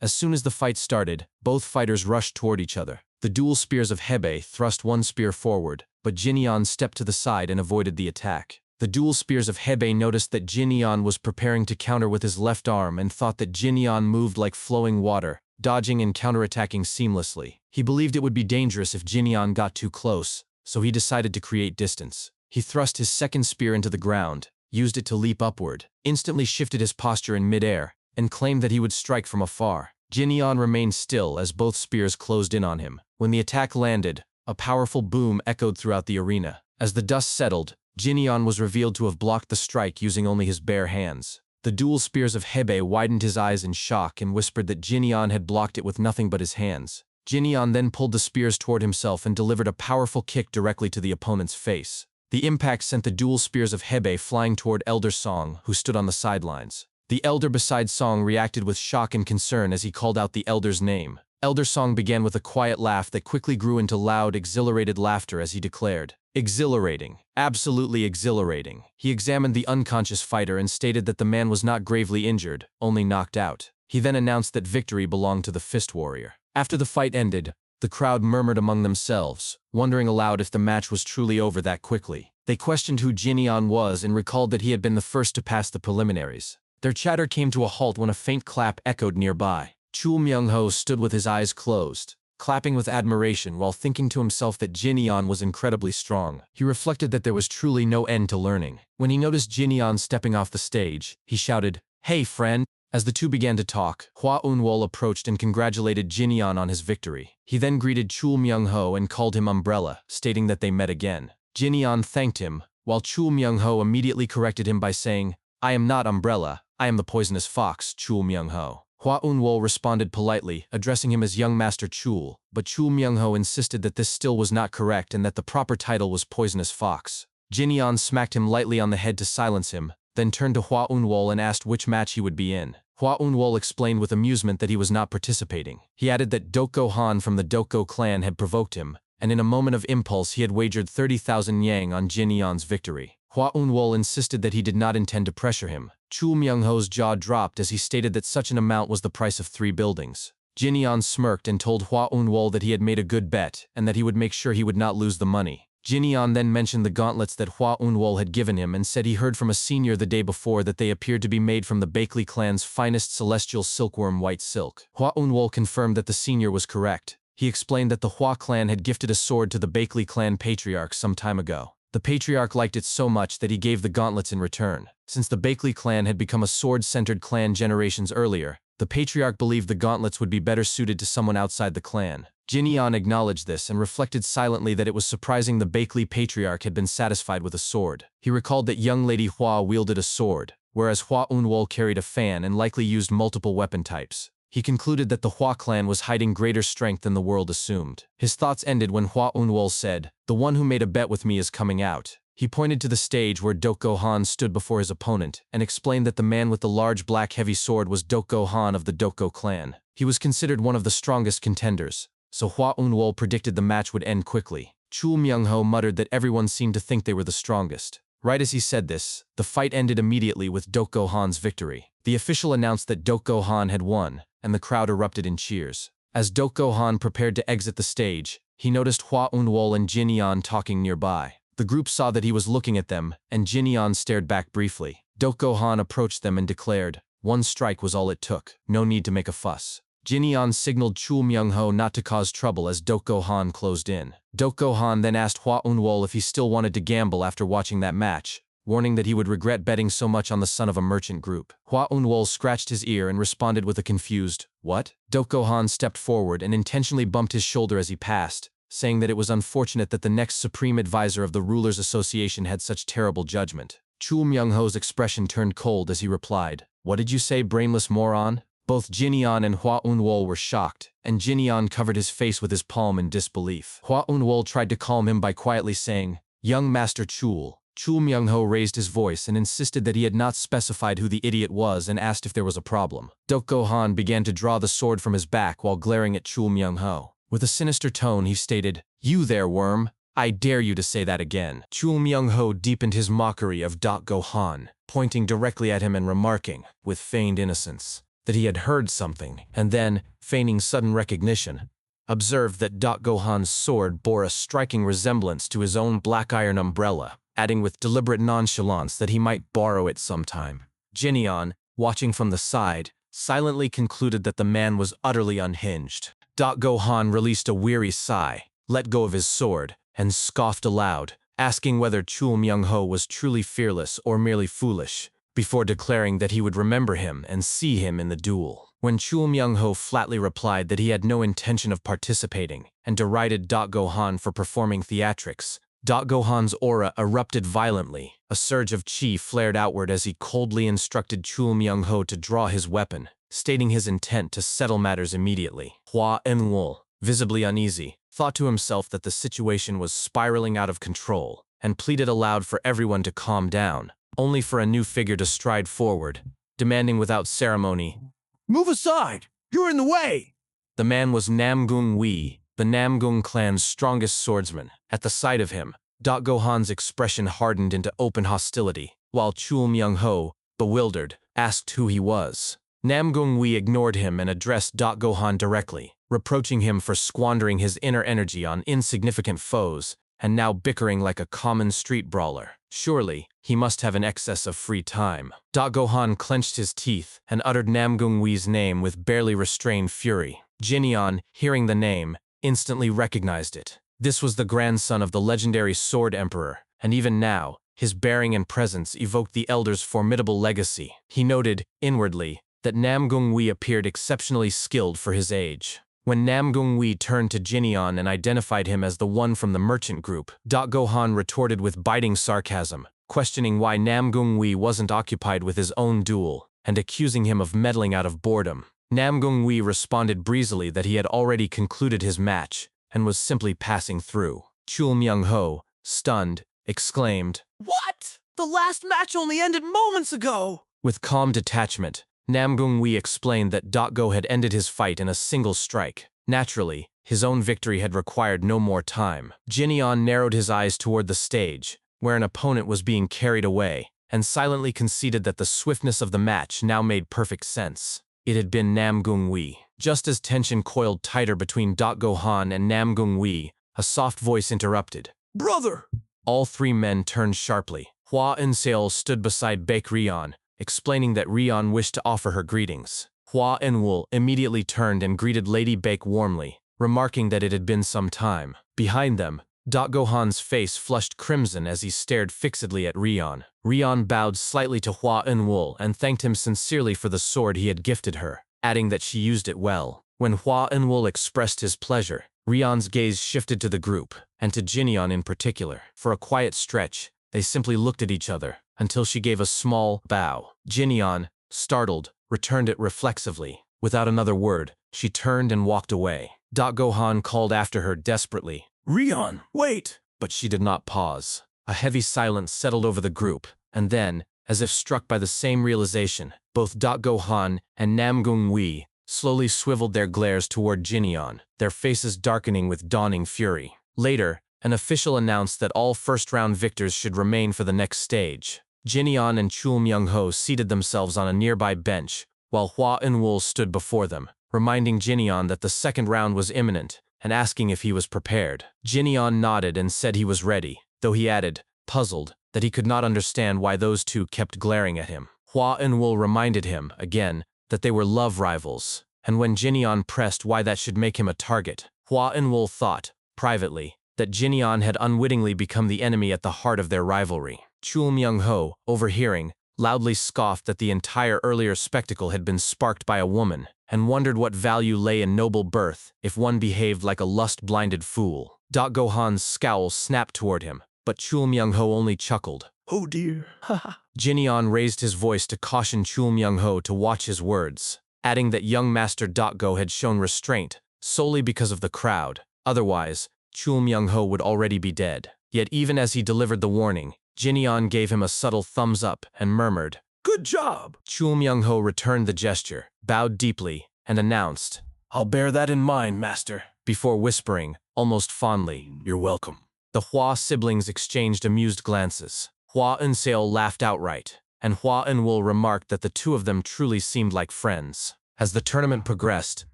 S1: As soon as the fight started, both fighters rushed toward each other. The Dual Spears of Hebei thrust one spear forward, but Jin-yeon stepped to the side and avoided the attack. The Dual Spears of Hebei noticed that Jin-yeon was preparing to counter with his left arm and thought that Jin-yeon moved like flowing water, dodging and counterattacking seamlessly. He believed it would be dangerous if Jin-yeon got too close, so he decided to create distance. He thrust his second spear into the ground, used it to leap upward, instantly shifted his posture in midair, and claimed that he would strike from afar. Jin-yeon remained still as both spears closed in on him. When the attack landed, a powerful boom echoed throughout the arena. As the dust settled, Jin-yeon was revealed to have blocked the strike using only his bare hands. The Dual Spears of Hebei widened his eyes in shock and whispered that Jin-yeon had blocked it with nothing but his hands. Jin-yeon then pulled the spears toward himself and delivered a powerful kick directly to the opponent's face. The impact sent the Dual Spears of Hebei flying toward Elder Song, who stood on the sidelines. The elder beside Song reacted with shock and concern as he called out the elder's name. Elder Song began with a quiet laugh that quickly grew into loud, exhilarated laughter as he declared, "Exhilarating. Absolutely exhilarating." He examined the unconscious fighter and stated that the man was not gravely injured, only knocked out. He then announced that victory belonged to the Fist Warrior. After the fight ended, The crowd murmured among themselves, wondering aloud if the match was truly over that quickly. They questioned who Jin was and recalled that he had been the first to pass the preliminaries. Their chatter came to a halt when a faint clap echoed nearby. Chul Myung-ho stood with his eyes closed, clapping with admiration while thinking to himself that Jin was incredibly strong. He reflected that there was truly no end to learning. When he noticed Jin stepping off the stage, he shouted, "Hey friend!" As the two began to talk, Hua Eun-wol approached and congratulated Jin on his victory. He then greeted Chul Myung-ho and called him Umbrella, stating that they met again. Jin thanked him, while Chul Myung-ho immediately corrected him by saying, "I am not Umbrella, I am the poisonous fox, Chul Myung-ho." Hua Eun-wol responded politely, addressing him as young Master Chul, but Chul Myung-ho insisted that this still was not correct and that the proper title was poisonous fox. Jin smacked him lightly on the head to silence him, then turned to Hua Eun-wol and asked which match he would be in. Hua Eun-wol explained with amusement that he was not participating. He added that Dokgo Han from the Dokgo clan had provoked him, and in a moment of impulse he had wagered 30,000 yang on Jin-yeon's victory. Hua Eun-wol insisted that he did not intend to pressure him. Chul Myung-ho's jaw dropped as he stated that such an amount was the price of 3 buildings. Jin-yeon smirked and told Hua Eun-wol that he had made a good bet and that he would make sure he would not lose the money. Jin-yeon then mentioned the gauntlets that Hua Eun-wol had given him and said he heard from a senior the day before that they appeared to be made from the Bakley clan's finest celestial silkworm white silk. Hua Eun-wol confirmed that the senior was correct. He explained that the Hua clan had gifted a sword to the Bakley clan patriarch some time ago. The patriarch liked it so much that he gave the gauntlets in return. Since the Bakley clan had become a sword-centered clan generations earlier, the patriarch believed the gauntlets would be better suited to someone outside the clan. Jin-yeon acknowledged this and reflected silently that it was surprising the Bakley patriarch had been satisfied with a sword. He recalled that young Lady Hua wielded a sword, whereas Hua Eun-wol carried a fan and likely used multiple weapon types. He concluded that the Hua clan was hiding greater strength than the world assumed. His thoughts ended when Hua Eun-wol said, "The one who made a bet with me is coming out." He pointed to the stage where Dokgo Han stood before his opponent and explained that the man with the large black heavy sword was Dokgo Han of the Dokgo clan. He was considered one of the strongest contenders, so Hua Eun-wol predicted the match would end quickly. Chul Myung-ho muttered that everyone seemed to think they were the strongest. Right as he said this, the fight ended immediately with Dokgo Han's victory. The official announced that Dokgo Han had won, and the crowd erupted in cheers. As Dokgo Han prepared to exit the stage, he noticed Hua Eun-wol and Jin-yeon talking nearby. The group saw that he was looking at them, and Jin-yeon stared back briefly. Dokgo Han approached them and declared, "One strike was all it took, no need to make a fuss." Jin-yeon signaled Chul Myung-ho not to cause trouble as Dokgo Han closed in. Dokgo Han then asked Hua Eun-wol if he still wanted to gamble after watching that match, warning that he would regret betting so much on the son of a merchant group. Hua Eun-wol scratched his ear and responded with a confused, "What?" Dokgo Han stepped forward and intentionally bumped his shoulder as he passed, saying that it was unfortunate that the next supreme advisor of the Rulers Association had such terrible judgment. Chul Myung-ho's expression turned cold as he replied, "What did you say, brainless moron?" Both Jin-yeon and Hua Eun-wol were shocked, and Jin-yeon covered his face with his palm in disbelief. Hua Eun-wol tried to calm him by quietly saying, "Young Master Chul." Chul Myung-ho raised his voice and insisted that he had not specified who the idiot was and asked if there was a problem. Dokgo Han began to draw the sword from his back while glaring at Chul Myung-ho. With a sinister tone, he stated, "You there, worm. I dare you to say that again." Chul Myung-ho deepened his mockery of Dokgo Han, pointing directly at him and remarking, with feigned innocence, that he had heard something, and then, feigning sudden recognition, observed that Dokgo Han's sword bore a striking resemblance to his own black iron umbrella, adding with deliberate nonchalance that he might borrow it sometime. Jin-yeon, watching from the side, silently concluded that the man was utterly unhinged. Dokgo Han released a weary sigh, let go of his sword, and scoffed aloud, asking whether Chul Myung-ho was truly fearless or merely foolish, before declaring that he would remember him and see him in the duel. When Chul Myung-ho flatly replied that he had no intention of participating and derided Dokgo Han for performing theatrics, Dokgo Han's aura erupted violently. A surge of chi flared outward as he coldly instructed Chul Myung-ho to draw his weapon, stating his intent to settle matters immediately. Hua Eun-wol, visibly uneasy, thought to himself that the situation was spiraling out of control and pleaded aloud for everyone to calm down, only for a new figure to stride forward, demanding without ceremony, "Move aside! You're in the way!" The man was Namgung Wee, the Namgung clan's strongest swordsman. At the sight of him, Dokgo Han's expression hardened into open hostility, while Chul Myung-ho, bewildered, asked who he was. Nam Gonghui ignored him and addressed Gohan directly, reproaching him for squandering his inner energy on insignificant foes and now bickering like a common street brawler. Surely, he must have an excess of free time. Gohan clenched his teeth and uttered Nam Gonghui's name with barely restrained fury. Jinyan, hearing the name, instantly recognized it. This was the grandson of the legendary Sword Emperor, and even now, his bearing and presence evoked the elder's formidable legacy. He noted, inwardly, that Nam Gonghui appeared exceptionally skilled for his age. When Nam Gonghui turned to Jinyan and identified him as the one from the merchant group, Gohan retorted with biting sarcasm, questioning why Nam Gonghui wasn't occupied with his own duel, and accusing him of meddling out of boredom. Nam Gonghui responded breezily that he had already concluded his match, and was simply passing through. Chul Myung-ho, stunned, exclaimed,
S2: "What? The last match only ended moments ago!"
S1: With calm detachment, Nam Gonghui explained that Go had ended his fight in a single strike. Naturally, his own victory had required no more time. Jinyan narrowed his eyes toward the stage, where an opponent was being carried away, and silently conceded that the swiftness of the match now made perfect sense. It had been Nam Gonghui. Just as tension coiled tighter between Gohan and Nam Gonghui, a soft voice interrupted.
S2: "Brother!"
S1: All three men turned sharply. Hua Eun-seol stood beside Baek Rion, explaining that Rion wished to offer her greetings. Hua Eun-woo immediately turned and greeted Lady Baek warmly, remarking that it had been some time. Behind them, Gohan's face flushed crimson as he stared fixedly at Rion. Rion bowed slightly to Hua Eun-woo and thanked him sincerely for the sword he had gifted her, adding that she used it well. When Hua Eun-woo expressed his pleasure, Rion's gaze shifted to the group, and to Jinyan in particular. For a quiet stretch, they simply looked at each other, until she gave a small bow. Jinyan, startled, returned it reflexively. Without another word, she turned and walked away. Gohan called after her desperately,
S2: "Rion, wait!"
S1: but she did not pause. A heavy silence settled over the group, and then, as if struck by the same realization, both Gohan and Nam Gonghui slowly swiveled their glares toward Jinyan, their faces darkening with dawning fury. Later, an official announced that all first-round victors should remain for the next stage. Jinyan and Chul Myung-ho seated themselves on a nearby bench, while Hua Eun-woo stood before them, reminding Jinyan that the second round was imminent, and asking if he was prepared. Jinyan nodded and said he was ready, though he added, puzzled, that he could not understand why those two kept glaring at him. Hua Eun-woo reminded him, again, that they were love rivals, and when Jinyan pressed why that should make him a target, Hua Eun-woo thought, privately, that Jinyan had unwittingly become the enemy at the heart of their rivalry. Chul Myung-ho, overhearing, loudly scoffed that the entire earlier spectacle had been sparked by a woman, and wondered what value lay in noble birth if one behaved like a lust-blinded fool. Gohan's scowl snapped toward him, but Chul Myung-ho only chuckled.
S2: "Oh dear, haha."
S1: Jinyan raised his voice to caution Chul Myung-ho to watch his words, adding that young Master Go had shown restraint solely because of the crowd. Otherwise, Chul Myung-ho would already be dead. Yet even as he delivered the warning, Jinyan gave him a subtle thumbs up and murmured,
S2: "Good job!"
S1: Chul Myung-ho returned the gesture, bowed deeply, and announced,
S2: "I'll bear that in mind, Master."
S1: Before whispering, almost fondly,
S2: "You're welcome."
S1: The Hua siblings exchanged amused glances. Hua Eun-seol laughed outright, and Hua Eun-woo remarked that the two of them truly seemed like friends. As the tournament progressed,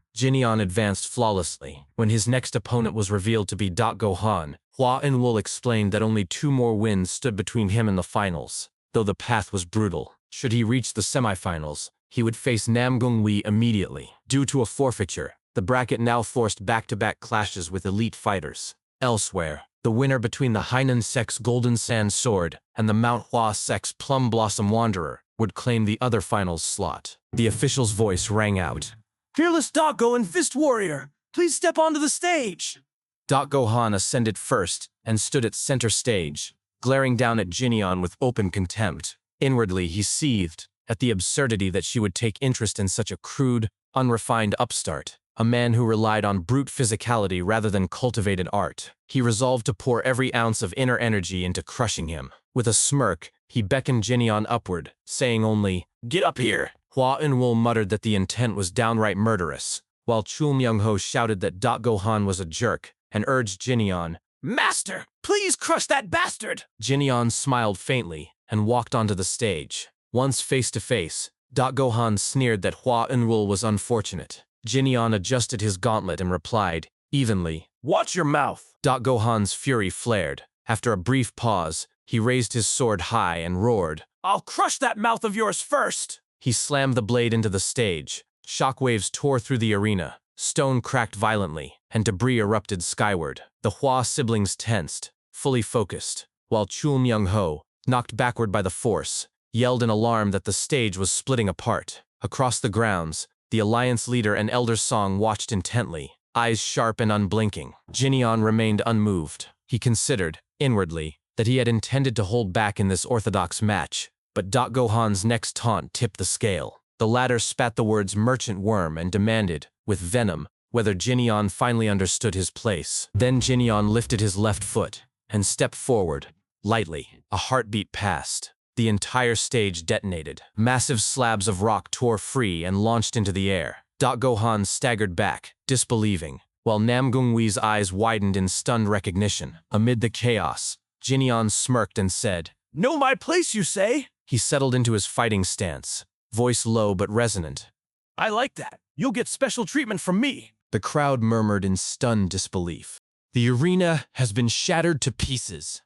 S1: Jinyan advanced flawlessly. When his next opponent was revealed to be Gohan, Hua Eun-woo explained that only 2 more wins stood between him and the finals, though the path was brutal. Should he reach the semifinals, he would face Nam Gonghui immediately. Due to a forfeiture, the bracket now forced back-to-back clashes with elite fighters. Elsewhere, the winner between the Hainan Sect's Golden Sand Sword and the Mount Hua Sect's Plum Blossom Wanderer would claim the other finals slot. The official's voice rang out.
S2: "Fearless Doggo and Fist Warrior, please step onto the stage."
S1: Gohan ascended first and stood at center stage, glaring down at Jinyan with open contempt. Inwardly, he seethed at the absurdity that she would take interest in such a crude, unrefined upstart, a man who relied on brute physicality rather than cultivated art. He resolved to pour every ounce of inner energy into crushing him. With a smirk, he beckoned Jinyan upward, saying only, "Get up here." Hua Eun-woo muttered that the intent was downright murderous, while Chul Myung-ho shouted that Gohan was a jerk and urged Jinyan,
S2: "Master, please crush that bastard!"
S1: Jinyan smiled faintly and walked onto the stage. Once face to face, Gohan sneered that Hua Enlil was unfortunate. Jinyan adjusted his gauntlet and replied, evenly,
S2: Watch your mouth.
S1: Gohan's fury flared. After a brief pause, he raised his sword high and roared.
S2: I'll crush that mouth of yours first.
S1: He slammed the blade into the stage. Shockwaves tore through the arena. Stone cracked violently, and debris erupted skyward. The Hua siblings tensed, fully focused, while Chul Myung-ho, knocked backward by the force, yelled in alarm that the stage was splitting apart. Across the grounds, the Alliance leader and Elder Song watched intently, eyes sharp and unblinking. Jinyan remained unmoved. He considered, inwardly, that he had intended to hold back in this orthodox match, but Gohan's next taunt tipped the scale. The latter spat the words merchant worm and demanded, with venom, whether Jinyan finally understood his place. Then Jinyan lifted his left foot and stepped forward, lightly. A heartbeat passed. The entire stage detonated. Massive slabs of rock tore free and launched into the air. Gohan staggered back, disbelieving, while Namgungwee's eyes widened in stunned recognition. Amid the chaos, Jinyan smirked and said,
S2: Know my place, you say?
S1: He settled into his fighting stance, voice low but resonant.
S2: I like that. You'll get special treatment from me.
S1: The crowd murmured in stunned disbelief. The arena has been shattered to pieces.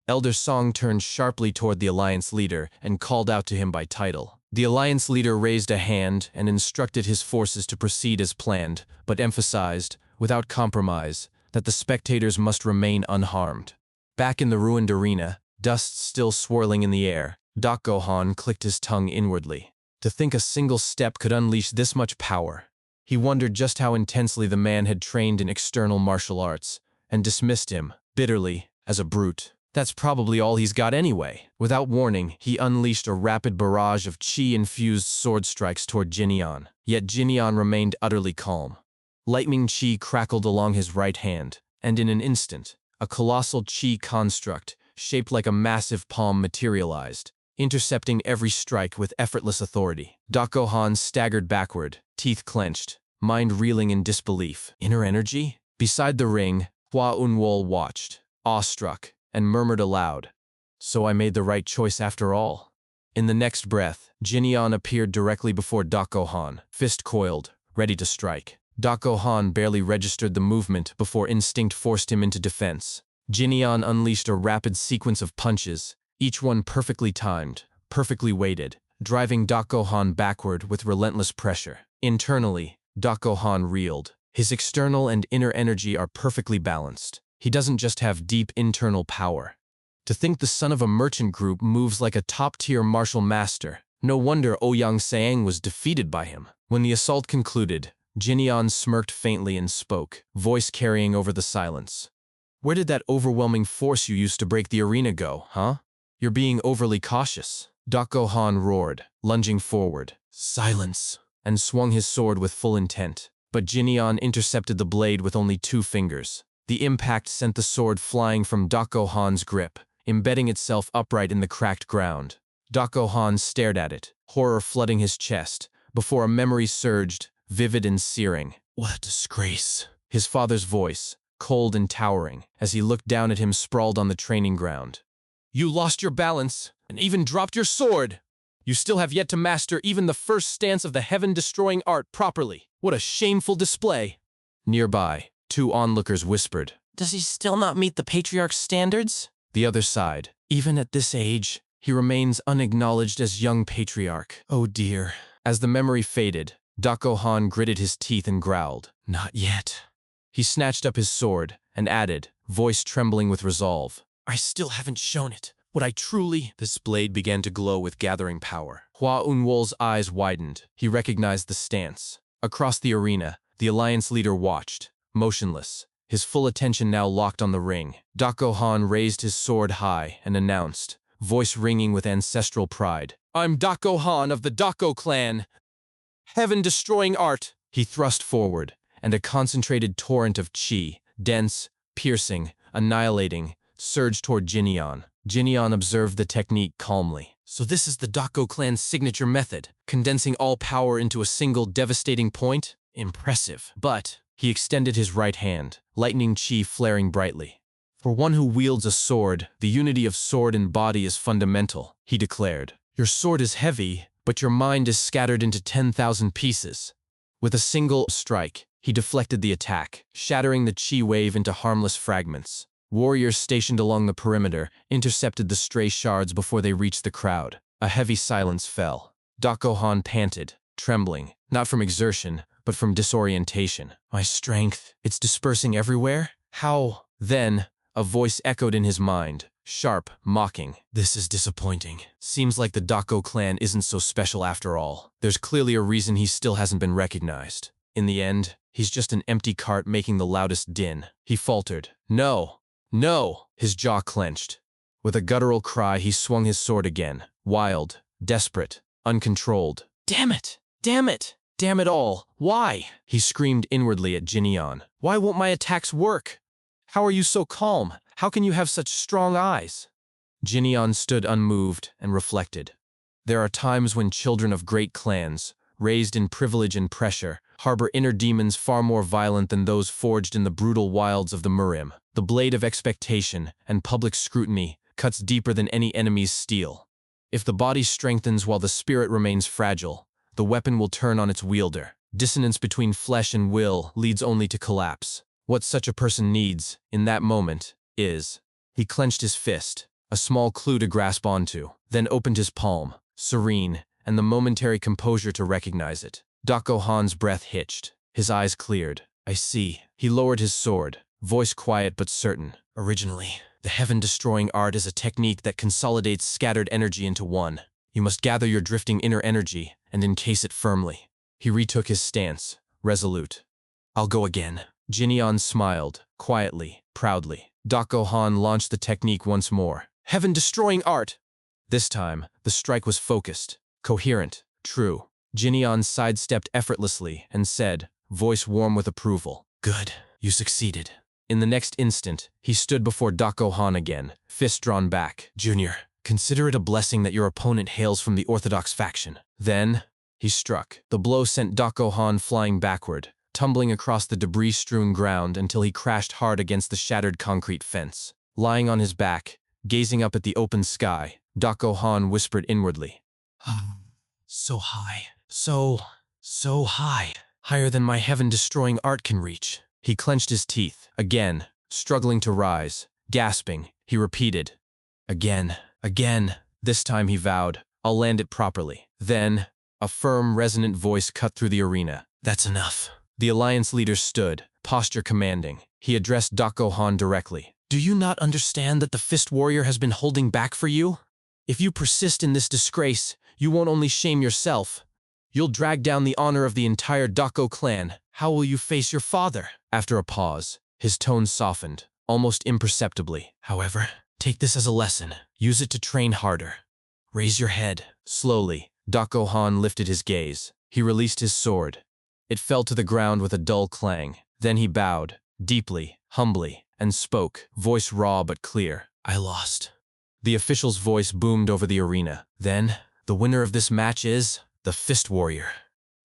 S1: Elder Song turned sharply toward the Alliance leader and called out to him by title. The Alliance leader raised a hand and instructed his forces to proceed as planned, but emphasized, without compromise, that the spectators must remain unharmed. Back in the ruined arena, dust still swirling in the air, Gohan clicked his tongue inwardly. To think a single step could unleash this much power. He wondered just how intensely the man had trained in external martial arts, and dismissed him, bitterly, as a brute. That's probably all he's got anyway. Without warning, he unleashed a rapid barrage of chi-infused sword strikes toward Jinyan. Yet Jinyan remained utterly calm. Lightning chi crackled along his right hand, and in an instant, a colossal chi construct, shaped like a massive palm, materialized, intercepting every strike with effortless authority. Gohan staggered backward, teeth clenched, mind reeling in disbelief. Inner energy? Beside the ring, Hua Enlil watched, awestruck, and murmured aloud, So I made the right choice after all. In the next breath, Jinyan appeared directly before Gohan, fist coiled, ready to strike. Gohan barely registered the movement before instinct forced him into defense. Jinyan unleashed a rapid sequence of punches, each one perfectly timed, perfectly weighted, driving Gohan backward with relentless pressure. Internally, Gohan reeled. His external and inner energy are perfectly balanced. He doesn't just have deep internal power. To think the son of a merchant group moves like a top-tier martial master. No wonder Ouyang Saeng was defeated by him. When the assault concluded, Jinyan smirked faintly and spoke, voice carrying over the silence. Where did that overwhelming force you used to break the arena go, huh? You're being overly cautious. Gohan roared, lunging forward. Silence! And swung his sword with full intent. But Jinyan intercepted the blade with only 2 fingers. The impact sent the sword flying from Gohan's grip, embedding itself upright in the cracked ground. Gohan stared at it, horror flooding his chest, before a memory surged, vivid and searing. What a disgrace. His father's voice, cold and towering, as he looked down at him sprawled on the training ground. You lost your balance, and even dropped your sword! You still have yet to master even the first stance of the heaven-destroying art properly. What a shameful display! Nearby, 2 onlookers whispered, Does he still not meet the Patriarch's standards? The other sighed. Even at this age, he remains unacknowledged as young Patriarch. Oh dear. As the memory faded, Gohan gritted his teeth and growled, Not yet. He snatched up his sword and added, voice trembling with resolve, I still haven't shown it. What I truly... This blade began to glow with gathering power. Hua Enlil's eyes widened. He recognized the stance. Across the arena, the Alliance leader watched, motionless, his full attention now locked on the ring. Gohan raised his sword high and announced, voice ringing with ancestral pride, I'm Gohan of the Dako clan! Heaven-destroying art! He thrust forward, and a concentrated torrent of chi, dense, piercing, annihilating, surged toward Jinyan. Jinyan observed the technique calmly. So this is the Dako clan's signature method, condensing all power into a single devastating point? Impressive. But he extended his right hand, lightning chi flaring brightly. For one who wields a sword, the unity of sword and body is fundamental, he declared. Your sword is heavy, but your mind is scattered into 10,000 pieces. With a single strike, he deflected the attack, shattering the chi wave into harmless fragments. Warriors stationed along the perimeter intercepted the stray shards before they reached the crowd. A heavy silence fell. Dakohan panted, trembling, not from exertion, but from disorientation. My strength, it's dispersing everywhere? How? Then, a voice echoed in his mind, sharp, mocking. This is disappointing. Seems like the Dako clan isn't so special after all. There's clearly a reason he still hasn't been recognized. In the end, he's just an empty cart making the loudest din. He faltered. No! No! His jaw clenched. With a guttural cry, he swung his sword again. Wild, desperate, uncontrolled. Damn it! Damn it! Damn it all! Why? He screamed inwardly at Jinyan. Why won't my attacks work? How are you so calm? How can you have such strong eyes? Jinyan stood unmoved and reflected. There are times when children of great clans, raised in privilege and pressure, harbor inner demons far more violent than those forged in the brutal wilds of the Murim. The blade of expectation and public scrutiny cuts deeper than any enemy's steel. If the body strengthens while the spirit remains fragile, the weapon will turn on its wielder. Dissonance between flesh and will leads only to collapse. What such a person needs, in that moment, is… He clenched his fist, a small clue to grasp onto, then opened his palm, serene, and the momentary composure to recognize it. Dakohan's breath hitched. His eyes cleared. I see. He lowered his sword, voice quiet but certain. Originally, the heaven-destroying art is a technique that consolidates scattered energy into one. You must gather your drifting inner energy and encase it firmly. He retook his stance, resolute. I'll go again. Jinyan smiled, quietly, proudly. Dakohan launched the technique once more. Heaven-destroying art! This time, the strike was focused, coherent, true. Jinyan sidestepped effortlessly and said, voice warm with approval, Good, you succeeded. In the next instant, he stood before Dakohan again, fist drawn back. Junior, consider it a blessing that your opponent hails from the Orthodox faction. Then, he struck. The blow sent Dakohan flying backward, tumbling across the debris-strewn ground until he crashed hard against the shattered concrete fence. Lying on his back, gazing up at the open sky, Dakohan whispered inwardly, So high. So high. Higher than my heaven-destroying art can reach. He clenched his teeth. Again, struggling to rise. Gasping, he repeated, Again. This time he vowed, I'll land it properly. Then, a firm, resonant voice cut through the arena. That's enough. The alliance leader stood, posture commanding. He addressed Dakohan directly. Do you not understand that the Fist Warrior has been holding back for you? If you persist in this disgrace, you won't only shame yourself. You'll drag down the honor of the entire Dako clan. How will you face your father? After a pause, his tone softened, almost imperceptibly. However, take this as a lesson. Use it to train harder. Raise your head. Slowly, Dakohan lifted his gaze. He released his sword. It fell to the ground with a dull clang. Then he bowed, deeply, humbly, and spoke, voice raw but clear. I lost. The official's voice boomed over the arena. Then, the winner of this match is the Fist Warrior.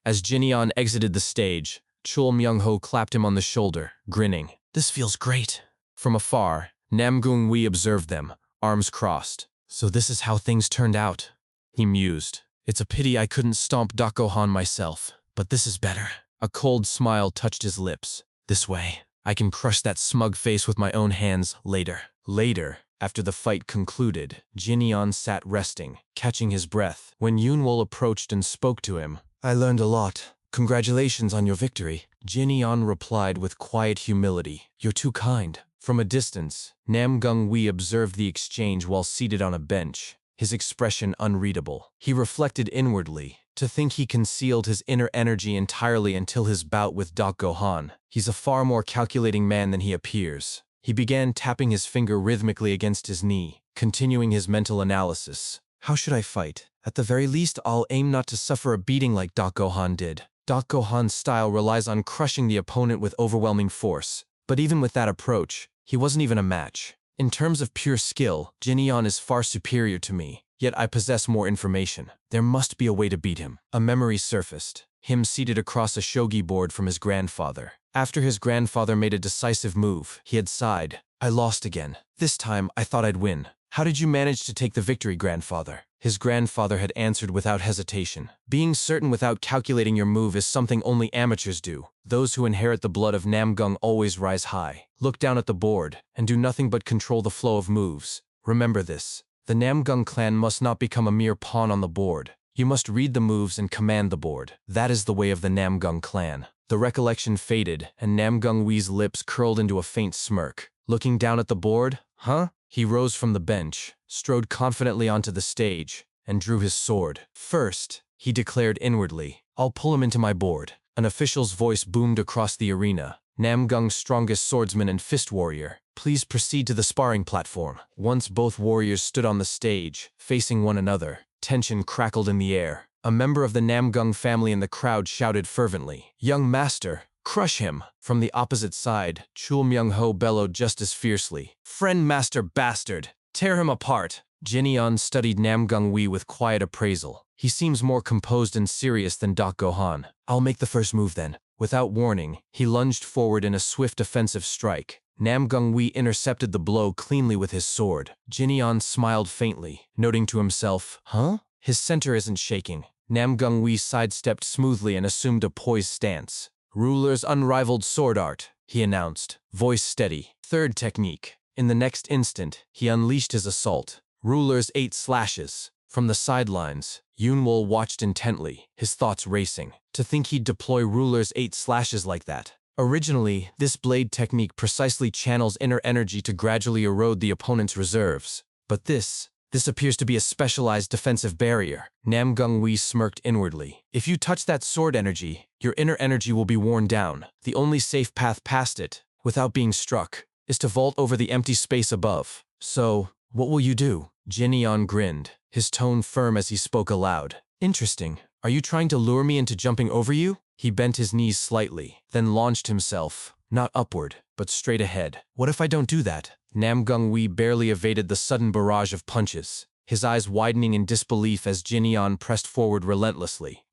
S1: As Jinyan exited the stage, Chul Myung-ho clapped him on the shoulder, grinning. This feels great. From afar, Namgung Wi observed them, arms crossed. So this is how things turned out, he mused. It's a pity I couldn't stomp Dakohan myself, but this is better. A cold smile touched his lips. This way, I can crush that smug face with my own hands later. Later, after the fight concluded, Jinyan sat resting, catching his breath. When Yunwol approached and spoke to him, I learned a lot. Congratulations on your victory. Jinyan replied with quiet humility. You're too kind. From a distance, Namgung Wi observed the exchange while seated on a bench, his expression unreadable. He reflected inwardly. To think he concealed his inner energy entirely until his bout with Dakohan. He's a far more calculating man than he appears. He began tapping his finger rhythmically against his knee, continuing his mental analysis. How should I fight? At the very least, I'll aim not to suffer a beating like Dakohan did. Dakohan's style relies on crushing the opponent with overwhelming force. But even with that approach, he wasn't even a match. In terms of pure skill, Jinyan is far superior to me, yet I possess more information. There must be a way to beat him. A memory surfaced, him seated across a shogi board from his grandfather. After his grandfather made a decisive move, he had sighed. I lost again. This time, I thought I'd win. How did you manage to take the victory, grandfather? his grandfather had answered without hesitation. Being certain without calculating your move is something only amateurs do. Those who inherit the blood of Namgung always rise high, look down at the board, and do nothing but control the flow of moves. Remember this. The Namgung clan must not become a mere pawn on the board. You must read the moves and command the board. That is the way of the Namgung clan. The recollection faded, and Namgung Wee's lips curled into a faint smirk. Looking down at the board, huh? He rose from the bench, strode confidently onto the stage, and drew his sword. First, he declared inwardly, I'll pull him into my board. An official's voice boomed across the arena. Namgung's strongest swordsman and fist warrior, please proceed to the sparring platform. Once both warriors stood on the stage, facing one another, tension crackled in the air. A member of the Namgung family in the crowd shouted fervently, Young master, crush him! From the opposite side, Chul Myung-ho bellowed just as fiercely, Friend master bastard! Tear him apart! Jinyeon studied Namgung Wee with quiet appraisal. He seems more composed and serious than Dak Gohan. I'll make the first move then. Without warning, he lunged forward in a swift offensive strike. Namgung Wee intercepted the blow cleanly with his sword. Jinyeon smiled faintly, noting to himself, huh? His center isn't shaking. Namgung Wee sidestepped smoothly and assumed a poised stance. Ruler's unrivaled sword art, he announced, voice steady. Third technique. In the next instant, he unleashed his assault. Ruler's 8 slashes. From the sidelines, Yunwol watched intently, his thoughts racing. To think he'd deploy Ruler's 8 slashes like that. Originally, this blade technique precisely channels inner energy to gradually erode the opponent's reserves. But this appears to be a specialized defensive barrier. Namgung Wee smirked inwardly. If you touch that sword energy, your inner energy will be worn down. The only safe path past it, without being struck, is to vault over the empty space above. So, what will you do? Jinyeon grinned, his tone firm as he spoke aloud. Interesting. Are you trying to lure me into jumping over you? He bent his knees slightly, then launched himself, not upward, but straight ahead. What if I don't do that? Namgung Wee barely evaded the sudden barrage of punches, his eyes widening in disbelief as Jinyeon pressed forward relentlessly.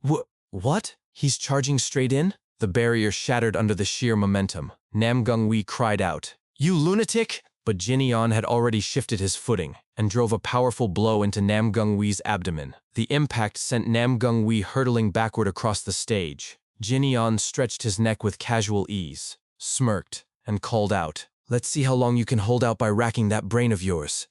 S1: What? He's charging straight in? The barrier shattered under the sheer momentum. Namgung Wee cried out, You lunatic! But Jinyeon had already shifted his footing and drove a powerful blow into Namgung Wee's abdomen. The impact sent Namgung Wee hurtling backward across the stage. Jinyeon stretched his neck with casual ease, smirked, and called out, Let's see how long you can hold out by racking that brain of yours.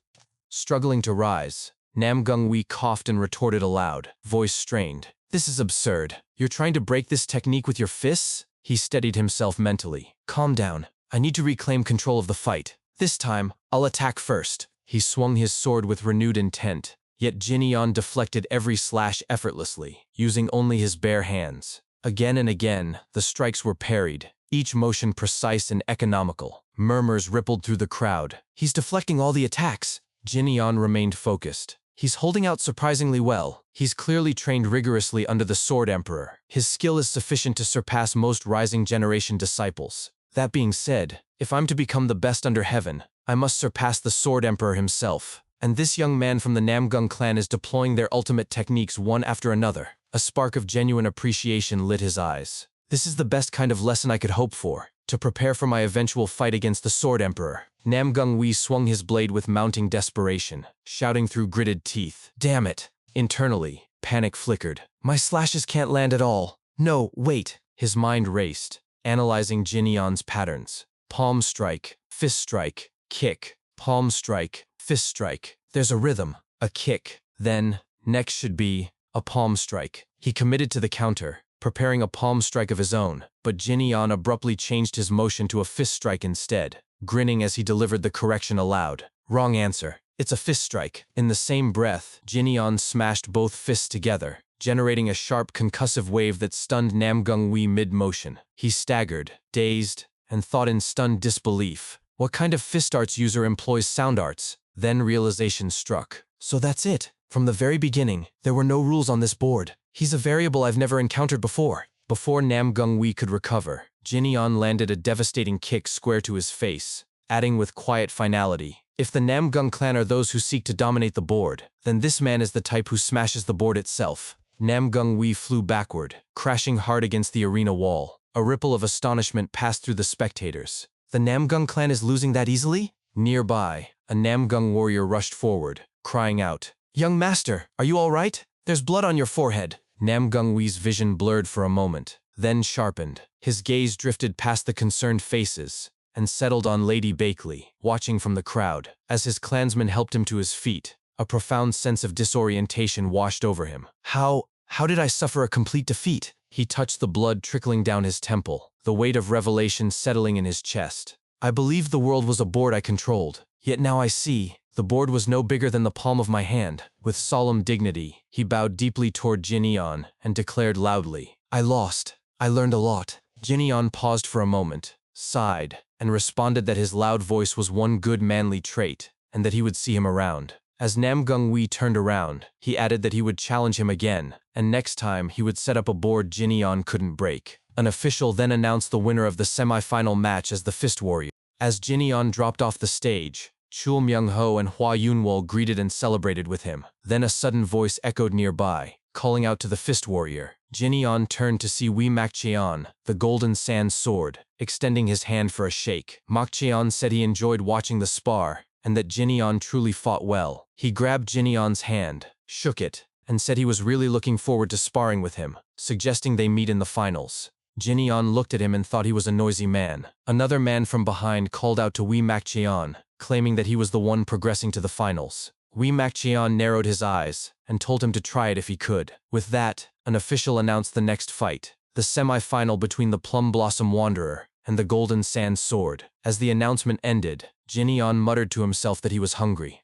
S1: Struggling to rise, Namgung Wee coughed and retorted aloud, voice strained. This is absurd. You're trying to break this technique with your fists? He steadied himself mentally. Calm down. I need to reclaim control of the fight. This time, I'll attack first. He swung his sword with renewed intent, yet Jinyeon deflected every slash effortlessly, using only his bare hands. Again and again, the strikes were parried, each motion precise and economical. Murmurs rippled through the crowd. He's deflecting all the attacks. Jinyeon remained focused. He's holding out surprisingly well. He's clearly trained rigorously under the Sword Emperor. His skill is sufficient to surpass most rising generation disciples. That being said, if I'm to become the best under heaven, I must surpass the Sword Emperor himself. And this young man from the Namgung clan is deploying their ultimate techniques one after another. A spark of genuine appreciation lit his eyes. This is the best kind of lesson I could hope for, to prepare for my eventual fight against the Sword Emperor. Namgung Wee swung his blade with mounting desperation, shouting through gritted teeth, Damn it! Internally, panic flickered. My slashes can't land at all. No, wait. His mind raced, analyzing Jinyeon's patterns. Palm strike, fist strike, kick, palm strike, fist strike. There's a rhythm, a kick. Then, next should be a palm strike. He committed to the counter, preparing a palm strike of his own, but Jinyeon abruptly changed his motion to a fist strike instead, grinning as he delivered the correction aloud. Wrong answer. It's a fist strike. In the same breath, Jinyeon smashed both fists together, generating a sharp concussive wave that stunned Namgung Wee mid-motion. He staggered, dazed, and thought in stunned disbelief. What kind of fist arts user employs sound arts? Then realization struck. So that's it. From the very beginning, there were no rules on this board. He's a variable I've never encountered before. Before Namgung Wee could recover, Jinyeon landed a devastating kick square to his face, adding with quiet finality, If the Namgung clan are those who seek to dominate the board, then this man is the type who smashes the board itself. Namgung Wee flew backward, crashing hard against the arena wall. A ripple of astonishment passed through the spectators. The Namgung clan is losing that easily? Nearby, a Namgung warrior rushed forward, crying out, Young master, are you all right? There's blood on your forehead. Nam Gungwee's vision blurred for a moment, then sharpened. His gaze drifted past the concerned faces and settled on Lady Bakeley, watching from the crowd. As his clansmen helped him to his feet, a profound sense of disorientation washed over him. How did I suffer a complete defeat? He touched the blood trickling down his temple, the weight of revelation settling in his chest. I believed the world was a board I controlled, yet now I see the board was no bigger than the palm of my hand. With solemn dignity, he bowed deeply toward Jin Eon and declared loudly, I lost. I learned a lot. Jin Eon paused for a moment, sighed, and responded that his loud voice was one good manly trait, and that he would see him around. As Nam Gungwee turned around, he added that he would challenge him again, and next time he would set up a board Jin Eon couldn't break. An official then announced the winner of the semi-final match as the Fist Warrior. As Jin Eon dropped off the stage, Chul Myung-ho and Hua Yunwol greeted and celebrated with him. Then a sudden voice echoed nearby, calling out to the Fist Warrior. Jin Eon turned to see Wee Mak Cheon, the Golden Sand Sword, extending his hand for a shake. Mak Cheon said he enjoyed watching the spar, and that Jin Eon truly fought well. He grabbed Jin Eon's hand, shook it, and said he was really looking forward to sparring with him, suggesting they meet in the finals. Jin Eon looked at him and thought he was a noisy man. Another man from behind called out to Wee Mak Cheon, claiming that he was the one progressing to the finals. Wee Mak Cheon narrowed his eyes and told him to try it if he could. With that, an official announced the next fight, the semi-final between the Plum Blossom Wanderer and the Golden Sand Sword. As the announcement ended, Jin Eon muttered to himself that he was hungry.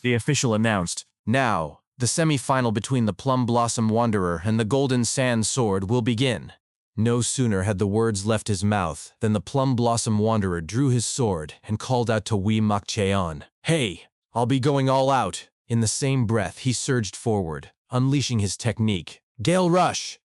S1: The official announced, now, the semi-final between the Plum Blossom Wanderer and the Golden Sand Sword will begin. No sooner had the words left his mouth than the Plum Blossom Wanderer drew his sword and called out to Wee Mak Cheon, Hey, I'll be going all out. In the same breath, he surged forward, unleashing his technique. Gale Rush!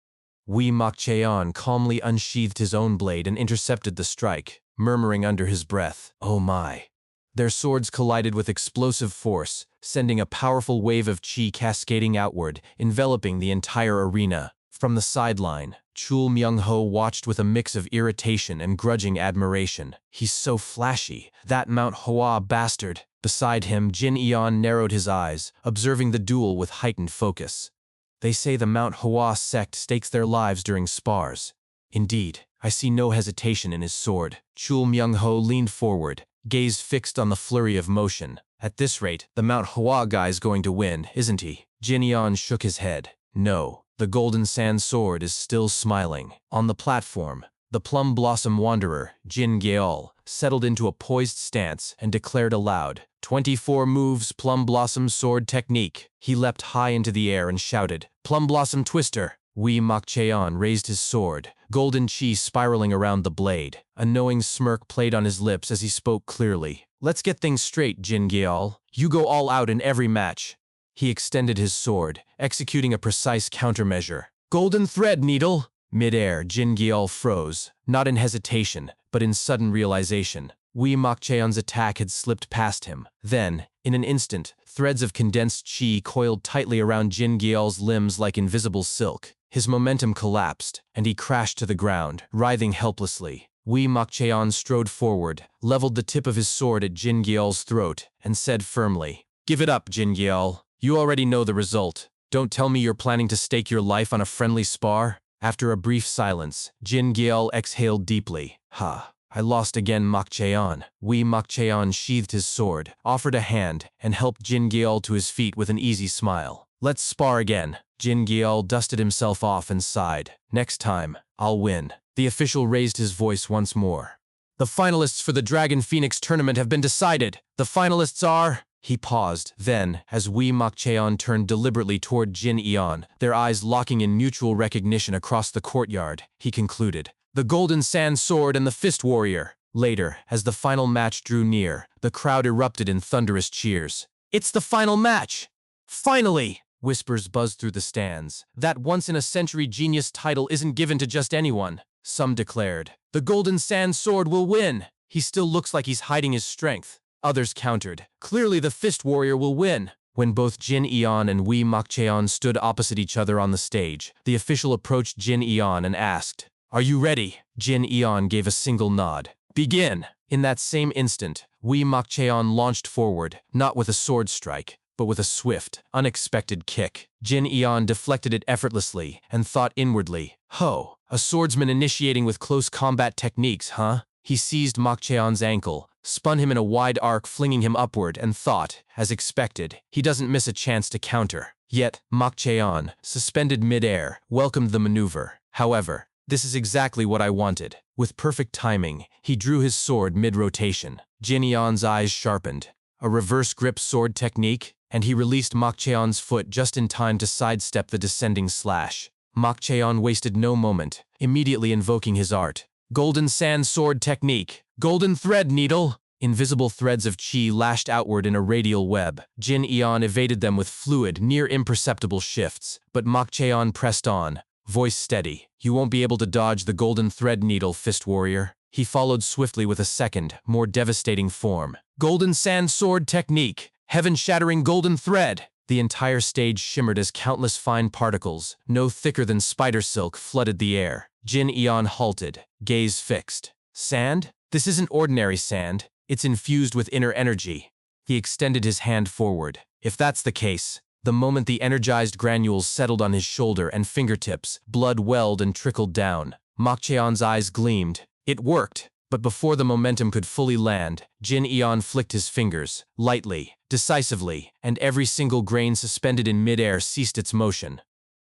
S1: Wee Mak Cheon calmly unsheathed his own blade and intercepted the strike, murmuring under his breath, Oh my. Their swords collided with explosive force, sending a powerful wave of chi cascading outward, enveloping the entire arena. From the sideline, Chul Myung-ho watched with a mix of irritation and grudging admiration. He's so flashy, that Mount Hwa bastard. Beside him, Jin Eon narrowed his eyes, observing the duel with heightened focus. They say the Mount Hwa sect stakes their lives during spars. Indeed, I see no hesitation in his sword. Chul Myung-ho leaned forward, gaze fixed on the flurry of motion. At this rate, the Mount Hwa guy's going to win, isn't he? Jin Eon shook his head. No. The Golden Sand Sword is still smiling. On the platform, the Plum Blossom Wanderer, Jin Geol, settled into a poised stance and declared aloud, 24 moves Plum Blossom Sword Technique. He leapt high into the air and shouted, Plum Blossom Twister. Wee Mak Cheon raised his sword, golden chi spiraling around the blade. A knowing smirk played on his lips as he spoke clearly. Let's get things straight, Jin Geol. You go all out in every match. He extended his sword, executing a precise countermeasure. Golden thread needle! Mid-air, Jin Geol froze, not in hesitation, but in sudden realization. Wee Mak Cheon's attack had slipped past him. Then, in an instant, threads of condensed chi coiled tightly around Jin Geol's limbs like invisible silk. His momentum collapsed, and he crashed to the ground, writhing helplessly. Wee Mak Cheon strode forward, leveled the tip of his sword at Jin Geol's throat, and said firmly, Give it up, Jin Geol. You already know the result. Don't tell me you're planning to stake your life on a friendly spar. After a brief silence, Jin Geol exhaled deeply. I lost again, Mak Cheon. Wee Mak Cheon sheathed his sword, offered a hand, and helped Jin Geol to his feet with an easy smile. Let's spar again. Jin Geol dusted himself off and sighed. Next time, I'll win. The official raised his voice once more. The finalists for the Dragon Phoenix tournament have been decided. The finalists are... He paused. Then, as Wee Mak Cheon turned deliberately toward Jin Eon, their eyes locking in mutual recognition across the courtyard, he concluded, The Golden Sand Sword and the Fist Warrior. Later, as the final match drew near, the crowd erupted in thunderous cheers. It's the final match! Finally! Whispers buzzed through the stands. That once-in-a-century genius title isn't given to just anyone. Some declared, The Golden Sand Sword will win! He still looks like he's hiding his strength. Others countered, Clearly the Fist Warrior will win. When both Jin Eon and Wee Mak Cheon stood opposite each other on the stage, the official approached Jin Eon and asked, Are you ready? Jin Eon gave a single nod. Begin! In that same instant, Wee Mak Cheon launched forward, not with a sword strike, but with a swift, unexpected kick. Jin Eon deflected it effortlessly and thought inwardly, "Ho, a swordsman initiating with close combat techniques, huh?" He seized Mok Cheon's ankle, spun him in a wide arc, flinging him upward, and thought, as expected, he doesn't miss a chance to counter. Yet, Mok Cheon, suspended mid-air, welcomed the maneuver. However, this is exactly what I wanted. With perfect timing, he drew his sword mid-rotation. Jin Eon's eyes sharpened. A reverse grip sword technique, and he released Mok Cheon's foot just in time to sidestep the descending slash. Mok Cheon wasted no moment, immediately invoking his art. Golden Sand Sword Technique. Golden Thread Needle. Invisible threads of chi lashed outward in a radial web. Jin Eon evaded them with fluid, near imperceptible shifts, but Mok Cheon pressed on, voice steady. "You won't be able to dodge the Golden Thread Needle, Fist Warrior." He followed swiftly with a second, more devastating form. Golden Sand Sword Technique. Heaven-shattering golden thread. The entire stage shimmered as countless fine particles, no thicker than spider silk, flooded the air. Jin Eon halted, gaze fixed. Sand? This isn't ordinary sand. It's infused with inner energy. He extended his hand forward. If that's the case, the moment the energized granules settled on his shoulder and fingertips, blood welled and trickled down. Mok Cheon's eyes gleamed. It worked. But before the momentum could fully land, Jin Eon flicked his fingers, lightly, decisively, and every single grain suspended in midair ceased its motion.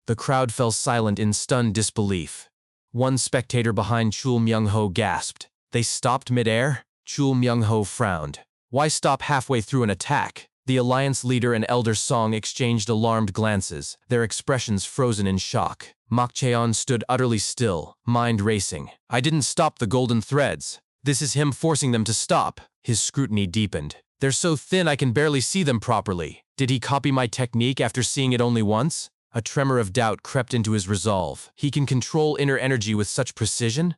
S1: The crowd fell silent in stunned disbelief. One spectator behind Chul Myung-ho gasped. They stopped midair? Chul Myung-ho frowned. Why stop halfway through an attack? The alliance leader and Elder Song exchanged alarmed glances, their expressions frozen in shock. Mok Cheon stood utterly still, mind racing. "I didn't stop the golden threads. This is him forcing them to stop." His scrutiny deepened. "They're so thin I can barely see them properly. Did he copy my technique after seeing it only once?" A tremor of doubt crept into his resolve. He can control inner energy with such precision?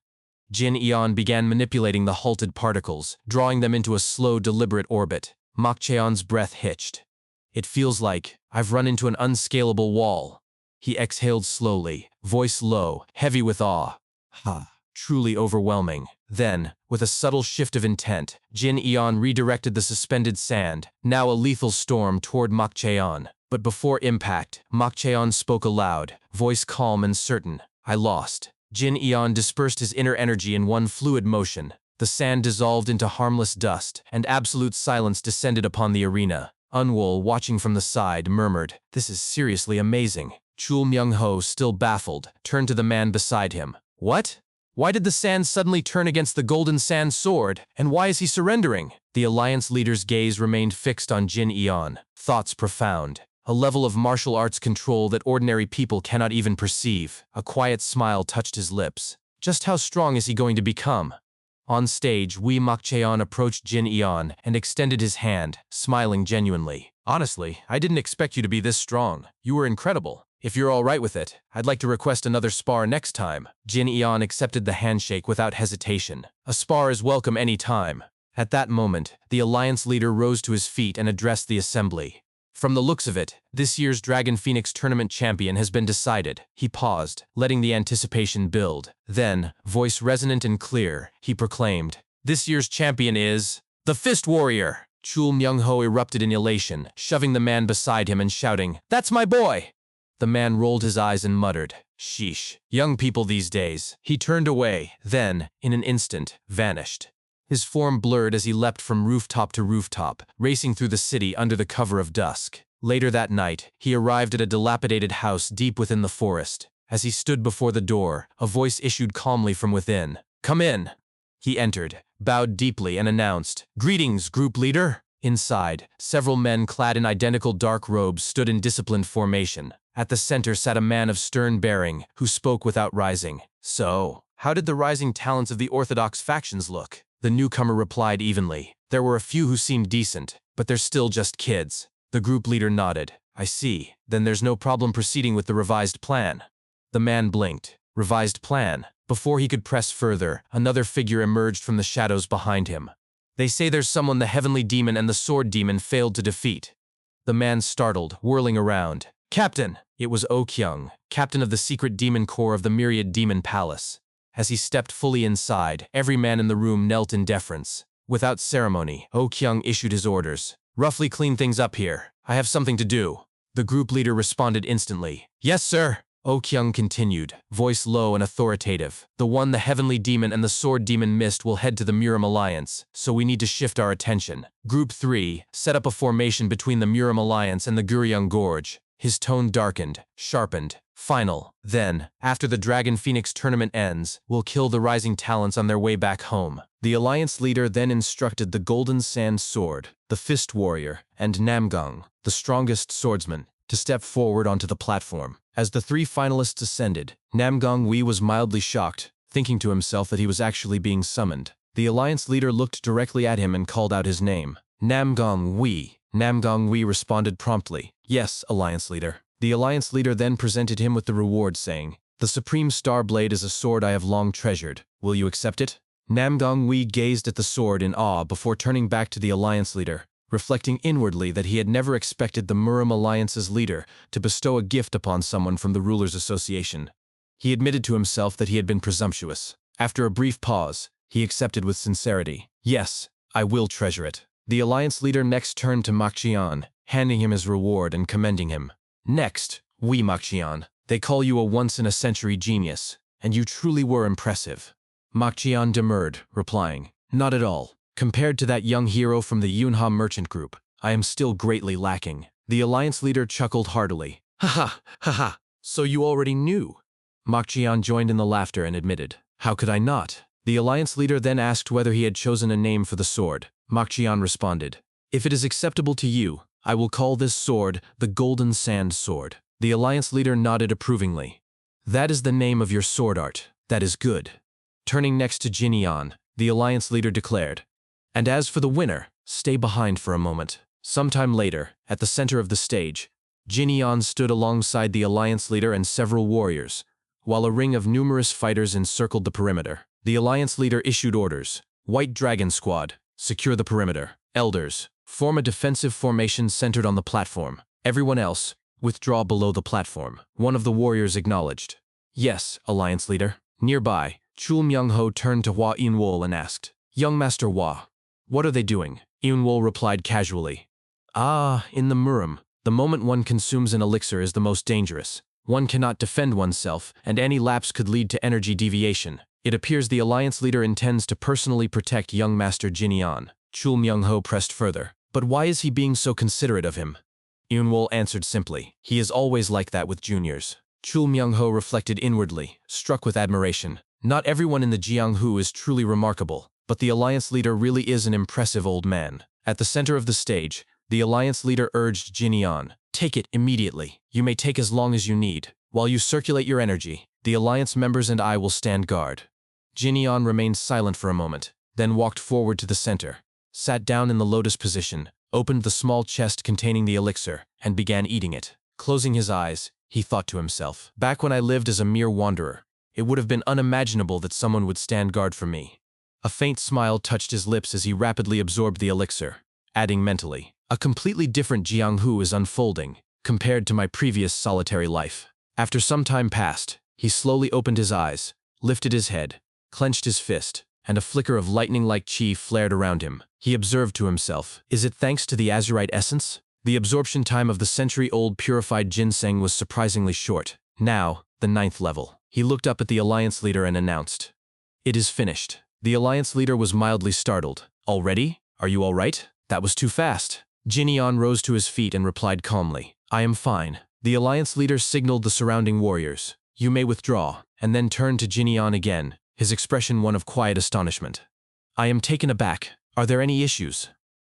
S1: Jin Eon began manipulating the halted particles, drawing them into a slow, deliberate orbit. Mok Cheon's breath hitched. "It feels like I've run into an unscalable wall." He exhaled slowly, voice low, heavy with awe. "Ha, truly overwhelming." Then, with a subtle shift of intent, Jin Eon redirected the suspended sand, now a lethal storm, toward Mok Cheon. But before impact, Mok Cheon spoke aloud, voice calm and certain. "I lost." Jin Eon dispersed his inner energy in one fluid motion. The sand dissolved into harmless dust, and absolute silence descended upon the arena. Unwol, watching from the side, murmured, "This is seriously amazing." Chul Myung-ho, still baffled, turned to the man beside him. "What? Why did the sand suddenly turn against the golden sand sword, and why is he surrendering?" The alliance leader's gaze remained fixed on Jin Eon, thoughts profound. A level of martial arts control that ordinary people cannot even perceive. A quiet smile touched his lips. Just how strong is he going to become? On stage, Mok Cheon approached Jin Eon and extended his hand, smiling genuinely. "Honestly, I didn't expect you to be this strong. You were incredible. If you're all right with it, I'd like to request another spar next time." Jin Eon accepted the handshake without hesitation. "A spar is welcome any time." At that moment, the alliance leader rose to his feet and addressed the assembly. "From the looks of it, this year's Dragon Phoenix tournament champion has been decided." He paused, letting the anticipation build. Then, voice resonant and clear, he proclaimed, "This year's champion is the Fist Warrior." Chul Myung-ho erupted in elation, shoving the man beside him and shouting, "That's my boy!" The man rolled his eyes and muttered, "Sheesh, young people these days." He turned away, then, in an instant, vanished. His form blurred as he leapt from rooftop to rooftop, racing through the city under the cover of dusk. Later that night, he arrived at a dilapidated house deep within the forest. As he stood before the door, a voice issued calmly from within. "Come in." He entered, bowed deeply, and announced, "Greetings, group leader." Inside, several men clad in identical dark robes stood in disciplined formation. At the center sat a man of stern bearing, who spoke without rising. "So, how did the rising talents of the Orthodox factions look?" The newcomer replied evenly. "There were a few who seemed decent, but they're still just kids." The group leader nodded. "I see. Then there's no problem proceeding with the revised plan." The man blinked. Revised plan? Before he could press further, another figure emerged from the shadows behind him. "They say there's someone the Heavenly Demon and the Sword Demon failed to defeat." The man startled, whirling around. "Captain!" It was Oh Kyung, captain of the secret demon corps of the Myriad Demon Palace. As he stepped fully inside, every man in the room knelt in deference. Without ceremony, Oh Kyung issued his orders. Roughly clean things up here. I have something to do. The group leader responded instantly. Yes, sir. Oh Kyung continued, voice low and authoritative. The one the heavenly demon and the sword demon missed will head to the Murim Alliance, so we need to shift our attention. Group 3, set up a formation between the Murim Alliance and the Guryung Gorge. His tone darkened, sharpened. Final. Then, after the Dragon Phoenix tournament ends, we'll kill the rising talents on their way back home. The Alliance leader then instructed the Golden Sand Sword, the Fist Warrior, and Namgung, the strongest swordsman, to step forward onto the platform. As the 3 finalists ascended, Namgung Wee was mildly shocked, thinking to himself that he was actually being summoned. The Alliance leader looked directly at him and called out his name. Namgung Wee. Namgung Wee responded promptly. Yes, Alliance leader. The Alliance leader then presented him with the reward, saying, The Supreme Star Blade is a sword I have long treasured. Will you accept it? Namgung Wee gazed at the sword in awe before turning back to the Alliance leader, reflecting inwardly that he had never expected the Murim Alliance's leader to bestow a gift upon someone from the Rulers' Association. He admitted to himself that he had been presumptuous. After a brief pause, he accepted with sincerity. Yes, I will treasure it. The Alliance leader next turned to Makjian, handing him his reward and commending him. Next, Wee Makjian. They call you a once-in-a-century genius, and you truly were impressive. Makjian demurred, replying, Not at all. Compared to that young hero from the Yunha merchant group, I am still greatly lacking. The Alliance leader chuckled heartily. Ha. So you already knew? Makjian joined in the laughter and admitted, How could I not? The Alliance leader then asked whether he had chosen a name for the sword. Makjian responded, If it is acceptable to you, I will call this sword the Golden Sand Sword. The Alliance leader nodded approvingly. That is the name of your sword art. That is good. Turning next to Jinyan, the Alliance leader declared, And as for the winner, stay behind for a moment. Sometime later, at the center of the stage, Jinyan stood alongside the Alliance leader and several warriors, while a ring of numerous fighters encircled the perimeter. The Alliance leader issued orders. White Dragon Squad, secure the perimeter. Elders, form a defensive formation centered on the platform. Everyone else, withdraw below the platform. One of the warriors acknowledged. Yes, Alliance leader. Nearby, Chul Myung-ho turned to Hua Yunwol and asked, Young Master Hua, what are they doing? Yunwol replied casually. In the Murim, the moment one consumes an elixir is the most dangerous. One cannot defend oneself, and any lapse could lead to energy deviation. It appears the Alliance leader intends to personally protect young Master Jinyan. Chul Myung-ho pressed further. But why is he being so considerate of him? Yunwol answered simply, He is always like that with juniors. Chul Myung-ho reflected inwardly, struck with admiration. Not everyone in the Jianghu is truly remarkable, but the Alliance leader really is an impressive old man. At the center of the stage, the Alliance leader urged Jinyan, Take it immediately. You may take as long as you need. While you circulate your energy, the Alliance members and I will stand guard. Jinyan remained silent for a moment, then walked forward to the center, sat down in the lotus position, opened the small chest containing the elixir, and began eating it. Closing his eyes, he thought to himself, Back when I lived as a mere wanderer, it would have been unimaginable that someone would stand guard for me. A faint smile touched his lips as he rapidly absorbed the elixir, adding mentally, A completely different Jianghu is unfolding, compared to my previous solitary life. After some time passed, he slowly opened his eyes, lifted his head, clenched his fist, and a flicker of lightning-like chi flared around him. He observed to himself, Is it thanks to the azurite essence? The absorption time of the century-old purified ginseng was surprisingly short. Now, the 9th level. He looked up at the Alliance leader and announced, It is finished. The Alliance leader was mildly startled. Already? Are you all right? That was too fast. Jinyan rose to his feet and replied calmly, I am fine. The Alliance leader signaled the surrounding warriors. You may withdraw, and then turned to Jinyan again, his expression one of quiet astonishment. I am taken aback. Are there any issues?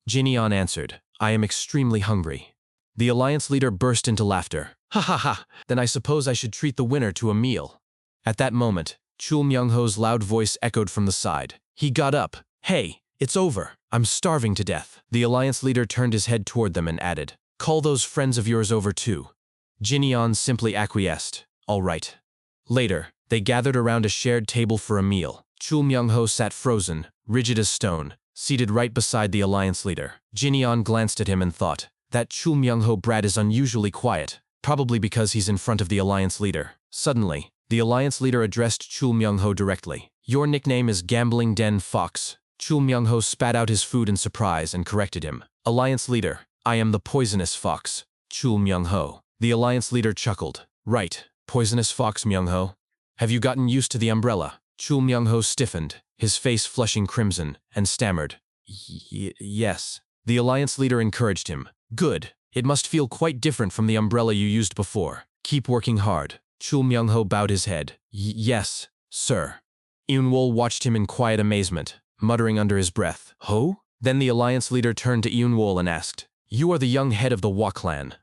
S1: Jinyan answered, I am extremely hungry. The Alliance leader burst into laughter. Ha, then I suppose I should treat the winner to a meal. At that moment, Chul Myung-ho's loud voice echoed from the side. He got up. Hey, it's over. I'm starving to death. The Alliance leader turned his head toward them and added, Call those friends of yours over too. Jinyan simply acquiesced. All right. Later, they gathered around a shared table for a meal. Chul Myung-ho sat frozen, rigid as stone, seated right beside the Alliance leader. Jinyan glanced at him and thought, That Chul Myung-ho brat is unusually quiet, probably because he's in front of the Alliance leader. Suddenly, the Alliance leader addressed Chul Myung-ho directly. Your nickname is Gambling Den Fox. Chul Myung-ho spat out his food in surprise and corrected him. Alliance leader, I am the poisonous fox, Chul Myung-ho. The alliance leader chuckled. Right, poisonous fox Myung-ho. Have you gotten used to the umbrella? Chul Myung-ho stiffened, his face flushing crimson, and stammered. Yes. The alliance leader encouraged him. Good. It must feel quite different from the umbrella you used before. Keep working hard. Chul Myung-ho bowed his head. Yes, sir. Eun-wol watched him in quiet amazement, muttering under his breath. Ho? Then the alliance leader turned to Eun-wol and asked, You are the young head of the Wa clan.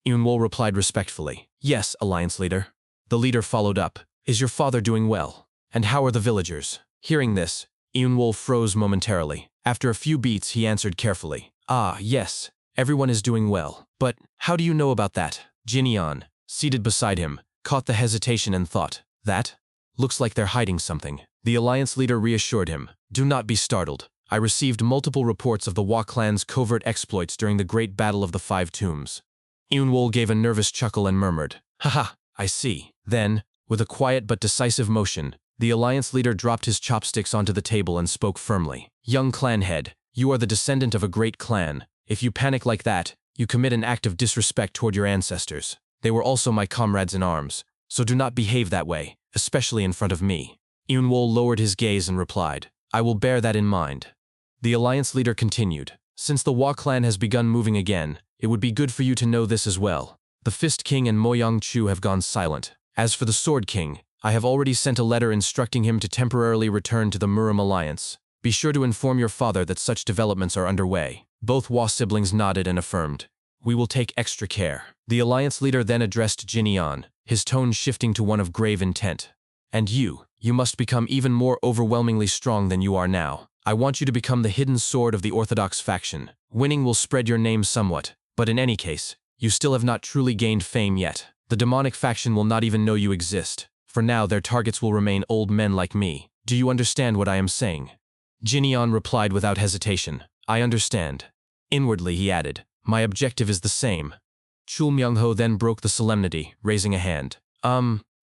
S1: Eun-wol replied respectfully. Yes, alliance leader. The leader followed up. Is your father doing well? And how are the villagers? Hearing this, Eun-wol froze momentarily. After a few beats, he answered carefully. Ah, yes. Everyone is doing well. But how do you know about that? Jin-yeon, seated beside him, caught the hesitation and thought, That? Looks like they're hiding something. The alliance leader reassured him. Do not be startled. I received multiple reports of the Wa clan's covert exploits during the Great Battle of the Five Tombs. Eun-wol gave a nervous chuckle and murmured, Haha, I see. Then, with a quiet but decisive motion, the alliance leader dropped his chopsticks onto the table and spoke firmly. Young clan head, you are the descendant of a great clan. If you panic like that, you commit an act of disrespect toward your ancestors. They were also my comrades in arms, so do not behave that way, especially in front of me. Eun-wol lowered his gaze and replied, I will bear that in mind. The alliance leader continued, Since the Wa clan has begun moving again, it would be good for you to know this as well. The Fist King and Moyang-chu have gone silent. As for the Sword King, I have already sent a letter instructing him to temporarily return to the Murim alliance. Be sure to inform your father that such developments are underway. Both Wa siblings nodded and affirmed. We will take extra care. The alliance leader then addressed Jin-yeon, his tone shifting to one of grave intent. And you must become even more overwhelmingly strong than you are now. I want you to become the hidden sword of the Orthodox faction. Winning will spread your name somewhat, but in any case, you still have not truly gained fame yet. The demonic faction will not even know you exist. For now, their targets will remain old men like me. Do you understand what I am saying? Jin-yeon replied without hesitation. I understand. Inwardly, he added, My objective is the same. Chul Myung-ho then broke the solemnity, raising a hand.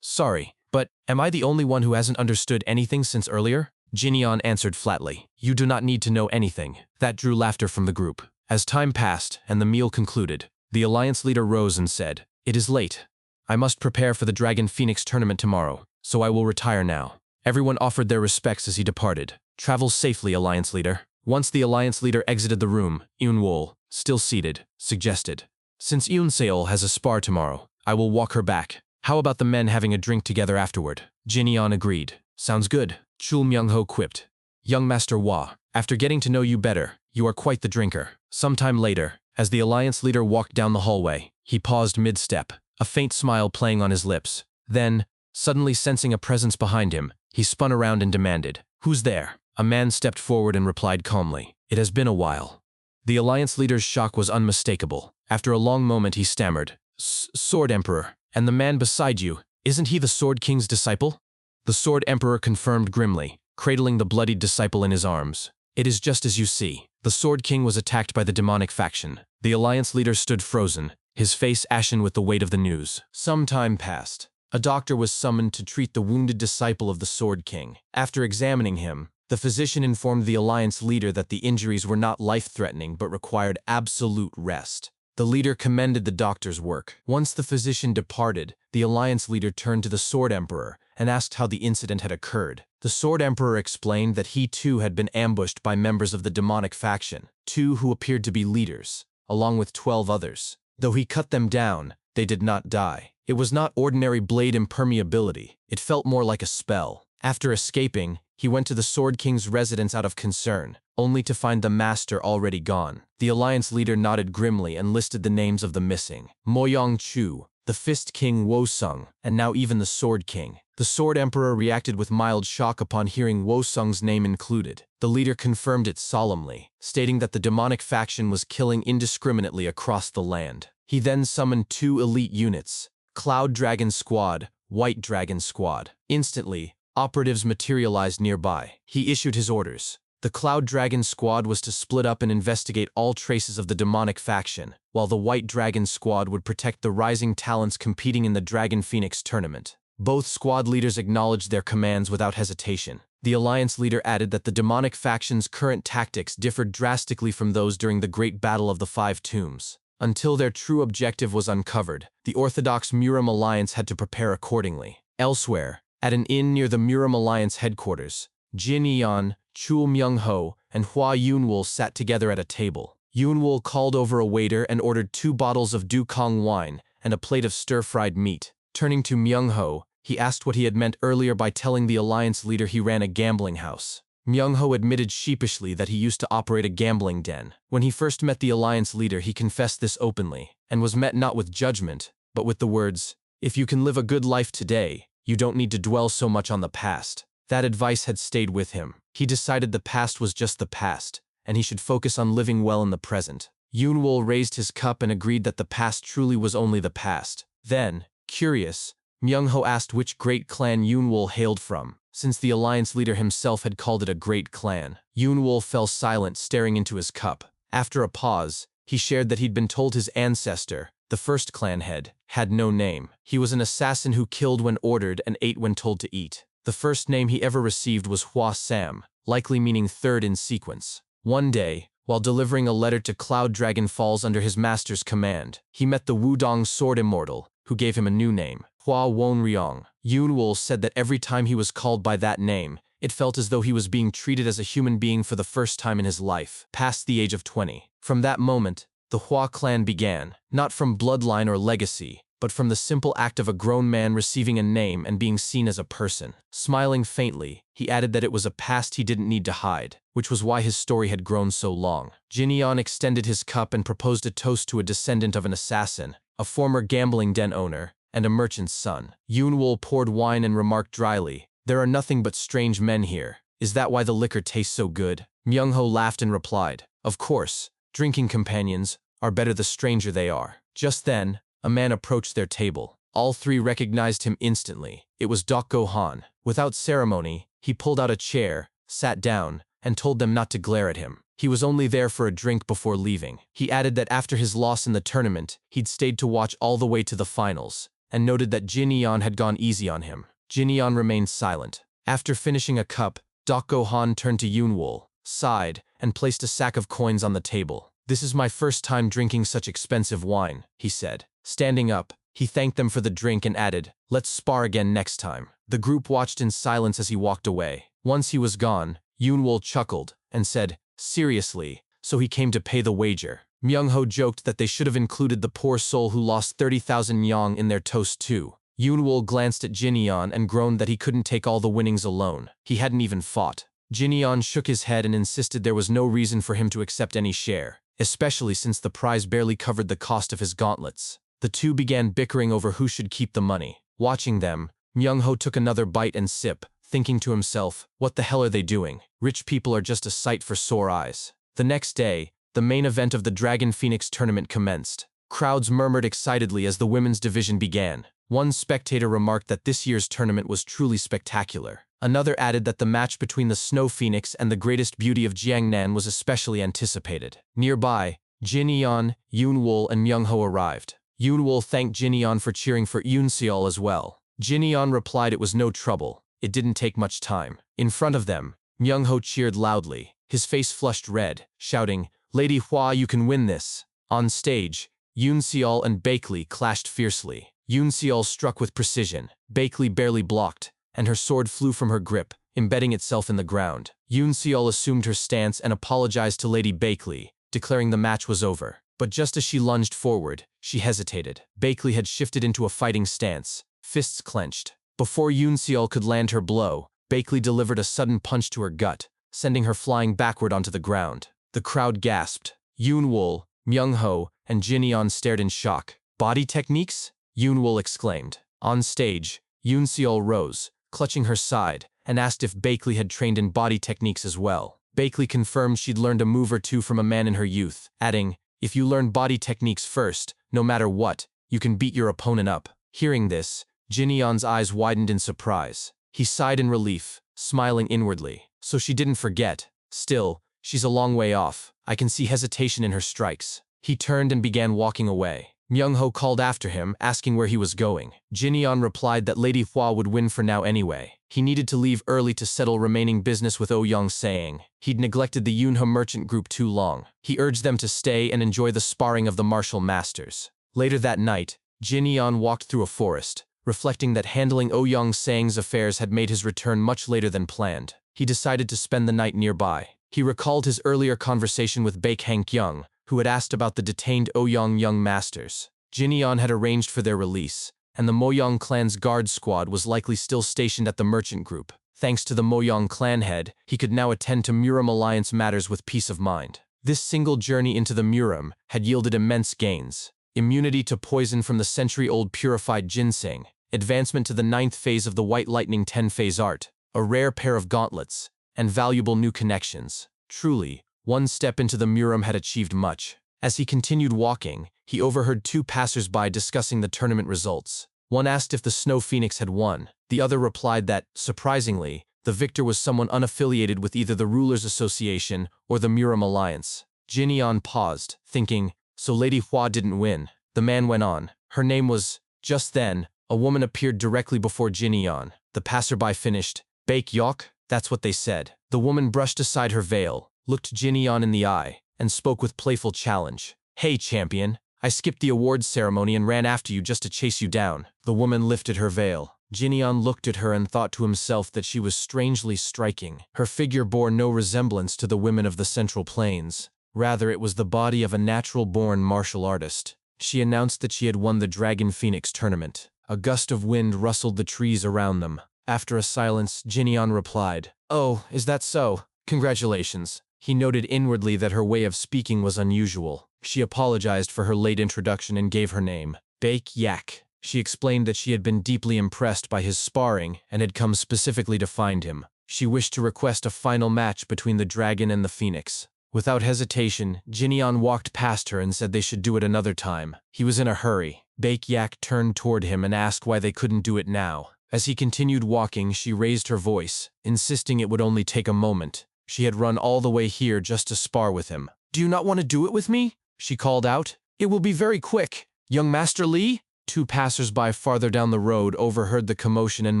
S1: Sorry, but am I the only one who hasn't understood anything since earlier? Jin-yeon answered flatly. You do not need to know anything. That drew laughter from the group. As time passed and the meal concluded, the alliance leader rose and said, It is late. I must prepare for the Dragon Phoenix tournament tomorrow, so I will retire now. Everyone offered their respects as he departed. Travel safely, alliance leader. Once the alliance leader exited the room, Eun-wol, still seated, suggested, Since Eun-seol has a spar tomorrow, I will walk her back. How about the men having a drink together afterward? Jin-yeon agreed. Sounds good. Chul Myung-ho quipped. Young Master Wa, after getting to know you better, you are quite the drinker. Sometime later, as the alliance leader walked down the hallway, he paused mid-step, a faint smile playing on his lips. Then, suddenly sensing a presence behind him, he spun around and demanded, Who's there? A man stepped forward and replied calmly, It has been a while. The alliance leader's shock was unmistakable. After a long moment he stammered, Sword Emperor, and the man beside you, isn't he the Sword King's disciple? The Sword Emperor confirmed grimly, cradling the bloodied disciple in his arms. It is just as you see. The Sword King was attacked by the demonic faction. The alliance leader stood frozen, his face ashen with the weight of the news. Some time passed. A doctor was summoned to treat the wounded disciple of the Sword King. After examining him, the physician informed the alliance leader that the injuries were not life-threatening but required absolute rest. The leader commended the doctor's work. Once the physician departed, the alliance leader turned to the Sword Emperor and asked how the incident had occurred. The Sword Emperor explained that he too had been ambushed by members of the demonic faction, 2 who appeared to be leaders, along with 12 others. Though he cut them down, they did not die. It was not ordinary blade impermeability. It felt more like a spell. After escaping, he went to the Sword King's residence out of concern, only to find the master already gone. The alliance leader nodded grimly and listed the names of the missing. Moyang-chu, the Fist King Wo-sung, and now even the Sword King. The Sword Emperor reacted with mild shock upon hearing Wo-sung's name included. The leader confirmed it solemnly, stating that the demonic faction was killing indiscriminately across the land. He then summoned 2 elite units, Cloud Dragon Squad, White Dragon Squad. Instantly, operatives materialized nearby. He issued his orders. The Cloud Dragon Squad was to split up and investigate all traces of the demonic faction, while the White Dragon Squad would protect the rising talents competing in the Dragon Phoenix tournament. Both squad leaders acknowledged their commands without hesitation. The alliance leader added that the demonic faction's current tactics differed drastically from those during the Great Battle of the Five Tombs. Until their true objective was uncovered, the Orthodox Muram Alliance had to prepare accordingly. Elsewhere, at an inn near the Muram Alliance headquarters, Jin Yeon, Chul Myung-ho, and Hua Yunwol sat together at a table. Yunwol called over a waiter and ordered 2 bottles of Dukong wine and a plate of stir-fried meat. Turning to Myung-ho, he asked what he had meant earlier by telling the alliance leader he ran a gambling house. Myung-ho admitted sheepishly that he used to operate a gambling den. When he first met the alliance leader, he confessed this openly, and was met not with judgment, but with the words, "If you can live a good life today, you don't need to dwell so much on the past." That advice had stayed with him. He decided the past was just the past, and he should focus on living well in the present. Yunwol raised his cup and agreed that the past truly was only the past. Then, curious, Myung-ho asked which great clan Yunwol hailed from, since the alliance leader himself had called it a great clan. Yunwol fell silent, staring into his cup. After a pause, he shared that he'd been told his ancestor, the first clan head, had no name. He was an assassin who killed when ordered and ate when told to eat. The first name he ever received was Hua Sam, likely meaning third in sequence. One day, while delivering a letter to Cloud Dragon Falls under his master's command, he met the Wudong Sword Immortal, who gave him a new name, Hua Wonryong. Yunwol said that every time he was called by that name, it felt as though he was being treated as a human being for the first time in his life, past the age of 20. From that moment, the Hua clan began, not from bloodline or legacy, but from the simple act of a grown man receiving a name and being seen as a person. Smiling faintly, he added that it was a past he didn't need to hide, which was why his story had grown so long. Jin Yeon extended his cup and proposed a toast to a descendant of an assassin, a former gambling den owner, and a merchant's son. Yunwol poured wine and remarked dryly, "There are nothing but strange men here. Is that why the liquor tastes so good?" Myung-ho laughed and replied, "Of course, drinking companions are better the stranger they are." Just then, a man approached their table. All 3 recognized him instantly. It was Dokgo Han. Without ceremony, he pulled out a chair, sat down, and told them not to glare at him. He was only there for a drink before leaving. He added that after his loss in the tournament, he'd stayed to watch all the way to the finals, and noted that Jin Yeon had gone easy on him. Jin Yeon remained silent. After finishing a cup, Dokgo Han turned to Yunwol, sighed, and placed a sack of coins on the table. "This is my first time drinking such expensive wine," he said. Standing up, he thanked them for the drink and added, "Let's spar again next time." The group watched in silence as he walked away. Once he was gone, Yunwol chuckled and said, "Seriously, so he came to pay the wager." Myung-ho joked that they should have included the poor soul who lost 30,000 yong in their toast too. Yunwol glanced at Jin Yeon and groaned that he couldn't take all the winnings alone. He hadn't even fought. Jin Yeon shook his head and insisted there was no reason for him to accept any share, especially since the prize barely covered the cost of his gauntlets. The 2 began bickering over who should keep the money. Watching them, Myung-ho took another bite and sip, thinking to himself, what the hell are they doing? Rich people are just a sight for sore eyes. The next day, the main event of the Dragon Phoenix tournament commenced. Crowds murmured excitedly as the women's division began. One spectator remarked that this year's tournament was truly spectacular. Another added that the match between the Snow Phoenix and the greatest beauty of Jiangnan was especially anticipated. Nearby, Jin Yeon, Yunwol, and Myung-ho arrived. Yunwol thanked Jin Yeon for cheering for Yoon-seol as well. Jin Yeon replied it was no trouble. It didn't take much time. In front of them, Myung-ho cheered loudly. His face flushed red, shouting, "Lady Hua, you can win this." On stage, Yoon-seol and Baekli clashed fiercely. Yoon-seol struck with precision. Baekli barely blocked, and her sword flew from her grip, embedding itself in the ground. Yoon-seol assumed her stance and apologized to Lady Baekli, declaring the match was over. But just as she lunged forward, she hesitated. Baekli had shifted into a fighting stance, fists clenched. Before Yoon-seol could land her blow, Baekli delivered a sudden punch to her gut, sending her flying backward onto the ground. The crowd gasped. Yunwol, Myung-ho, and Jin Yeon stared in shock. "Body techniques?" Yunwol exclaimed. On stage, Yoon-seol rose, clutching her side, and asked if Baekli had trained in body techniques as well. Baekli confirmed she'd learned a move or two from a man in her youth, adding, "If you learn body techniques first, no matter what, you can beat your opponent up." Hearing this, Jin Yeon's eyes widened in surprise. He sighed in relief, smiling inwardly. So she didn't forget. Still, she's a long way off. I can see hesitation in her strikes. He turned and began walking away. Myung-ho called after him, asking where he was going. Jin-yeon replied that Lady Hua would win for now anyway. He needed to leave early to settle remaining business with Oh-young, saying he'd neglected the Yunho merchant group too long. He urged them to stay and enjoy the sparring of the martial masters. Later that night, Jin-yeon walked through a forest, reflecting that handling Oh-young Sang's affairs had made his return much later than planned. He decided to spend the night nearby. He recalled his earlier conversation with Baek Hang-kyung, who had asked about the detained Oh-young young masters. Jin-yeon had arranged for their release, and the Moyong clan's guard squad was likely still stationed at the merchant group. Thanks to the Moyong clan head, he could now attend to Muram alliance matters with peace of mind. This single journey into the Muram had yielded immense gains: immunity to poison from the century-old purified ginseng, advancement to the 9th phase of the White Lightning 10-phase art, a rare pair of gauntlets, and valuable new connections. Truly, one step into the Muram had achieved much. As he continued walking, he overheard two passers-by discussing the tournament results. One asked if the Snow Phoenix had won. The other replied that, surprisingly, the victor was someone unaffiliated with either the Rulers Association or the Muram Alliance. Jin-yeon paused, thinking, so Lady Hua didn't win. The man went on. Her name was... Just then, a woman appeared directly before Jin-yeon. The passerby finished, Baek Yok? That's what they said. The woman brushed aside her veil, looked Jin-yeon in the eye, and spoke with playful challenge. Hey, champion. I skipped the awards ceremony and ran after you just to chase you down. The woman lifted her veil. Jin-yeon looked at her and thought to himself that she was strangely striking. Her figure bore no resemblance to the women of the Central Plains. Rather, it was the body of a natural-born martial artist. She announced that she had won the Dragon Phoenix tournament. A gust of wind rustled the trees around them. After a silence, Jin-yeon replied, "Oh, is that so? Congratulations." He noted inwardly that her way of speaking was unusual. She apologized for her late introduction and gave her name, Baek Yak. She explained that she had been deeply impressed by his sparring and had come specifically to find him. She wished to request a final match between the dragon and the phoenix. Without hesitation, Jin-yeon walked past her and said they should do it another time. He was in a hurry. Baek Yak turned toward him and asked why they couldn't do it now. As he continued walking, she raised her voice, insisting it would only take a moment. She had run all the way here just to spar with him. "Do you not want to do it with me?" she called out. "It will be very quick. Young Master Lee?" Two passers-by farther down the road overheard the commotion and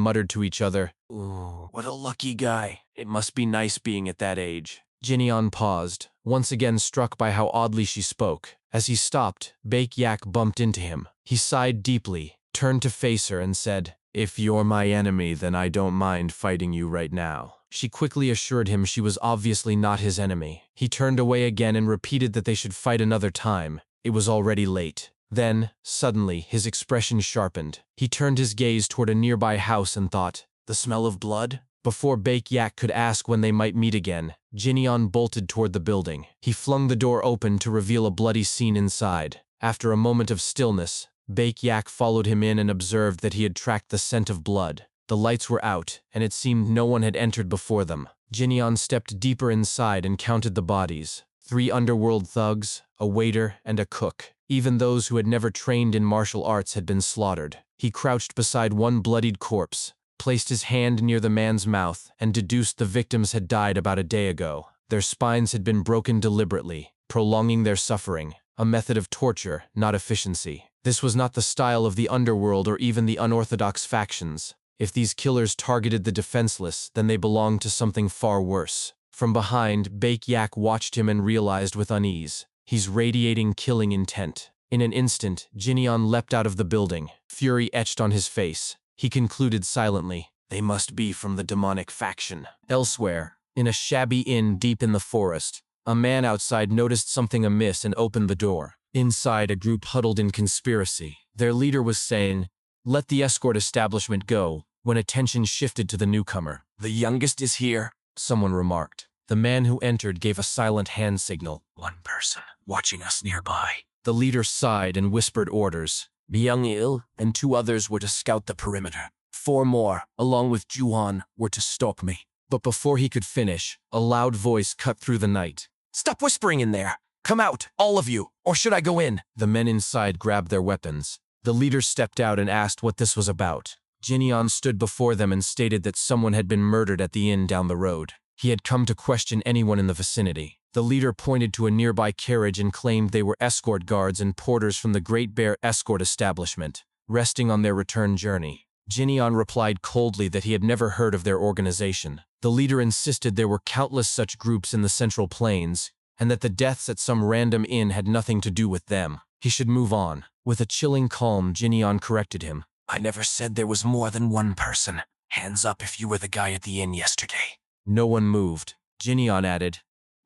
S1: muttered to each other, "Ooh, what a lucky guy. It must be nice being at that age." Jin-yeon paused, once again struck by how oddly she spoke. As he stopped, Baek Yak bumped into him. He sighed deeply, turned to face her, and said, "If you're my enemy, then I don't mind fighting you right now." She quickly assured him she was obviously not his enemy. He turned away again and repeated that they should fight another time. It was already late. Then, suddenly, his expression sharpened. He turned his gaze toward a nearby house and thought, "The smell of blood?" Before Baek Yak could ask when they might meet again, Jin-yeon bolted toward the building. He flung the door open to reveal a bloody scene inside. After a moment of stillness, Baek Yak followed him in and observed that he had tracked the scent of blood. The lights were out, and it seemed no one had entered before them. Jin-yeon stepped deeper inside and counted the bodies. 3 underworld thugs, a waiter, and a cook. Even those who had never trained in martial arts had been slaughtered. He crouched beside one bloodied corpse, placed his hand near the man's mouth, and deduced the victims had died about a day ago. Their spines had been broken deliberately, prolonging their suffering, a method of torture, not efficiency. This was not the style of the underworld or even the unorthodox factions. If these killers targeted the defenseless, then they belonged to something far worse. From behind, Baek Yak watched him and realized with unease. He's radiating killing intent. In an instant, Jin-yeon leapt out of the building, fury etched on his face. He concluded silently, "They must be from the demonic faction." Elsewhere, in a shabby inn deep in the forest, a man outside noticed something amiss and opened the door. Inside, a group huddled in conspiracy. Their leader was saying, "Let the escort establishment go," when attention shifted to the newcomer. "The youngest is here," someone remarked. The man who entered gave a silent hand signal. "One person watching us nearby." The leader sighed and whispered orders. Byung-il and 2 others were to scout the perimeter. 4 more, along with Juhan, were to stalk me. But before he could finish, a loud voice cut through the night. "Stop whispering in there! Come out, all of you, or should I go in?" The men inside grabbed their weapons. The leader stepped out and asked what this was about. Jin-yeon stood before them and stated that someone had been murdered at the inn down the road. He had come to question anyone in the vicinity. The leader pointed to a nearby carriage and claimed they were escort guards and porters from the Great Bear Escort Establishment, resting on their return journey. Jinyon replied coldly that he had never heard of their organization. The leader insisted there were countless such groups in the Central Plains, and that the deaths at some random inn had nothing to do with them. He should move on. With a chilling calm, Jinyon corrected him.
S2: I never said there was more than one person. Hands up if you were the guy at the inn yesterday.
S1: No one moved. Jinyon added,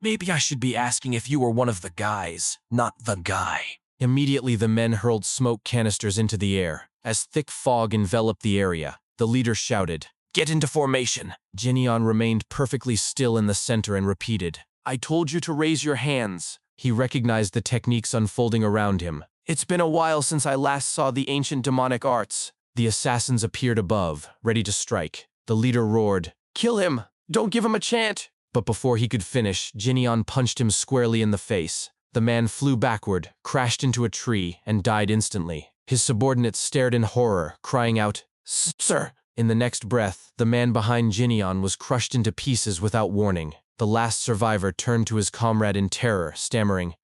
S2: Maybe I should be asking if you were one of the guys, not the guy.
S1: Immediately the men hurled smoke canisters into the air. As thick fog enveloped the area, the leader shouted,
S2: Get into formation.
S1: Jinyon remained perfectly still in the center and repeated, I told you to raise your hands. He recognized the techniques unfolding around him. It's been a while since I last saw the ancient demonic arts. The assassins appeared above, ready to strike. The leader roared, Kill him! Don't give him a chance! But before he could finish, Jinyon punched him squarely in the face. The man flew backward, crashed into a tree, and died instantly. His subordinates stared in horror, crying out, Sir! In the next breath, the man behind Jinyon was crushed into pieces without warning. The last survivor turned to his comrade in terror, stammering,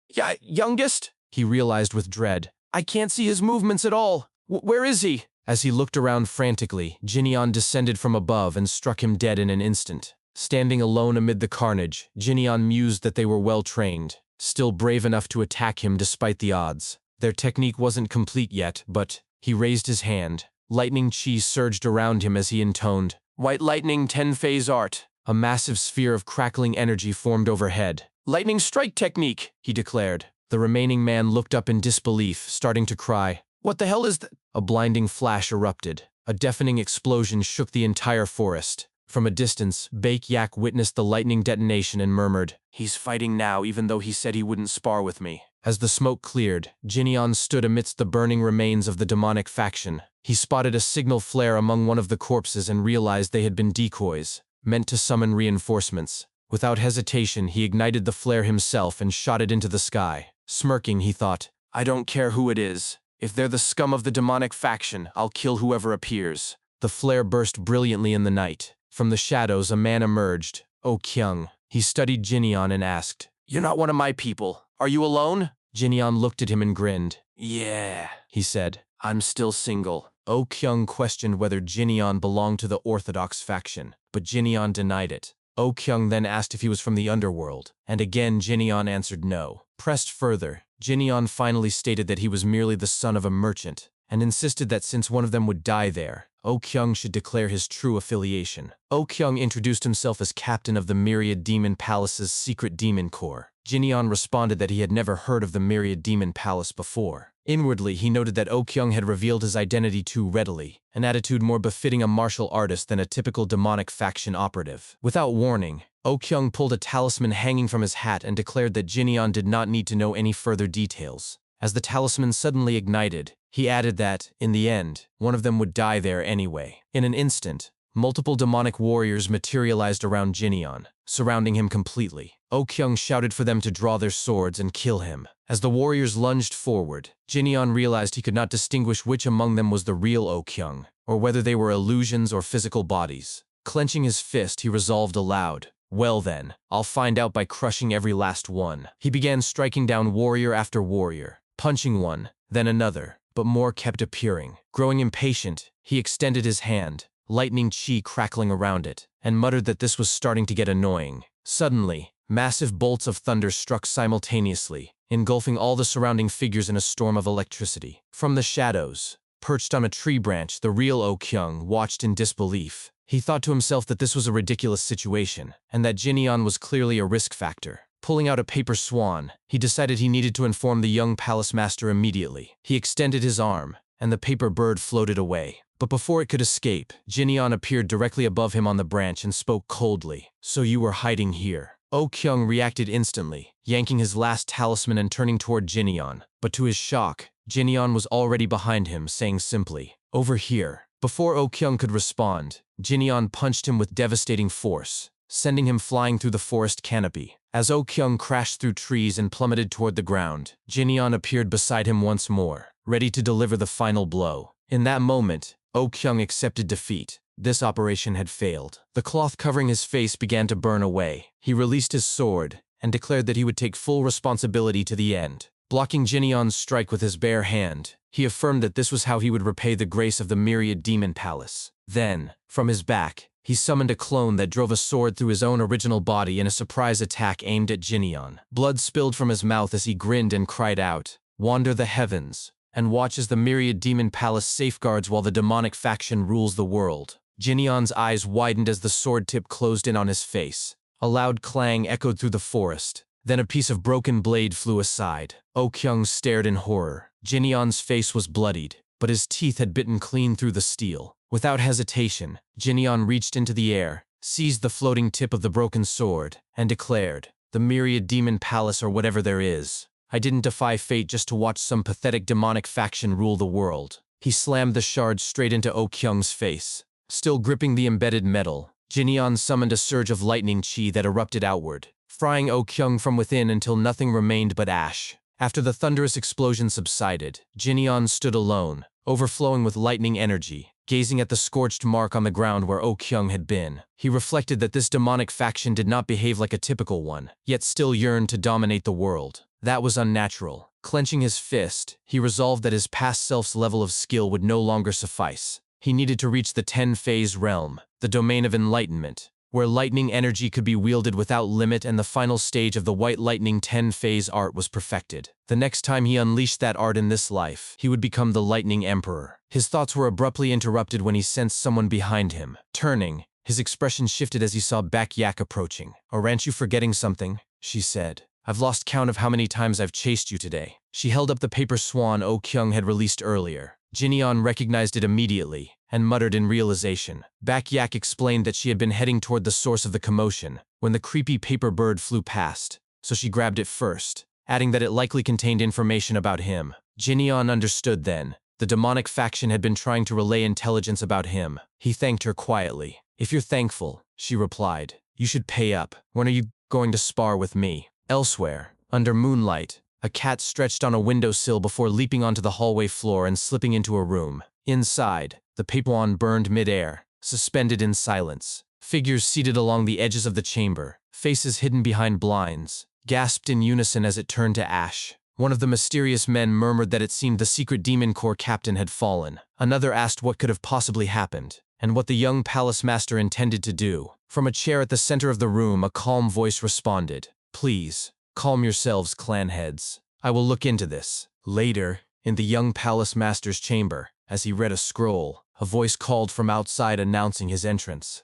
S1: Youngest? He realized with dread, I can't see his movements at all. Where is he? As he looked around frantically, Jinyon descended from above and struck him dead in an instant. Standing alone amid the carnage, Jinyon mused that they were well trained, still brave enough to attack him despite the odds. Their technique wasn't complete yet, but he raised his hand. Lightning chi surged around him as he intoned, White lightning 10-phase art. A massive sphere of crackling energy formed overhead. Lightning strike technique, he declared. The remaining man looked up in disbelief, starting to cry, What the hell is that? A blinding flash erupted. A deafening explosion shook the entire forest. From a distance, Bake Yak witnessed the lightning detonation and murmured, He's fighting now even though he said he wouldn't spar with me. As the smoke cleared, Jinyon stood amidst the burning remains of the demonic faction. He spotted a signal flare among one of the corpses and realized they had been decoys, meant to summon reinforcements. Without hesitation, he ignited the flare himself and shot it into the sky. Smirking, he thought, I don't care who it is. If they're the scum of the demonic faction, I'll kill whoever appears. The flare burst brilliantly in the night. From the shadows, a man emerged, Oh Kyung. He studied Jinyon and asked, You're not one of my people. Are you alone? Jinyon looked at him and grinned. Yeah, he said, I'm still single. Oh Kyung questioned whether Jinyon belonged to the Orthodox faction, but Jinyon denied it. Oh Kyung then asked if he was from the underworld, and again Jinyon answered no. Pressed further, Jinyon finally stated that he was merely the son of a merchant, and insisted that since one of them would die there, Oh Kyung should declare his true affiliation. Oh Kyung introduced himself as captain of the Myriad Demon Palace's secret demon corps. Jinyon responded that he had never heard of the Myriad Demon Palace before. Inwardly, he noted that Oh Kyung had revealed his identity too readily, an attitude more befitting a martial artist than a typical demonic faction operative. Without warning, Oh Kyung pulled a talisman hanging from his hat and declared that Jinyon did not need to know any further details. As the talisman suddenly ignited, he added that, in the end, one of them would die there anyway. In an instant, multiple demonic warriors materialized around Jinyon, surrounding him completely. Oh Kyung shouted for them to draw their swords and kill him. As the warriors lunged forward, Jinyon realized he could not distinguish which among them was the real Oh Kyung, or whether they were illusions or physical bodies. Clenching his fist, he resolved aloud, Well then, I'll find out by crushing every last one. He began striking down warrior after warrior, punching one, then another, but more kept appearing. Growing impatient, he extended his hand, lightning chi crackling around it, and muttered that this was starting to get annoying. Suddenly, massive bolts of thunder struck simultaneously, engulfing all the surrounding figures in a storm of electricity. From the shadows, perched on a tree branch, the real Oh Kyung watched in disbelief. He thought to himself that this was a ridiculous situation, and that Jinyon was clearly a risk factor. Pulling out a paper swan, he decided he needed to inform the young palace master immediately. He extended his arm, and the paper bird floated away. But before it could escape, Jinyon appeared directly above him on the branch and spoke coldly. So you were hiding here. Oh Kyung reacted instantly, yanking his last talisman and turning toward Jinyon. But to his shock, Jinyon was already behind him, saying simply, Over here. Before Oh Kyung could respond, Jinyon punched him with devastating force, sending him flying through the forest canopy. As Oh Kyung crashed through trees and plummeted toward the ground, Jinyon appeared beside him once more, ready to deliver the final blow. In that moment, Oh Kyung accepted defeat. This operation had failed. The cloth covering his face began to burn away. He released his sword, and declared that he would take full responsibility to the end. Blocking Jinion's strike with his bare hand, he affirmed that this was how he would repay the grace of the myriad demon palace. Then, from his back, he summoned a clone that drove a sword through his own original body in a surprise attack aimed at Jinion. Blood spilled from his mouth as he grinned and cried out, "Wander the heavens, and watch as the myriad demon palace safeguards while the demonic faction rules the world." Jinion's eyes widened as the sword tip closed in on his face. A loud clang echoed through the forest. Then a piece of broken blade flew aside. Oh Kyung stared in horror. Jinion's face was bloodied, but his teeth had bitten clean through the steel. Without hesitation, Jinion reached into the air, seized the floating tip of the broken sword, and declared, "The myriad demon palace or whatever there is. I didn't defy fate just to watch some pathetic demonic faction rule the world." He slammed the shard straight into Oh Kyung's face. Still gripping the embedded metal, Jinion summoned a surge of lightning chi that erupted outward, frying Oh Kyung from within until nothing remained but ash. After the thunderous explosion subsided, Jinion stood alone, overflowing with lightning energy, gazing at the scorched mark on the ground where Oh Kyung had been. He reflected that this demonic faction did not behave like a typical one, yet still yearned to dominate the world. That was unnatural. Clenching his fist, he resolved that his past self's level of skill would no longer suffice. He needed to reach the 10-phase realm, the domain of enlightenment, where lightning energy could be wielded without limit and the final stage of the White Lightning 10-phase art was perfected. The next time he unleashed that art in this life, he would become the Lightning Emperor. His thoughts were abruptly interrupted when he sensed someone behind him. Turning, his expression shifted as he saw Baek Yak approaching. "Aren't you forgetting something?" she said. "I've lost count of how many times I've chased you today." She held up the paper swan Oh Kyung had released earlier. Jinion recognized it immediately, and muttered in realization. Baek Yak explained that she had been heading toward the source of the commotion when the creepy paper bird flew past, so she grabbed it first, adding that it likely contained information about him. Jinion understood then. The demonic faction had been trying to relay intelligence about him. He thanked her quietly. "If you're thankful," she replied, "you should pay up. When are you going to spar with me?" Elsewhere, under moonlight, a cat stretched on a windowsill before leaping onto the hallway floor and slipping into a room. Inside, the paper swan burned mid-air, suspended in silence. Figures seated along the edges of the chamber, faces hidden behind blinds, gasped in unison as it turned to ash. One of the mysterious men murmured that it seemed the secret demon corps captain had fallen. Another asked what could have possibly happened, and what the young palace master intended to do. From a chair at the center of the room, a calm voice responded, "Please, calm yourselves, clan heads. I will look into this." Later, in the young palace master's chamber, as he read a scroll, a voice called from outside announcing his entrance.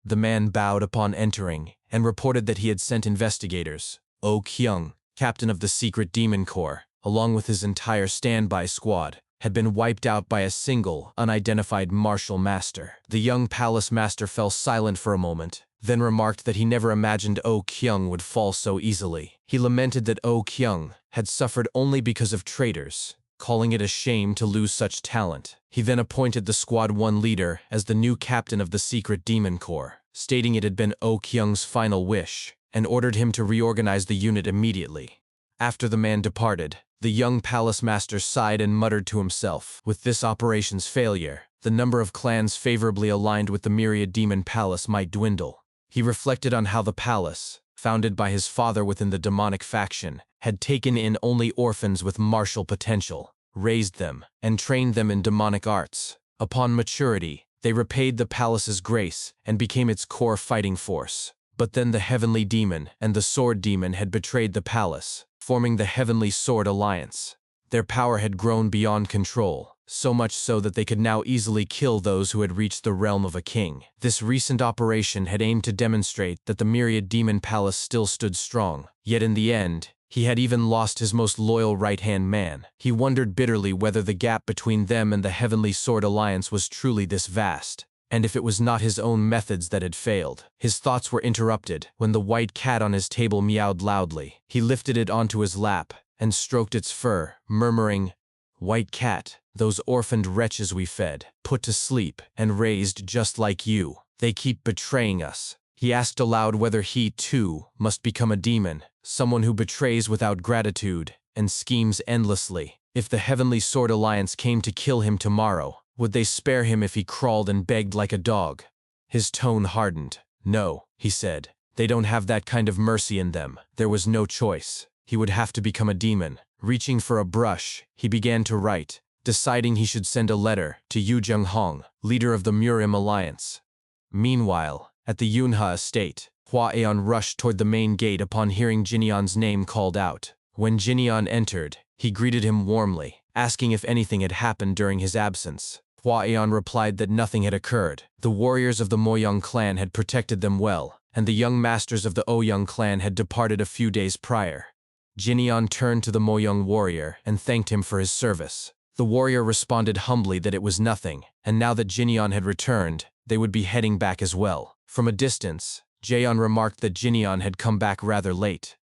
S1: The man bowed upon entering and reported that he had sent investigators. Oh Kyung, captain of the secret demon corps, along with his entire standby squad, had been wiped out by a single, unidentified martial master. The young palace master fell silent for a moment, then remarked that he never imagined Oh Kyung would fall so easily. He lamented that Oh Kyung had suffered only because of traitors, calling it a shame to lose such talent. He then appointed the Squad 1 leader as the new captain of the secret demon corps, stating it had been Oh Kyung's final wish, and ordered him to reorganize the unit immediately. After the man departed, the young palace master sighed and muttered to himself. With this operation's failure, the number of clans favorably aligned with the myriad demon palace might dwindle. He reflected on how the palace, founded by his father within the demonic faction, had taken in only orphans with martial potential, raised them, and trained them in demonic arts. Upon maturity, they repaid the palace's grace and became its core fighting force. But then the Heavenly Demon and the Sword Demon had betrayed the palace, forming the Heavenly Sword Alliance. Their power had grown beyond control, so much so that they could now easily kill those who had reached the realm of a king. This recent operation had aimed to demonstrate that the Myriad Demon Palace still stood strong, yet in the end, he had even lost his most loyal right-hand man. He wondered bitterly whether the gap between them and the Heavenly Sword Alliance was truly this vast, and if it was not his own methods that had failed. His thoughts were interrupted when the white cat on his table meowed loudly. He lifted it onto his lap and stroked its fur, murmuring, "White cat, those orphaned wretches we fed, put to sleep, and raised just like you. They keep betraying us." He asked aloud whether he, too, must become a demon, someone who betrays without gratitude and schemes endlessly. If the Heavenly Sword Alliance came to kill him tomorrow, would they spare him if he crawled and begged like a dog? His tone hardened. "No," he said, They don't have that kind of mercy in them. There was no choice. He would have to become a demon. Reaching for a brush, he began to write, deciding he should send a letter to Yu Zhenghong, leader of the Murim Alliance. Meanwhile, at the Yunhe estate, Hua Aeon rushed toward the main gate upon hearing Jinyan's name called out. When Jinyan entered, he greeted him warmly, asking if anything had happened during his absence. Hua Aeon replied that nothing had occurred. The warriors of the Moyang clan had protected them well, and the young masters of the Ouyang clan had departed a few days prior. Jinyan turned to the Moyang warrior and thanked him for his service. The warrior responded humbly that it was nothing, and now that Jinyan had returned, they would be heading back as well. From a distance, Jaeon remarked that Jinyan had come back rather late.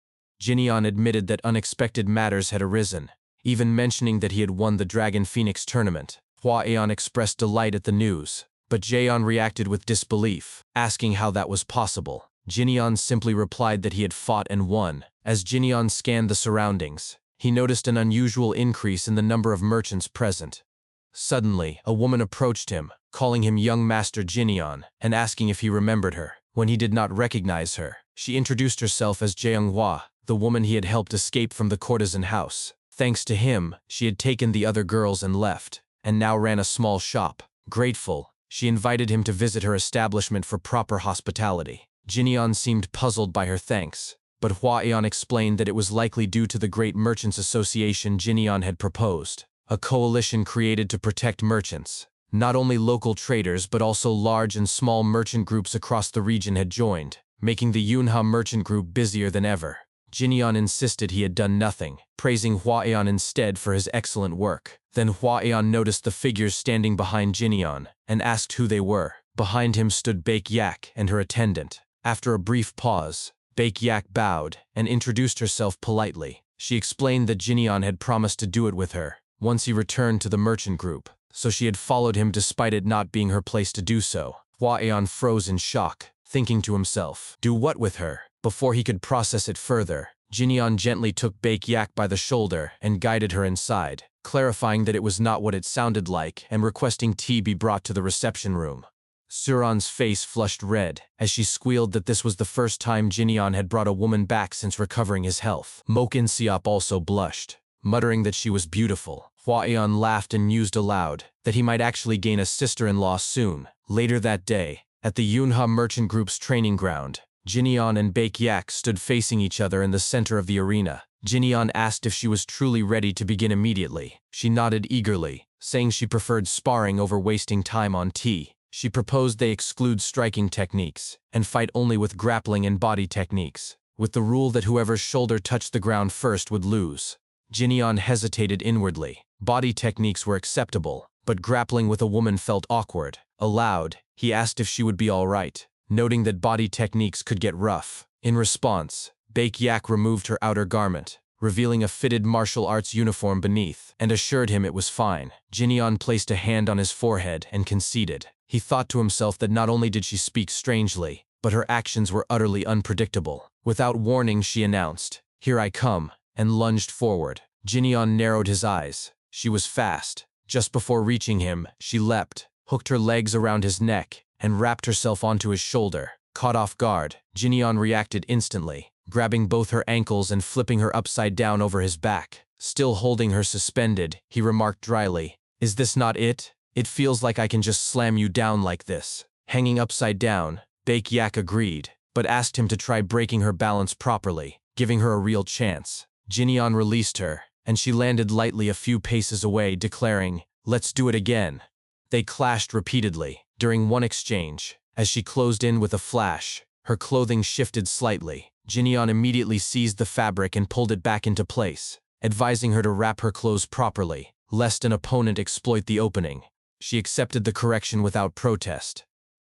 S1: Jinyan admitted that unexpected matters had arisen, even mentioning that he had won the Dragon Phoenix tournament. Hua Aeon expressed delight at the news, but Jaeon reacted with disbelief, asking how that was possible. Jinyan simply replied that he had fought and won. As Jinyan scanned the surroundings, he noticed an unusual increase in the number of merchants present. Suddenly, a woman approached him, calling him young Master Jinyan, and asking if he remembered her. When he did not recognize her, she introduced herself as Jeonghwa, the woman he had helped escape from the courtesan house. Thanks to him, she had taken the other girls and left, and now ran a small shop. Grateful, she invited him to visit her establishment for proper hospitality. Jinyan seemed puzzled by her thanks, but Hua Aeon explained that it was likely due to the Great Merchants Association Jinyan had proposed, a coalition created to protect merchants. Not only local traders but also large and small merchant groups across the region had joined, making the Yunhe merchant group busier than ever. Jinyan insisted he had done nothing, praising Hua Aeon instead for his excellent work. Then Hua Aeon noticed the figures standing behind Jinyan, and asked who they were. Behind him stood Baek Yak and her attendant. After a brief pause, Baek Yak bowed and introduced herself politely. She explained that Jinyan had promised to do it with her, once he returned to the merchant group, so she had followed him despite it not being her place to do so. Hua Aeon froze in shock, thinking to himself, do what with her? Before he could process it further, Jinyan gently took Baek Yak by the shoulder and guided her inside, clarifying that it was not what it sounded like and requesting tea be brought to the reception room. Suran's face flushed red as she squealed that this was the first time Jinyan had brought a woman back since recovering his health. Mokin Siop also blushed, muttering that she was beautiful. Hua Aeon laughed and mused aloud that he might actually gain a sister-in-law soon. Later that day, at the Yunhe Merchant Group's training ground, Jinyan and Baek Yak stood facing each other in the center of the arena. Jinyan asked if she was truly ready to begin immediately. She nodded eagerly, saying she preferred sparring over wasting time on tea. She proposed they exclude striking techniques and fight only with grappling and body techniques, with the rule that whoever's shoulder touched the ground first would lose. Jinyan hesitated inwardly. Body techniques were acceptable, but grappling with a woman felt awkward. Aloud, he asked if she would be all right, noting that body techniques could get rough. In response, Baek Yak removed her outer garment, revealing a fitted martial arts uniform beneath, and assured him it was fine. Jinyan placed a hand on his forehead and conceded. He thought to himself that not only did she speak strangely, but her actions were utterly unpredictable. Without warning, she announced, "Here I come," and lunged forward. Jinyan narrowed his eyes. She was fast. Just before reaching him, she leapt, hooked her legs around his neck, and wrapped herself onto his shoulder. Caught off guard, Jinyan reacted instantly, grabbing both her ankles and flipping her upside down over his back. Still holding her suspended, he remarked dryly, "Is this not it? It feels like I can just slam you down like this." Hanging upside down, Baek Yak agreed, but asked him to try breaking her balance properly, giving her a real chance. Jinyan released her, and she landed lightly a few paces away, declaring, "Let's do it again." They clashed repeatedly. During one exchange, as she closed in with a flash, her clothing shifted slightly. Jinyan immediately seized the fabric and pulled it back into place, advising her to wrap her clothes properly, lest an opponent exploit the opening. She accepted the correction without protest.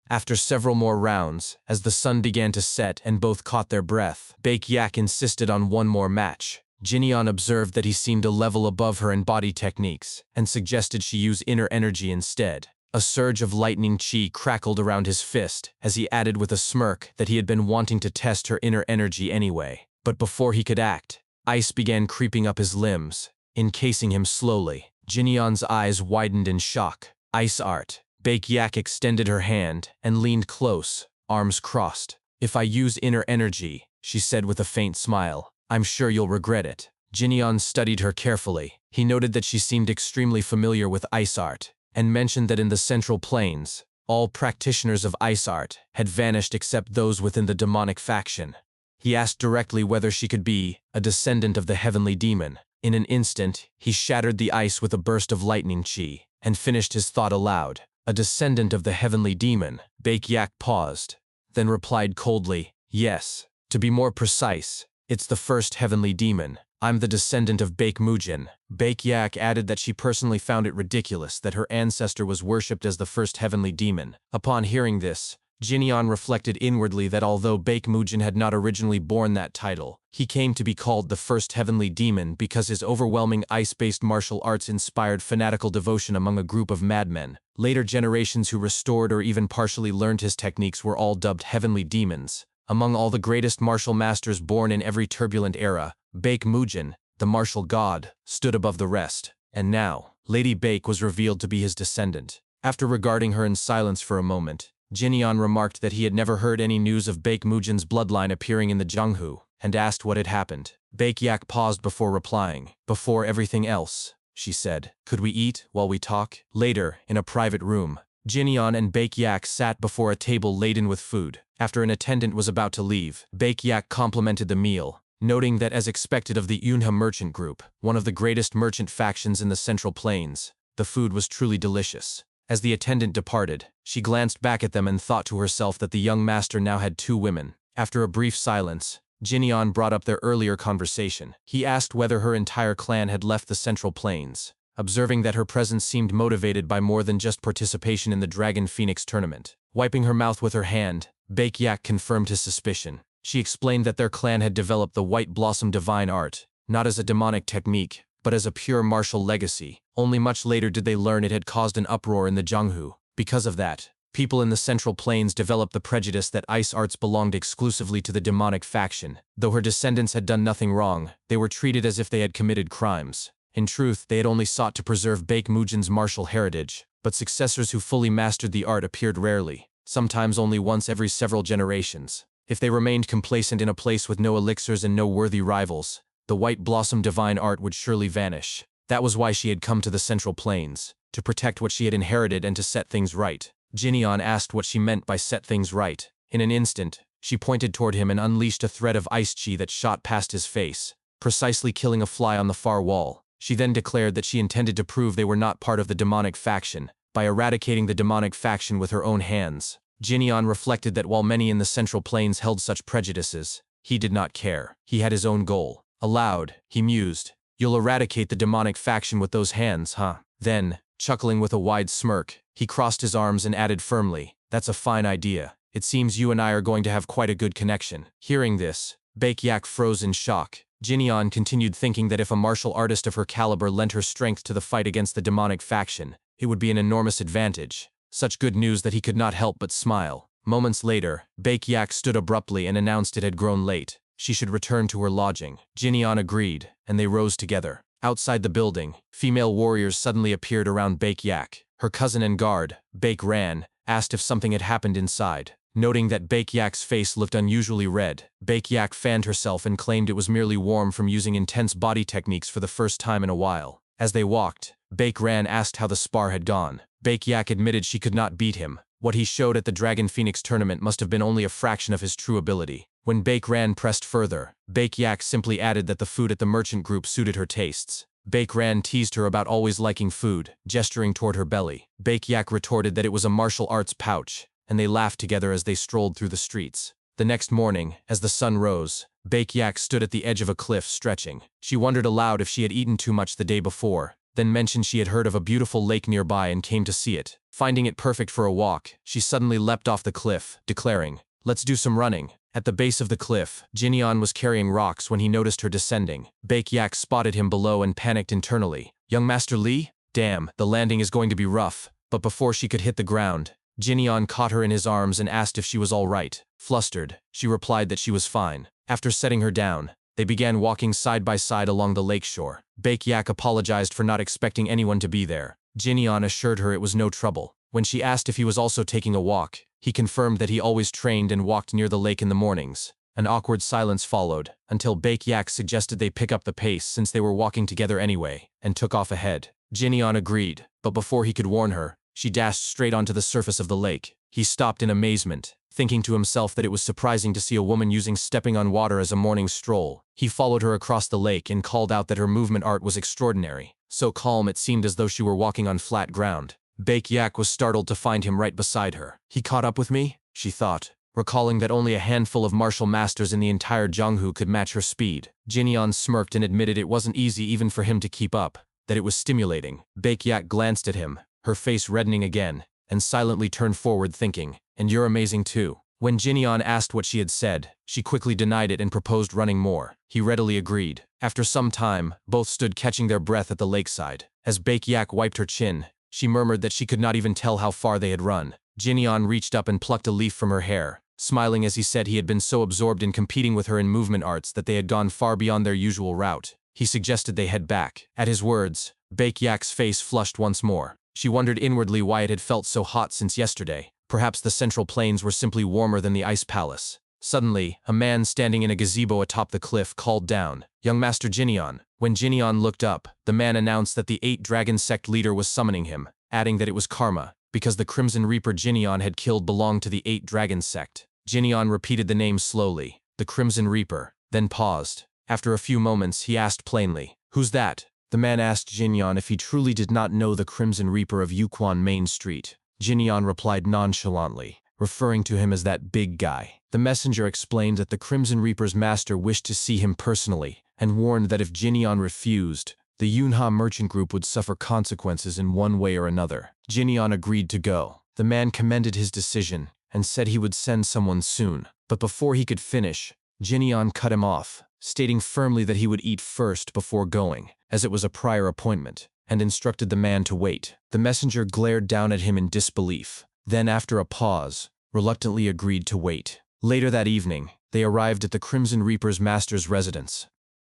S1: After several more rounds, as the sun began to set and both caught their breath, Baek Yak insisted on one more match. Jinyan observed that he seemed a level above her in body techniques, and suggested she use inner energy instead. A surge of lightning chi crackled around his fist as he added with a smirk that he had been wanting to test her inner energy anyway. But before he could act, ice began creeping up his limbs, encasing him slowly. Jinyan's eyes widened in shock. Ice art. Baek Yak extended her hand and leaned close, arms crossed. If I use inner energy, she said with a faint smile, I'm sure you'll regret it. Jinyeon studied her carefully. He noted that she seemed extremely familiar with ice art, and mentioned that in the Central Plains, all practitioners of ice art had vanished except those within the demonic faction. He asked directly whether she could be a descendant of the heavenly demon. In an instant, he shattered the ice with a burst of lightning chi, and finished his thought aloud. A descendant of the heavenly demon. Baek-yak paused, then replied coldly, yes. To be more precise, it's the first heavenly demon. I'm the descendant of Baek-mujin. Baek-yak added that she personally found it ridiculous that her ancestor was worshipped as the first heavenly demon. Upon hearing this, Jinyeon reflected inwardly that although Baek-mujin had not originally borne that title, he came to be called the first heavenly demon because his overwhelming ice-based martial arts inspired fanatical devotion among a group of madmen. Later generations who restored or even partially learned his techniques were all dubbed heavenly demons. Among all the greatest martial masters born in every turbulent era, Baek-mujin, the martial god, stood above the rest. And now, Lady Baek was revealed to be his descendant. After regarding her in silence for a moment, Jinyeon remarked that he had never heard any news of Baek-mujin's bloodline appearing in the Jungho, and asked what had happened. Baek-yak paused before replying. Before everything else, she said, could we eat while we talk? Later, in a private room, Jinyeon and Baek-yak sat before a table laden with food. After an attendant was about to leave, Baek-yak complimented the meal, noting that as expected of the Yunha merchant group, one of the greatest merchant factions in the Central Plains, the food was truly delicious. As the attendant departed, she glanced back at them and thought to herself that the young master now had 2 women. After a brief silence, Jinyeon brought up their earlier conversation. He asked whether her entire clan had left the Central Plains, observing that her presence seemed motivated by more than just participation in the Dragon Phoenix tournament. Wiping her mouth with her hand, Baek-yak confirmed his suspicion. She explained that their clan had developed the White Blossom divine art, not as a demonic technique, but as a pure martial legacy. Only much later did they learn it had caused an uproar in the Jungho. Because of that, people in the Central Plains developed the prejudice that ice arts belonged exclusively to the demonic faction. Though her descendants had done nothing wrong, they were treated as if they had committed crimes. In truth, they had only sought to preserve Baek-mujin's martial heritage, but successors who fully mastered the art appeared rarely, sometimes only once every several generations. If they remained complacent in a place with no elixirs and no worthy rivals, the White Blossom divine art would surely vanish. That was why she had come to the Central Plains, to protect what she had inherited and to set things right. Jinyeon asked what she meant by set things right. In an instant, she pointed toward him and unleashed a thread of ice chi that shot past his face, precisely killing a fly on the far wall. She then declared that she intended to prove they were not part of the demonic faction, by eradicating the demonic faction with her own hands. Jinyeon reflected that while many in the Central Plains held such prejudices, he did not care. He had his own goal. Aloud, he mused, you'll eradicate the demonic faction with those hands, huh? Then, chuckling with a wide smirk, he crossed his arms and added firmly, that's a fine idea. It seems you and I are going to have quite a good connection. Hearing this, Baek-yak froze in shock. Jinyeon continued thinking that if a martial artist of her caliber lent her strength to the fight against the demonic faction, it would be an enormous advantage. Such good news that he could not help but smile. Moments later, Baek-yak stood abruptly and announced it had grown late. She should return to her lodging. Jinyeon agreed, and they rose together. Outside the building, female warriors suddenly appeared around Baek-yak. Her cousin and guard, Baek-ran, asked if something had happened inside. Noting that Baek-yak's face looked unusually red, Baek-yak fanned herself and claimed it was merely warm from using intense body techniques for the first time in a while. As they walked, Baek-ran asked how the spar had gone. Baek-yak admitted she could not beat him. What he showed at the Dragon Phoenix tournament must have been only a fraction of his true ability. When Baek-ran pressed further, Baek-yak simply added that the food at the merchant group suited her tastes. Baek-ran teased her about always liking food, gesturing toward her belly. Baek-yak retorted that it was a martial arts pouch, and they laughed together as they strolled through the streets. The next morning, as the sun rose, Baek-yak stood at the edge of a cliff stretching. She wondered aloud if she had eaten too much the day before, then mentioned she had heard of a beautiful lake nearby and came to see it. Finding it perfect for a walk, she suddenly leapt off the cliff, declaring, let's do some running. At the base of the cliff, Jinyeon was carrying rocks when he noticed her descending. Baek-yak spotted him below and panicked internally. Young Master Lee? Damn, the landing is going to be rough. But before she could hit the ground, Jinyeon caught her in his arms and asked if she was all right. Flustered, she replied that she was fine. After setting her down, they began walking side by side along the lakeshore. Baek-yak apologized for not expecting anyone to be there. Jinyeon assured her it was no trouble. When she asked if he was also taking a walk, he confirmed that he always trained and walked near the lake in the mornings. An awkward silence followed, until Baek Yak suggested they pick up the pace since they were walking together anyway, and took off ahead. Jinyeon agreed, but before he could warn her, she dashed straight onto the surface of the lake. He stopped in amazement, thinking to himself that it was surprising to see a woman using stepping on water as a morning stroll. He followed her across the lake and called out that her movement art was extraordinary, so calm it seemed as though she were walking on flat ground. Baek Yak was startled to find him right beside her. He caught up with me? She thought, recalling that only a handful of martial masters in the entire Jonghu could match her speed. Jinyeon smirked and admitted it wasn't easy even for him to keep up, that it was stimulating. Baek Yak glanced at him, her face reddening again, and silently turned forward thinking, "And you're amazing too." When Jinyeon asked what she had said, she quickly denied it and proposed running more. He readily agreed. After some time, both stood catching their breath at the lakeside. As Baek Yak wiped her chin, she murmured that she could not even tell how far they had run. Jinyeon reached up and plucked a leaf from her hair, smiling as he said he had been so absorbed in competing with her in movement arts that they had gone far beyond their usual route. He suggested they head back. At his words, Baek Yak's face flushed once more. She wondered inwardly why it had felt so hot since yesterday. Perhaps the central plains were simply warmer than the ice palace. Suddenly, a man standing in a gazebo atop the cliff called down, "Young Master Jinyeon." When Jinyeon looked up, the man announced that the 8-Dragon sect leader was summoning him, adding that it was karma, because the Crimson Reaper Jinyeon had killed belonged to the 8-Dragon sect. Jinyeon repeated the name slowly, the Crimson Reaper, then paused. After a few moments, he asked plainly, "Who's that?" The man asked Jinyeon if he truly did not know the Crimson Reaper of Yuquan Main Street. Jinyeon replied nonchalantly, referring to him as that big guy. The messenger explained that the Crimson Reaper's master wished to see him personally, and warned that if Jinyeon refused, the Yunha merchant group would suffer consequences in one way or another. Jinyeon agreed to go. The man commended his decision, and said he would send someone soon. But before he could finish, Jinyeon cut him off, stating firmly that he would eat first before going, as it was a prior appointment, and instructed the man to wait. The messenger glared down at him in disbelief, then after a pause, reluctantly agreed to wait. Later that evening, they arrived at the Crimson Reaper's master's residence.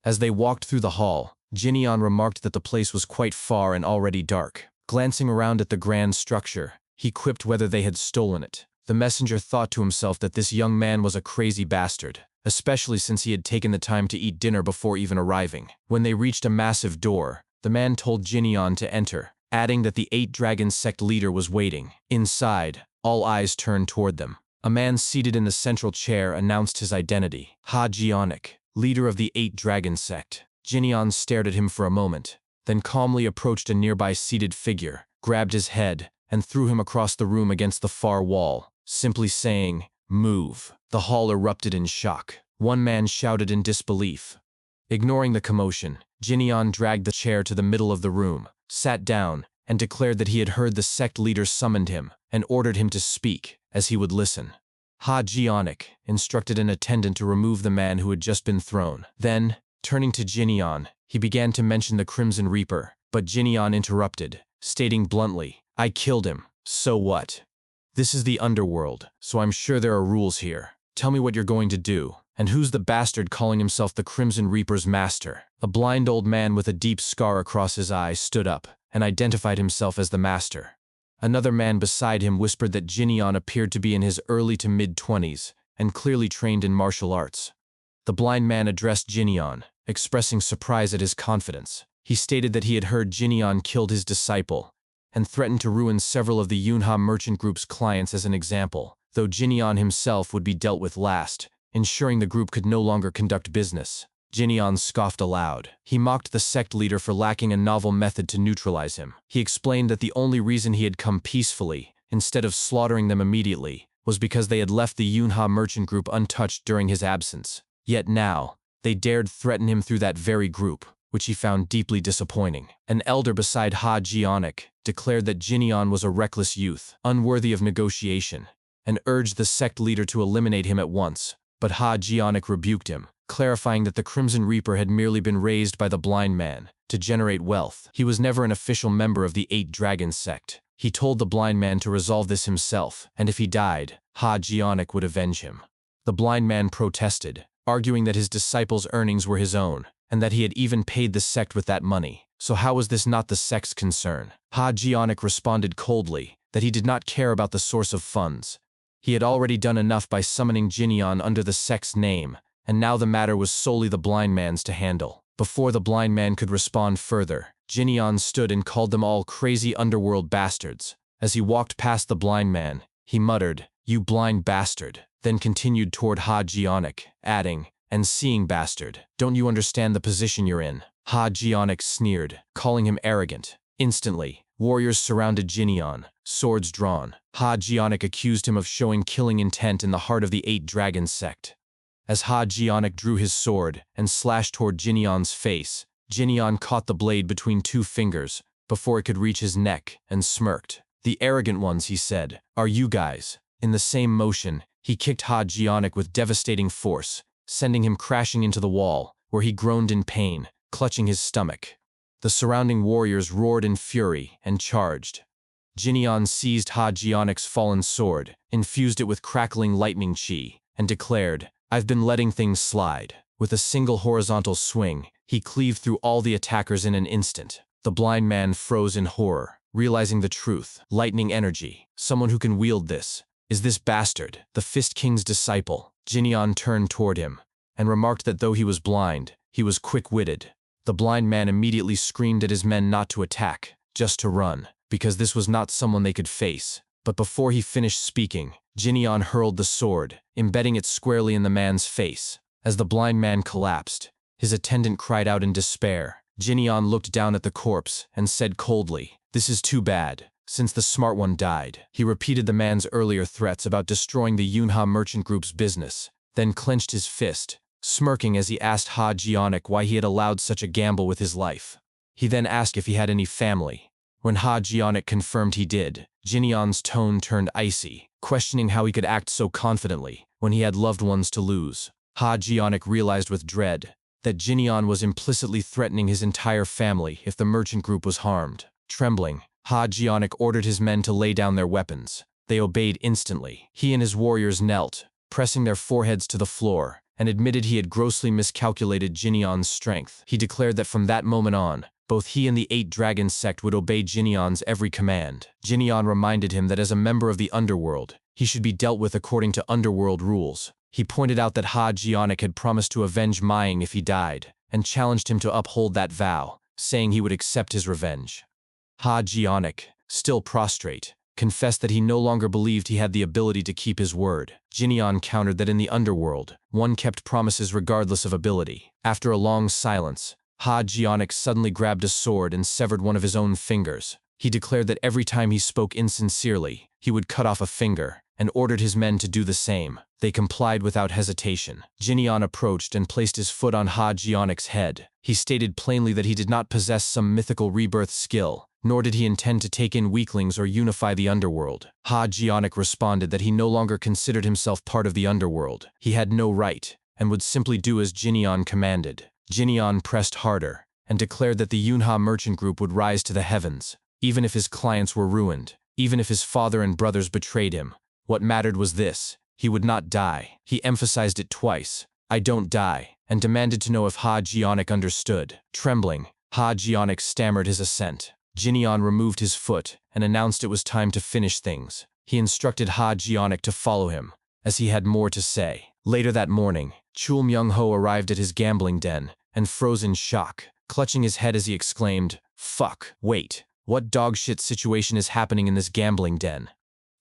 S1: As they walked through the hall, Jinyeon remarked that the place was quite far and already dark. Glancing around at the grand structure, he quipped whether they had stolen it. The messenger thought to himself that this young man was a crazy bastard, especially since he had taken the time to eat dinner before even arriving. When they reached a massive door, the man told Jinyeon to enter, adding that the 8-Dragon sect leader was waiting. Inside, all eyes turned toward them. A man seated in the central chair announced his identity, Ha Jionik, leader of the 8-Dragon sect. Jinyeon stared at him for a moment, then calmly approached a nearby seated figure, grabbed his head, and threw him across the room against the far wall, simply saying, "Move." The hall erupted in shock. One man shouted in disbelief. Ignoring the commotion, Jinyeon dragged the chair to the middle of the room, sat down, and declared that he had heard the sect leader summoned him, and ordered him to speak, as he would listen. Ha Jionik instructed an attendant to remove the man who had just been thrown. Then, turning to Jinyeon, he began to mention the Crimson Reaper, but Jinyeon interrupted, stating bluntly, "I killed him, so what? This is the underworld, so I'm sure there are rules here. Tell me what you're going to do, and who's the bastard calling himself the Crimson Reaper's master?" A blind old man with a deep scar across his eye stood up, and identified himself as the master. Another man beside him whispered that Jinyeon appeared to be in his early to mid-20s, and clearly trained in martial arts. The blind man addressed Jinyeon, expressing surprise at his confidence. He stated that he had heard Jinyeon killed his disciple, and threatened to ruin several of the Yunha merchant group's clients as an example, though Jinyeon himself would be dealt with last, ensuring the group could no longer conduct business. Jinyeon scoffed aloud. He mocked the sect leader for lacking a novel method to neutralize him. He explained that the only reason he had come peacefully, instead of slaughtering them immediately, was because they had left the Yunha merchant group untouched during his absence. Yet now, they dared threaten him through that very group, which he found deeply disappointing. An elder beside Ha Jionik declared that Jinyeon was a reckless youth, unworthy of negotiation, and urged the sect leader to eliminate him at once. But Ha Jionik rebuked him, clarifying that the Crimson Reaper had merely been raised by the blind man to generate wealth. He was never an official member of the 8-Dragon sect. He told the blind man to resolve this himself, and if he died, Ha Jionik would avenge him. The blind man protested, arguing that his disciples' earnings were his own, and that he had even paid the sect with that money. So how was this not the sect's concern? Ha Jionik responded coldly that he did not care about the source of funds. He had already done enough by summoning Jinyan under the sect's name, and now the matter was solely the blind man's to handle. Before the blind man could respond further, Jinyan stood and called them all crazy underworld bastards. As he walked past the blind man, he muttered, "You blind bastard," then continued toward Ha Jionic, adding, "And seeing bastard, don't you understand the position you're in?" Ha Jionic sneered, calling him arrogant. Instantly, warriors surrounded Jinyan, swords drawn. Ha Jionic accused him of showing killing intent in the heart of the 8 Dragons sect. As Ha Jionic drew his sword and slashed toward Jinyan's face, Jinyan caught the blade between 2 fingers before it could reach his neck and smirked. "The arrogant ones," he said, "are you guys." In the same motion, he kicked Ha Jionic with devastating force, sending him crashing into the wall, where he groaned in pain, clutching his stomach. The surrounding warriors roared in fury and charged. Jinyan seized Ha Jionic's fallen sword, infused it with crackling lightning chi, and declared, "I've been letting things slide." With a single horizontal swing, he cleaved through all the attackers in an instant. The blind man froze in horror, realizing the truth. Lightning energy. Someone who can wield this. Is this bastard the Fist King's disciple? Jinyan turned toward him, and remarked that though he was blind, he was quick-witted. The blind man immediately screamed at his men not to attack, just to run, because this was not someone they could face. But before he finished speaking, Jinyan hurled the sword, embedding it squarely in the man's face. As the blind man collapsed, his attendant cried out in despair. Jinyan looked down at the corpse and said coldly, "This is too bad, since the smart one died." He repeated the man's earlier threats about destroying the Yunha Merchant Group's business, then clenched his fist, smirking as he asked Ha Jionic why he had allowed such a gamble with his life. He then asked if he had any family. When Ha Jionic confirmed he did, Jinyan's tone turned icy, questioning how he could act so confidently when he had loved ones to lose. Ha Jionic realized with dread that Jinyan was implicitly threatening his entire family if the merchant group was harmed. Trembling, Ha Jionic ordered his men to lay down their weapons. They obeyed instantly. He and his warriors knelt, pressing their foreheads to the floor, and admitted he had grossly miscalculated Jinyan's strength. He declared that from that moment on, both he and the 8 Dragons sect would obey Jinyan's every command. Jinyan reminded him that as a member of the underworld, he should be dealt with according to underworld rules. He pointed out that Ha Jionic had promised to avenge Maying if he died, and challenged him to uphold that vow, saying he would accept his revenge. Ha Jionic, still prostrate, confessed that he no longer believed he had the ability to keep his word. Jinyan countered that in the underworld, one kept promises regardless of ability. After a long silence, Ha Jionic suddenly grabbed a sword and severed one of his own fingers. He declared that every time he spoke insincerely, he would cut off a finger, and ordered his men to do the same. They complied without hesitation. Jinyan approached and placed his foot on Ha Jionic's head. He stated plainly that he did not possess some mythical rebirth skill, nor did he intend to take in weaklings or unify the underworld. Ha Jionic responded that he no longer considered himself part of the underworld. He had no right, and would simply do as Jinyan commanded. Jinyan pressed harder, and declared that the Yunha Merchant Group would rise to the heavens, even if his clients were ruined, even if his father and brothers betrayed him. What mattered was this: he would not die. He emphasized it twice, "I don't die," and demanded to know if Ha Jionic understood. Trembling, Ha Jionic stammered his assent. Jinyan removed his foot and announced it was time to finish things. He instructed Ha Jionic to follow him, as he had more to say. Later that morning, Chul Myung-ho arrived at his gambling den and froze in shock, clutching his head as he exclaimed, "Fuck, wait, what dogshit situation is happening in this gambling den?"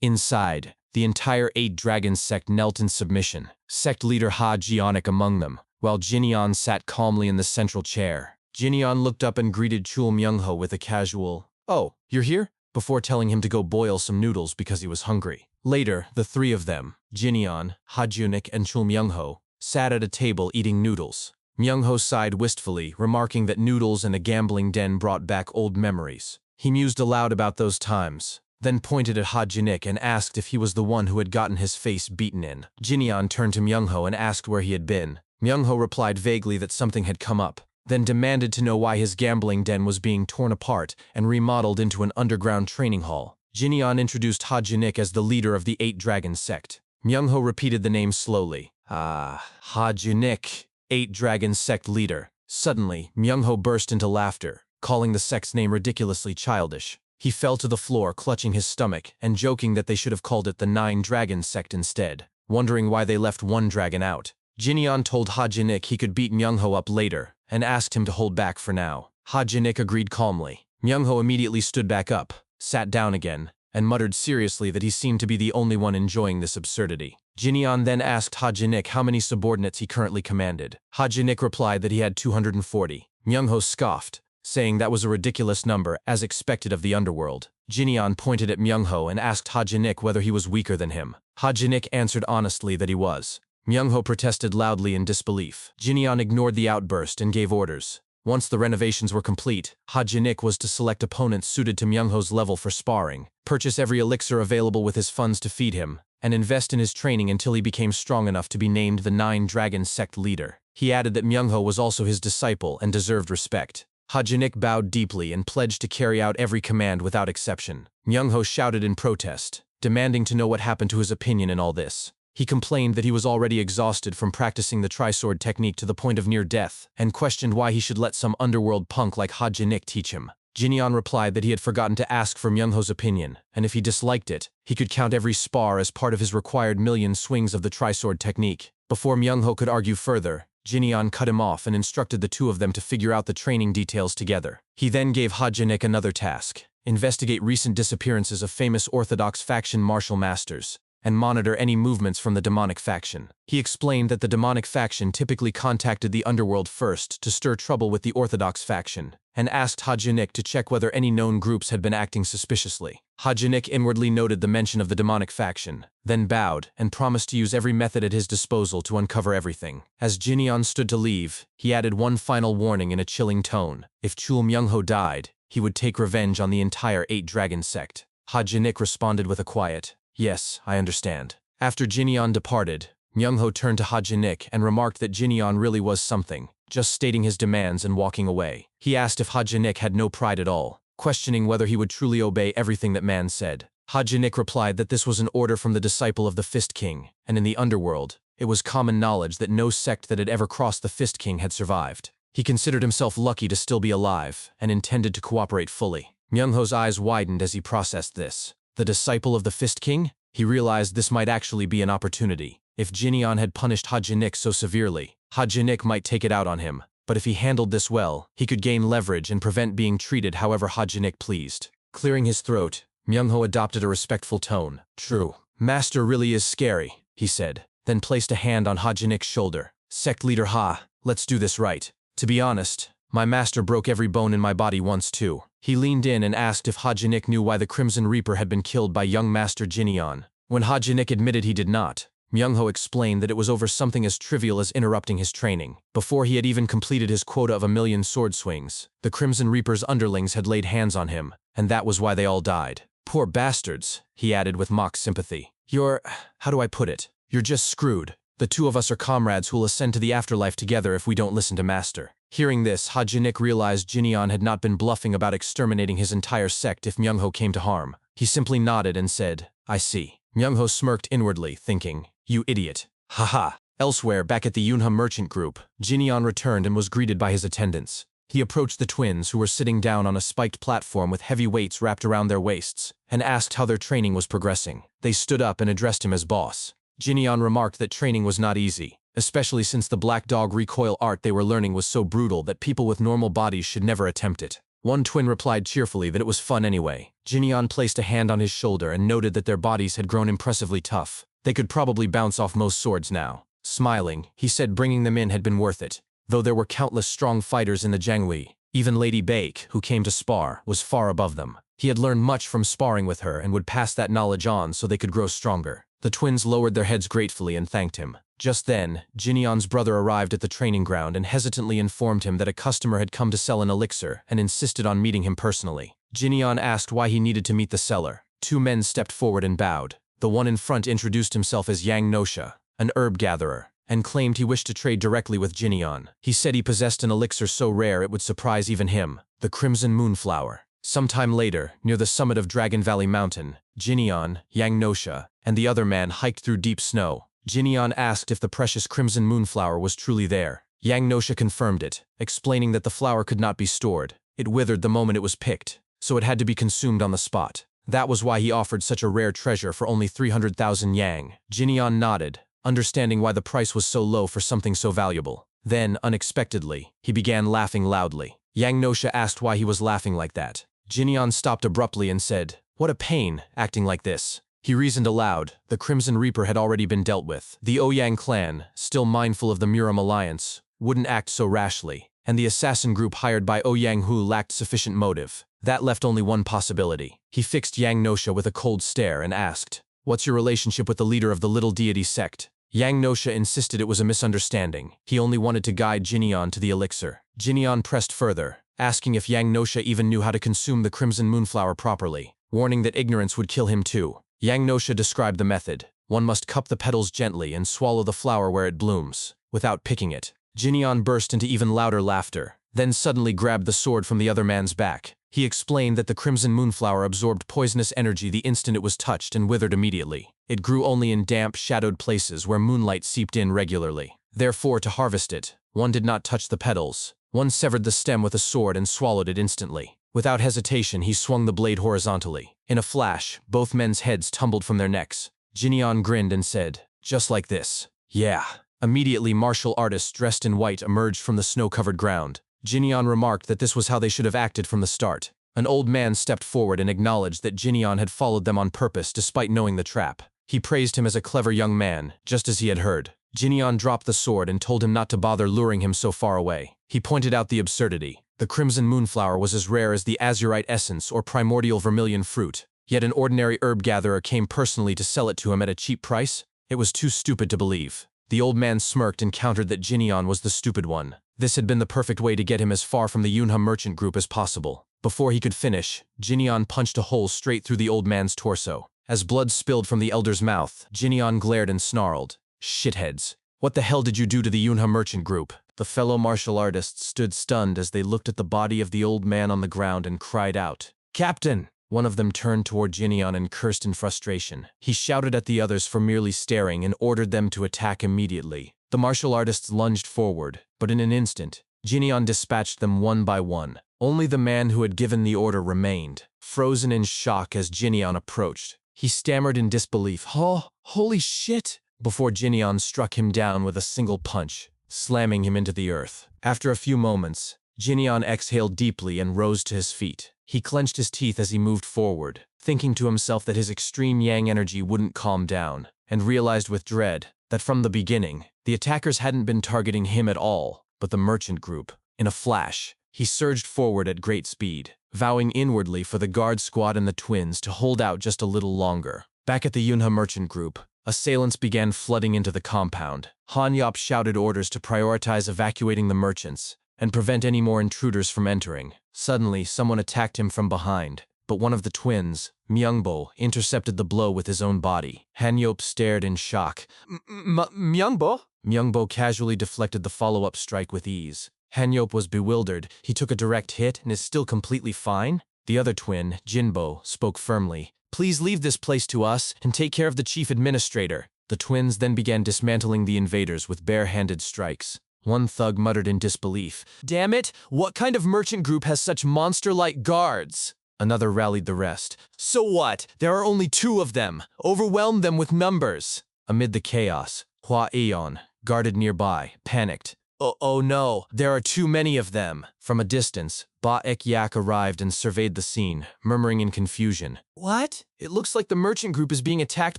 S1: Inside, the entire 8 Dragons sect knelt in submission, sect leader Ha Jionic among them, while Jinyan sat calmly in the central chair. Jinyan looked up and greeted Chul Myung-ho with a casual, "Oh, you're here?" before telling him to go boil some noodles because he was hungry. Later, the 3 of them, Jinyan, Ha Jionic, and Chul Myung-ho, sat at a table eating noodles. Myung-ho sighed wistfully, remarking that noodles and a gambling den brought back old memories. He mused aloud about those times, then pointed at Ha Jionic and asked if he was the one who had gotten his face beaten in. Jinyan turned to Myung-ho and asked where he had been. Myung-ho replied vaguely that something had come up, then demanded to know why his gambling den was being torn apart and remodeled into an underground training hall. Jinyan introduced Ha Jionic as the leader of the 8 Dragons sect. Myung-ho repeated the name slowly. Ha Jionic, 8 Dragons sect leader. Suddenly, Myung-ho burst into laughter, calling the sect's name ridiculously childish. He fell to the floor, clutching his stomach and joking that they should have called it the 9 Dragon Sect instead, wondering why they left one dragon out. Jinyeon told Ha Jinik he could beat Myungho up later and asked him to hold back for now. Ha Jinik agreed calmly. Myungho immediately stood back up, sat down again, and muttered seriously that he seemed to be the only one enjoying this absurdity. Jinyeon then asked Ha Jinik how many subordinates he currently commanded. Ha Jinik replied that he had 240. Myungho scoffed, saying that was a ridiculous number, as expected of the underworld. Jinyeon pointed at Myungho and asked Ha Jinik whether he was weaker than him. Ha Jinik answered honestly that he was. Myungho protested loudly in disbelief. Jinyeon ignored the outburst and gave orders. Once the renovations were complete, Ha Jinik was to select opponents suited to Myungho's level for sparring, purchase every elixir available with his funds to feed him, and invest in his training until he became strong enough to be named the 9 Dragon Sect leader. He added that Myungho was also his disciple and deserved respect. Ha Jinik bowed deeply and pledged to carry out every command without exception. Myungho shouted in protest, demanding to know what happened to his opinion in all this. He complained that he was already exhausted from practicing the tri-sword technique to the point of near death, and questioned why he should let some underworld punk like Ha Jinik teach him. Jinyeon replied that he had forgotten to ask for Myungho's opinion, and if he disliked it, he could count every spar as part of his required million swings of the tri-sword technique. Before Myungho could argue further, Jinyeon cut him off and instructed the two of them to figure out the training details together. He then gave Ha Jinik another task: investigate recent disappearances of famous Orthodox faction martial masters, and monitor any movements from the demonic faction. He explained that the demonic faction typically contacted the underworld first to stir trouble with the Orthodox faction, and asked Ha Jinik to check whether any known groups had been acting suspiciously. Ha Jinik inwardly noted the mention of the demonic faction, then bowed and promised to use every method at his disposal to uncover everything. As Jinyeon stood to leave, he added one final warning in a chilling tone: if Chul Myungho died, he would take revenge on the entire 8 Dragon Sect. Ha Jinik responded with a quiet, "Yes, I understand." After Jinyeon departed, Myungho turned to Ha Jinik and remarked that Jinyeon really was something, just stating his demands and walking away. He asked if Ha Jinik had no pride at all, questioning whether he would truly obey everything that man said. Ha Jinik replied that this was an order from the disciple of the Fist King, and in the underworld, it was common knowledge that no sect that had ever crossed the Fist King had survived. He considered himself lucky to still be alive, and intended to cooperate fully. Myungho's eyes widened as he processed this. The disciple of the Fist King? He realized this might actually be an opportunity. If Jinyeon had punished Ha Jinik so severely, Ha Jinik might take it out on him. But if he handled this well, he could gain leverage and prevent being treated however Ha Jinik pleased. Clearing his throat, Myungho adopted a respectful tone. "True. Master really is scary," he said, then placed a hand on Ha Jinik's shoulder. "Sect leader Ha, let's do this right. To be honest, my master broke every bone in my body once too." He leaned in and asked if Ha Jinik knew why the Crimson Reaper had been killed by young Master Jinyeon. When Ha Jinik admitted he did not, Myungho explained that it was over something as trivial as interrupting his training. Before he had even completed his quota of 1,000,000 sword swings, the Crimson Reaper's underlings had laid hands on him, and that was why they all died. "Poor bastards," he added with mock sympathy. How do I put it? You're just screwed. The two of us are comrades who'll ascend to the afterlife together if we don't listen to Master." Hearing this, Ha Jinik realized Jinyeon had not been bluffing about exterminating his entire sect if Myungho came to harm. He simply nodded and said, "I see." Myungho smirked inwardly, thinking, "You idiot." Haha. Elsewhere, back at the Yunha merchant group, Jinyeon returned and was greeted by his attendants. He approached the twins, who were sitting down on a spiked platform with heavy weights wrapped around their waists, and asked how their training was progressing. They stood up and addressed him as boss. Jinyeon remarked that training was not easy, especially since the black dog recoil art they were learning was so brutal that people with normal bodies should never attempt it. One twin replied cheerfully that it was fun anyway. Jinyeon placed a hand on his shoulder and noted that their bodies had grown impressively tough. They could probably bounce off most swords now. Smiling, he said bringing them in had been worth it. Though there were countless strong fighters in the Jianghui, even Lady Baek, who came to spar, was far above them. He had learned much from sparring with her and would pass that knowledge on so they could grow stronger. The twins lowered their heads gratefully and thanked him. Just then, Jinyeon's brother arrived at the training ground and hesitantly informed him that a customer had come to sell an elixir and insisted on meeting him personally. Jinyeon asked why he needed to meet the seller. Two men stepped forward and bowed. The one in front introduced himself as Yang Nosha, an herb gatherer, and claimed he wished to trade directly with Jinyeon. He said he possessed an elixir so rare it would surprise even him, the Crimson Moonflower. Sometime later, near the summit of Dragon Valley Mountain, Jinyeon, Yang Nosha, and the other man hiked through deep snow. Jinyeon asked if the precious Crimson Moonflower was truly there. Yang Nosha confirmed it, explaining that the flower could not be stored. It withered the moment it was picked. so it had to be consumed on the spot. That was why he offered such a rare treasure for only 300,000 yang. Jinyan nodded, understanding why the price was so low for something so valuable. Then, unexpectedly, he began laughing loudly. Yang Nosha asked why he was laughing like that. Jinyan stopped abruptly and said, "What a pain, acting like this." He reasoned aloud. The Crimson Reaper had already been dealt with. The Ouyang clan, still mindful of the Muram alliance, wouldn't act so rashly, and the assassin group hired by Ouyang Hu lacked sufficient motive. That left only one possibility. He fixed Yang Nosha with a cold stare and asked, "What's your relationship with the leader of the little deity sect?" Yang Nosha insisted it was a misunderstanding. He only wanted to guide Jinyan to the elixir. Jinyan pressed further, asking if Yang Nosha even knew how to consume the crimson moonflower properly, warning that ignorance would kill him too. Yang Nosha described the method. One must cup the petals gently and swallow the flower where it blooms, without picking it. Jinyan burst into even louder laughter, then suddenly grabbed the sword from the other man's back. He explained that the crimson moonflower absorbed poisonous energy the instant it was touched and withered immediately. It grew only in damp, shadowed places where moonlight seeped in regularly. Therefore, to harvest it, one did not touch the petals. One severed the stem with a sword and swallowed it instantly. Without hesitation, he swung the blade horizontally. In a flash, both men's heads tumbled from their necks. Jinyan grinned and said, "Just like this." "Yeah." Immediately, martial artists dressed in white emerged from the snow-covered ground. Jinyan remarked that this was how they should have acted from the start. An old man stepped forward and acknowledged that Jinyan had followed them on purpose despite knowing the trap. He praised him as a clever young man, just as he had heard. Jinyan dropped the sword and told him not to bother luring him so far away. He pointed out the absurdity. The crimson moonflower was as rare as the azurite essence or primordial vermilion fruit, yet an ordinary herb gatherer came personally to sell it to him at a cheap price? It was too stupid to believe. The old man smirked and countered that Jinyan was the stupid one. This had been the perfect way to get him as far from the Yunha merchant group as possible. Before he could finish, Jinyan punched a hole straight through the old man's torso. As blood spilled from the elder's mouth, Jinyan glared and snarled, "Shitheads. What the hell did you do to the Yunha merchant group?" The fellow martial artists stood stunned as they looked at the body of the old man on the ground and cried out, "Captain!" One of them turned toward Jinyan and cursed in frustration. He shouted at the others for merely staring and ordered them to attack immediately. The martial artists lunged forward, but in an instant, Jinyan dispatched them one by one. Only the man who had given the order remained, frozen in shock as Jinyan approached. He stammered in disbelief, "Oh, holy shit!" before Jinyan struck him down with a single punch, slamming him into the earth. After a few moments, Jinyan exhaled deeply and rose to his feet. He clenched his teeth as he moved forward, thinking to himself that his extreme yang energy wouldn't calm down, and realized with dread that from the beginning, the attackers hadn't been targeting him at all, but the merchant group. In a flash, he surged forward at great speed, vowing inwardly for the guard squad and the twins to hold out just a little longer. Back at the Yunha merchant group, assailants began flooding into the compound. Hanyop shouted orders to prioritize evacuating the merchants and prevent any more intruders from entering. Suddenly, someone attacked him from behind, but one of the twins, Myungbo, intercepted the blow with his own body. Hanyop stared in shock. Myungbo? Myungbo casually deflected the follow-up strike with ease. Hanyop was bewildered. He took a direct hit and is still completely fine? The other twin, Jinbo, spoke firmly. "Please leave this place to us and take care of the chief administrator." The twins then began dismantling the invaders with bare-handed strikes. One thug muttered in disbelief, "Damn it, what kind of merchant group has such monster-like guards?" Another rallied the rest. "So what? There are only 2 of them. Overwhelm them with numbers." Amid the chaos, Hua Aeon, guarded nearby, panicked. Oh no, there are too many of them." From a distance, Ba Ek Yak arrived and surveyed the scene, murmuring in confusion. "What? It looks like the merchant group is being attacked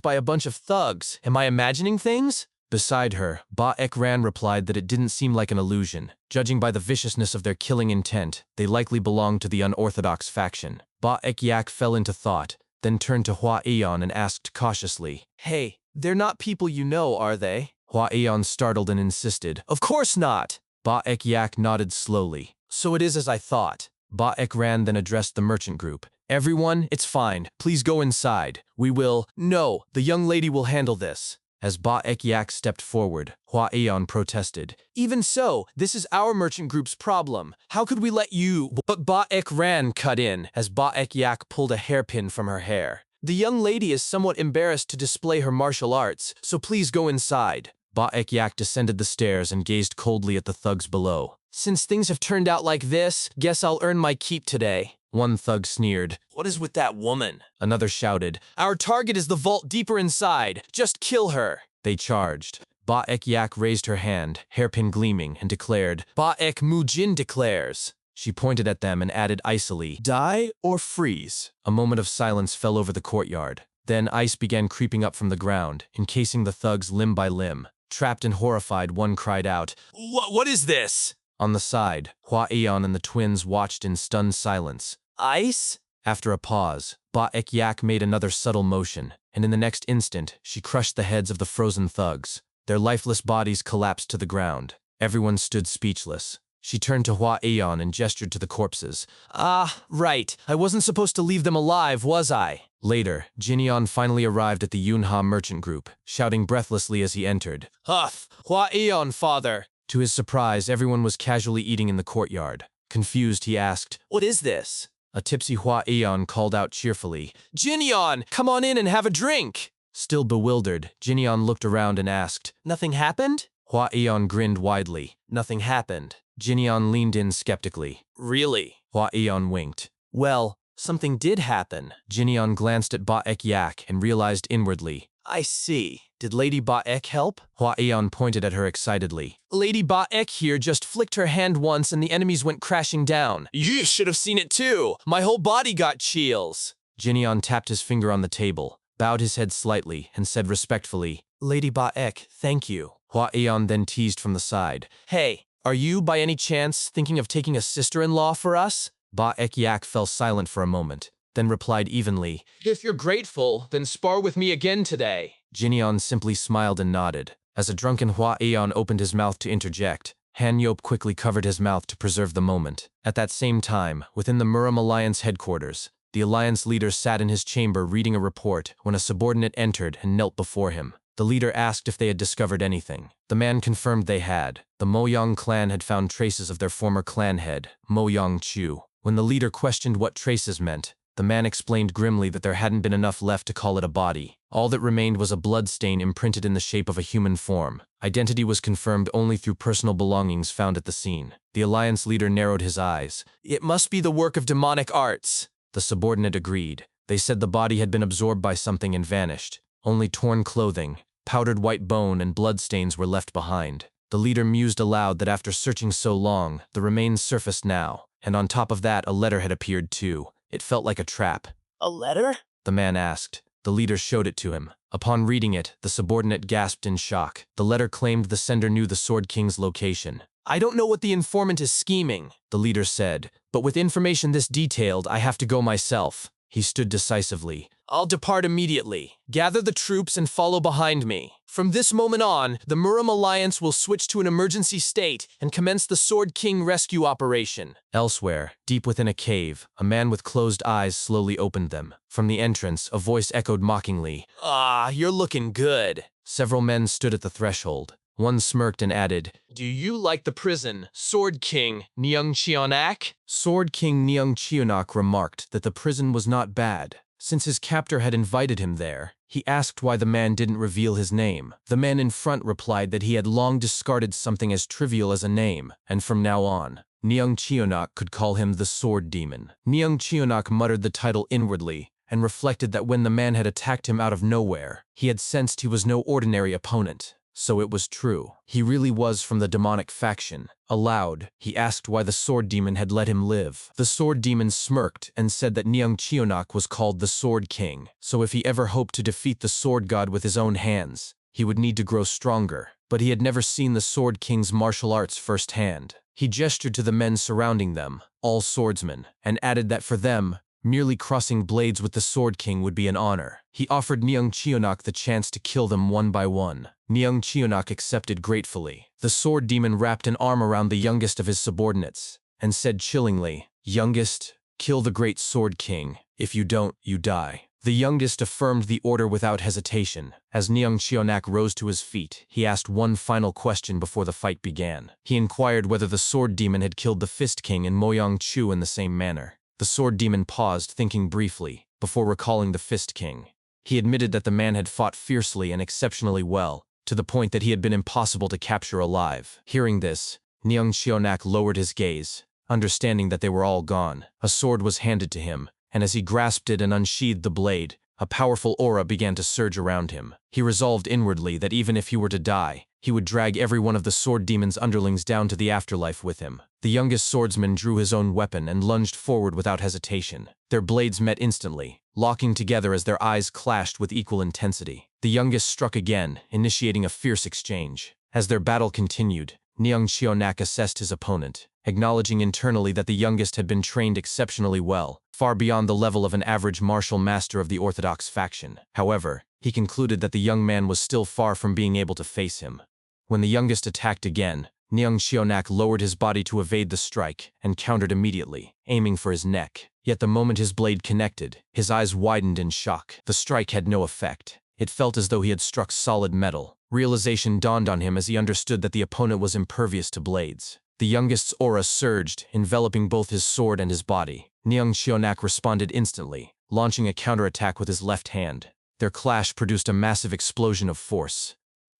S1: by a bunch of thugs. Am I imagining things?" Beside her, Ba Ek Ran replied that it didn't seem like an illusion. Judging by the viciousness of their killing intent, they likely belonged to the unorthodox faction. Ba Ek Yak fell into thought, then turned to Hua Aeon and asked cautiously, "Hey, they're not people you know, are they?" Hua Aeon startled and insisted, "Of course not!" Ba Ek Yak nodded slowly. "So it is as I thought." Ba Ek Ran then addressed the merchant group. "Everyone, it's fine. Please go inside. We will—" "No, the young lady will handle this." As Ba Ek Yak stepped forward, Hua Aeon protested. "Even so, this is our merchant group's problem. How could we let you—" But Ba Ek Ran cut in as Ba Ek Yak pulled a hairpin from her hair. "The young lady is somewhat embarrassed to display her martial arts, so please go inside." Ba Ek Yak descended the stairs and gazed coldly at the thugs below. "Since things have turned out like this, guess I'll earn my keep today." One thug sneered.
S2: What is with that woman?
S1: Another shouted. Our target is the vault deeper inside. Just kill her. They charged. Ba Ek Yak raised her hand, hairpin gleaming, and declared, Ba Ek Mu Jin declares. She pointed at them and added icily, Die or freeze. A moment of silence fell over the courtyard. Then ice began creeping up from the ground, encasing the thugs limb by limb. Trapped and horrified, one cried out, What is this? On the side, Hua Eon and the twins watched in stunned silence. Ice? After a pause, Ba Ek Yak made another subtle motion, and in the next instant, she crushed the heads of the frozen thugs. Their lifeless bodies collapsed to the ground. Everyone stood speechless. She turned to Hua Eon and gestured to the corpses. Ah, right. I wasn't supposed to leave them alive, was I? Later, Jinyeon finally arrived at the Yunha merchant group, shouting breathlessly as he entered. Huff! Hua Eon, father! To his surprise, everyone was casually eating in the courtyard. Confused, he asked, What is this? A tipsy Hua Eon called out cheerfully, Jinyeon, come on in and have a drink! Still bewildered, Jinyeon looked around and asked, Nothing happened? Hua Eon grinned widely. Nothing happened. Jinyeon leaned in skeptically. Really? Hua Eon winked. Well, something did happen. Jinyeon glanced at Ba Ek Yak and realized inwardly. I see. Did Lady Ba Ek help? Hua Eon pointed at her excitedly. Lady Ba Ek here just flicked her hand once and the enemies went crashing down. You should have seen it too. My whole body got chills. Jinyeon tapped his finger on the table, bowed his head slightly, and said respectfully, Lady Ba Ek, thank you. Hua Eon then teased from the side. Hey, are you, by any chance, thinking of taking a sister-in-law for us? Ba Ek Yak fell silent for a moment, then replied evenly, If you're grateful, then spar with me again today. Jinyeon simply smiled and nodded. As a drunken Hua Eon opened his mouth to interject, Han Yop quickly covered his mouth to preserve the moment. At that same time, within the Muram Alliance headquarters, the Alliance leader sat in his chamber reading a report when a subordinate entered and knelt before him. The leader asked if they had discovered anything. The man confirmed they had. The Moyang clan had found traces of their former clan head, Moyang Chu. When the leader questioned what traces meant, the man explained grimly that there hadn't been enough left to call it a body. All that remained was a blood stain imprinted in the shape of a human form. Identity was confirmed only through personal belongings found at the scene. The Alliance leader narrowed his eyes. It must be the work of demonic arts. The subordinate agreed. They said the body had been absorbed by something and vanished. Only torn clothing, powdered white bone, and bloodstains were left behind. The leader mused aloud that after searching so long, the remains surfaced now, and on top of that a letter had appeared too. It felt like a trap. A letter? The man asked. The leader showed it to him. Upon reading it, the subordinate gasped in shock. The letter claimed the sender knew the Sword King's location. I don't know what the informant is scheming, the leader said, but with information this detailed, I have to go myself. He stood decisively. I'll depart immediately. Gather the troops and follow behind me. From this moment on, the Muram Alliance will switch to an emergency state and commence the Sword King rescue operation. Elsewhere, deep within a cave, a man with closed eyes slowly opened them. From the entrance, a voice echoed mockingly, Ah, you're looking good. Several men stood at the threshold. One smirked and added, Do you like the prison, Sword King Neung Cheonak? Sword King Neung Cheonak remarked that the prison was not bad. Since his captor had invited him there, he asked why the man didn't reveal his name. The man in front replied that he had long discarded something as trivial as a name, and from now on, Neung Cheonak could call him the Sword Demon. Neung Cheonak muttered the title inwardly, and reflected that when the man had attacked him out of nowhere, he had sensed he was no ordinary opponent. So it was true. He really was from the demonic faction. Aloud, he asked why the Sword Demon had let him live. The Sword Demon smirked and said that Neung Cheonak was called the Sword King, so if he ever hoped to defeat the Sword God with his own hands, he would need to grow stronger. But he had never seen the Sword King's martial arts firsthand. He gestured to the men surrounding them, all swordsmen, and added that for them, merely crossing blades with the Sword King would be an honor. He offered Neung Cheonak the chance to kill them one by one. Neung Cheonak accepted gratefully. The Sword Demon wrapped an arm around the youngest of his subordinates and said chillingly, Youngest, kill the great Sword King. If you don't, you die. The youngest affirmed the order without hesitation. As Neung Cheonak rose to his feet, he asked one final question before the fight began. He inquired whether the Sword Demon had killed the Fist King and Moyang Chu in the same manner. The Sword Demon paused, thinking briefly, before recalling the Fist King. He admitted that the man had fought fiercely and exceptionally well, to the point that he had been impossible to capture alive. Hearing this, Neung Cheonak lowered his gaze. Understanding that they were all gone, a sword was handed to him, and as he grasped it and unsheathed the blade, a powerful aura began to surge around him. He resolved inwardly that even if he were to die, he would drag every one of the sword demon's underlings down to the afterlife with him. The youngest swordsman drew his own weapon and lunged forward without hesitation. Their blades met instantly, locking together as their eyes clashed with equal intensity. The youngest struck again, initiating a fierce exchange. As their battle continued, Neung Cheonak assessed his opponent, acknowledging internally that the youngest had been trained exceptionally well, far beyond the level of an average martial master of the orthodox faction. However, he concluded that the young man was still far from being able to face him. When the youngest attacked again, Neung Cheonak lowered his body to evade the strike and countered immediately, aiming for his neck. Yet the moment his blade connected, his eyes widened in shock. The strike had no effect. It felt as though he had struck solid metal. Realization dawned on him as he understood that the opponent was impervious to blades. The youngest's aura surged, enveloping both his sword and his body. Neung Cheonak responded instantly, launching a counterattack with his left hand. Their clash produced a massive explosion of force.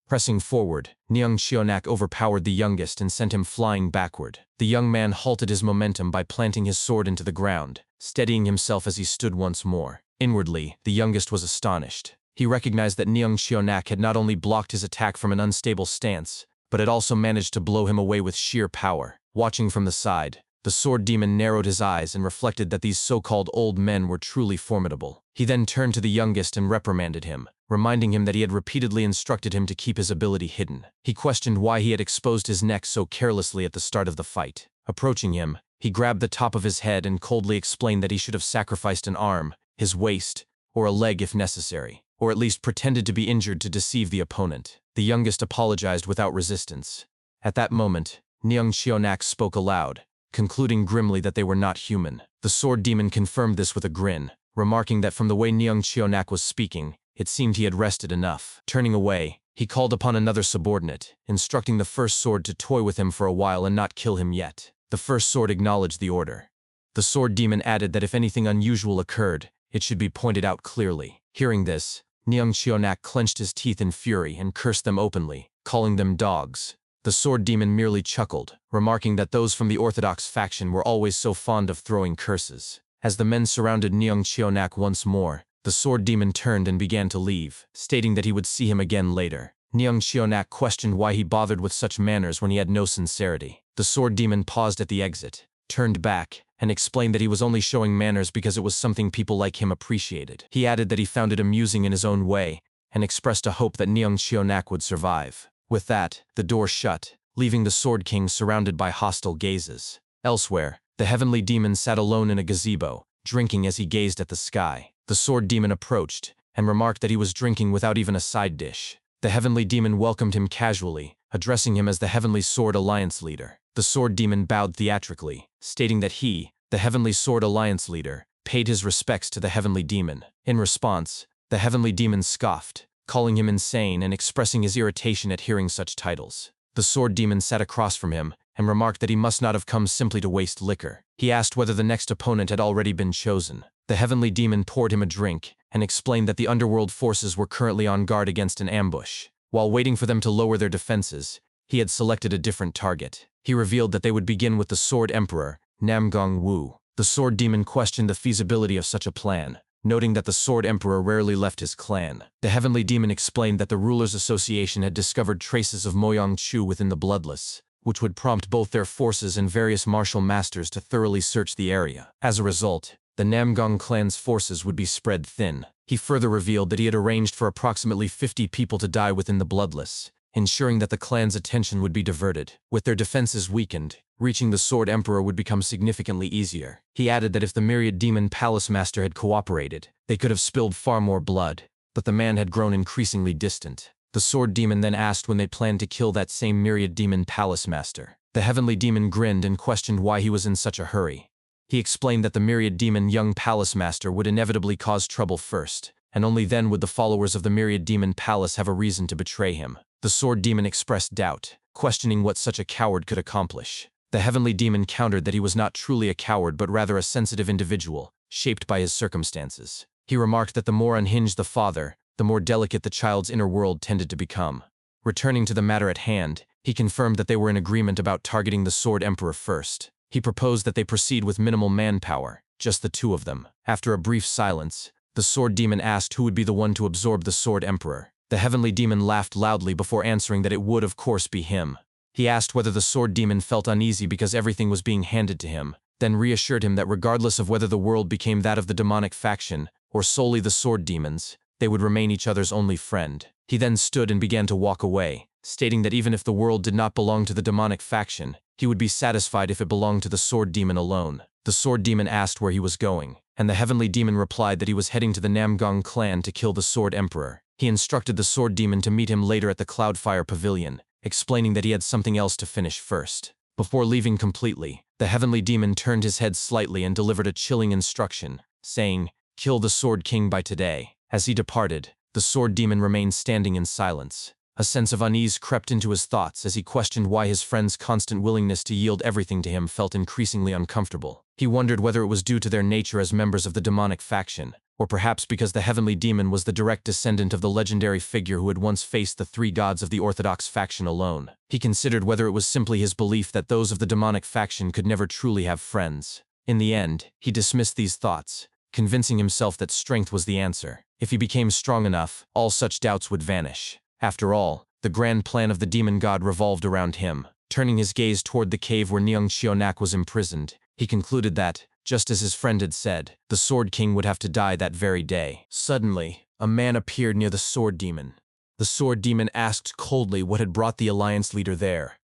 S1: Pressing forward, Neung Cheonak overpowered the youngest and sent him flying backward. The young man halted his momentum by planting his sword into the ground, steadying himself as he stood once more. Inwardly, the youngest was astonished. He recognized that Neung Cheonak had not only blocked his attack from an unstable stance, but had also managed to blow him away with sheer power. Watching from the side, the sword demon narrowed his eyes and reflected that these so-called old men were truly formidable. He then turned to the youngest and reprimanded him, reminding him that he had repeatedly instructed him to keep his ability hidden. He questioned why he had exposed his neck so carelessly at the start of the fight. Approaching him, he grabbed the top of his head and coldly explained that he should have sacrificed an arm, his waist, or a leg if necessary, or at least pretended to be injured to deceive the opponent. The youngest apologized without resistance. At that moment, Neung Cheonak spoke aloud, concluding grimly that they were not human. The sword demon confirmed this with a grin, remarking that from the way Neung Cheonak was speaking, it seemed he had rested enough. Turning away, he called upon another subordinate, instructing the first sword to toy with him for a while and not kill him yet. The first sword acknowledged the order. The sword demon added that if anything unusual occurred, it should be pointed out clearly. Hearing this, Neung Cheonak clenched his teeth in fury and cursed them openly, calling them dogs. The sword demon merely chuckled, remarking that those from the orthodox faction were always so fond of throwing curses. As the men surrounded Neung Cheonak once more, the sword demon turned and began to leave, stating that he would see him again later. Neung Cheonak questioned why he bothered with such manners when he had no sincerity. The sword demon paused at the exit, turned back, and explained that he was only showing manners because it was something people like him appreciated. He added that he found it amusing in his own way, and expressed a hope that Neung Cheonak would survive. With that, the door shut, leaving the Sword King surrounded by hostile gazes. Elsewhere, the heavenly demon sat alone in a gazebo, drinking as he gazed at the sky. The sword demon approached, and remarked that he was drinking without even a side dish. The heavenly demon welcomed him casually, addressing him as the Heavenly Sword Alliance leader. The sword demon bowed theatrically, stating that he, the Heavenly Sword Alliance leader, paid his respects to the heavenly demon. In response, the heavenly demon scoffed, calling him insane and expressing his irritation at hearing such titles. The sword demon sat across from him and remarked that he must not have come simply to waste liquor. He asked whether the next opponent had already been chosen. The heavenly demon poured him a drink and explained that the underworld forces were currently on guard against an ambush. While waiting for them to lower their defenses, he had selected a different target. He revealed that they would begin with the Sword Emperor, Namgong Wu. The sword demon questioned the feasibility of such a plan, noting that the Sword Emperor rarely left his clan. The heavenly demon explained that the Rulers' Association had discovered traces of Moyang Chu within the Bloodless, which would prompt both their forces and various martial masters to thoroughly search the area. As a result, the Namgong clan's forces would be spread thin. He further revealed that he had arranged for approximately 50 people to die within the Bloodless, ensuring that the clan's attention would be diverted. With their defenses weakened, reaching the Sword Emperor would become significantly easier. He added that if the Myriad Demon Palace Master had cooperated, they could have spilled far more blood, but the man had grown increasingly distant. The Sword Demon then asked when they planned to kill that same Myriad Demon Palace Master. The Heavenly Demon grinned and questioned why he was in such a hurry. He explained that the Myriad Demon young Palace Master would inevitably cause trouble first, and only then would the followers of the Myriad Demon Palace have a reason to betray him. The Sword Demon expressed doubt, questioning what such a coward could accomplish. The Heavenly Demon countered that he was not truly a coward but rather a sensitive individual, shaped by his circumstances. He remarked that the more unhinged the father, the more delicate the child's inner world tended to become. Returning to the matter at hand, he confirmed that they were in agreement about targeting the Sword Emperor first. He proposed that they proceed with minimal manpower, just the two of them. After a brief silence, the sword demon asked who would be the one to absorb the sword emperor. The heavenly demon laughed loudly before answering that it would of course be him. He asked whether the sword demon felt uneasy because everything was being handed to him, then reassured him that regardless of whether the world became that of the demonic faction or solely the sword demons, they would remain each other's only friend. He then stood and began to walk away, stating that even if the world did not belong to the demonic faction, he would be satisfied if it belonged to the sword demon alone. The sword demon asked where he was going, and the heavenly demon replied that he was heading to the Namgong clan to kill the sword emperor. He instructed the sword demon to meet him later at the Cloudfire Pavilion, explaining that he had something else to finish first. Before leaving completely, the heavenly demon turned his head slightly and delivered a chilling instruction, saying, "Kill the Sword King by today." As he departed, the sword demon remained standing in silence. A sense of unease crept into his thoughts as he questioned why his friend's constant willingness to yield everything to him felt increasingly uncomfortable. He wondered whether it was due to their nature as members of the demonic faction, or perhaps because the heavenly demon was the direct descendant of the legendary figure who had once faced the three gods of the Orthodox faction alone. He considered whether it was simply his belief that those of the demonic faction could never truly have friends. In the end, he dismissed these thoughts, convincing himself that strength was the answer. If he became strong enough, all such doubts would vanish. After all, the grand plan of the demon god revolved around him. Turning his gaze toward the cave where Neung Chionak was imprisoned, he concluded that, just as his friend had said, the Sword King would have to die that very day. Suddenly, a man appeared near the sword demon. The sword demon asked coldly what had brought the Alliance leader there.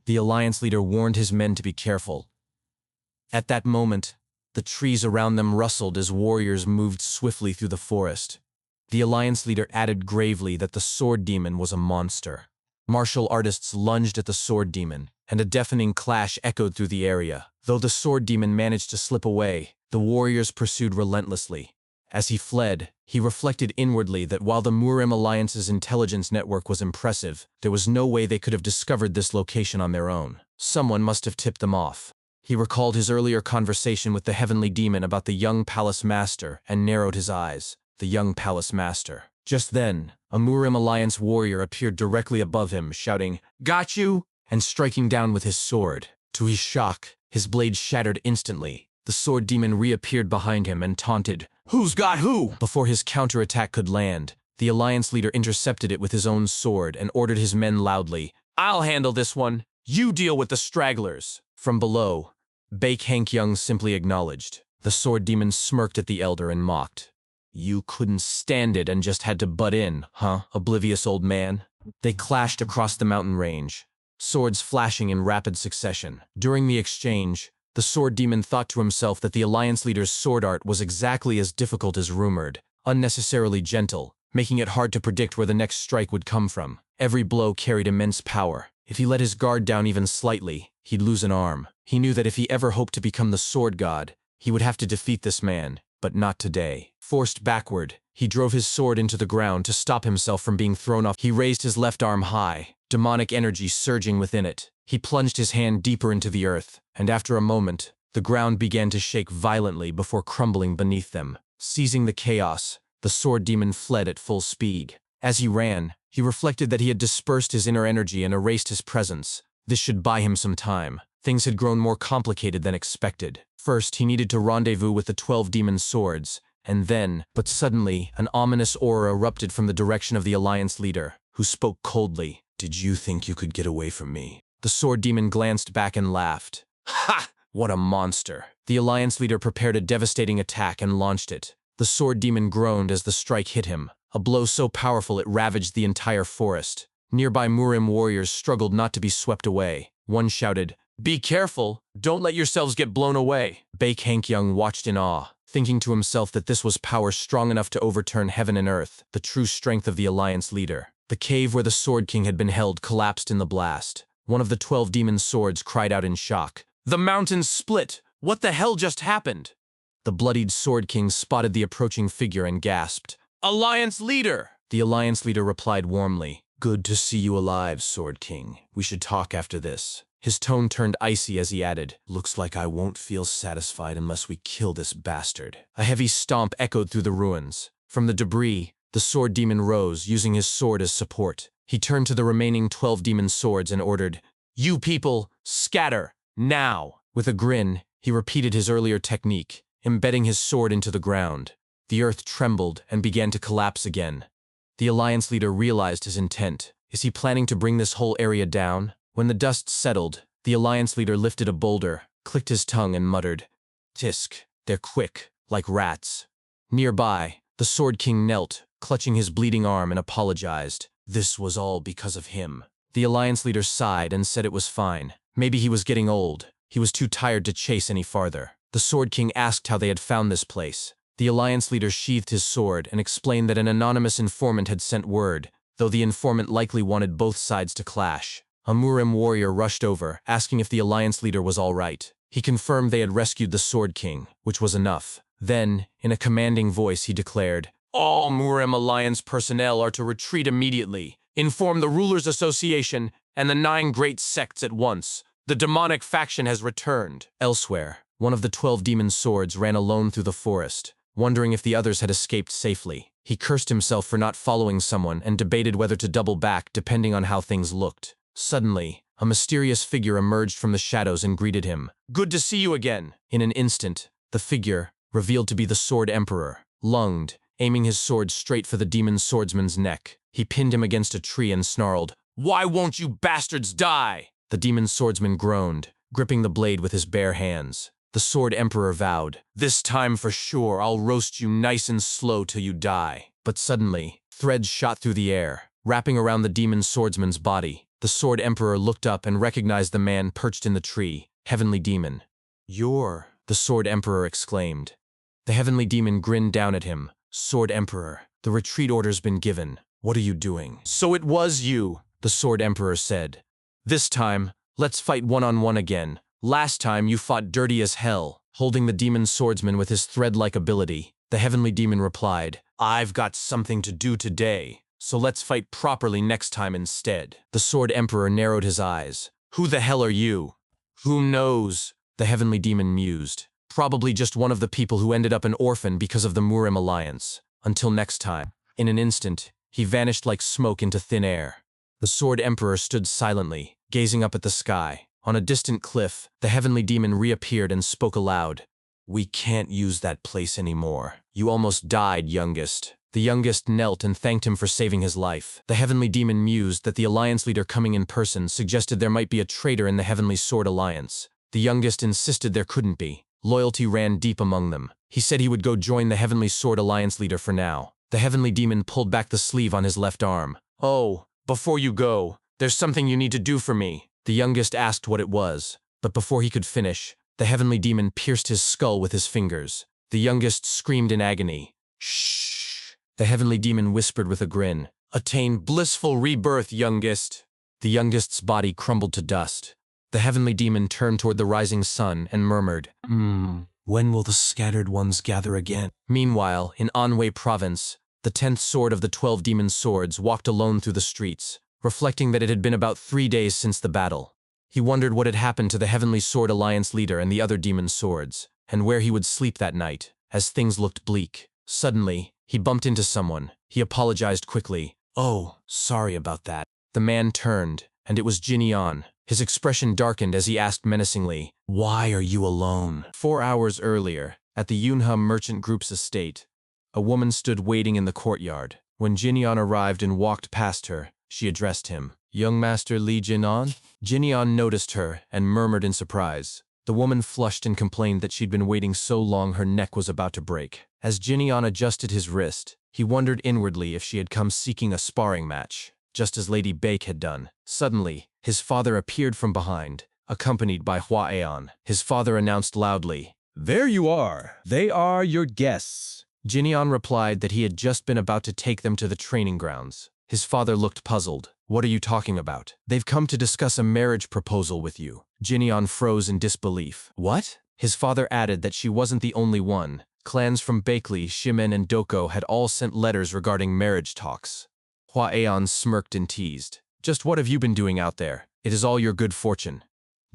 S1: The Alliance leader warned his men to be careful. At that moment, the trees around them rustled as warriors moved swiftly through the forest. The Alliance leader added gravely that the sword demon was a monster. Martial artists lunged at the sword demon, and a deafening clash echoed through the area. Though the sword demon managed to slip away, the warriors pursued relentlessly. As he fled, he reflected inwardly that while the Murim Alliance's intelligence network was impressive, there was no way they could have discovered this location on their own. Someone must have tipped them off. He recalled his earlier conversation with the heavenly demon about the young palace master and narrowed his eyes. The young palace master. Just then, a Murim Alliance warrior appeared directly above him, shouting, "Got you!" and striking down with his sword. To his shock, his blade shattered instantly. The sword demon reappeared behind him and taunted, "Who's got who?" Before his counterattack could land, the Alliance leader intercepted it with his own sword and ordered his men loudly, "I'll handle this one. You deal with the stragglers." From below, Baek Hankyung simply acknowledged. The sword demon smirked at the elder and mocked. "You couldn't stand it and just had to butt in, huh, oblivious old man?" They clashed across the mountain range, swords flashing in rapid succession. During the exchange, the sword demon thought to himself that the Alliance leader's sword art was exactly as difficult as rumored, unnecessarily gentle, making it hard to predict where the next strike would come from. Every blow carried immense power. If he let his guard down even slightly, he'd lose an arm. He knew that if he ever hoped to become the sword god, he would have to defeat this man, but not today. Forced backward, he drove his sword into the ground to stop himself from being thrown off. He raised his left arm high, demonic energy surging within it. He plunged his hand deeper into the earth, and after a moment, the ground began to shake violently before crumbling beneath them. Seizing the chaos, the sword demon fled at full speed. As he ran, he reflected that he had dispersed his inner energy and erased his presence. This should buy him some time. Things had grown more complicated than expected. First, he needed to rendezvous with the 12 demon swords, and then, but suddenly, an ominous aura erupted from the direction of the Alliance leader, who spoke coldly. "Did you think you could get away from me?" The sword demon glanced back and laughed. "Ha! What a monster!" The Alliance leader prepared a devastating attack and launched it. The sword demon groaned as the strike hit him, a blow so powerful it ravaged the entire forest. Nearby Murim warriors struggled not to be swept away. One shouted, "Be careful! Don't let yourselves get blown away!" Baek Hankyung watched in awe, thinking to himself that this was power strong enough to overturn heaven and earth, the true strength of the Alliance leader. The cave where the Sword King had been held collapsed in the blast. One of the 12 demon swords cried out in shock. "The mountains split! What the hell just happened?" The bloodied Sword King spotted the approaching figure and gasped, "Alliance leader!" The Alliance leader replied warmly, "Good to see you alive, Sword King. We should talk after this." His tone turned icy as he added, "Looks like I won't feel satisfied unless we kill this bastard." A heavy stomp echoed through the ruins. From the debris, the sword demon rose, using his sword as support. He turned to the remaining 12 demon swords and ordered, "You people, scatter, now!" With a grin, he repeated his earlier technique, embedding his sword into the ground. The earth trembled and began to collapse again. The Alliance leader realized his intent. Is he planning to bring this whole area down? When the dust settled, the Alliance leader lifted a boulder, clicked his tongue and muttered, "Tisk, they're quick, like rats." Nearby, the Sword King knelt, clutching his bleeding arm and apologized. This was all because of him. The Alliance leader sighed and said it was fine. Maybe he was getting old. He was too tired to chase any farther. The Sword King asked how they had found this place. The Alliance leader sheathed his sword and explained that an anonymous informant had sent word, though the informant likely wanted both sides to clash. A Murim warrior rushed over, asking if the Alliance leader was all right. He confirmed they had rescued the Sword King, which was enough. Then, in a commanding voice, he declared, "All Murim Alliance personnel are to retreat immediately. Inform the Rulers Association and the 9 great sects at once. The demonic faction has returned." Elsewhere, one of the 12 demon swords ran alone through the forest, wondering if the others had escaped safely. He cursed himself for not following someone and debated whether to double back depending on how things looked. Suddenly, a mysterious figure emerged from the shadows and greeted him. "Good to see you again." In an instant, the figure, revealed to be the Sword Emperor, lunged, aiming his sword straight for the demon swordsman's neck. He pinned him against a tree and snarled, "Why won't you bastards die?" The demon swordsman groaned, gripping the blade with his bare hands. The Sword Emperor vowed, "This time for sure I'll roast you nice and slow till you die." But suddenly, threads shot through the air, wrapping around the demon swordsman's body. The Sword Emperor looked up and recognized the man perched in the tree, Heavenly Demon. "You're," the Sword Emperor exclaimed. The Heavenly Demon grinned down at him. "Sword Emperor, the retreat order's been given. What are you doing?" "So it was you," the Sword Emperor said. "This time, let's fight one-on-one again. Last time you fought dirty as hell." Holding the demon swordsman with his thread-like ability, the Heavenly Demon replied, "I've got something to do today, so let's fight properly next time instead." The Sword Emperor narrowed his eyes. "Who the hell are you?" "Who knows?" the Heavenly Demon mused. "Probably just one of the people who ended up an orphan because of the Murim Alliance. Until next time." In an instant, he vanished like smoke into thin air. The Sword Emperor stood silently, gazing up at the sky. On a distant cliff, the Heavenly Demon reappeared and spoke aloud. "We can't use that place anymore. You almost died, youngest." The youngest knelt and thanked him for saving his life. The Heavenly Demon mused that the Alliance leader coming in person suggested there might be a traitor in the Heavenly Sword Alliance. The youngest insisted there couldn't be. Loyalty ran deep among them. He said he would go join the Heavenly Sword Alliance leader for now. The Heavenly Demon pulled back the sleeve on his left arm. "Oh, before you go, there's something you need to do for me." The youngest asked what it was, but before he could finish, the Heavenly Demon pierced his skull with his fingers. The youngest screamed in agony. "Shh!" The Heavenly Demon whispered with a grin. "Attain blissful rebirth, youngest." The youngest's body crumbled to dust. The Heavenly Demon turned toward the rising sun and murmured, "When will the scattered ones gather again?" Meanwhile, in Anhui Province, the 10th sword of the 12 demon swords walked alone through the streets, reflecting that it had been about 3 days since the battle. He wondered what had happened to the Heavenly Sword Alliance leader and the other demon swords, and where he would sleep that night, as things looked bleak. Suddenly, he bumped into someone. He apologized quickly. "Oh, sorry about that." The man turned, and it was Jinyan. His expression darkened as he asked menacingly, "Why are you alone?" 4 hours earlier, at the Yunhe Merchant Group's estate, a woman stood waiting in the courtyard. When Jinyan arrived and walked past her, she addressed him. "Young Master Li Jinan?" Jinyan noticed her and murmured in surprise. The woman flushed and complained that she'd been waiting so long her neck was about to break. As Jinyan adjusted his wrist, he wondered inwardly if she had come seeking a sparring match, just as Lady Bake had done. Suddenly, his father appeared from behind, accompanied by Hua Aeon. His father announced loudly,
S3: "There you are. They are your guests."
S1: Jinyan replied that he had just been about to take them to the training grounds. His father looked puzzled. "What are you talking about?" "They've come to discuss a marriage proposal with you." Jinyan froze in disbelief. "What?" His father added that she wasn't the only one. Clans from Bakely, Shimen, and Doko had all sent letters regarding marriage talks. Hua Aeon smirked and teased. "Just what have you been doing out there? It is all your good fortune."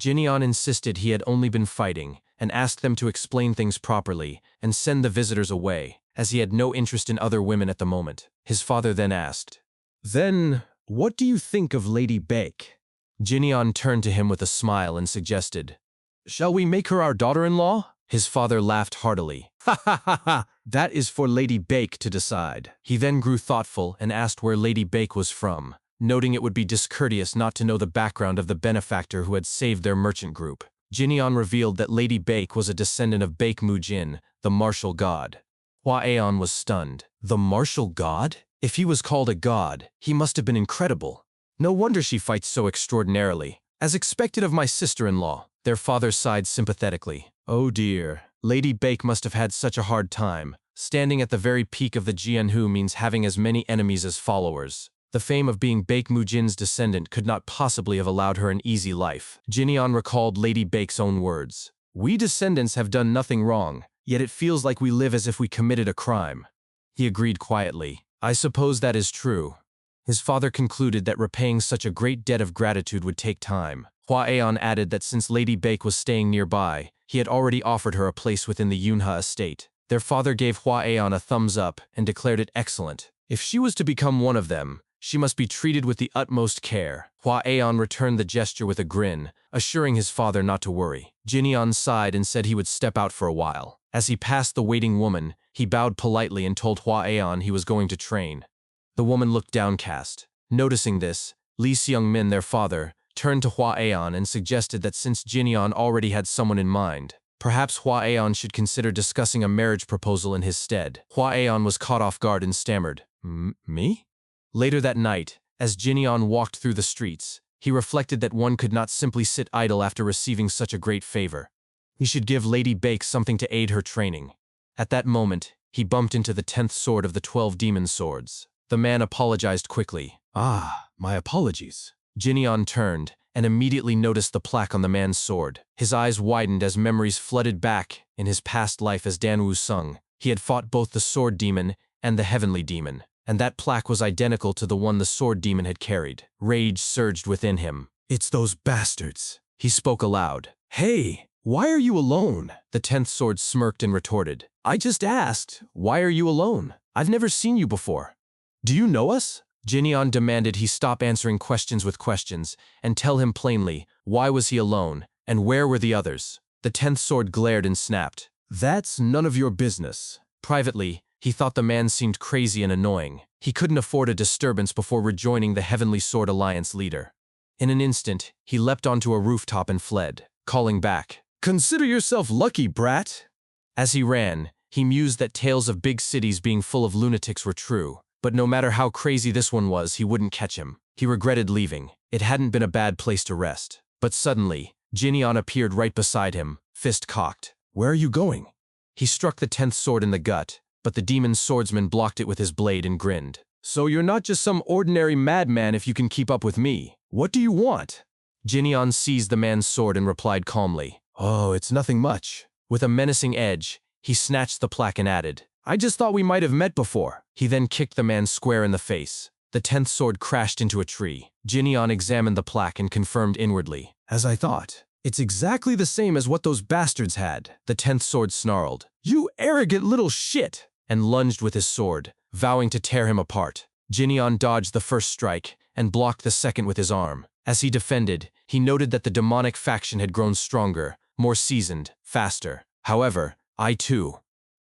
S1: Jinyan insisted he had only been fighting, and asked them to explain things properly and send the visitors away, as he had no interest in other women at the moment. His father then asked,
S3: "Then, what do you think of Lady Bake?"
S1: Jinyan turned to him with a smile and suggested,
S3: Shall we make her our daughter-in-law?
S1: His father laughed heartily.
S3: Ha ha ha ha! That is for Lady Bake to decide.
S1: He then grew thoughtful and asked where Lady Bake was from, noting it would be discourteous not to know the background of the benefactor who had saved their merchant group. Jinyeon revealed that Lady Bake was a descendant of Bake Mujin, the martial god. Hua Aeon was stunned. The martial god? If he was called a god, he must have been incredible. No wonder she fights so extraordinarily. As expected of my sister-in-law. Their father sighed sympathetically. Oh dear, Lady Bake must have had such a hard time. Standing at the very peak of the Jianhu means having as many enemies as followers. The fame of being Bake Mujin's descendant could not possibly have allowed her an easy life. Jinyeon recalled Lady Bake's own words. We descendants have done nothing wrong, yet it feels like we live as if we committed a crime. He agreed quietly. I suppose that is true. His father concluded that repaying such a great debt of gratitude would take time. Hua Aeon added that since Lady Bake was staying nearby, he had already offered her a place within the Yunha estate. Their father gave Hua Aeon a thumbs up and declared it excellent. If she was to become one of them, she must be treated with the utmost care. Hua Aeon returned the gesture with a grin, assuring his father not to worry. Jinyeon sighed and said he would step out for a while. As he passed the waiting woman, he bowed politely and told Hua Aeon he was going to train. The woman looked downcast. Noticing this, Lee Seung-min, their father, turned to Hua Aeon and suggested that since Jinyeon already had someone in mind, perhaps Hua Aeon should consider discussing a marriage proposal in his stead. Hua Aeon was caught off guard and stammered, Me? Later that night, as Jinyeon walked through the streets, he reflected that one could not simply sit idle after receiving such a great favor. He should give Lady Bake something to aid her training. At that moment, he bumped into the 10th sword of the 12 demon swords. The man apologized quickly.
S3: Ah, my apologies.
S1: Jinyeon turned and immediately noticed the plaque on the man's sword. His eyes widened as memories flooded back in his past life as Dan Woo-sung. He had fought both the sword demon and the heavenly demon, and that plaque was identical to the one the sword demon had carried. Rage surged within him.
S3: It's those bastards.
S1: He spoke aloud.
S3: Hey, why are you alone?
S1: The 10th sword smirked and retorted. I just asked, why are you alone? I've never seen you before.
S3: Do you know us?
S1: Jinyeon demanded he stop answering questions with questions and tell him plainly why was he alone and where were the others. The 10th sword glared and snapped.
S3: That's none of your business.
S1: Privately, he thought the man seemed crazy and annoying. He couldn't afford a disturbance before rejoining the Heavenly Sword Alliance leader. In an instant, he leapt onto a rooftop and fled, calling back,
S3: Consider yourself lucky, brat.
S1: As he ran, he mused that tales of big cities being full of lunatics were true. But no matter how crazy this one was, he wouldn't catch him. He regretted leaving. It hadn't been a bad place to rest. But suddenly, Jinyeon appeared right beside him, fist cocked.
S3: Where are you going?
S1: He struck the 10th sword in the gut, but the demon swordsman blocked it with his blade and grinned.
S3: So you're not just some ordinary madman if you can keep up with me. What do you want?
S1: Jinyeon seized the man's sword and replied calmly.
S3: Oh, it's nothing much.
S1: With a menacing edge, he snatched the plaque and added,
S3: I just thought we might have met before.
S1: He then kicked the man square in the face. The 10th sword crashed into a tree. Jinyeon examined the plaque and confirmed inwardly.
S3: As I thought. It's exactly the same as what those bastards had.
S1: The 10th sword snarled.
S3: You arrogant little shit!
S1: And lunged with his sword, vowing to tear him apart. Jinyeon dodged the first strike and blocked the second with his arm. As he defended, he noted that the demonic faction had grown stronger, more seasoned, faster. However, I too.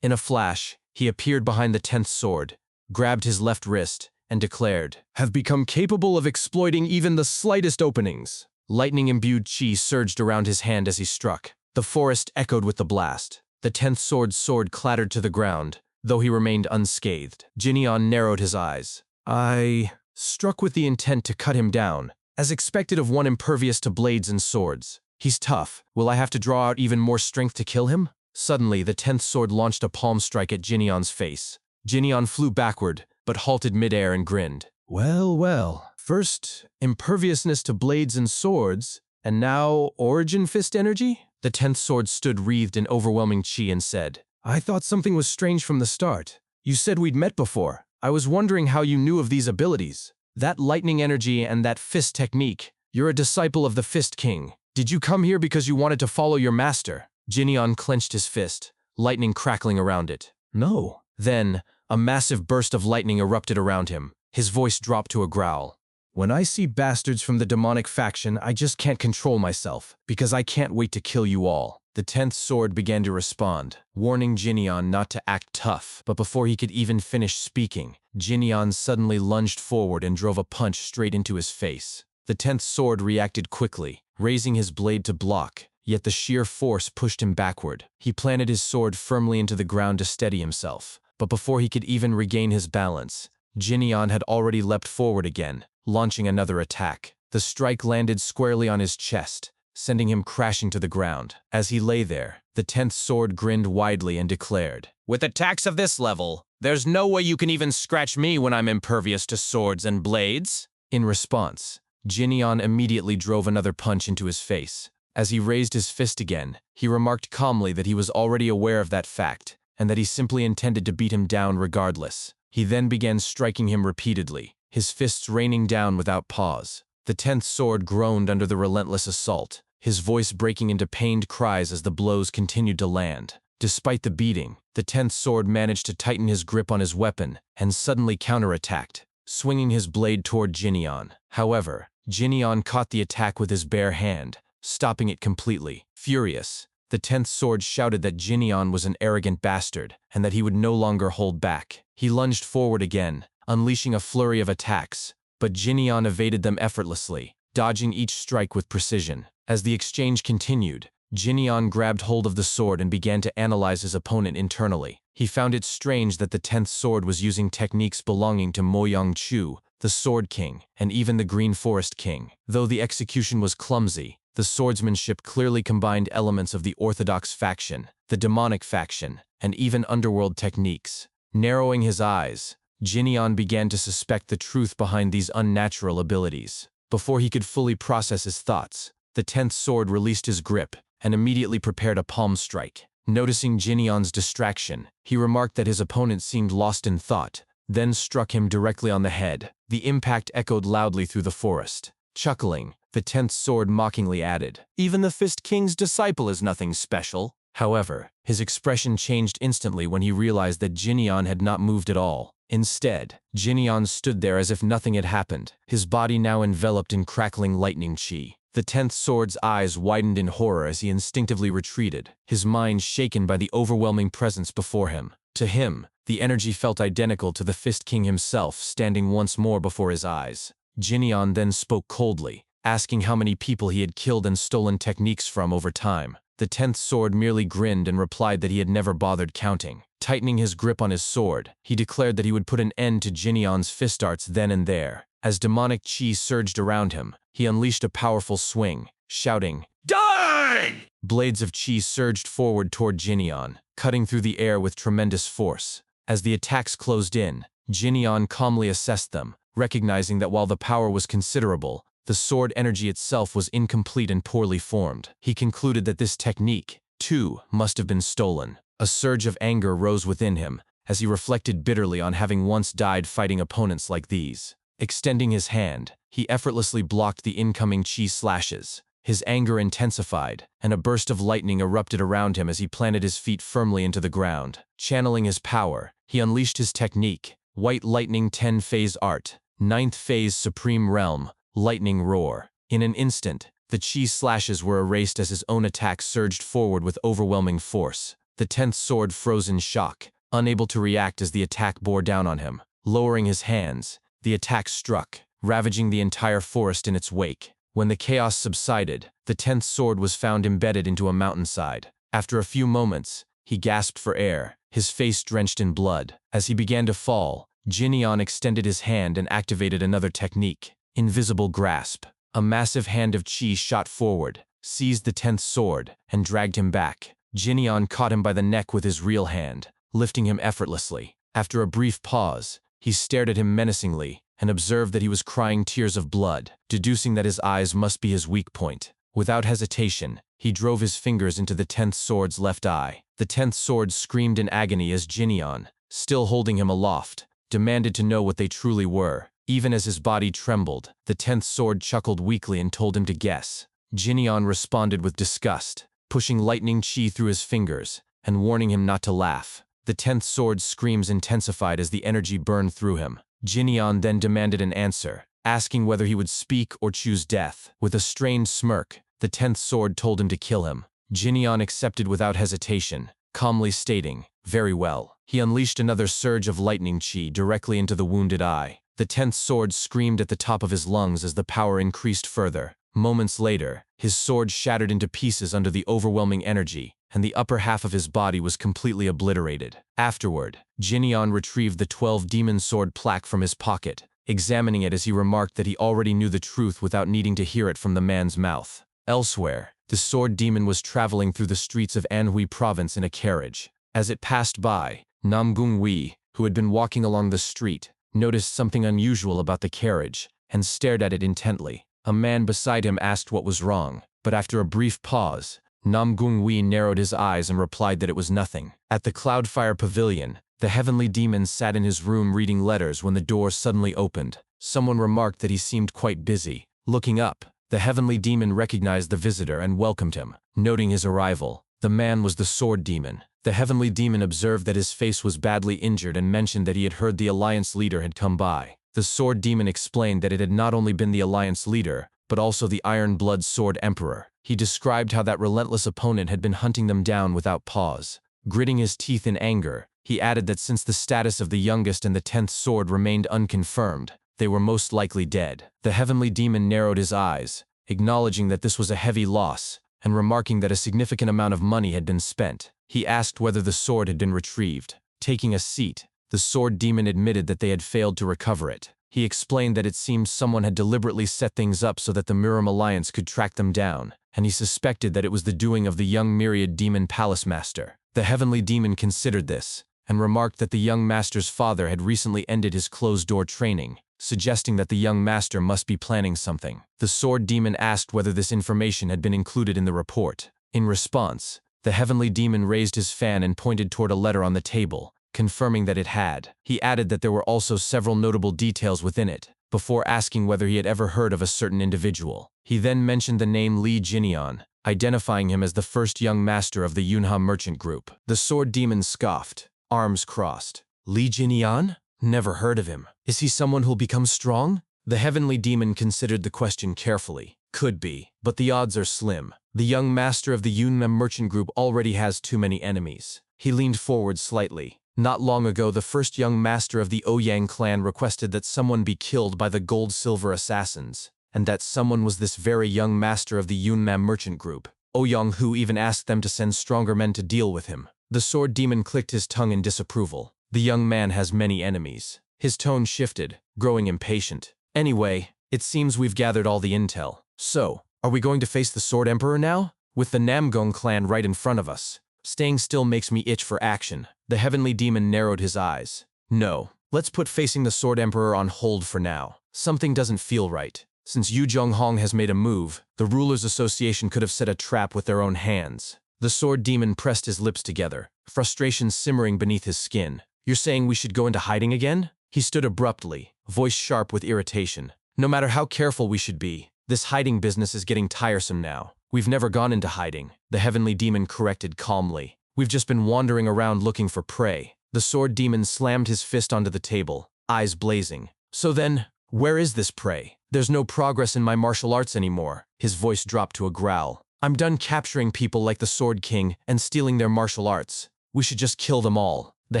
S1: In a flash, he appeared behind the 10th sword, grabbed his left wrist, and declared,
S3: Have become capable of exploiting even the slightest openings.
S1: Lightning-imbued chi surged around his hand as he struck. The forest echoed with the blast. The 10th sword's sword clattered to the ground, though he remained unscathed. Jinyeon narrowed his eyes.
S3: I
S1: struck with the intent to cut him down, as expected of one impervious to blades and swords. He's tough. Will I have to draw out even more strength to kill him? Suddenly, the 10th sword launched a palm strike at Jinyeon's face. Jinyeon flew backward, but halted midair and grinned.
S3: Well, well. First, imperviousness to blades and swords, and now origin fist energy?
S1: The 10th sword stood wreathed in overwhelming chi and said,
S3: I thought something was strange from the start. You said we'd met before. I was wondering how you knew of these abilities. That lightning energy and that fist technique. You're a disciple of the Fist King. Did you come here because you wanted to follow your master? Jinyeon clenched his fist, lightning crackling around it.
S1: No. Then, a massive burst of lightning erupted around him. His voice dropped to a growl.
S3: When I see bastards from the demonic faction, I just can't control myself, because I can't wait to kill you all. The 10th sword began to respond, warning Jinyan not to act tough. But before he could even finish speaking, Jinyan suddenly lunged forward and drove a punch straight into his face. The 10th sword reacted quickly, raising his blade to block, yet the sheer force pushed him backward. He planted his sword firmly into the ground to steady himself, but before he could even regain his balance, Jinyan had already leapt forward again, launching another attack. The strike landed squarely on his chest, sending him crashing to the ground. As he lay there, the 10th sword grinned widely and declared, "With attacks of this level, there's no way you can even scratch me when I'm impervious to swords and blades." In response, Jinyan immediately drove another punch into his face. As he raised his fist again, he remarked calmly that he was already aware of that fact, and that he simply intended to beat him down regardless. He then began striking him repeatedly, his fists raining down without pause. The 10th sword groaned under the relentless assault, his voice breaking into pained cries as the blows continued to land. Despite the beating, the 10th sword managed to tighten his grip on his weapon and suddenly counterattacked, swinging his blade toward Jinyan. However, Jinyan caught the attack with his bare hand, stopping it completely. Furious, the 10th sword shouted that Jinyan was an arrogant bastard and that he would no longer hold back. He lunged forward again, unleashing a flurry of attacks, but Jinyan evaded them effortlessly, dodging each strike with precision. As the exchange continued, Jinyan grabbed hold of the sword and began to analyze his opponent internally. He found it strange that the 10th sword was using techniques belonging to Moyang Chu, the Sword King, and even the Green Forest King. Though the execution was clumsy, the swordsmanship clearly combined elements of the orthodox faction, the demonic faction, and even underworld techniques. Narrowing his eyes, Jinyan began to suspect the truth behind these unnatural abilities. Before he could fully process his thoughts, the 10th sword released his grip and immediately prepared a palm strike. Noticing Jinyan's distraction, he remarked that his opponent seemed lost in thought, then struck him directly on the head. The impact echoed loudly through the forest. Chuckling, the 10th sword mockingly added, "Even the Fist King's disciple is nothing special." However, his expression changed instantly when he realized that Jinyan had not moved at all. Instead, Jinyan stood there as if nothing had happened, his body now enveloped in crackling lightning chi. The 10th sword's eyes widened in horror as he instinctively retreated, his mind shaken by the overwhelming presence before him. To him, the energy felt identical to the Fist King himself standing once more before his eyes. Jinyan then spoke coldly, asking how many people he had killed and stolen techniques from over time. The 10th sword merely grinned and replied that he had never bothered counting. Tightening his grip on his sword, he declared that he would put an end to Jinyan's fist arts then and there. As demonic chi surged around him, he unleashed a powerful swing, shouting, "Die!" Blades of chi surged forward toward Jinyan, cutting through the air with tremendous force. As the attacks closed in, Jinyan calmly assessed them, recognizing that while the power was considerable, the sword energy itself was incomplete and poorly formed. He concluded that this technique, too, must have been stolen. A surge of anger rose within him as he reflected bitterly on having once died fighting opponents like these. Extending his hand, he effortlessly blocked the incoming chi slashes. His anger intensified, and a burst of lightning erupted around him as he planted his feet firmly into the ground. Channeling his power, he unleashed his technique, White Lightning 10-Phase Art, 9th Phase Supreme Realm, Lightning Roar. In an instant, the chi slashes were erased as his own attack surged forward with overwhelming force. The 10th sword froze in shock, unable to react as the attack bore down on him. Lowering his hands, the attack struck, ravaging the entire forest in its wake. When the chaos subsided, the 10th sword was found embedded into a mountainside. After a few moments, he gasped for air, his face drenched in blood. As he began to fall, Jinyan extended his hand and activated another technique, Invisible Grasp. A massive hand of chi shot forward, seized the 10th sword, and dragged him back. Jinyan caught him by the neck with his real hand, lifting him effortlessly. After a brief pause, he stared at him menacingly and observed that he was crying tears of blood, deducing that his eyes must be his weak point. Without hesitation, he drove his fingers into the 10th sword's left eye. The 10th sword screamed in agony as Jinyan, still holding him aloft, demanded to know what they truly were. Even as his body trembled, the 10th sword chuckled weakly and told him to guess. Jinyan responded with disgust, pushing lightning chi through his fingers and warning him not to laugh. The 10th sword's screams intensified as the energy burned through him. Jinyan then demanded an answer, asking whether he would speak or choose death. With a strained smirk, the 10th sword told him to kill him. Jinyan accepted without hesitation, calmly stating, "Very well." He unleashed another surge of lightning chi directly into the wounded eye. The 10th sword screamed at the top of his lungs as the power increased further. Moments later, his sword shattered into pieces under the overwhelming energy, and the upper half of his body was completely obliterated. Afterward, Jinyan retrieved the 12 demon sword plaque from his pocket, examining it as he remarked that he already knew the truth without needing to hear it from the man's mouth. Elsewhere, the sword demon was traveling through the streets of Anhui province in a carriage. As it passed by, Namgung Wei, who had been walking along the street, noticed something unusual about the carriage and stared at it intently. A man beside him asked what was wrong, but after a brief pause, Namgung Wei narrowed his eyes and replied that it was nothing. At the Cloudfire Pavilion, the heavenly demon sat in his room reading letters when the door suddenly opened. Someone remarked that he seemed quite busy. Looking up, the heavenly demon recognized the visitor and welcomed him. Noting his arrival, the man was the sword demon. The heavenly demon observed that his face was badly injured and mentioned that he had heard the Alliance leader had come by. The sword demon explained that it had not only been the Alliance leader, but also the Iron Blood Sword Emperor. He described how that relentless opponent had been hunting them down without pause. Gritting his teeth in anger, he added that since the status of the youngest and the 10th sword remained unconfirmed, they were most likely dead. The heavenly demon narrowed his eyes, acknowledging that this was a heavy loss, and remarking that a significant amount of money had been spent. He asked whether the sword had been retrieved. Taking a seat, the sword demon admitted that they had failed to recover it. He explained that it seemed someone had deliberately set things up so that the Miram Alliance could track them down, and he suspected that it was the doing of the young Myriad Demon Palace Master. The heavenly demon considered this, and remarked that the young master's father had recently ended his closed-door training, suggesting that the young master must be planning something. The sword demon asked whether this information had been included in the report. In response, the heavenly demon raised his fan and pointed toward a letter on the table, confirming that it had. He added that there were also several notable details within it, before asking whether he had ever heard of a certain individual. He then mentioned the name Li Jinyan, identifying him as the first young master of the Yunha merchant group. The sword demon scoffed, arms crossed. Li Jinyan? Never heard of him. Is he someone who'll become strong? The heavenly demon considered the question carefully. Could be, but the odds are slim. The young master of the Yunha merchant group already has too many enemies. He leaned forward slightly. Not long ago, the first young master of the Ouyang clan requested that someone be killed by the gold-silver assassins, and that someone was this very young master of the Yunha merchant group. Ouyang Hu even asked them to send stronger men to deal with him. The sword demon clicked his tongue in disapproval. The young man has many enemies. His tone shifted, growing impatient. Anyway, it seems we've gathered all the intel. So, are we going to face the Sword Emperor now? With the Namgong clan right in front of us. Staying still makes me itch for action. The heavenly demon narrowed his eyes. No, let's put facing the Sword Emperor on hold for now. Something doesn't feel right. Since Yu Zhonghong has made a move, the Rulers Association could have set a trap with their own hands. The sword demon pressed his lips together, frustration simmering beneath his skin. You're saying we should go into hiding again? He stood abruptly, voice sharp with irritation. No matter how careful we should be, this hiding business is getting tiresome now. We've never gone into hiding, the heavenly demon corrected calmly. We've just been wandering around looking for prey. The sword demon slammed his fist onto the table, eyes blazing. So then, where is this prey? There's no progress in my martial arts anymore. His voice dropped to a growl. I'm done capturing people like the Sword King and stealing their martial arts. We should just kill them all. The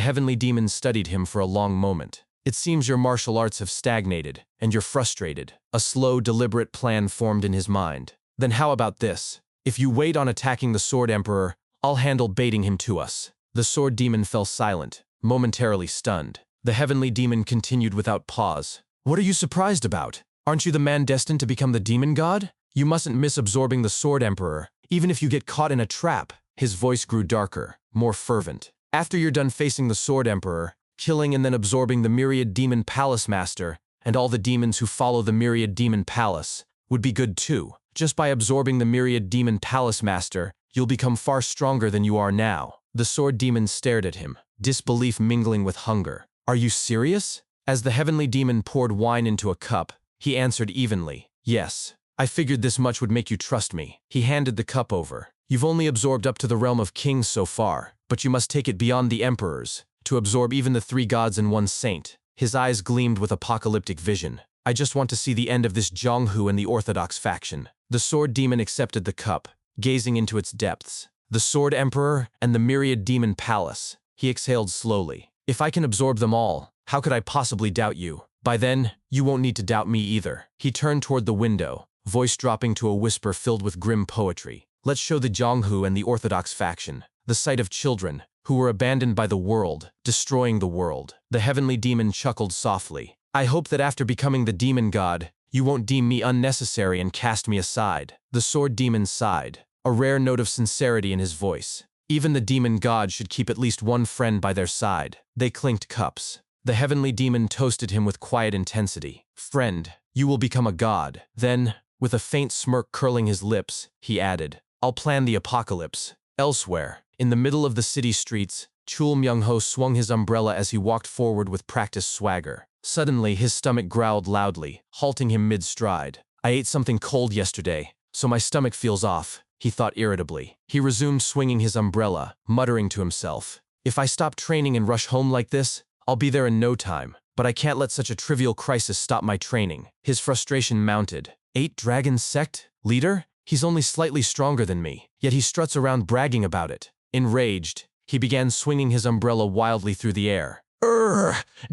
S3: heavenly demon studied him for a long moment. It seems your martial arts have stagnated, and you're frustrated. A slow, deliberate plan formed in his mind. Then how about this? If you wait on attacking the Sword Emperor, I'll handle baiting him to us. The sword demon fell silent, momentarily stunned. The heavenly demon continued without pause. What are you surprised about? Aren't you the man destined to become the demon god? You mustn't miss absorbing the Sword Emperor, even if you get caught in a trap. His voice grew darker, more fervent. After you're done facing the Sword Emperor, killing and then absorbing the Myriad Demon Palace Master, and all the demons who follow the Myriad Demon Palace, would be good too. Just by absorbing the Myriad Demon Palace Master, you'll become far stronger than you are now. The sword demon stared at him, disbelief mingling with hunger. Are you serious? As the heavenly demon poured wine into a cup, he answered evenly, yes. I figured this much would make you trust me. He handed the cup over. You've only absorbed up to the realm of kings so far, but you must take it beyond the emperors, to absorb even the 3 gods and 1 saint. His eyes gleamed with apocalyptic vision. I just want to see the end of this Jonghu and the Orthodox faction. The Sword Demon accepted the cup, gazing into its depths. The Sword Emperor and the Myriad Demon Palace. He exhaled slowly. If I can absorb them all, how could I possibly doubt you? By then, you won't need to doubt me either. He turned toward the window, voice dropping to a whisper filled with grim poetry. Let's show the Jonghu and the Orthodox faction the sight of children who were abandoned by the world, destroying the world. The heavenly demon chuckled softly. I hope that after becoming the demon god, you won't deem me unnecessary and cast me aside. The sword demon sighed, a rare note of sincerity in his voice. Even the demon god should keep at least one friend by their side. They clinked cups. The heavenly demon toasted him with quiet intensity. Friend, you will become a god. Then, with a faint smirk curling his lips, he added, I'll plan the apocalypse. Elsewhere, in the middle of the city streets, Chul Myung-ho swung his umbrella as he walked forward with practiced swagger. Suddenly, his stomach growled loudly, halting him mid-stride. I ate something cold yesterday, so my stomach feels off, he thought irritably. He resumed swinging his umbrella, muttering to himself, if I stop training and rush home like this, I'll be there in no time, but I can't let such a trivial crisis stop my training. His frustration mounted. 8 Dragon Sect? Leader? He's only slightly stronger than me, yet he struts around bragging about it. Enraged, he began swinging his umbrella wildly through the air.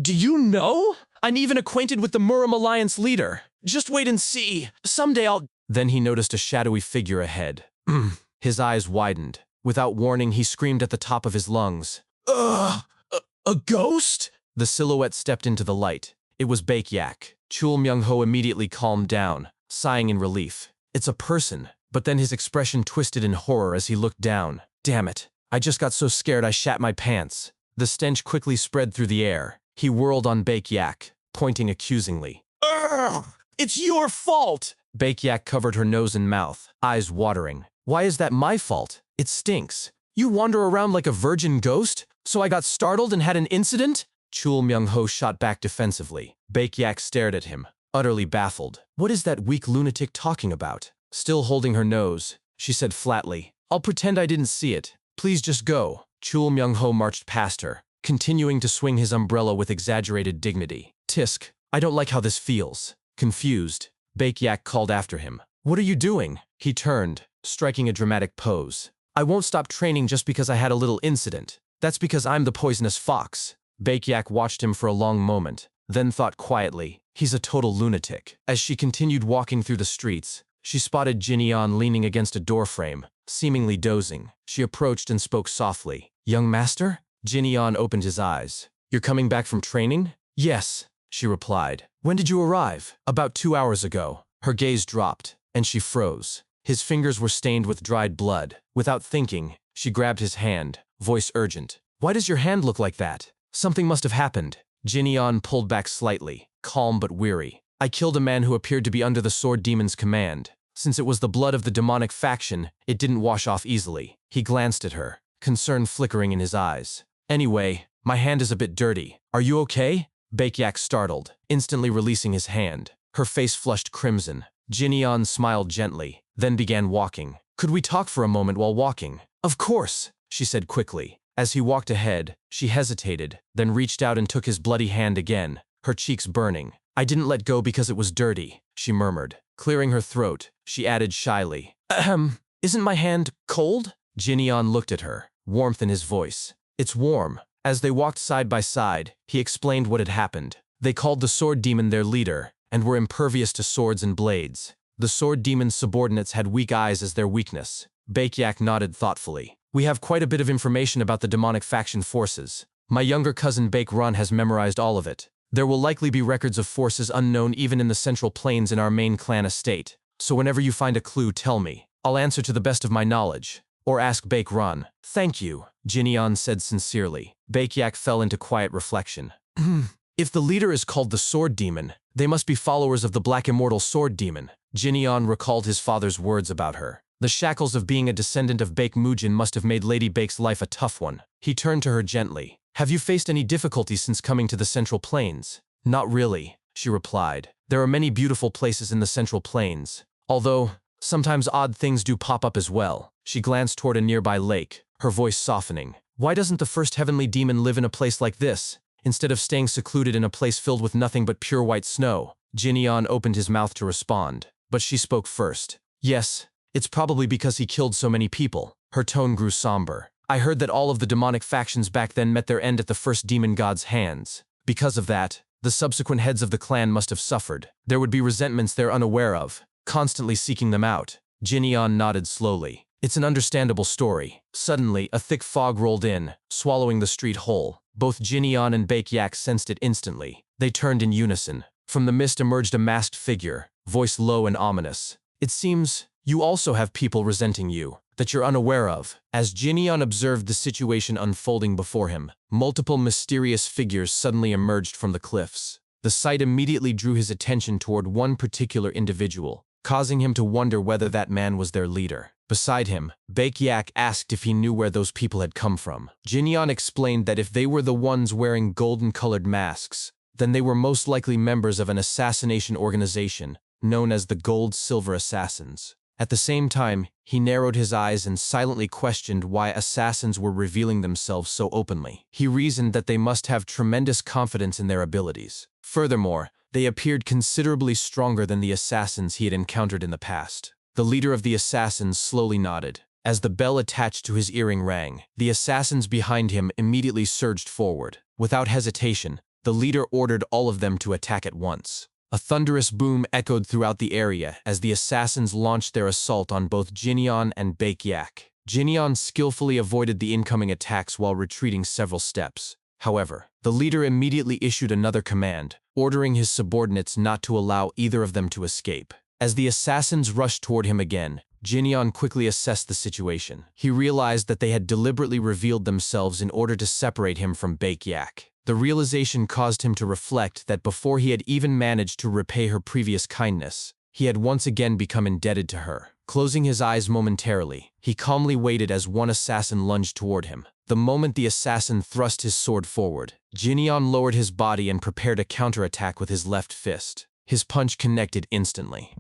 S3: Do you know? I'm even acquainted with the Murim Alliance leader. Just wait and see. Someday I'll— Then he noticed a shadowy figure ahead. His eyes widened. Without warning, he screamed at the top of his lungs. A ghost? The silhouette stepped into the light. It was Baek-yak. Chul Myung-ho immediately calmed down, sighing in relief. It's a person, but then his expression twisted in horror as he looked down. Damn it. I just got so scared I shat my pants. The stench quickly spread through the air. He whirled on Baek-yak, pointing accusingly. It's your fault! Baek-yak covered her nose and mouth, eyes watering. Why is that my fault? It stinks. You wander around like a virgin ghost? So I got startled and had an incident? Chul Myung-ho shot back defensively. Baek-yak stared at him, utterly baffled. What is that weak lunatic talking about? Still holding her nose, she said flatly, I'll pretend I didn't see it. Please just go. Chul Myung-ho marched past her, continuing to swing his umbrella with exaggerated dignity. Tisk, I don't like how this feels. Confused, Baek-yak called after him. What are you doing? He turned, striking a dramatic pose. I won't stop training just because I had a little incident. That's because I'm the poisonous fox. Baek-yak watched him for a long moment, then thought quietly, he's a total lunatic. As she continued walking through the streets, she spotted Jin-yeon leaning against a doorframe, seemingly dozing. She approached and spoke softly. Young master? Jin-yeon opened his eyes. You're coming back from training? Yes, she replied. When did you arrive? About 2 hours ago. Her gaze dropped, and she froze. His fingers were stained with dried blood. Without thinking, she grabbed his hand, voice urgent. Why does your hand look like that? Something must have happened. Jin-yeon pulled back slightly, calm but weary. I killed a man who appeared to be under the sword demon's command. Since it was the blood of the demonic faction, it didn't wash off easily. He glanced at her, concern flickering in his eyes. Anyway, my hand is a bit dirty. Are you okay? Baek-yak startled, instantly releasing his hand. Her face flushed crimson. Jin-yeon smiled gently, then began walking. Could we talk for a moment while walking? Of course, she said quickly. As he walked ahead, she hesitated, then reached out and took his bloody hand again, her cheeks burning. I didn't let go because it was dirty, she murmured. Clearing her throat, she added shyly. Isn't my hand cold? Jin-yeon looked at her, warmth in his voice. It's warm. As they walked side by side, he explained what had happened. They called the sword demon their leader, and were impervious to swords and blades. The sword demon's subordinates had weak eyes as their weakness. Baek-yak nodded thoughtfully. We have quite a bit of information about the demonic faction forces. My younger cousin Baek-run has memorized all of it. There will likely be records of forces unknown even in the central plains in our main clan estate. So whenever you find a clue, tell me. I'll answer to the best of my knowledge. Or ask Baek-run. Thank you, Jin-yeon said sincerely. Baek-yak fell into quiet reflection. If the leader is called the Sword Demon, they must be followers of the Black Immortal Sword Demon. Jin-yeon recalled his father's words about her. The shackles of being a descendant of Baek-mujin must have made Lady Baek's life a tough one. He turned to her gently. Have you faced any difficulties since coming to the Central Plains? Not really, she replied. There are many beautiful places in the Central Plains. Although, sometimes odd things do pop up as well. She glanced toward a nearby lake, her voice softening. Why doesn't the first heavenly demon live in a place like this? instead of staying secluded in a place filled with nothing but pure white snow. Jinyan opened his mouth to respond, but she spoke first. Yes, it's probably because he killed so many people. Her tone grew somber. I heard that all of the demonic factions back then met their end at the first demon god's hands. Because of that, the subsequent heads of the clan must have suffered. There would be resentments they're unaware of, constantly seeking them out. Jinyan nodded slowly. It's an understandable story. Suddenly, a thick fog rolled in, swallowing the street whole. Both Jinyan and Baekyak sensed it instantly. They turned in unison. From the mist emerged a masked figure, voice low and ominous. It seems you also have people resenting you, that you're unaware of. As Jinyan observed the situation unfolding before him, multiple mysterious figures suddenly emerged from the cliffs. The sight immediately drew his attention toward one particular individual, causing him to wonder whether that man was their leader. Beside him, Baekyak asked if he knew where those people had come from. Jinyan explained that if they were the ones wearing golden-colored masks, then they were most likely members of an assassination organization known as the Gold-Silver Assassins. At the same time, he narrowed his eyes and silently questioned why assassins were revealing themselves so openly. He reasoned that they must have tremendous confidence in their abilities. Furthermore, they appeared considerably stronger than the assassins he had encountered in the past. The leader of the assassins slowly nodded. As the bell attached to his earring rang, the assassins behind him immediately surged forward. Without hesitation, the leader ordered all of them to attack at once. A thunderous boom echoed throughout the area as the assassins launched their assault on both Jinyan and Baekyak. Jinyan skillfully avoided the incoming attacks while retreating several steps. However, the leader immediately issued another command, ordering his subordinates not to allow either of them to escape. As the assassins rushed toward him again, Jinyan quickly assessed the situation. He realized that they had deliberately revealed themselves in order to separate him from Baekyak. The realization caused him to reflect that before he had even managed to repay her previous kindness, he had once again become indebted to her. Closing his eyes momentarily, he calmly waited as one assassin lunged toward him. The moment the assassin thrust his sword forward, Jinyan lowered his body and prepared a counterattack with his left fist. His punch connected instantly.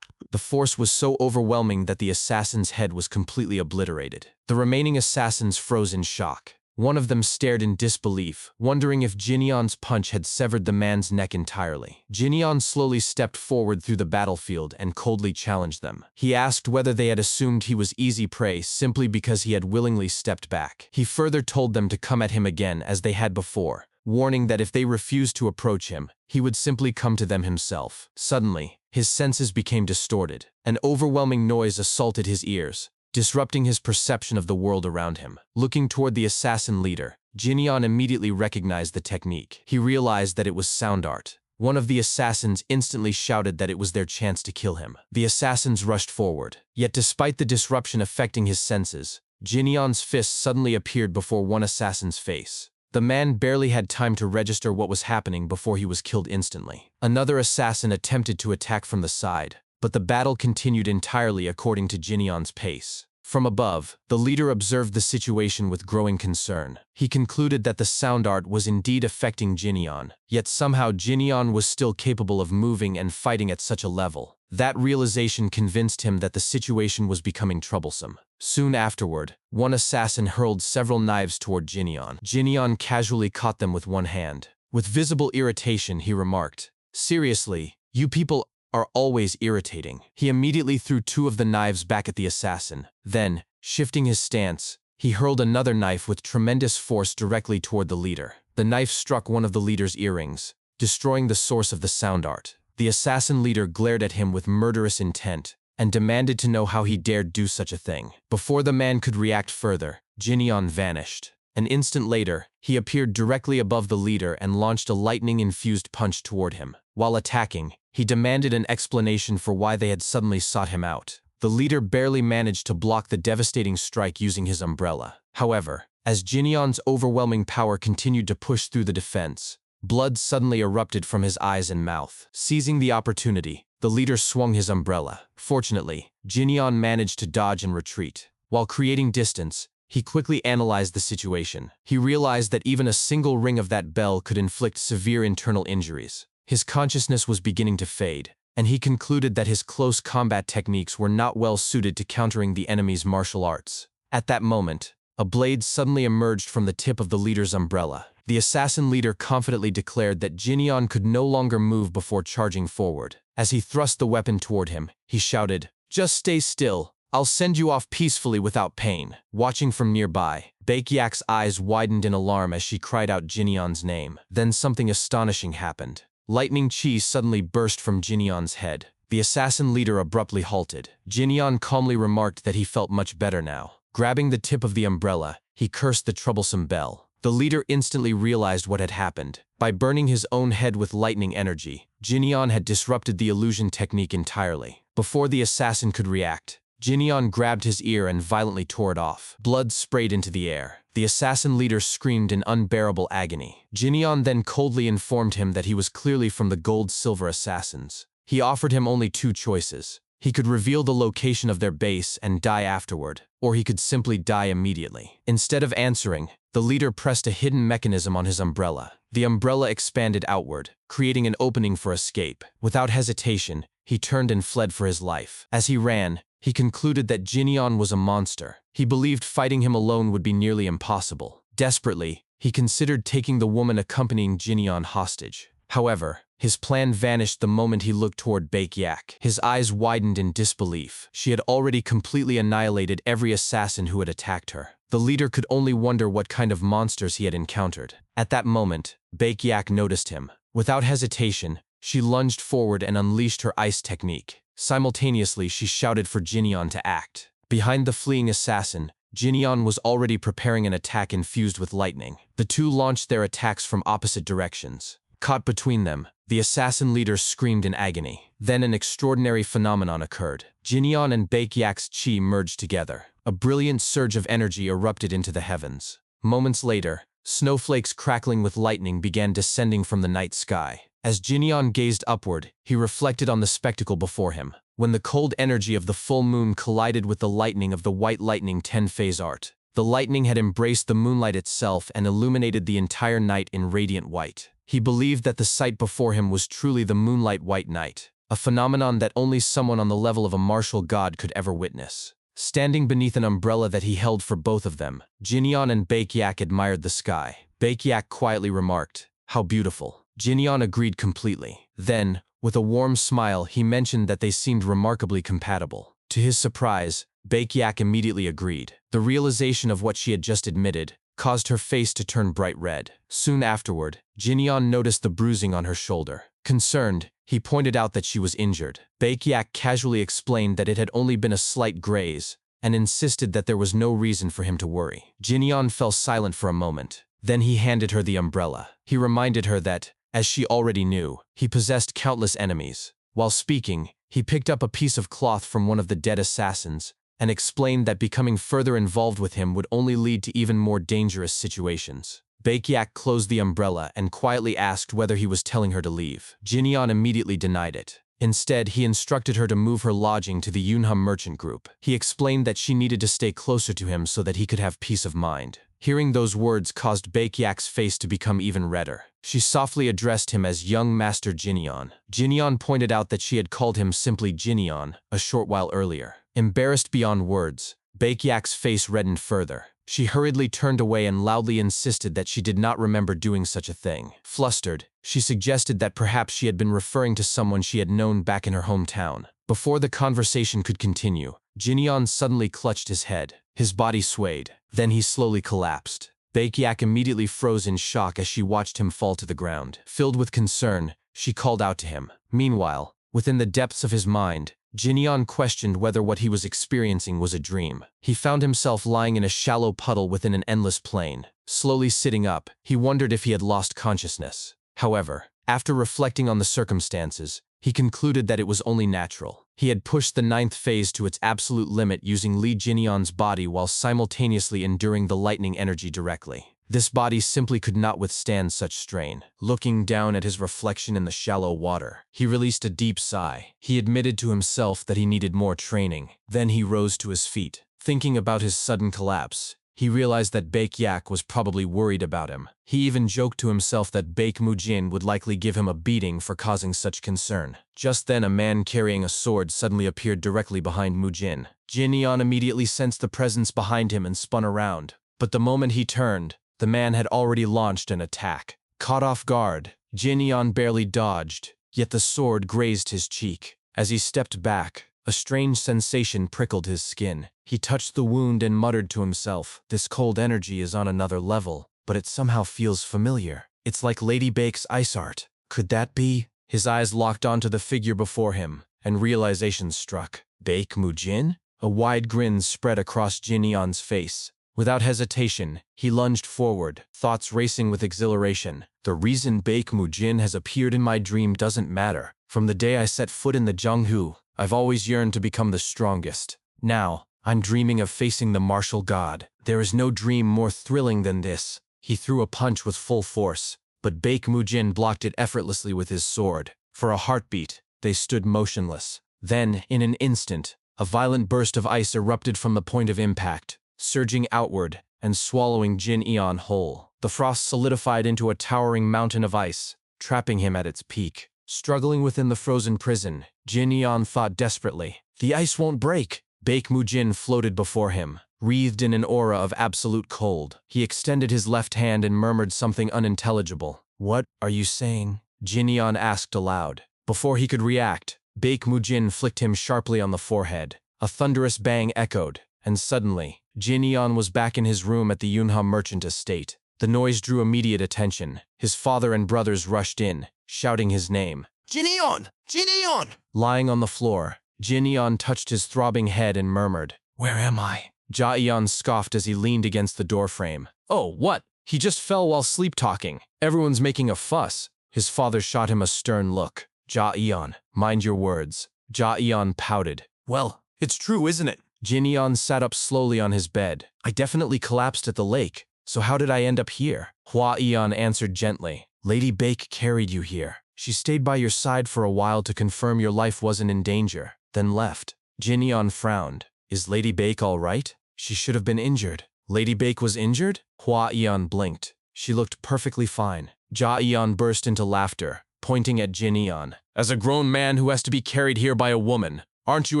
S3: The force was so overwhelming that the assassin's head was completely obliterated. The remaining assassins froze in shock. One of them stared in disbelief, wondering if Jinyan's punch had severed the man's neck entirely. Jinyan slowly stepped forward through the battlefield and coldly challenged them. He asked whether they had assumed he was easy prey simply because he had willingly stepped back. He further told them to come at him again as they had before, warning that if they refused to approach him, he would simply come to them himself. Suddenly, his senses became distorted. An overwhelming noise assaulted his ears, disrupting his perception of the world around him. Looking toward the assassin leader, Jinyan immediately recognized the technique. He realized that it was sound art. One of the assassins instantly shouted that it was their chance to kill him. The assassins rushed forward. Yet despite the disruption affecting his senses, Jinyan's fist suddenly appeared before one assassin's face. The man barely had time to register what was happening before he was killed instantly. Another assassin attempted to attack from the side, but the battle continued entirely according to Jinyan's pace. From above, the leader observed the situation with growing concern. He concluded that the sound art was indeed affecting Jinyan, yet somehow Jinyan was still capable of moving and fighting at such a level. That realization convinced him that the situation was becoming troublesome. Soon afterward, one assassin hurled several knives toward Jinyan. Jinyan casually caught them with one hand. With visible irritation, he remarked, "Seriously, you people are always irritating." He immediately threw two of the knives back at the assassin. Then, shifting his stance, he hurled another knife with tremendous force directly toward the leader. The knife struck one of the leader's earrings, destroying the source of the sound art. The assassin leader glared at him with murderous intent and demanded to know how he dared do such a thing. Before the man could react further, Jinyan vanished. An instant later, he appeared directly above the leader and launched a lightning-infused punch toward him. While attacking, he demanded an explanation for why they had suddenly sought him out. The leader barely managed to block the devastating strike using his umbrella. However, as Jinyan's overwhelming power continued to push through the defense, blood suddenly erupted from his eyes and mouth. Seizing the opportunity, the leader swung his umbrella. Fortunately, Jinyan managed to dodge and retreat. While creating distance, he quickly analyzed the situation. He realized that even a single ring of that bell could inflict severe internal injuries. His consciousness was beginning to fade, and he concluded that his close combat techniques were not well suited to countering the enemy's martial arts. At that moment, a blade suddenly emerged from the tip of the leader's umbrella. The assassin leader confidently declared that Jinyan could no longer move before charging forward. As he thrust the weapon toward him, he shouted, "Just stay still. I'll send you off peacefully without pain." Watching from nearby, Baekhyak's eyes widened in alarm as she cried out Jinyan's name. Then something astonishing happened. Lightning chi suddenly burst from Jinyan's head. The assassin leader abruptly halted. Jinyan calmly remarked that he felt much better now. Grabbing the tip of the umbrella, he cursed the troublesome bell. The leader instantly realized what had happened. By burning his own head with lightning energy, Jinyan had disrupted the illusion technique entirely. Before the assassin could react, Jinyan grabbed his ear and violently tore it off. Blood sprayed into the air. The assassin leader screamed in unbearable agony. Jinyan then coldly informed him that he was clearly from the gold-silver assassins. He offered him only two choices. He could reveal the location of their base and die afterward, or he could simply die immediately. Instead of answering, the leader pressed a hidden mechanism on his umbrella. The umbrella expanded outward, creating an opening for escape. Without hesitation, he turned and fled for his life. As he ran, he concluded that Jinyan was a monster. He believed fighting him alone would be nearly impossible. Desperately, he considered taking the woman accompanying Jinyan hostage. However, his plan vanished the moment he looked toward Baekyak. His eyes widened in disbelief. She had already completely annihilated every assassin who had attacked her. The leader could only wonder what kind of monsters he had encountered. At that moment, Baekyak noticed him. Without hesitation, she lunged forward and unleashed her ice technique. Simultaneously, she shouted for Jinyan to act. Behind the fleeing assassin, Jinyan was already preparing an attack infused with lightning. The two launched their attacks from opposite directions. Caught between them, the assassin leader screamed in agony. Then an extraordinary phenomenon occurred. Jinyan and Baekyak's chi merged together. A brilliant surge of energy erupted into the heavens. Moments later, snowflakes crackling with lightning began descending from the night sky. As Jinyan gazed upward, he reflected on the spectacle before him. When the cold energy of the full moon collided with the lightning of the white lightning 10-phase art, the lightning had embraced the moonlight itself and illuminated the entire night in radiant white. He believed that the sight before him was truly the moonlight white night, a phenomenon that only someone on the level of a martial god could ever witness. Standing beneath an umbrella that he held for both of them, Jinyan and Baekyak admired the sky. Baekyak quietly remarked, "How beautiful." Jinyan agreed completely. Then, with a warm smile, he mentioned that they seemed remarkably compatible. To his surprise, Baekyak immediately agreed. The realization of what she had just admitted caused her face to turn bright red. Soon afterward, Jinyan noticed the bruising on her shoulder. Concerned, he pointed out that she was injured. Baekyak casually explained that it had only been a slight graze, and insisted that there was no reason for him to worry. Jinyan fell silent for a moment. Then he handed her the umbrella. He reminded her that, as she already knew, he possessed countless enemies. While speaking, he picked up a piece of cloth from one of the dead assassins, and explained that becoming further involved with him would only lead to even more dangerous situations. Baekyak closed the umbrella and quietly asked whether he was telling her to leave. Jinyan immediately denied it. Instead, he instructed her to move her lodging to the Yunham merchant group. He explained that she needed to stay closer to him so that he could have peace of mind. Hearing those words caused Baekyak's face to become even redder. She softly addressed him as young Master Jinyan. Jinyan pointed out that she had called him simply Jinyan a short while earlier. Embarrassed beyond words, Baekyak's face reddened further. She hurriedly turned away and loudly insisted that she did not remember doing such a thing. Flustered, she suggested that perhaps she had been referring to someone she had known back in her hometown. Before the conversation could continue, Jinyan suddenly clutched his head. His body swayed. Then he slowly collapsed. Baekyak immediately froze in shock as she watched him fall to the ground. Filled with concern, she called out to him. Meanwhile, within the depths of his mind, Jinyan questioned whether what he was experiencing was a dream. He found himself lying in a shallow puddle within an endless plain. Slowly sitting up, he wondered if he had lost consciousness. However, after reflecting on the circumstances, he concluded that it was only natural. He had pushed the 9th phase to its absolute limit using Li Jinyan's body while simultaneously enduring the lightning energy directly. This body simply could not withstand such strain. Looking down at his reflection in the shallow water, he released a deep sigh. He admitted to himself that he needed more training. Then he rose to his feet. Thinking about his sudden collapse, he realized that Baekyak was probably worried about him. He even joked to himself that Baek Mujin would likely give him a beating for causing such concern. Just then a man carrying a sword suddenly appeared directly behind Mujin. Jinyan immediately sensed the presence behind him and spun around. But the moment he turned, the man had already launched an attack. Caught off guard, Jin Eon barely dodged, yet the sword grazed his cheek. As he stepped back, a strange sensation prickled his skin. He touched the wound and muttered to himself, "This cold energy is on another level, but it somehow feels familiar. It's like Lady Baek's ice art. Could that be?" His eyes locked onto the figure before him, and realization struck. Baek Mujin? A wide grin spread across Jin Eon's face. Without hesitation, he lunged forward, thoughts racing with exhilaration. The reason Baek Mujin has appeared in my dream doesn't matter. From the day I set foot in the Junghu, I've always yearned to become the strongest. Now, I'm dreaming of facing the martial god. There is no dream more thrilling than this. He threw a punch with full force, but Baek Mujin blocked it effortlessly with his sword. For a heartbeat, they stood motionless. Then, in an instant, a violent burst of ice erupted from the point of impact, surging outward and swallowing Jin Eon whole. The frost solidified into a towering mountain of ice, trapping him at its peak. Struggling within the frozen prison, Jin Eon thought desperately, "The ice won't break." Baek Mujin floated before him, wreathed in an aura of absolute cold. He extended his left hand and murmured something unintelligible. "What are you saying?" Jin Eon asked aloud. Before he could react, Baek Mujin flicked him sharply on the forehead. A thunderous bang echoed, and suddenly, Jin Eon was back in his room at the Yunha merchant estate. The noise drew immediate attention. His father and brothers rushed in, shouting his name.
S2: Jin Eon! Jin Eon!
S3: Lying on the floor, Jin Eon touched his throbbing head and murmured,
S2: "Where am I?"
S3: Ja Eon scoffed as he leaned against the doorframe. "Oh, what? He just fell while sleep-talking. Everyone's making a fuss." His father shot him a stern look. "Ja Eon, mind your words." Ja Eon pouted.
S2: "Well, it's true, isn't it?"
S3: Jin Eon sat up slowly on his bed. "I definitely collapsed at the lake. So how did I end up here?" Hua Eon answered gently. "Lady Baek carried you here. She stayed by your side for a while to confirm your life wasn't in danger, then left." Jin Eon frowned. "Is Lady Baek all right? She should have been injured." "Lady Baek was injured?" Hua Eon blinked. "She looked perfectly fine." Ja Eon burst into laughter, pointing at Jin Eon. "As a grown man who has to be carried here by a woman, aren't you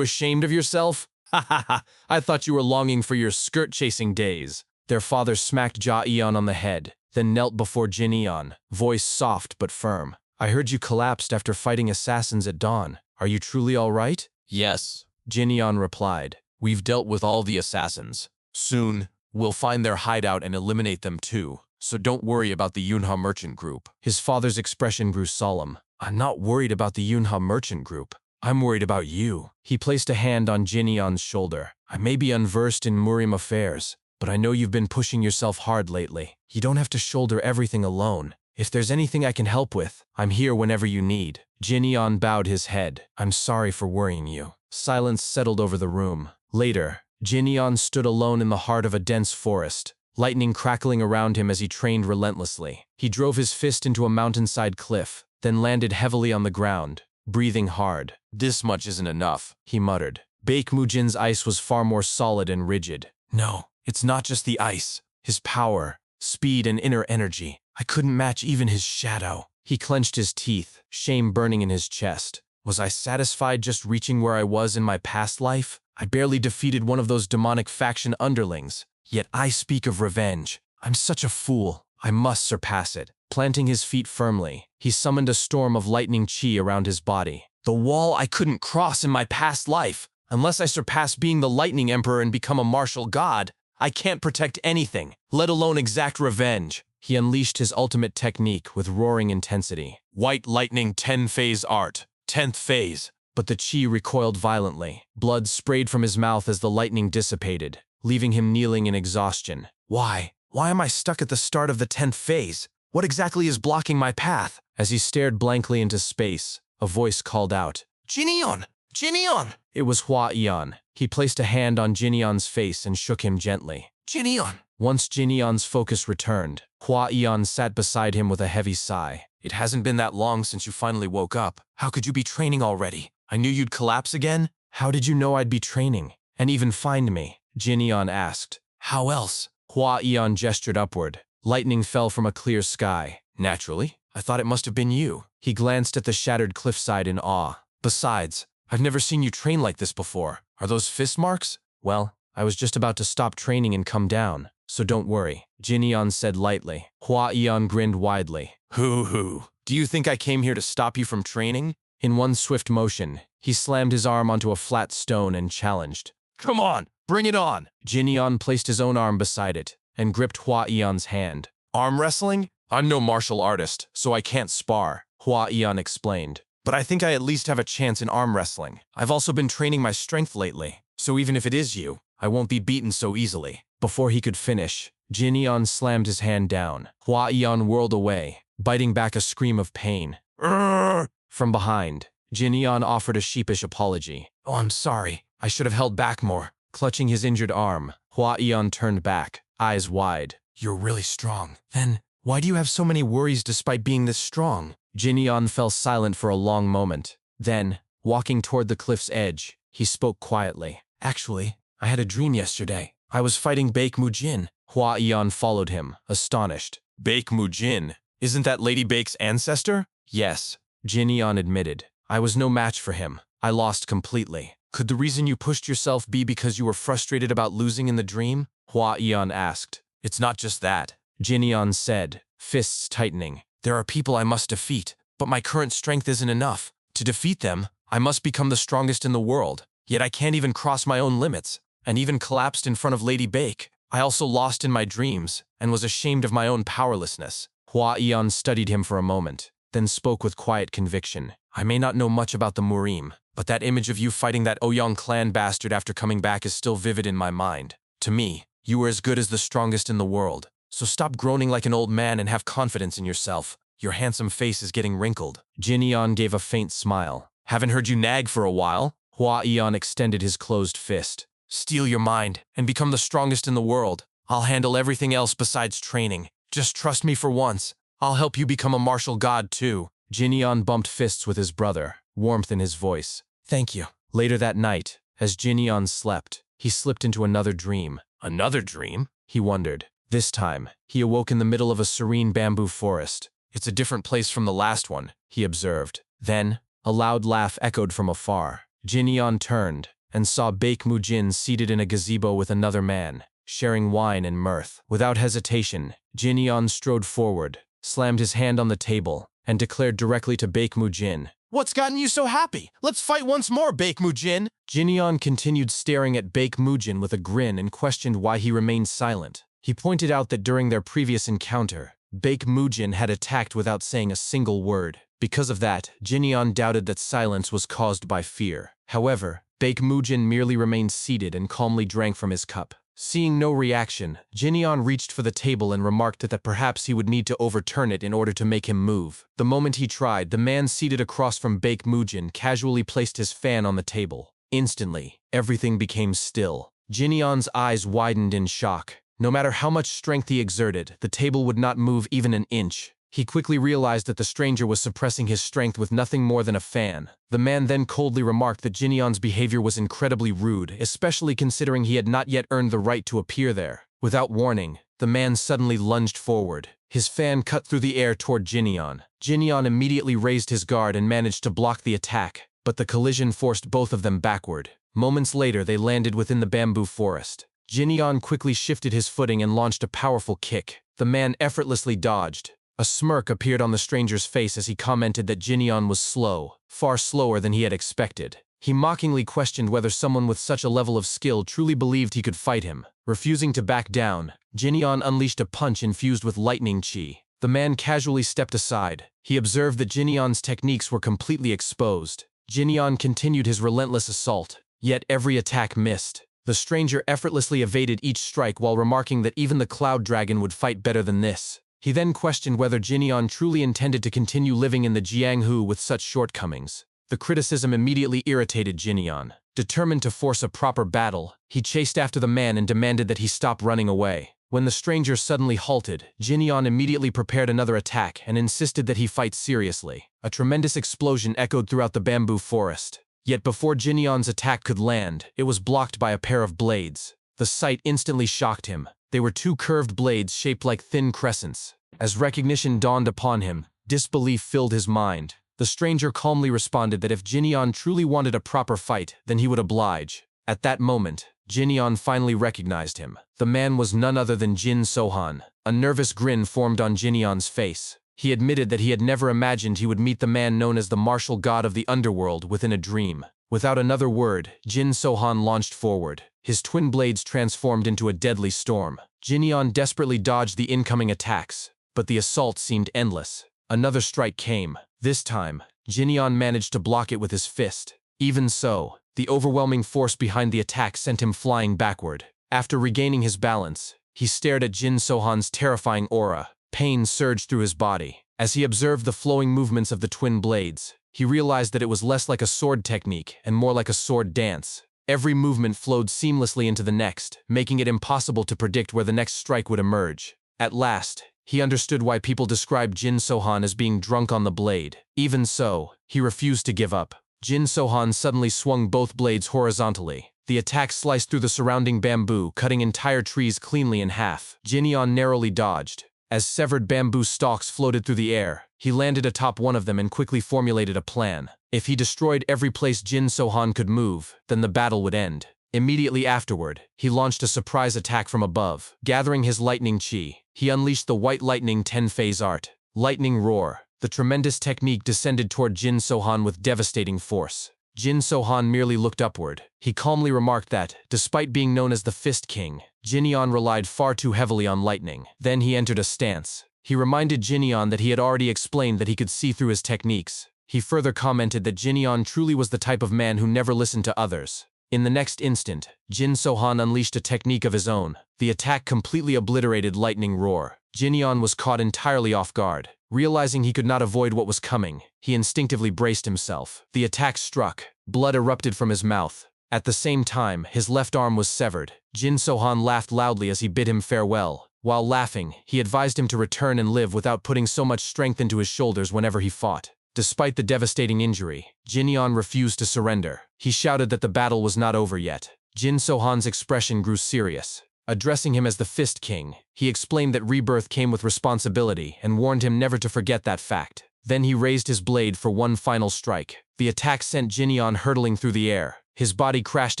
S3: ashamed of yourself? Ha ha ha, I thought you were longing for your skirt-chasing days." Their father smacked Ja Eon on the head, then knelt before Jin Eon, voice soft but firm. "I heard you collapsed after fighting assassins at dawn. Are you truly all right?"
S1: Yes,
S3: Jin Eon replied.
S1: we've dealt with all the assassins. Soon, we'll find their hideout and eliminate them too. So don't worry about the Yunha merchant group.
S3: His father's expression grew solemn. "I'm not worried about the Yunha merchant group. I'm worried about you." He placed a hand on Jin Eon's shoulder. "I may be unversed in Murim affairs, but I know you've been pushing yourself hard lately. You don't have to shoulder everything alone. If there's anything I can help with, I'm here whenever you need." Jin Eon bowed his head. "I'm sorry for worrying you." Silence settled over the room. Later, Jin Eon stood alone in the heart of a dense forest, lightning crackling around him as he trained relentlessly. He drove his fist into a mountainside cliff, then landed heavily on the ground, breathing hard.
S1: This much isn't enough.
S3: He muttered. Baek Mujin's ice was far more solid and rigid. "No, it's not just the ice. His power, speed, and inner energy. I couldn't match even his shadow." He clenched his teeth, shame burning in his chest. Was I satisfied just reaching where I was in my past life? I barely defeated one of those demonic faction underlings. Yet I speak of revenge. I'm such a fool. I must surpass it. Planting his feet firmly, he summoned a storm of lightning chi around his body. The wall I couldn't cross in my past life. Unless I surpass being the Lightning Emperor and become a martial god, I can't protect anything, let alone exact revenge. He unleashed his ultimate technique with roaring intensity.
S1: White Lightning 10-phase art. 10th phase.
S3: But the chi recoiled violently. Blood sprayed from his mouth as the lightning dissipated, leaving him kneeling in exhaustion. Why? Why am I stuck at the start of the 10th phase? What exactly is blocking my path? As he stared blankly into space, a voice called out,
S2: "Jin Eon! Jin Eon!
S3: It was Hua Eon. He placed a hand on Jin Eon's face and shook him gently.
S2: Jin Eon!"
S3: Once Jin Eon's focus returned, Hua Eon sat beside him with a heavy sigh.
S1: It hasn't been that long since you finally woke up. How could you be training already? I knew you'd collapse again.
S3: How did you know I'd be training? And even find me? Jin Eon asked.
S1: How else?
S3: Hua Eon gestured upward. Lightning fell from a clear sky.
S1: Naturally. I thought it must have been you.
S3: He glanced at the shattered cliffside in awe. Besides, I've never seen you train like this before. Are those fist marks? Well, I was just about to stop training and come down. so don't worry, Jinyan said lightly. Hua Yan grinned widely. Hoo. Do you think I came here to stop you from training? In one swift motion, he slammed his arm onto a flat stone and challenged. Come on, bring it on! Jinyan placed his own arm beside it and gripped Hua Yan's hand. Arm wrestling? I'm no martial artist, so I can't spar, Hua Yan explained. But I think I at least have a chance in arm wrestling. I've also been training my strength lately, so even if it is you, I won't be beaten so easily. Before he could finish, Jinyan slammed his hand down. Hua Yan whirled away, biting back a scream of pain. Urgh! From behind, Jinyan offered a sheepish apology. Oh, I'm sorry. I should have held back more. Clutching his injured arm, Hua Yan turned back, eyes wide. You're really strong. Then, why do you have so many worries despite being this strong? Jinyan fell silent for a long moment. Then, walking toward the cliff's edge, he spoke quietly. Actually, I had a dream yesterday. I was fighting Baek Mujin. Hua Yan followed him, astonished. Baek Mujin? Isn't that Lady Baek's ancestor? Yes, Jinyan admitted. I was no match for him. I lost completely. Could the reason you pushed yourself be because you were frustrated about losing in the dream? Hua Yan asked. It's not just that, Jinyan said, fists tightening. There are people I must defeat, but my current strength isn't enough. To defeat them, I must become the strongest in the world. Yet I can't even cross my own limits, and even collapsed in front of Lady Baek. I also lost in my dreams, and was ashamed of my own powerlessness. Hua Yan studied him for a moment, then spoke with quiet conviction. I may not know much about the Murim, but that image of you fighting that Ouyang clan bastard after coming back is still vivid in my mind. To me, you were as good as the strongest in the world. So stop groaning like an old man and have confidence in yourself. Your handsome face is getting wrinkled. Jinyan gave a faint smile. Haven't heard you nag for a while. Hua Yan extended his closed fist. Steal your mind and become the strongest in the world. I'll handle everything else besides training. Just trust me for once. I'll help you become a martial god too. Jinyan bumped fists with his brother, warmth in his voice. Thank you. Later that night, as Jinyan slept, he slipped into another dream. Another dream? He wondered. This time, he awoke in the middle of a serene bamboo forest. It's a different place from the last one, he observed. Then, a loud laugh echoed from afar. Jinyan turned and saw Baek Mujin seated in a gazebo with another man, sharing wine and mirth. Without hesitation, Jinyan strode forward, slammed his hand on the table, and declared directly to Baek Mujin, What's gotten you so happy? Let's fight once more, Baek Mujin! Jinyan continued staring at Baek Mujin with a grin and questioned why he remained silent. He pointed out that during their previous encounter, Baek Mujin had attacked without saying a single word. Because of that, Jinyan doubted that silence was caused by fear. However, Baek Mujin merely remained seated and calmly drank from his cup. Seeing no reaction, Jinyan reached for the table and remarked that perhaps he would need to overturn it in order to make him move. The moment he tried, the man seated across from Baek Mujin casually placed his fan on the table. Instantly, everything became still. Jinyan's eyes widened in shock. No matter how much strength he exerted, the table would not move even an inch. He quickly realized that the stranger was suppressing his strength with nothing more than a fan. The man then coldly remarked that Jinyan's behavior was incredibly rude, especially considering he had not yet earned the right to appear there. Without warning, the man suddenly lunged forward. His fan cut through the air toward Jinyan. Jinyan immediately raised his guard and managed to block the attack, but the collision forced both of them backward. Moments later, they landed within the bamboo forest. Jinyan quickly shifted his footing and launched a powerful kick. The man effortlessly dodged. A smirk appeared on the stranger's face as he commented that Jinyan was slow, far slower than he had expected. He mockingly questioned whether someone with such a level of skill truly believed he could fight him. Refusing to back down, Jinyan unleashed a punch infused with lightning chi. The man casually stepped aside. He observed that Jinyan's techniques were completely exposed. Jinyan continued his relentless assault, yet every attack missed. The stranger effortlessly evaded each strike while remarking that even the Cloud Dragon would fight better than this. He then questioned whether Jinyan truly intended to continue living in the Jianghu with such shortcomings. The criticism immediately irritated Jinyan. Determined to force a proper battle, he chased after the man and demanded that he stop running away. When the stranger suddenly halted, Jinyan immediately prepared another attack and insisted that he fight seriously. A tremendous explosion echoed throughout the bamboo forest. Yet before Jinyan's attack could land, it was blocked by a pair of blades. The sight instantly shocked him. They were two curved blades shaped like thin crescents. As recognition dawned upon him, disbelief filled his mind. The stranger calmly responded that if Jinyan truly wanted a proper fight, then he would oblige. At that moment, Jinyeon finally recognized him. The man was none other than Jin Sohan. A nervous grin formed on Jinyeon's face. He admitted that he had never imagined he would meet the man known as the martial god of the underworld within a dream. Without another word, Jin Sohan launched forward. His twin blades transformed into a deadly storm. Jinyeon desperately dodged the incoming attacks, but the assault seemed endless. Another strike came. This time, Jinyeon managed to block it with his fist. Even so, the overwhelming force behind the attack sent him flying backward. After regaining his balance, he stared at Jin Sohan's terrifying aura. Pain surged through his body. As he observed the flowing movements of the twin blades, he realized that it was less like a sword technique and more like a sword dance. Every movement flowed seamlessly into the next, making it impossible to predict where the next strike would emerge. At last, he understood why people described Jin Sohan as being drunk on the blade. Even so, he refused to give up. Jin Sohan suddenly swung both blades horizontally. The attack sliced through the surrounding bamboo, cutting entire trees cleanly in half. Jinyeon narrowly dodged. As severed bamboo stalks floated through the air, he landed atop one of them and quickly formulated a plan. If he destroyed every place Jin Sohan could move, then the battle would end. Immediately afterward, he launched a surprise attack from above. Gathering his lightning chi, he unleashed the White Lightning 10-phase art. Lightning Roar. The tremendous technique descended toward Jin Sohan with devastating force. Jin Sohan merely looked upward. He calmly remarked that, despite being known as the Fist King, Jinyeon relied far too heavily on lightning. Then he entered a stance. He reminded Jinyeon that he had already explained that he could see through his techniques. He further commented that Jinyeon truly was the type of man who never listened to others. In the next instant, Jin Sohan unleashed a technique of his own. The attack completely obliterated Lightning Roar. Jinyeon was caught entirely off guard. Realizing he could not avoid what was coming, he instinctively braced himself. The attack struck. Blood erupted from his mouth. At the same time, his left arm was severed. Jin Sohan laughed loudly as he bid him farewell. While laughing, he advised him to return and live without putting so much strength into his shoulders whenever he fought. Despite the devastating injury, Jinyeon refused to surrender. He shouted that the battle was not over yet. Jin Sohan's expression grew serious. Addressing him as the Fist King, he explained that rebirth came with responsibility and warned him never to forget that fact. Then he raised his blade for one final strike. The attack sent Jinyeon hurtling through the air. His body crashed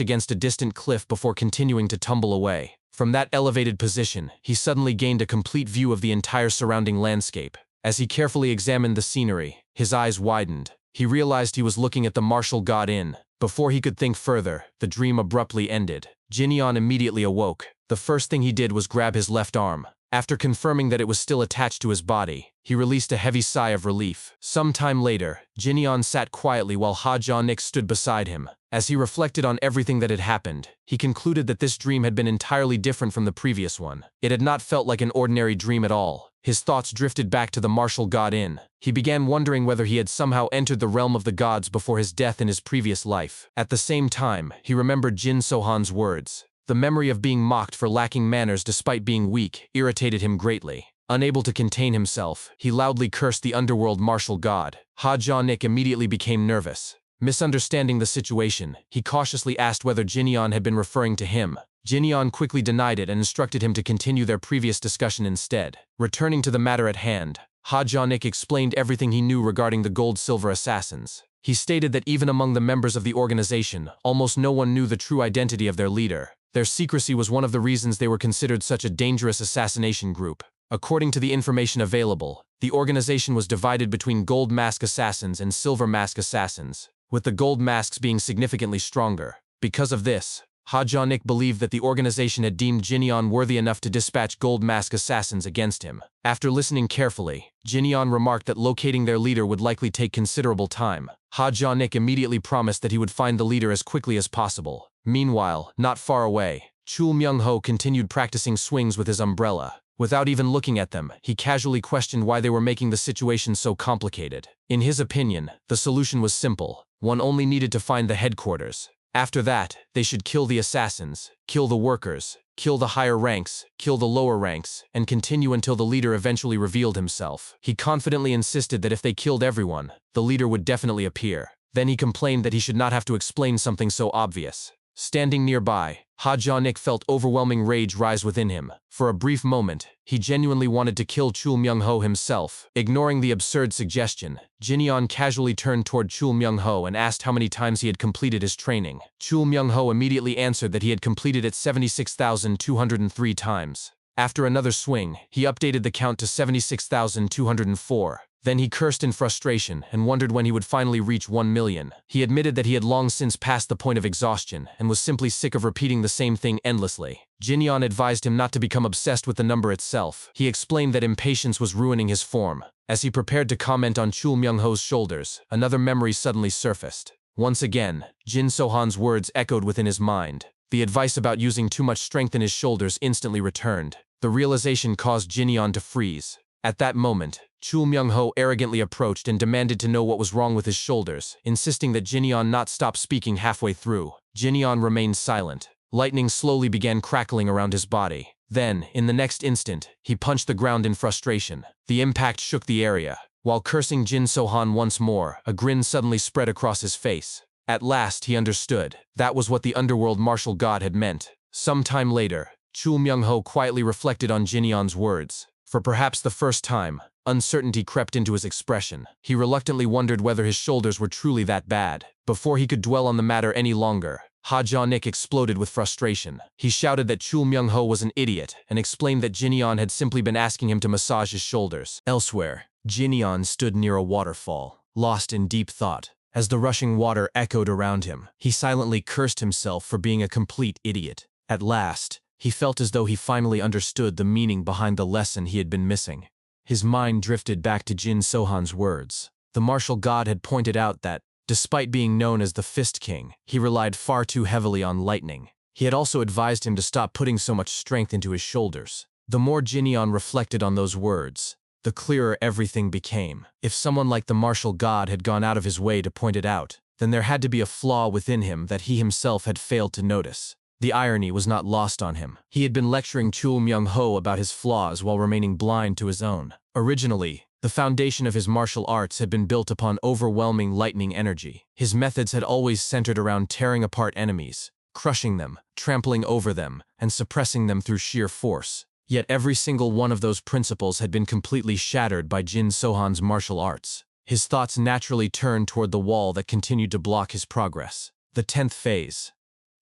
S3: against a distant cliff before continuing to tumble away. From that elevated position, he suddenly gained a complete view of the entire surrounding landscape. As he carefully examined the scenery, his eyes widened. He realized he was looking at the martial god Inn. Before he could think further, the dream abruptly ended. Jinyeon immediately awoke. The first thing he did was grab his left arm. After confirming that it was still attached to his body, he released a heavy sigh of relief. Some time later, Jinyeon sat quietly while Ha Ja-nik stood beside him. As he reflected on everything that had happened, he concluded that this dream had been entirely different from the previous one. It had not felt like an ordinary dream at all. His thoughts drifted back to the martial god Inn. He began wondering whether he had somehow entered the realm of the gods before his death in his previous life. At the same time, he remembered Jin Sohan's words. The memory of being mocked for lacking manners despite being weak irritated him greatly. Unable to contain himself, he loudly cursed the underworld martial god. Ha Ja-nik immediately became nervous. Misunderstanding the situation, he cautiously asked whether Jinyeon had been referring to him. Jinyeon quickly denied it and instructed him to continue their previous discussion instead. Returning to the matter at hand, Ha Ja-nik explained everything he knew regarding the gold-silver assassins. He stated that even among the members of the organization, almost no one knew the true identity of their leader. Their secrecy was one of the reasons they were considered such a dangerous assassination group. According to the information available, the organization was divided between gold mask assassins and silver mask assassins, with the gold masks being significantly stronger. Because of this, Ha Ja-nik believed that the organization had deemed Jinyeon worthy enough to dispatch gold mask assassins against him. After listening carefully, Jinyeon remarked that locating their leader would likely take considerable time. Ha Ja-nik immediately promised that he would find the leader as quickly as possible. Meanwhile, not far away, Chul Myung-ho continued practicing swings with his umbrella. Without even looking at them, he casually questioned why they were making the situation so complicated. In his opinion, the solution was simple. One only needed to find the headquarters. After that, they should kill the assassins, kill the workers, kill the higher ranks, kill the lower ranks, and continue until the leader eventually revealed himself. He confidently insisted that if they killed everyone, the leader would definitely appear. Then he complained that he should not have to explain something so obvious. Standing nearby, Ha Jia-nik felt overwhelming rage rise within him. For a brief moment, he genuinely wanted to kill Chul Myung-ho himself. Ignoring the absurd suggestion, Jinyeon casually turned toward Chul Myung-ho and asked how many times he had completed his training. Chul Myung-ho immediately answered that he had completed it 76,203 times. After another swing, he updated the count to 76,204. Then he cursed in frustration and wondered when he would finally reach 1 million. He admitted that he had long since passed the point of exhaustion and was simply sick of repeating the same thing endlessly. Jinyeon advised him not to become obsessed with the number itself. He explained that impatience was ruining his form. As he prepared to comment on Chul Myung-ho's shoulders, another memory suddenly surfaced. Once again, Jin Sohan's words echoed within his mind. The advice about using too much strength in his shoulders instantly returned. The realization caused Jinyeon to freeze. At that moment, Chul Myung-ho arrogantly approached and demanded to know what was wrong with his shoulders, insisting that Jinyeon not stop speaking halfway through. Jinyeon remained silent. Lightning slowly began crackling around his body. Then, in the next instant, he punched the ground in frustration. The impact shook the area. While cursing Jin Sohan once more, a grin suddenly spread across his face. At last, he understood. That was what the underworld martial god had meant. Some time later, Chul Myung-ho quietly reflected on Jinyeon's words. For perhaps the first time, uncertainty crept into his expression. He reluctantly wondered whether his shoulders were truly that bad. Before he could dwell on the matter any longer, Ha Jia-nik exploded with frustration. He shouted that Chul Myung-ho was an idiot and explained that Jinyeon had simply been asking him to massage his shoulders. Elsewhere, Jinyeon stood near a waterfall, lost in deep thought. As the rushing water echoed around him, he silently cursed himself for being a complete idiot. At last, he felt as though he finally understood the meaning behind the lesson he had been missing. His mind drifted back to Jin Sohan's words. The martial god had pointed out that, despite being known as the Fist King, he relied far too heavily on lightning. He had also advised him to stop putting so much strength into his shoulders. The more Jinyeon reflected on those words, the clearer everything became. If someone like the martial god had gone out of his way to point it out, then there had to be a flaw within him that he himself had failed to notice. The irony was not lost on him. He had been lecturing Chul Myung-ho about his flaws while remaining blind to his own. Originally, the foundation of his martial arts had been built upon overwhelming lightning energy. His methods had always centered around tearing apart enemies, crushing them, trampling over them, and suppressing them through sheer force. Yet every single one of those principles had been completely shattered by Jin Sohan's martial arts. His thoughts naturally turned toward the wall that continued to block his progress. The 10th phase.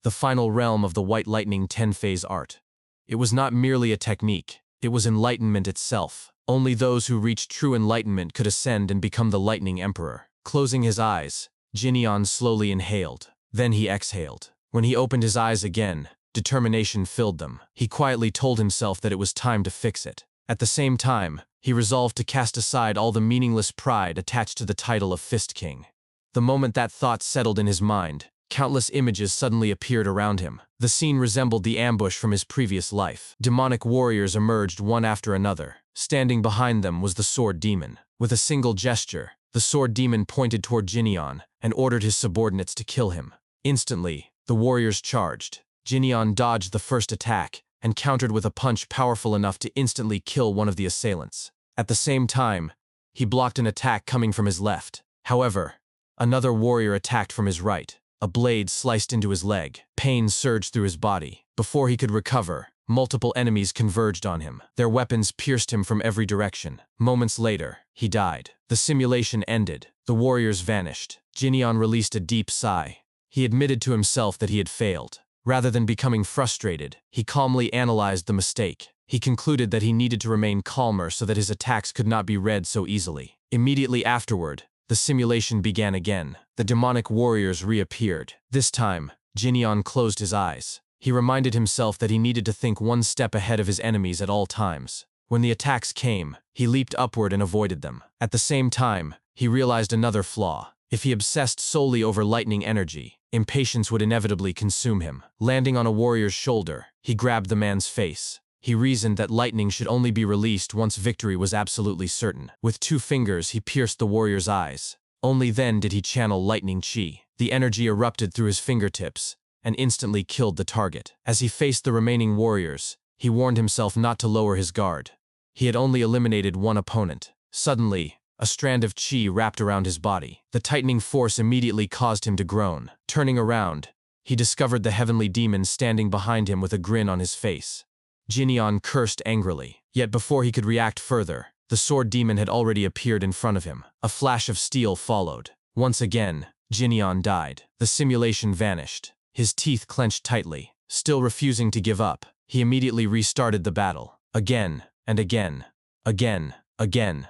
S3: The final realm of the White Lightning 10-phase art. It was not merely a technique, it was enlightenment itself. Only those who reached true enlightenment could ascend and become the Lightning Emperor. Closing his eyes, Jinyeon slowly inhaled. Then he exhaled. When he opened his eyes again, determination filled them. He quietly told himself that it was time to fix it. At the same time, he resolved to cast aside all the meaningless pride attached to the title of Fist King. The moment that thought settled in his mind, countless images suddenly appeared around him. The scene resembled the ambush from his previous life. Demonic warriors emerged one after another. Standing behind them was the Sword Demon. With a single gesture, the Sword Demon pointed toward Jinyeon and ordered his subordinates to kill him. Instantly, the warriors charged. Jinyeon dodged the first attack and countered with a punch powerful enough to instantly kill one of the assailants. At the same time, he blocked an attack coming from his left. However, another warrior attacked from his right. A blade sliced into his leg. Pain surged through his body. Before he could recover, multiple enemies converged on him. Their weapons pierced him from every direction. Moments later, he died. The simulation ended. The warriors vanished. Jinyeon released a deep sigh. He admitted to himself that he had failed. Rather than becoming frustrated, he calmly analyzed the mistake. He concluded that he needed to remain calmer so that his attacks could not be read so easily. Immediately afterward, the simulation began again. The demonic warriors reappeared. This time, Jinyeon closed his eyes. He reminded himself that he needed to think one step ahead of his enemies at all times. When the attacks came, he leaped upward and avoided them. At the same time, he realized another flaw. If he obsessed solely over lightning energy, impatience would inevitably consume him. Landing on a warrior's shoulder, he grabbed the man's face. He reasoned that lightning should only be released once victory was absolutely certain. With 2 fingers, he pierced the warrior's eyes. Only then did he channel lightning chi. The energy erupted through his fingertips and instantly killed the target. As he faced the remaining warriors, he warned himself not to lower his guard. He had only eliminated one opponent. Suddenly, a strand of chi wrapped around his body. The tightening force immediately caused him to groan. Turning around, he discovered the heavenly demon standing behind him with a grin on his face. Jinyan cursed angrily, yet before he could react further, the sword demon had already appeared in front of him. A flash of steel followed. Once again, Jinyan died. The simulation vanished. His teeth clenched tightly. Still refusing to give up, he immediately restarted the battle. Again and again. Again. Again.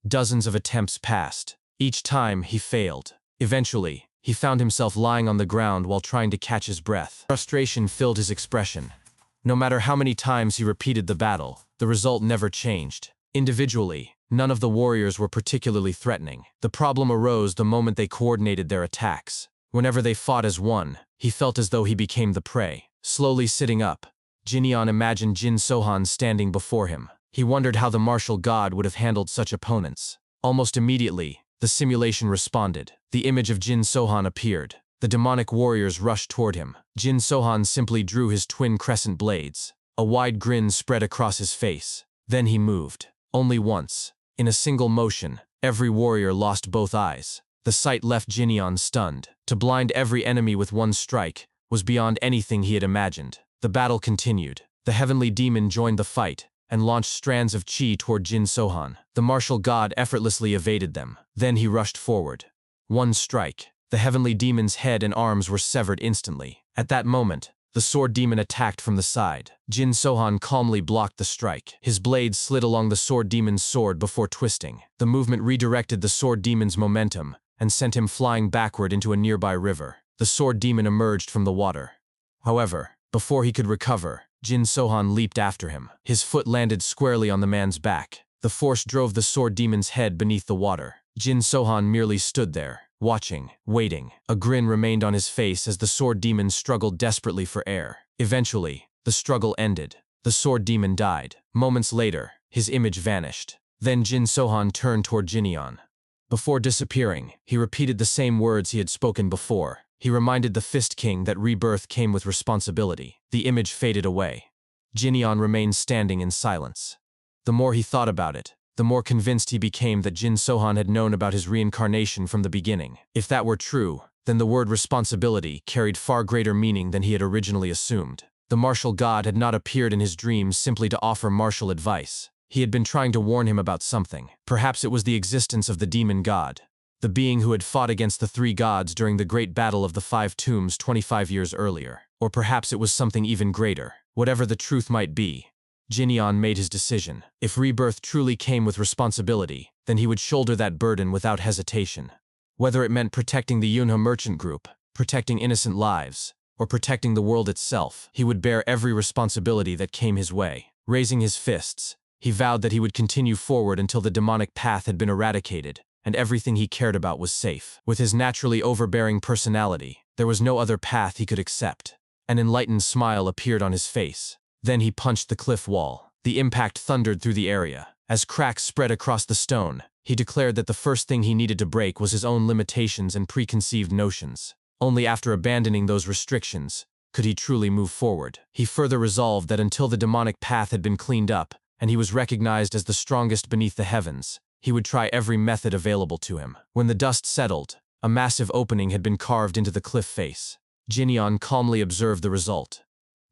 S3: Dozens of attempts passed. Each time, he failed. Eventually, he found himself lying on the ground while trying to catch his breath. Frustration filled his expression. No matter how many times he repeated the battle, the result never changed. Individually, none of the warriors were particularly threatening. The problem arose the moment they coordinated their attacks. Whenever they fought as one, he felt as though he became the prey. Slowly sitting up, Jinyan imagined Jin Sohan standing before him. He wondered how the martial god would have handled such opponents. Almost immediately, the simulation responded. The image of Jin Sohan appeared. The demonic warriors rushed toward him. Jin Sohan simply drew his twin crescent blades. A wide grin spread across his face. Then he moved. Only once. In a single motion, every warrior lost both eyes. The sight left Jinyan stunned. To blind every enemy with one strike was beyond anything he had imagined. The battle continued. The heavenly demon joined the fight and launched strands of chi toward Jin Sohan. The martial god effortlessly evaded them. Then he rushed forward. One strike. The heavenly demon's head and arms were severed instantly. At that moment, the sword demon attacked from the side. Jin Sohan calmly blocked the strike. His blade slid along the sword demon's sword before twisting. The movement redirected the sword demon's momentum and sent him flying backward into a nearby river. The sword demon emerged from the water. However, before he could recover, Jin Sohan leaped after him. His foot landed squarely on the man's back. The force drove the sword demon's head beneath the water. Jin Sohan merely stood there, watching, waiting. A grin remained on his face as the sword demon struggled desperately for air. Eventually, the struggle ended. The sword demon died. Moments later, his image vanished. Then Jin Sohan turned toward Jinyan. Before disappearing, he repeated the same words he had spoken before. He reminded the Fist King that rebirth came with responsibility. The image faded away. Jinyan remained standing in silence. The more he thought about it, the more convinced he became that Jin Sohan had known about his reincarnation from the beginning. If that were true, then the word responsibility carried far greater meaning than he had originally assumed. The martial god had not appeared in his dreams simply to offer martial advice. He had been trying to warn him about something. Perhaps it was the existence of the demon god, the being who had fought against the three gods during the great battle of the 5 tombs 25 years earlier. Or perhaps it was something even greater. Whatever the truth might be, Jinyan made his decision. If rebirth truly came with responsibility, then he would shoulder that burden without hesitation. Whether it meant protecting the Yunhe merchant group, protecting innocent lives, or protecting the world itself, he would bear every responsibility that came his way. Raising his fists, he vowed that he would continue forward until the demonic path had been eradicated, and everything he cared about was safe. With his naturally overbearing personality, there was no other path he could accept. An enlightened smile appeared on his face. Then he punched the cliff wall. The impact thundered through the area. As cracks spread across the stone, he declared that the first thing he needed to break was his own limitations and preconceived notions. Only after abandoning those restrictions could he truly move forward. He further resolved that until the demonic path had been cleaned up, and he was recognized as the strongest beneath the heavens, he would try every method available to him. When the dust settled, a massive opening had been carved into the cliff face. Jinyan calmly observed the result.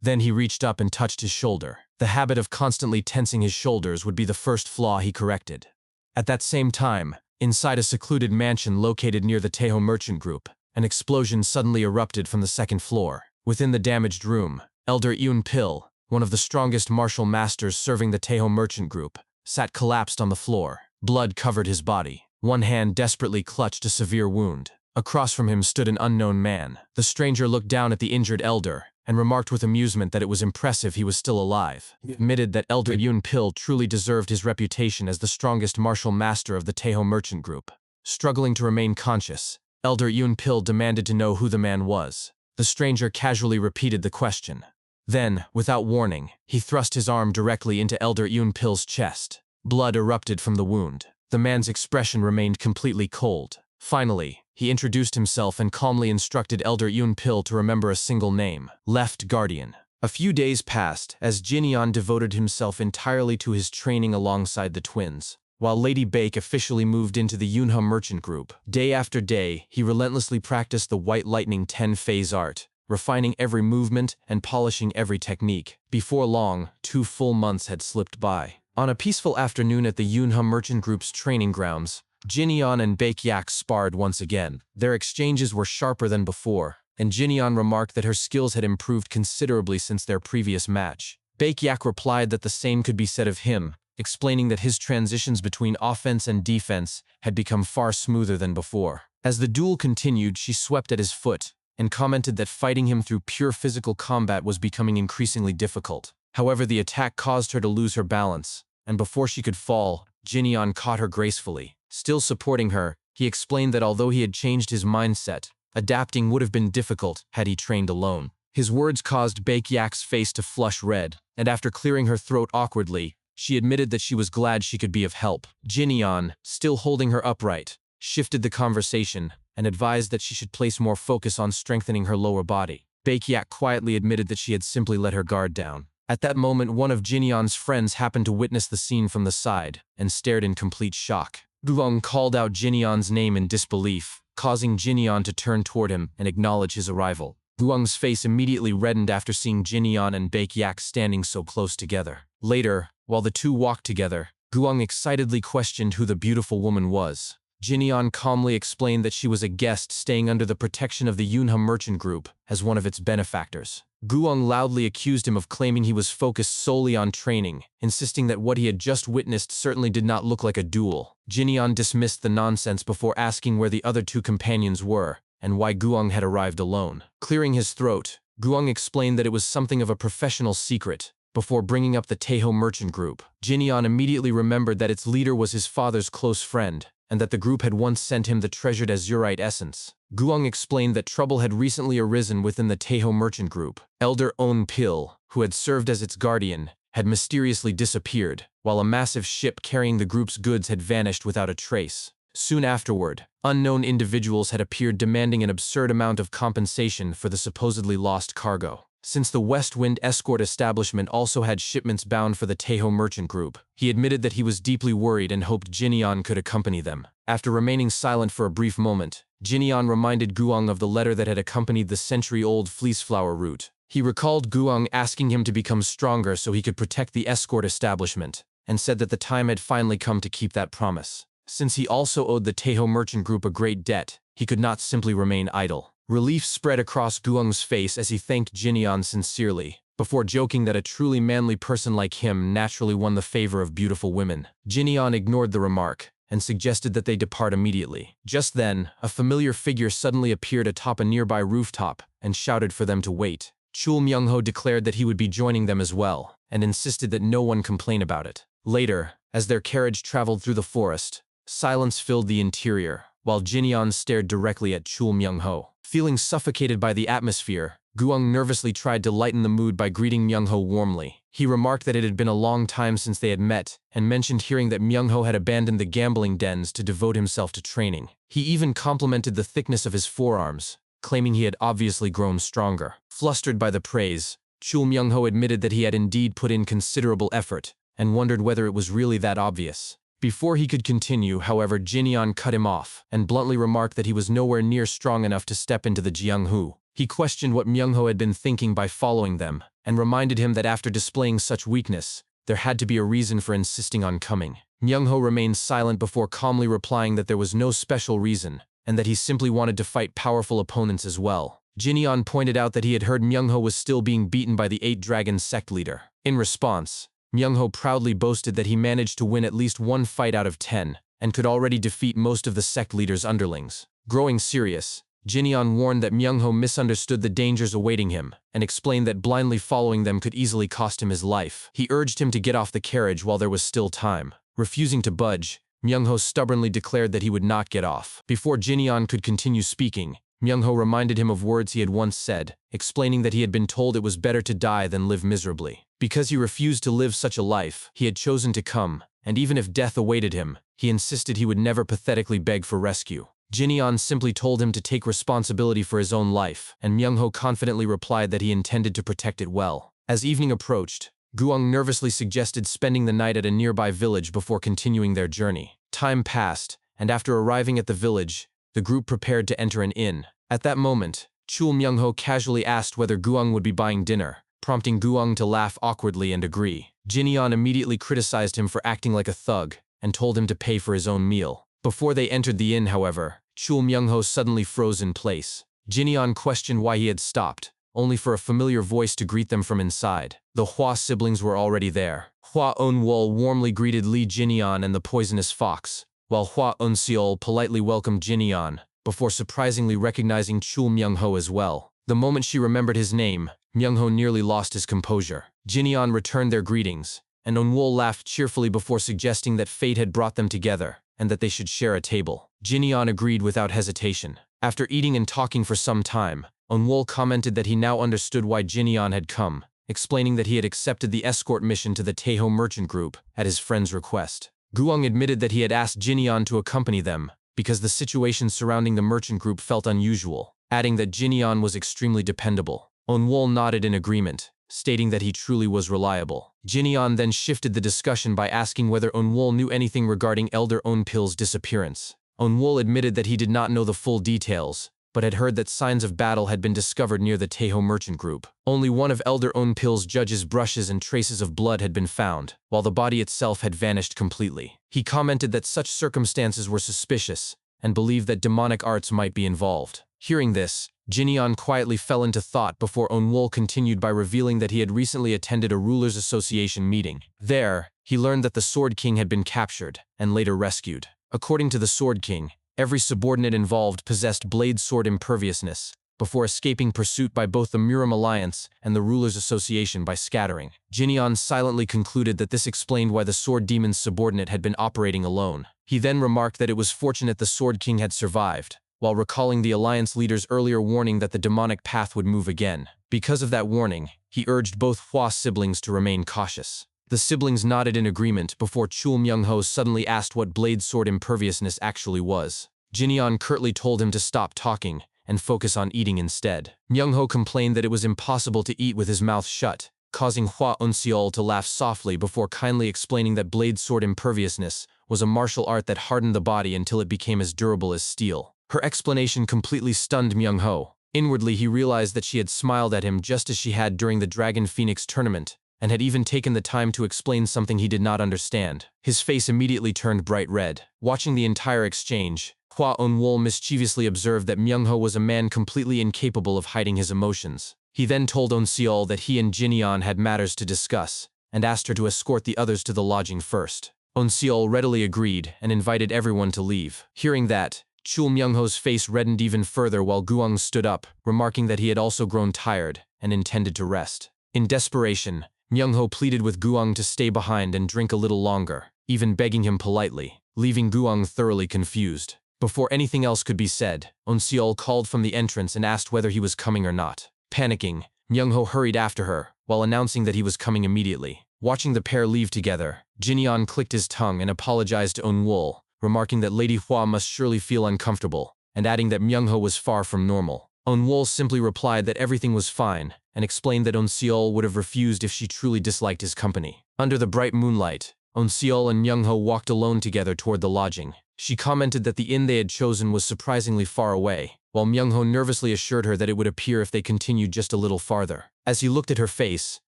S3: Then he reached up and touched his shoulder. The habit of constantly tensing his shoulders would be the first flaw he corrected. At that same time, inside a secluded mansion located near the Taeho merchant group, an explosion suddenly erupted from the second floor. Within the damaged room, Elder Yoon Pil, one of the strongest martial masters serving the Taeho merchant group, sat collapsed on the floor. Blood covered his body. One hand desperately clutched a severe wound. Across from him stood an unknown man. The stranger looked down at the injured elder and remarked with amusement that it was impressive he was still alive. He admitted that Elder Yoon Pil truly deserved his reputation as the strongest martial master of the Taeho merchant group. Struggling to remain conscious, Elder Yoon Pil demanded to know who the man was. The stranger casually repeated the question. Then, without warning, he thrust his arm directly into Elder Yoon Pil's chest. Blood erupted from the wound. The man's expression remained completely cold. Finally, he introduced himself and calmly instructed Elder Yoon Pil to remember a single name: Left Guardian. A few days passed as Jinyan devoted himself entirely to his training alongside the twins, while Lady Baek officially moved into the Yunhe merchant group. Day after day, he relentlessly practiced the White Lightning 10 phase art, refining every movement and polishing every technique. Before long, 2 full months had slipped by. On a peaceful afternoon at the Yunha Merchant Group's training grounds, Jinyan and Baekyak sparred once again. Their exchanges were sharper than before, and Jinyan remarked that her skills had improved considerably since their previous match. Baekyak replied that the same could be said of him, explaining that his transitions between offense and defense had become far smoother than before. As the duel continued, she swept at his foot and commented that fighting him through pure physical combat was becoming increasingly difficult. However, the attack caused her to lose her balance, and before she could fall, Jinyan caught her gracefully. Still supporting her, he explained that although he had changed his mindset, adapting would have been difficult had he trained alone. His words caused Baekyak's face to flush red, and after clearing her throat awkwardly, she admitted that she was glad she could be of help. Jinyan, still holding her upright, shifted the conversation and advised that she should place more focus on strengthening her lower body. Baekyak quietly admitted that she had simply let her guard down. At that moment, one of Jinyan's friends happened to witness the scene from the side and stared in complete shock. Guong called out Jinyan's name in disbelief, causing Jinyan to turn toward him and acknowledge his arrival. Guong's face immediately reddened after seeing Jinyan and Baekyak standing so close together. Later, while the two walked together, Guong excitedly questioned who the beautiful woman was. Jinyan calmly explained that she was a guest staying under the protection of the Yunha Merchant Group as one of its benefactors. Guong loudly accused him of claiming he was focused solely on training, insisting that what he had just witnessed certainly did not look like a duel. Jinyan dismissed the nonsense before asking where the other 2 companions were and why Guong had arrived alone. Clearing his throat, Guong explained that it was something of a professional secret. Before bringing up the Taeho Merchant Group, Jinyan immediately remembered that its leader was his father's close friend, and that the group had once sent him the treasured azurite essence. Guong explained that trouble had recently arisen within the Taeho Merchant Group. Elder On Pil, who had served as its guardian, had mysteriously disappeared, while a massive ship carrying the group's goods had vanished without a trace. Soon afterward, unknown individuals had appeared demanding an absurd amount of compensation for the supposedly lost cargo. Since the West Wind escort establishment also had shipments bound for the Taeho Merchant Group, he admitted that he was deeply worried and hoped Jinyan could accompany them. After remaining silent for a brief moment, Jinyan reminded Guong of the letter that had accompanied the century-old fleeceflower route. He recalled Guong asking him to become stronger so he could protect the escort establishment, and said that the time had finally come to keep that promise. Since he also owed the Taeho Merchant Group a great debt, he could not simply remain idle. Relief spread across Guong's face as he thanked Jinyan sincerely, before joking that a truly manly person like him naturally won the favor of beautiful women. Jinyan ignored the remark and suggested that they depart immediately. Just then, a familiar figure suddenly appeared atop a nearby rooftop and shouted for them to wait. Chul Myung-ho declared that he would be joining them as well, and insisted that no one complain about it. Later, as their carriage traveled through the forest, silence filled the interior, while Jinyan stared directly at Chul Myung-ho. Feeling suffocated by the atmosphere, Guong nervously tried to lighten the mood by greeting Myung-ho warmly. He remarked that it had been a long time since they had met, and mentioned hearing that Myung-ho had abandoned the gambling dens to devote himself to training. He even complimented the thickness of his forearms, claiming he had obviously grown stronger. Flustered by the praise, Chul Myung-ho admitted that he had indeed put in considerable effort, and wondered whether it was really that obvious. Before he could continue, however, Jinyan cut him off, and bluntly remarked that he was nowhere near strong enough to step into the Jianghu. He questioned what Myung-ho had been thinking by following them, and reminded him that after displaying such weakness, there had to be a reason for insisting on coming. Myung-ho remained silent before calmly replying that there was no special reason, and that he simply wanted to fight powerful opponents as well. Jinyan pointed out that he had heard Myung-ho was still being beaten by the 8 Dragon sect leader. In response, Myung-ho proudly boasted that he managed to win at least 1 fight out of 10, and could already defeat most of the sect leader's underlings. Growing serious, Jinyan warned that Myung-ho misunderstood the dangers awaiting him, and explained that blindly following them could easily cost him his life. He urged him to get off the carriage while there was still time. Refusing to budge, Myung-ho stubbornly declared that he would not get off. Before Jinyan could continue speaking, Myung-ho reminded him of words he had once said, explaining that he had been told it was better to die than live miserably. Because he refused to live such a life, he had chosen to come, and even if death awaited him, he insisted he would never pathetically beg for rescue. Jinyan simply told him to take responsibility for his own life, and Myung-ho confidently replied that he intended to protect it well. As evening approached, Guong nervously suggested spending the night at a nearby village before continuing their journey. Time passed, and after arriving at the village, the group prepared to enter an inn. At that moment, Chul Myung-ho casually asked whether Guang would be buying dinner, prompting Guang to laugh awkwardly and agree. Jinyeon immediately criticized him for acting like a thug and told him to pay for his own meal. Before they entered the inn, however, Chul Myung-ho suddenly froze in place. Jinyeon questioned why he had stopped, only for a familiar voice to greet them from inside. The Hua siblings were already there. Hua Eun-wol warmly greeted Lee Jinyeon and the poisonous fox, while Hua Eun-seol politely welcomed Jinyeon, before surprisingly recognizing Chul Myung-ho as well. The moment she remembered his name, Myung-ho nearly lost his composure. Jinyeon returned their greetings, and Eun-wol laughed cheerfully before suggesting that fate had brought them together, and that they should share a table. Jinyeon agreed without hesitation. After eating and talking for some time, Eun-wol commented that he now understood why Jinyeon had come, explaining that he had accepted the escort mission to the Taeho merchant group at his friend's request. Guang admitted that he had asked Jinyeon to accompany them because the situation surrounding the merchant group felt unusual, adding that Jinyeon was extremely dependable. Eun-wol nodded in agreement, stating that he truly was reliable. Jinyeon then shifted the discussion by asking whether Eun-wol knew anything regarding Elder Eun-pil's disappearance. Eun-wol admitted that he did not know the full details, but had heard that signs of battle had been discovered near the Taeho merchant group. Only one of Elder Eun-pil's judge's brushes and traces of blood had been found, while the body itself had vanished completely. He commented that such circumstances were suspicious, and believed that demonic arts might be involved. Hearing this, Jinyeon quietly fell into thought before Eun-wol continued by revealing that he had recently attended a Rulers Association meeting. There, he learned that the Sword King had been captured, and later rescued. According to the Sword King, every subordinate involved possessed blade sword imperviousness, before escaping pursuit by both the Murim Alliance and the Rulers Association by scattering. Jinyeon silently concluded that this explained why the Sword Demon's subordinate had been operating alone. He then remarked that it was fortunate the Sword King had survived, while recalling the Alliance leader's earlier warning that the demonic path would move again. Because of that warning, he urged both Hua siblings to remain cautious. The siblings nodded in agreement before Chul Myung-ho suddenly asked what blade sword imperviousness actually was. Jinyeon curtly told him to stop talking and focus on eating instead. Myung-ho complained that it was impossible to eat with his mouth shut, causing Hua Eun-seol to laugh softly before kindly explaining that blade sword imperviousness was a martial art that hardened the body until it became as durable as steel. Her explanation completely stunned Myung-ho. Inwardly, he realized that she had smiled at him just as she had during the Dragon Phoenix tournament, and had even taken the time to explain something he did not understand. His face immediately turned bright red. Watching the entire exchange, Hua Eun-wol mischievously observed that Myung-ho was a man completely incapable of hiding his emotions. He then told Eun-seol that he and Jinyeon had matters to discuss, and asked her to escort the others to the lodging first. Eun-seol readily agreed and invited everyone to leave. Hearing that, Chul Myung-ho's face reddened even further while Guang stood up, remarking that he had also grown tired and intended to rest. In desperation, Myung-ho pleaded with Guang to stay behind and drink a little longer, even begging him politely, leaving Guang thoroughly confused. Before anything else could be said, Eun-seol called from the entrance and asked whether he was coming or not. Panicking, Myung-ho hurried after her, while announcing that he was coming immediately. Watching the pair leave together, Jinyeon clicked his tongue and apologized to Eun-wol, remarking that Lady Hua must surely feel uncomfortable, and adding that Myung-ho was far from normal. Eun-wol simply replied that everything was fine, and explained that Eun-seol would have refused if she truly disliked his company. Under the bright moonlight, Eun-seol and Myung-ho walked alone together toward the lodging. She commented that the inn they had chosen was surprisingly far away, while Myung-ho nervously assured her that it would appear if they continued just a little farther. As he looked at her face,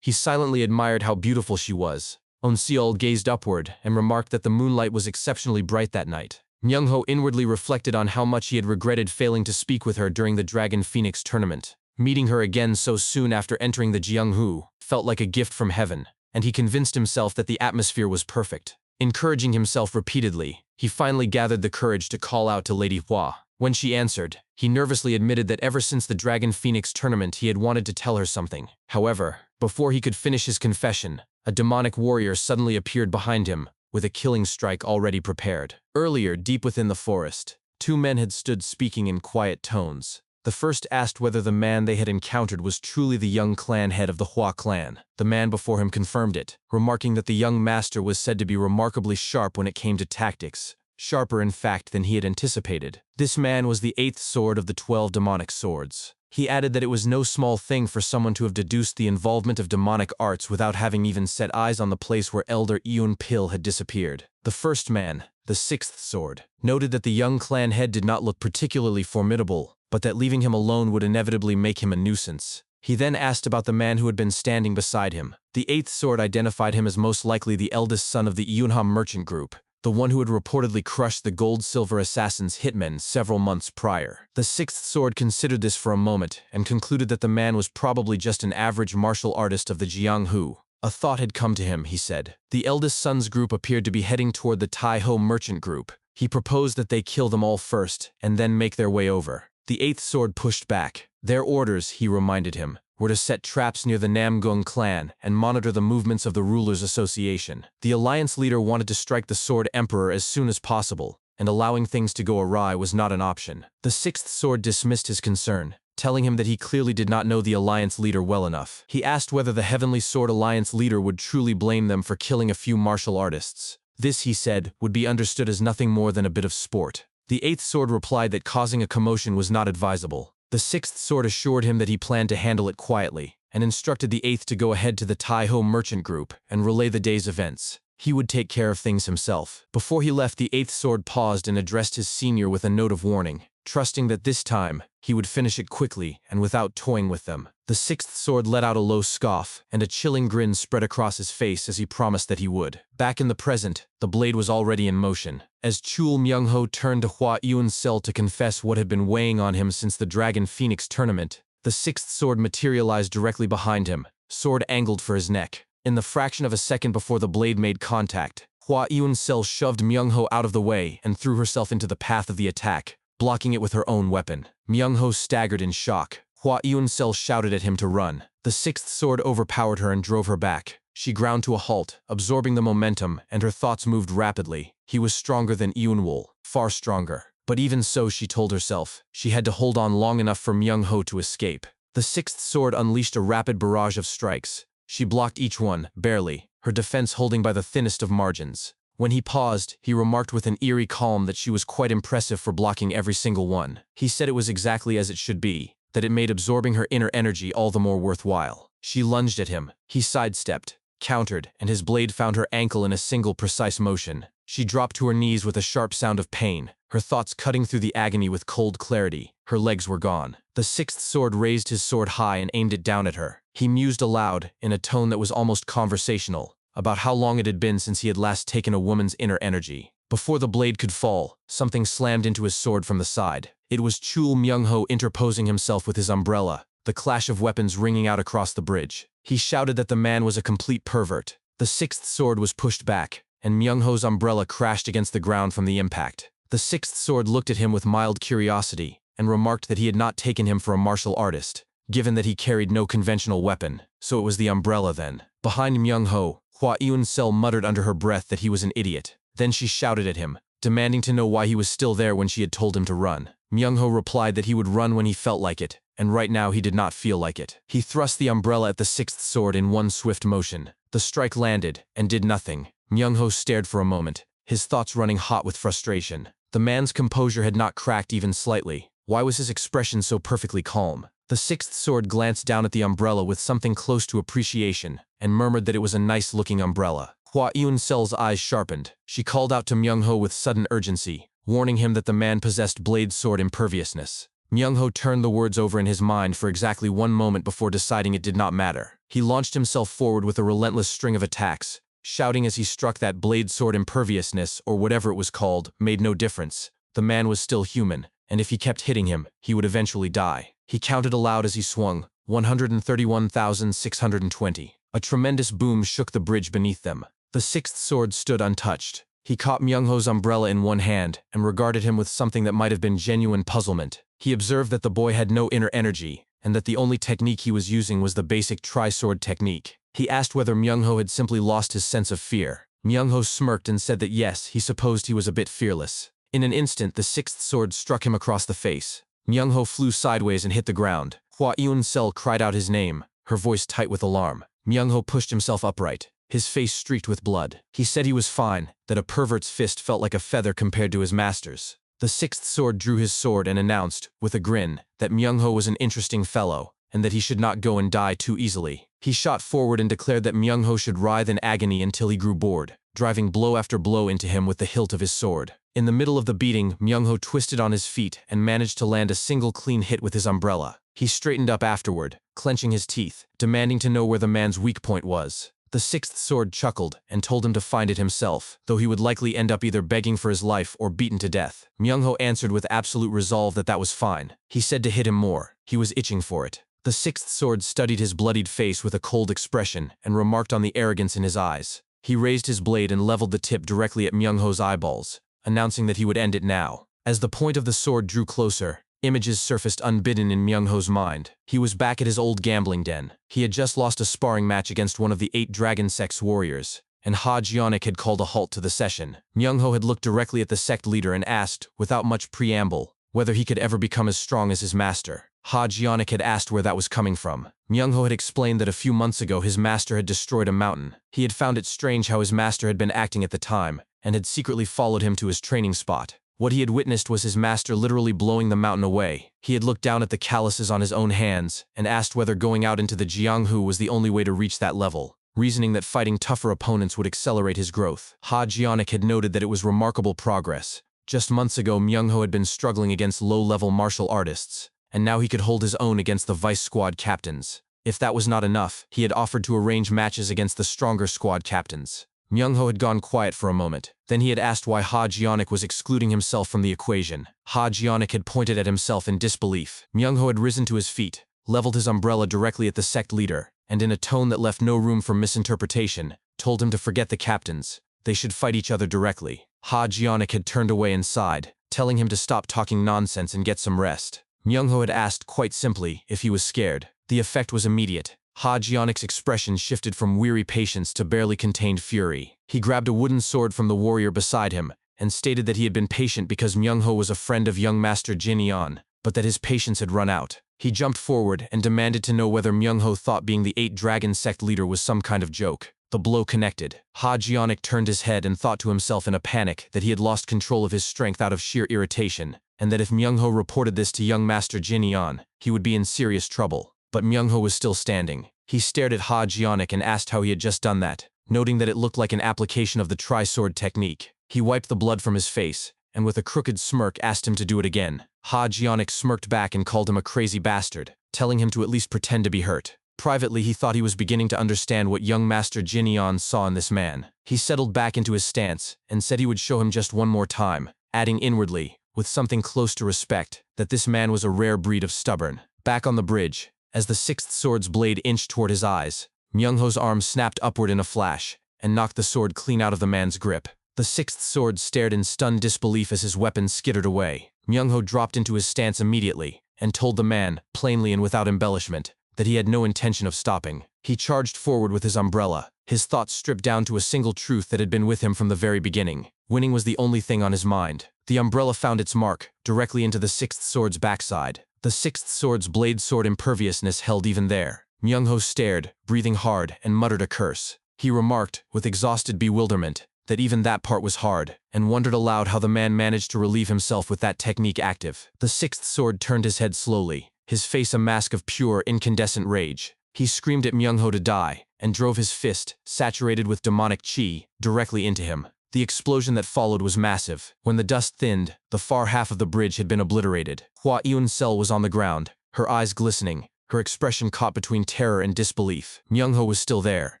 S3: he silently admired how beautiful she was. Eun-seol gazed upward and remarked that the moonlight was exceptionally bright that night. Myung-ho inwardly reflected on how much he had regretted failing to speak with her during the Dragon Phoenix tournament. Meeting her again so soon after entering the Jeonghu felt like a gift from heaven, and he convinced himself that the atmosphere was perfect. Encouraging himself repeatedly, he finally gathered the courage to call out to Lady Hua. When she answered, he nervously admitted that ever since the Dragon Phoenix tournament he had wanted to tell her something. However, before he could finish his confession, a demonic warrior suddenly appeared behind him, with a killing strike already prepared. Earlier, deep within the forest, two men had stood speaking in quiet tones. The first asked whether the man they had encountered was truly the young clan head of the Hua clan. The man before him confirmed it, remarking that the young master was said to be remarkably sharp when it came to tactics, sharper in fact than he had anticipated. This man was the 8th sword of the 12 demonic swords. He added that it was no small thing for someone to have deduced the involvement of demonic arts without having even set eyes on the place where Elder Eun-pil had disappeared. The first man, the 6th sword, noted that the young clan head did not look particularly formidable, but that leaving him alone would inevitably make him a nuisance. He then asked about the man who had been standing beside him. The eighth sword identified him as most likely the eldest son of the Yunha merchant group, the one who had reportedly crushed the gold-silver assassin's hitmen several months prior. The sixth sword considered this for a moment and concluded that the man was probably just an average martial artist of the Jianghu. A thought had come to him, he said. The eldest son's group appeared to be heading toward the Taiho merchant group. He proposed that they kill them all first and then make their way over. The eighth sword pushed back. Their orders, he reminded him, were to set traps near the Namgung clan and monitor the movements of the Rulers' Association. The alliance leader wanted to strike the Sword Emperor as soon as possible, and allowing things to go awry was not an option. The sixth sword dismissed his concern, telling him that he clearly did not know the alliance leader well enough. He asked whether the Heavenly Sword Alliance leader would truly blame them for killing a few martial artists. This, he said, would be understood as nothing more than a bit of sport. The eighth sword replied that causing a commotion was not advisable. The sixth sword assured him that he planned to handle it quietly, and instructed the eighth to go ahead to the Taiho merchant group and relay the day's events. He would take care of things himself. Before he left, the eighth sword paused and addressed his senior with a note of warning, trusting that this time he would finish it quickly and without toying with them. The sixth sword let out a low scoff, and a chilling grin spread across his face as he promised that he would. Back in the present, the blade was already in motion. As Chul Myung-ho turned to Hua Yun-sel to confess what had been weighing on him since the Dragon Phoenix tournament, the sixth sword materialized directly behind him, sword angled for his neck. In the fraction of a second before the blade made contact, Hua Yun-sel shoved Myung-ho out of the way and threw herself into the path of the attack, blocking it with her own weapon. Myung-ho staggered in shock. Hua Yun-sel shouted at him to run. The sixth sword overpowered her and drove her back. She ground to a halt, absorbing the momentum, and her thoughts moved rapidly. He was stronger than Yunwol, far stronger. But even so, she told herself, she had to hold on long enough for Myung-ho to escape. The sixth sword unleashed a rapid barrage of strikes. She blocked each one, barely, her defense holding by the thinnest of margins. When he paused, he remarked with an eerie calm that she was quite impressive for blocking every single one. He said it was exactly as it should be, that it made absorbing her inner energy all the more worthwhile. She lunged at him. He sidestepped, countered, and his blade found her ankle in a single precise motion. She dropped to her knees with a sharp sound of pain, her thoughts cutting through the agony with cold clarity. Her legs were gone. The sixth sword raised his sword high and aimed it down at her. He mused aloud, in a tone that was almost conversational, about how long it had been since he had last taken a woman's inner energy. Before the blade could fall, something slammed into his sword from the side. It was Chul Myung-ho interposing himself with his umbrella, the clash of weapons ringing out across the bridge. He shouted that the man was a complete pervert. The sixth sword was pushed back, and Myung-ho's umbrella crashed against the ground from the impact. The sixth sword looked at him with mild curiosity, and remarked that he had not taken him for a martial artist, given that he carried no conventional weapon. So it was the umbrella then. Behind Myung-ho, Hua Yun-sel muttered under her breath that he was an idiot. Then she shouted at him, demanding to know why he was still there when she had told him to run. Myung-ho replied that he would run when he felt like it, and right now he did not feel like it. He thrust the umbrella at the sixth sword in one swift motion. The strike landed, and did nothing. Myung-ho stared for a moment, his thoughts running hot with frustration. The man's composure had not cracked even slightly. Why was his expression so perfectly calm? The sixth sword glanced down at the umbrella with something close to appreciation, and murmured that it was a nice-looking umbrella. Hua Yun-sel's eyes sharpened. She called out to Myung-ho with sudden urgency, warning him that the man possessed blade sword imperviousness. Myung-ho turned the words over in his mind for exactly 1 moment before deciding it did not matter. He launched himself forward with a relentless string of attacks, shouting as he struck that blade sword imperviousness, or whatever it was called, made no difference. The man was still human, and if he kept hitting him, he would eventually die. He counted aloud as he swung, 131,620. A tremendous boom shook the bridge beneath them. The sixth sword stood untouched. He caught Myung-ho's umbrella in one hand and regarded him with something that might have been genuine puzzlement. He observed that the boy had no inner energy, and that the only technique he was using was the basic tri-sword technique. He asked whether Myung-ho had simply lost his sense of fear. Myung-ho smirked and said that yes, he supposed he was a bit fearless. In an instant, the sixth sword struck him across the face. Myung-ho flew sideways and hit the ground. Hua Yun-sel cried out his name, her voice tight with alarm. Myung-ho pushed himself upright, his face streaked with blood. He said he was fine, that a pervert's fist felt like a feather compared to his master's. The sixth sword drew his sword and announced, with a grin, that Myung-ho was an interesting fellow, and that he should not go and die too easily. He shot forward and declared that Myung-ho should writhe in agony until he grew bored. driving blow after blow into him with the hilt of his sword. In the middle of the beating, Myung-ho twisted on his feet and managed to land a single clean hit with his umbrella. He straightened up afterward, clenching his teeth, demanding to know where the man's weak point was. The sixth sword chuckled and told him to find it himself, though he would likely end up either begging for his life or beaten to death. Myung-ho answered with absolute resolve that was fine. He said to hit him more. He was itching for it. The sixth sword studied his bloodied face with a cold expression and remarked on the arrogance in his eyes. He raised his blade and leveled the tip directly at Myung-ho's eyeballs, announcing that he would end it now. As the point of the sword drew closer, images surfaced unbidden in Myung-ho's mind. He was back at his old gambling den. He had just lost a sparring match against one of the 8 Dragon Sect's warriors, and Ha Jianik had called a halt to the session. Myung-ho had looked directly at the sect leader and asked, without much preamble, whether he could ever become as strong as his master. Ha Jianik had asked where that was coming from. Myung-ho had explained that a few months ago his master had destroyed a mountain. He had found it strange how his master had been acting at the time, and had secretly followed him to his training spot. What he had witnessed was his master literally blowing the mountain away. He had looked down at the calluses on his own hands and asked whether going out into the Jianghu was the only way to reach that level, reasoning that fighting tougher opponents would accelerate his growth. Ha Jianik had noted that it was remarkable progress. Just months ago, Myung-ho had been struggling against low-level martial artists, and now he could hold his own against the vice squad captains. If that was not enough, he had offered to arrange matches against the stronger squad captains. Myung-ho had gone quiet for a moment. Then he had asked why Ha Jianik was excluding himself from the equation. Ha Jianik had pointed at himself in disbelief. Myung-ho had risen to his feet, leveled his umbrella directly at the sect leader, and in a tone that left no room for misinterpretation, told him to forget the captains. They should fight each other directly. Ha Jianik had turned away and sighed, telling him to stop talking nonsense and get some rest. Myung-ho had asked quite simply if he was scared. The effect was immediate. Ha Jianik's expression shifted from weary patience to barely contained fury. He grabbed a wooden sword from the warrior beside him and stated that he had been patient because Myung-ho was a friend of young Master Jin Yan, but that his patience had run out. He jumped forward and demanded to know whether Myung-ho thought being the 8 Dragon Sect leader was some kind of joke. The blow connected. Ha Jianik turned his head and thought to himself in a panic that he had lost control of his strength out of sheer irritation, and that if Myung-ho reported this to young Master Jin Yan, he would be in serious trouble. But Myung-ho was still standing. He stared at Ha Jianik and asked how he had just done that, noting that it looked like an application of the tri-sword technique. He wiped the blood from his face, and with a crooked smirk asked him to do it again. Ha Jianik smirked back and called him a crazy bastard, telling him to at least pretend to be hurt. Privately, he thought he was beginning to understand what young Master Jin Yan saw in this man. He settled back into his stance and said he would show him just one more time, adding inwardly, with something close to respect, that this man was a rare breed of stubborn. Back on the bridge, as the sixth sword's blade inched toward his eyes, Myung-ho's arm snapped upward in a flash and knocked the sword clean out of the man's grip. The sixth sword stared in stunned disbelief as his weapon skittered away. Myung-ho dropped into his stance immediately and told the man, plainly and without embellishment, that he had no intention of stopping. He charged forward with his umbrella, his thoughts stripped down to a single truth that had been with him from the very beginning. Winning was the only thing on his mind. The umbrella found its mark, directly into the sixth sword's backside. The sixth sword's blade sword imperviousness held even there. Myung-ho stared, breathing hard, and muttered a curse. He remarked, with exhausted bewilderment, that even that part was hard, and wondered aloud how the man managed to relieve himself with that technique active. The sixth sword turned his head slowly, his face a mask of pure, incandescent rage. He screamed at Myung-ho to die, and drove his fist, saturated with demonic chi, directly into him. The explosion that followed was massive. When the dust thinned, the far half of the bridge had been obliterated. Hua Eun-sel was on the ground, her eyes glistening, her expression caught between terror and disbelief. Myung-ho was still there.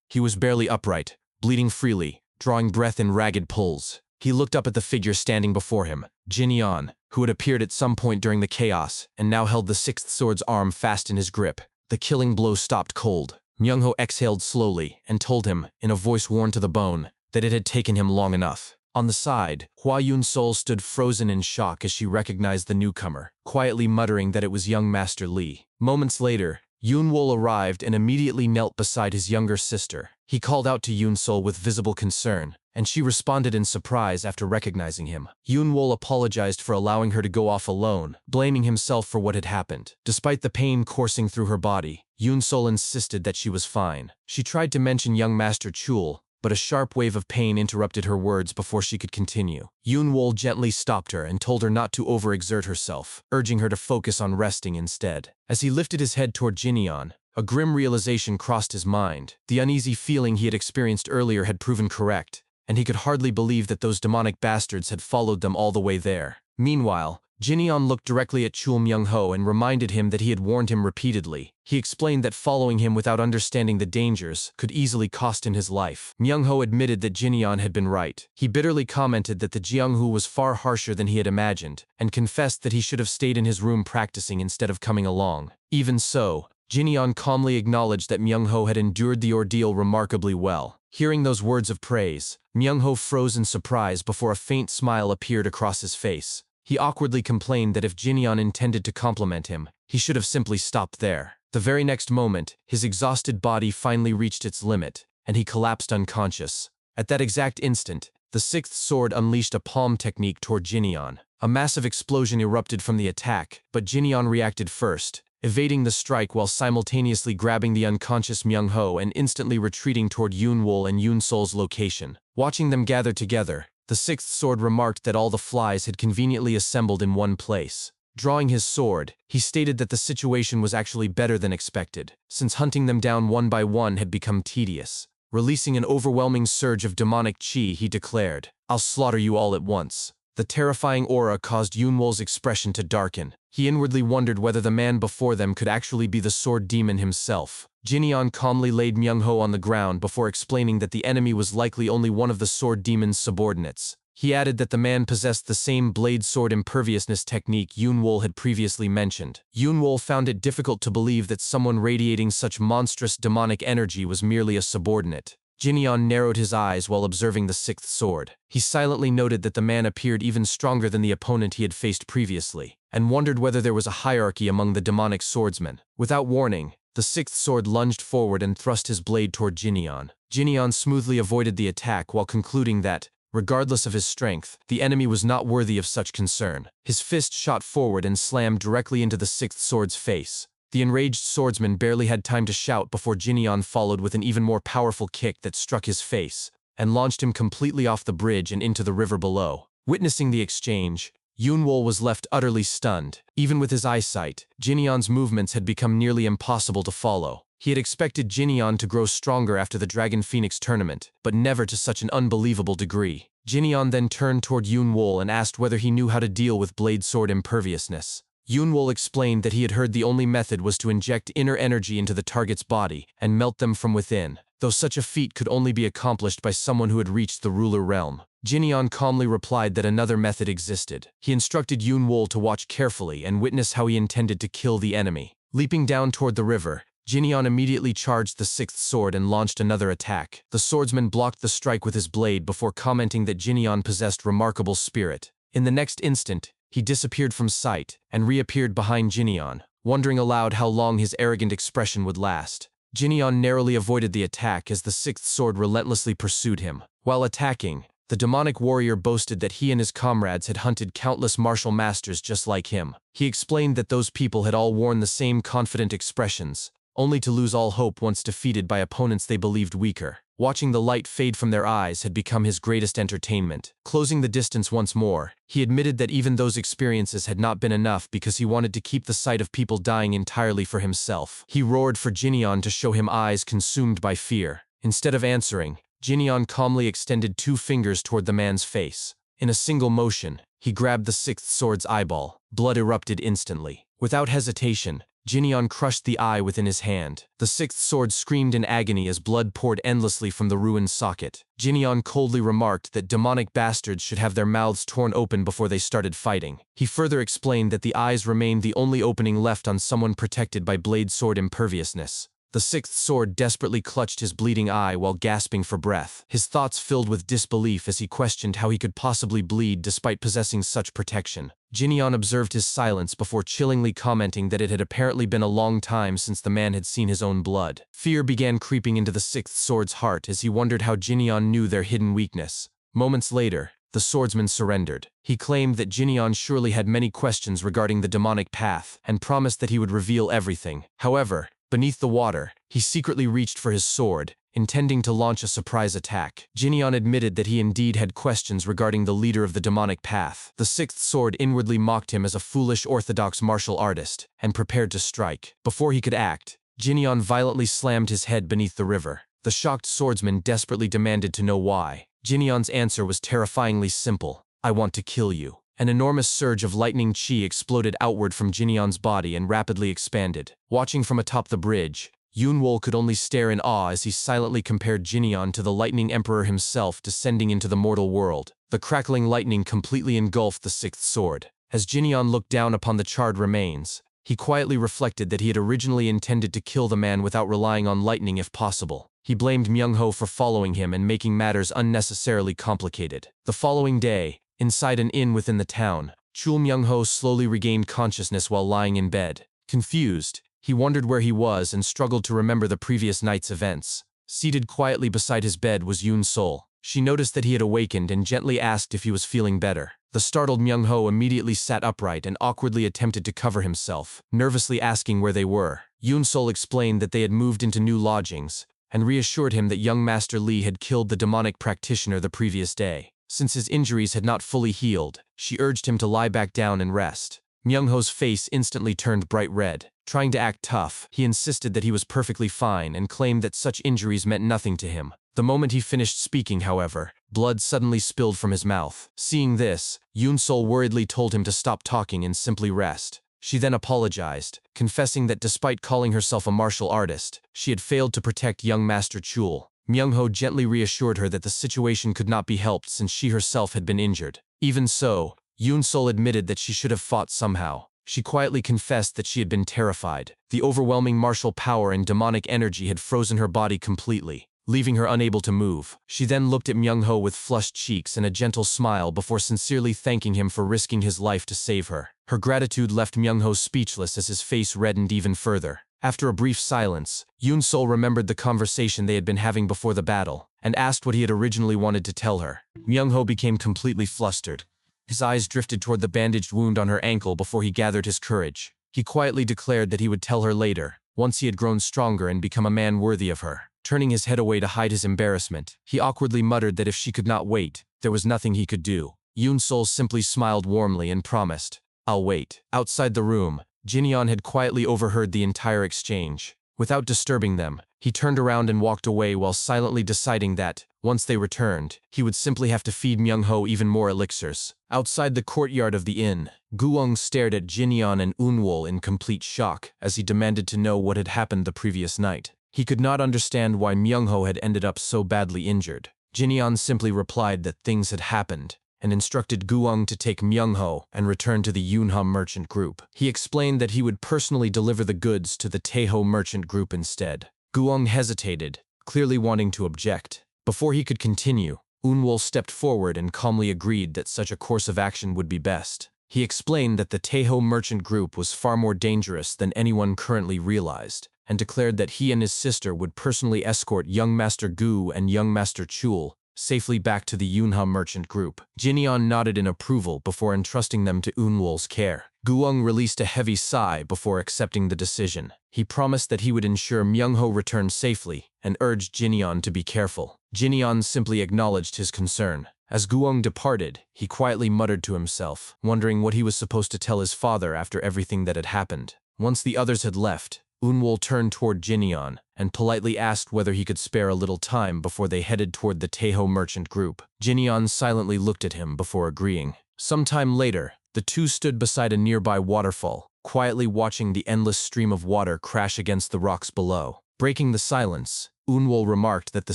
S3: He was barely upright, bleeding freely, drawing breath in ragged pulls. He looked up at the figure standing before him, Jin Yan, who had appeared at some point during the chaos and now held the sixth sword's arm fast in his grip. The killing blow stopped cold. Myung-ho exhaled slowly and told him, in a voice worn to the bone, that it had taken him long enough. On the side, Hua Eun-sol stood frozen in shock as she recognized the newcomer, quietly muttering that it was young Master Lee. Moments later, Yoon-wol arrived and immediately knelt beside his younger sister. He called out to Yoon-sol with visible concern, and she responded in surprise after recognizing him. Yoon-wol apologized for allowing her to go off alone, blaming himself for what had happened. Despite the pain coursing through her body, Yoon-sol insisted that she was fine. She tried to mention young Master Chul, but a sharp wave of pain interrupted her words before she could continue. Yoon-wol gently stopped her and told her not to overexert herself, urging her to focus on resting instead. As he lifted his head toward Jinyan, a grim realization crossed his mind. The uneasy feeling he had experienced earlier had proven correct, and he could hardly believe that those demonic bastards had followed them all the way there. Meanwhile, Jin-yeon looked directly at Chul Myung-ho and reminded him that he had warned him repeatedly. He explained that following him without understanding the dangers could easily cost him his life. Myung-ho admitted that Jin-yeon had been right. He bitterly commented that the Jeonghu was far harsher than he had imagined, and confessed that he should have stayed in his room practicing instead of coming along. Even so, Jin-yeon calmly acknowledged that Myung-ho had endured the ordeal remarkably well. Hearing those words of praise, Myung-ho froze in surprise before a faint smile appeared across his face. He awkwardly complained that if Jin-yeon intended to compliment him, he should have simply stopped there. The very next moment, his exhausted body finally reached its limit, and he collapsed unconscious. At that exact instant, the sixth sword unleashed a palm technique toward Jin-yeon. A massive explosion erupted from the attack, but Jin-yeon reacted first, evading the strike while simultaneously grabbing the unconscious Myung-ho and instantly retreating toward Yoon-wol and Yoon-sol's location. Watching them gather together, the sixth sword remarked that all the flies had conveniently assembled in one place. Drawing his sword, he stated that the situation was actually better than expected, since hunting them down one by one had become tedious. Releasing an overwhelming surge of demonic chi, he declared, "I'll slaughter you all at once." The terrifying aura caused Yoon-wol's expression to darken. He inwardly wondered whether the man before them could actually be the sword demon himself. Jin-yeon calmly laid Myung-ho on the ground before explaining that the enemy was likely only one of the sword demon's subordinates. He added that the man possessed the same blade sword imperviousness technique Yoon-wol had previously mentioned. Yoon-wol found it difficult to believe that someone radiating such monstrous demonic energy was merely a subordinate. Jin-yeon narrowed his eyes while observing the sixth sword. He silently noted that the man appeared even stronger than the opponent he had faced previously, and wondered whether there was a hierarchy among the demonic swordsmen. Without warning, the sixth sword lunged forward and thrust his blade toward Jin-yeon. Jin-yeon smoothly avoided the attack while concluding that, regardless of his strength, the enemy was not worthy of such concern. His fist shot forward and slammed directly into the sixth sword's face. The enraged swordsman barely had time to shout before Jin-yeon followed with an even more powerful kick that struck his face and launched him completely off the bridge and into the river below. Witnessing the exchange, Yoon-wol was left utterly stunned. Even with his eyesight, Jin-yeon's movements had become nearly impossible to follow. He had expected Jin-yeon to grow stronger after the Dragon Phoenix tournament, but never to such an unbelievable degree. Jin-yeon then turned toward Yoon-wol and asked whether he knew how to deal with blade sword imperviousness. Yoon-wol explained that he had heard the only method was to inject inner energy into the target's body and melt them from within, though such a feat could only be accomplished by someone who had reached the ruler realm. Jin-yeon calmly replied that another method existed. He instructed Yoon-wol to watch carefully and witness how he intended to kill the enemy. Leaping down toward the river, Jin-yeon immediately charged the sixth sword and launched another attack. The swordsman blocked the strike with his blade before commenting that Jin-yeon possessed remarkable spirit. In the next instant, he disappeared from sight and reappeared behind Jin-yeon, wondering aloud how long his arrogant expression would last. Jin-yeon narrowly avoided the attack as the sixth sword relentlessly pursued him. While attacking, the demonic warrior boasted that he and his comrades had hunted countless martial masters just like him. He explained that those people had all worn the same confident expressions, only to lose all hope once defeated by opponents they believed weaker. Watching the light fade from their eyes had become his greatest entertainment. Closing the distance once more, he admitted that even those experiences had not been enough because he wanted to keep the sight of people dying entirely for himself. He roared for Jin-yeon to show him eyes consumed by fear. Instead of answering, Jin-yeon calmly extended 2 fingers toward the man's face. In a single motion, he grabbed the sixth sword's eyeball. Blood erupted instantly. Without hesitation, Jin-yeon crushed the eye within his hand. The sixth sword screamed in agony as blood poured endlessly from the ruined socket. Jin-yeon coldly remarked that demonic bastards should have their mouths torn open before they started fighting. He further explained that the eyes remained the only opening left on someone protected by blade sword imperviousness. The sixth sword desperately clutched his bleeding eye while gasping for breath. His thoughts filled with disbelief as he questioned how he could possibly bleed despite possessing such protection. Jin-yeon observed his silence before chillingly commenting that it had apparently been a long time since the man had seen his own blood. Fear began creeping into the sixth sword's heart as he wondered how Jin-yeon knew their hidden weakness. Moments later, the swordsman surrendered. He claimed that Jin-yeon surely had many questions regarding the demonic path and promised that he would reveal everything. However, beneath the water, he secretly reached for his sword, intending to launch a surprise attack. Jin-yeon admitted that he indeed had questions regarding the leader of the demonic path. The sixth sword inwardly mocked him as a foolish orthodox martial artist, and prepared to strike. Before he could act, Jin-yeon violently slammed his head beneath the river. The shocked swordsman desperately demanded to know why. Jinion's answer was terrifyingly simple. I want to kill you. An enormous surge of lightning chi exploded outward from Jinion's body and rapidly expanded. Watching from atop the bridge, Yunwol could only stare in awe as he silently compared Jinion to the Lightning Emperor himself descending into the mortal world. The crackling lightning completely engulfed the sixth sword. As Jinion looked down upon the charred remains, he quietly reflected that he had originally intended to kill the man without relying on lightning if possible. He blamed Myung-ho for following him and making matters unnecessarily complicated. The following day, inside an inn within the town, Chul Myung-ho slowly regained consciousness while lying in bed. Confused, he wondered where he was and struggled to remember the previous night's events. Seated quietly beside his bed was Yoon-sol. She noticed that he had awakened and gently asked if he was feeling better. The startled Myung-ho immediately sat upright and awkwardly attempted to cover himself, nervously asking where they were. Yoon-sol explained that they had moved into new lodgings, and reassured him that young Master Lee had killed the demonic practitioner the previous day. Since his injuries had not fully healed, she urged him to lie back down and rest. Myung-ho's face instantly turned bright red. Trying to act tough, he insisted that he was perfectly fine and claimed that such injuries meant nothing to him. The moment he finished speaking, however, blood suddenly spilled from his mouth. Seeing this, Yoon-sol worriedly told him to stop talking and simply rest. She then apologized, confessing that despite calling herself a martial artist, she had failed to protect young Master Chul. Myung-ho gently reassured her that the situation could not be helped since she herself had been injured. Even so, Yoon-sol admitted that she should have fought somehow. She quietly confessed that she had been terrified. The overwhelming martial power and demonic energy had frozen her body completely, leaving her unable to move. She then looked at Myung-ho with flushed cheeks and a gentle smile before sincerely thanking him for risking his life to save her. Her gratitude left Myung-ho speechless as his face reddened even further. After a brief silence, Yoon-sol remembered the conversation they had been having before the battle, and asked what he had originally wanted to tell her. Myung-ho became completely flustered. His eyes drifted toward the bandaged wound on her ankle before he gathered his courage. He quietly declared that he would tell her later, once he had grown stronger and become a man worthy of her. Turning his head away to hide his embarrassment, he awkwardly muttered that if she could not wait, there was nothing he could do. Yoon-sol simply smiled warmly and promised, I'll wait. Outside the room, Jinion had quietly overheard the entire exchange. Without disturbing them, he turned around and walked away while silently deciding that, once they returned, he would simply have to feed Myung-ho even more elixirs. Outside the courtyard of the inn, Guong stared at Jinion and Unwol in complete shock as he demanded to know what had happened the previous night. He could not understand why Myung-ho had ended up so badly injured. Jinion simply replied that things had happened, and instructed Guong to take Myung-ho and return to the Yunha merchant group. He explained that he would personally deliver the goods to the Taeho merchant group instead. Guong hesitated, clearly wanting to object. Before he could continue, Unwol stepped forward and calmly agreed that such a course of action would be best. He explained that the Taeho merchant group was far more dangerous than anyone currently realized, and declared that he and his sister would personally escort young Master Gu and young Master Chul safely back to the Yunha merchant group. Jinion nodded in approval before entrusting them to Unwol's care. Guong released a heavy sigh before accepting the decision. He promised that he would ensure Myung-ho returned safely and urged Jinion to be careful. Jinion simply acknowledged his concern. As Guong departed, he quietly muttered to himself, wondering what he was supposed to tell his father after everything that had happened. Once the others had left, Unwol turned toward Jinion and politely asked whether he could spare a little time before they headed toward the Taeho merchant group. Jinion silently looked at him before agreeing. Sometime later, the two stood beside a nearby waterfall, quietly watching the endless stream of water crash against the rocks below. Breaking the silence, Unwol remarked that the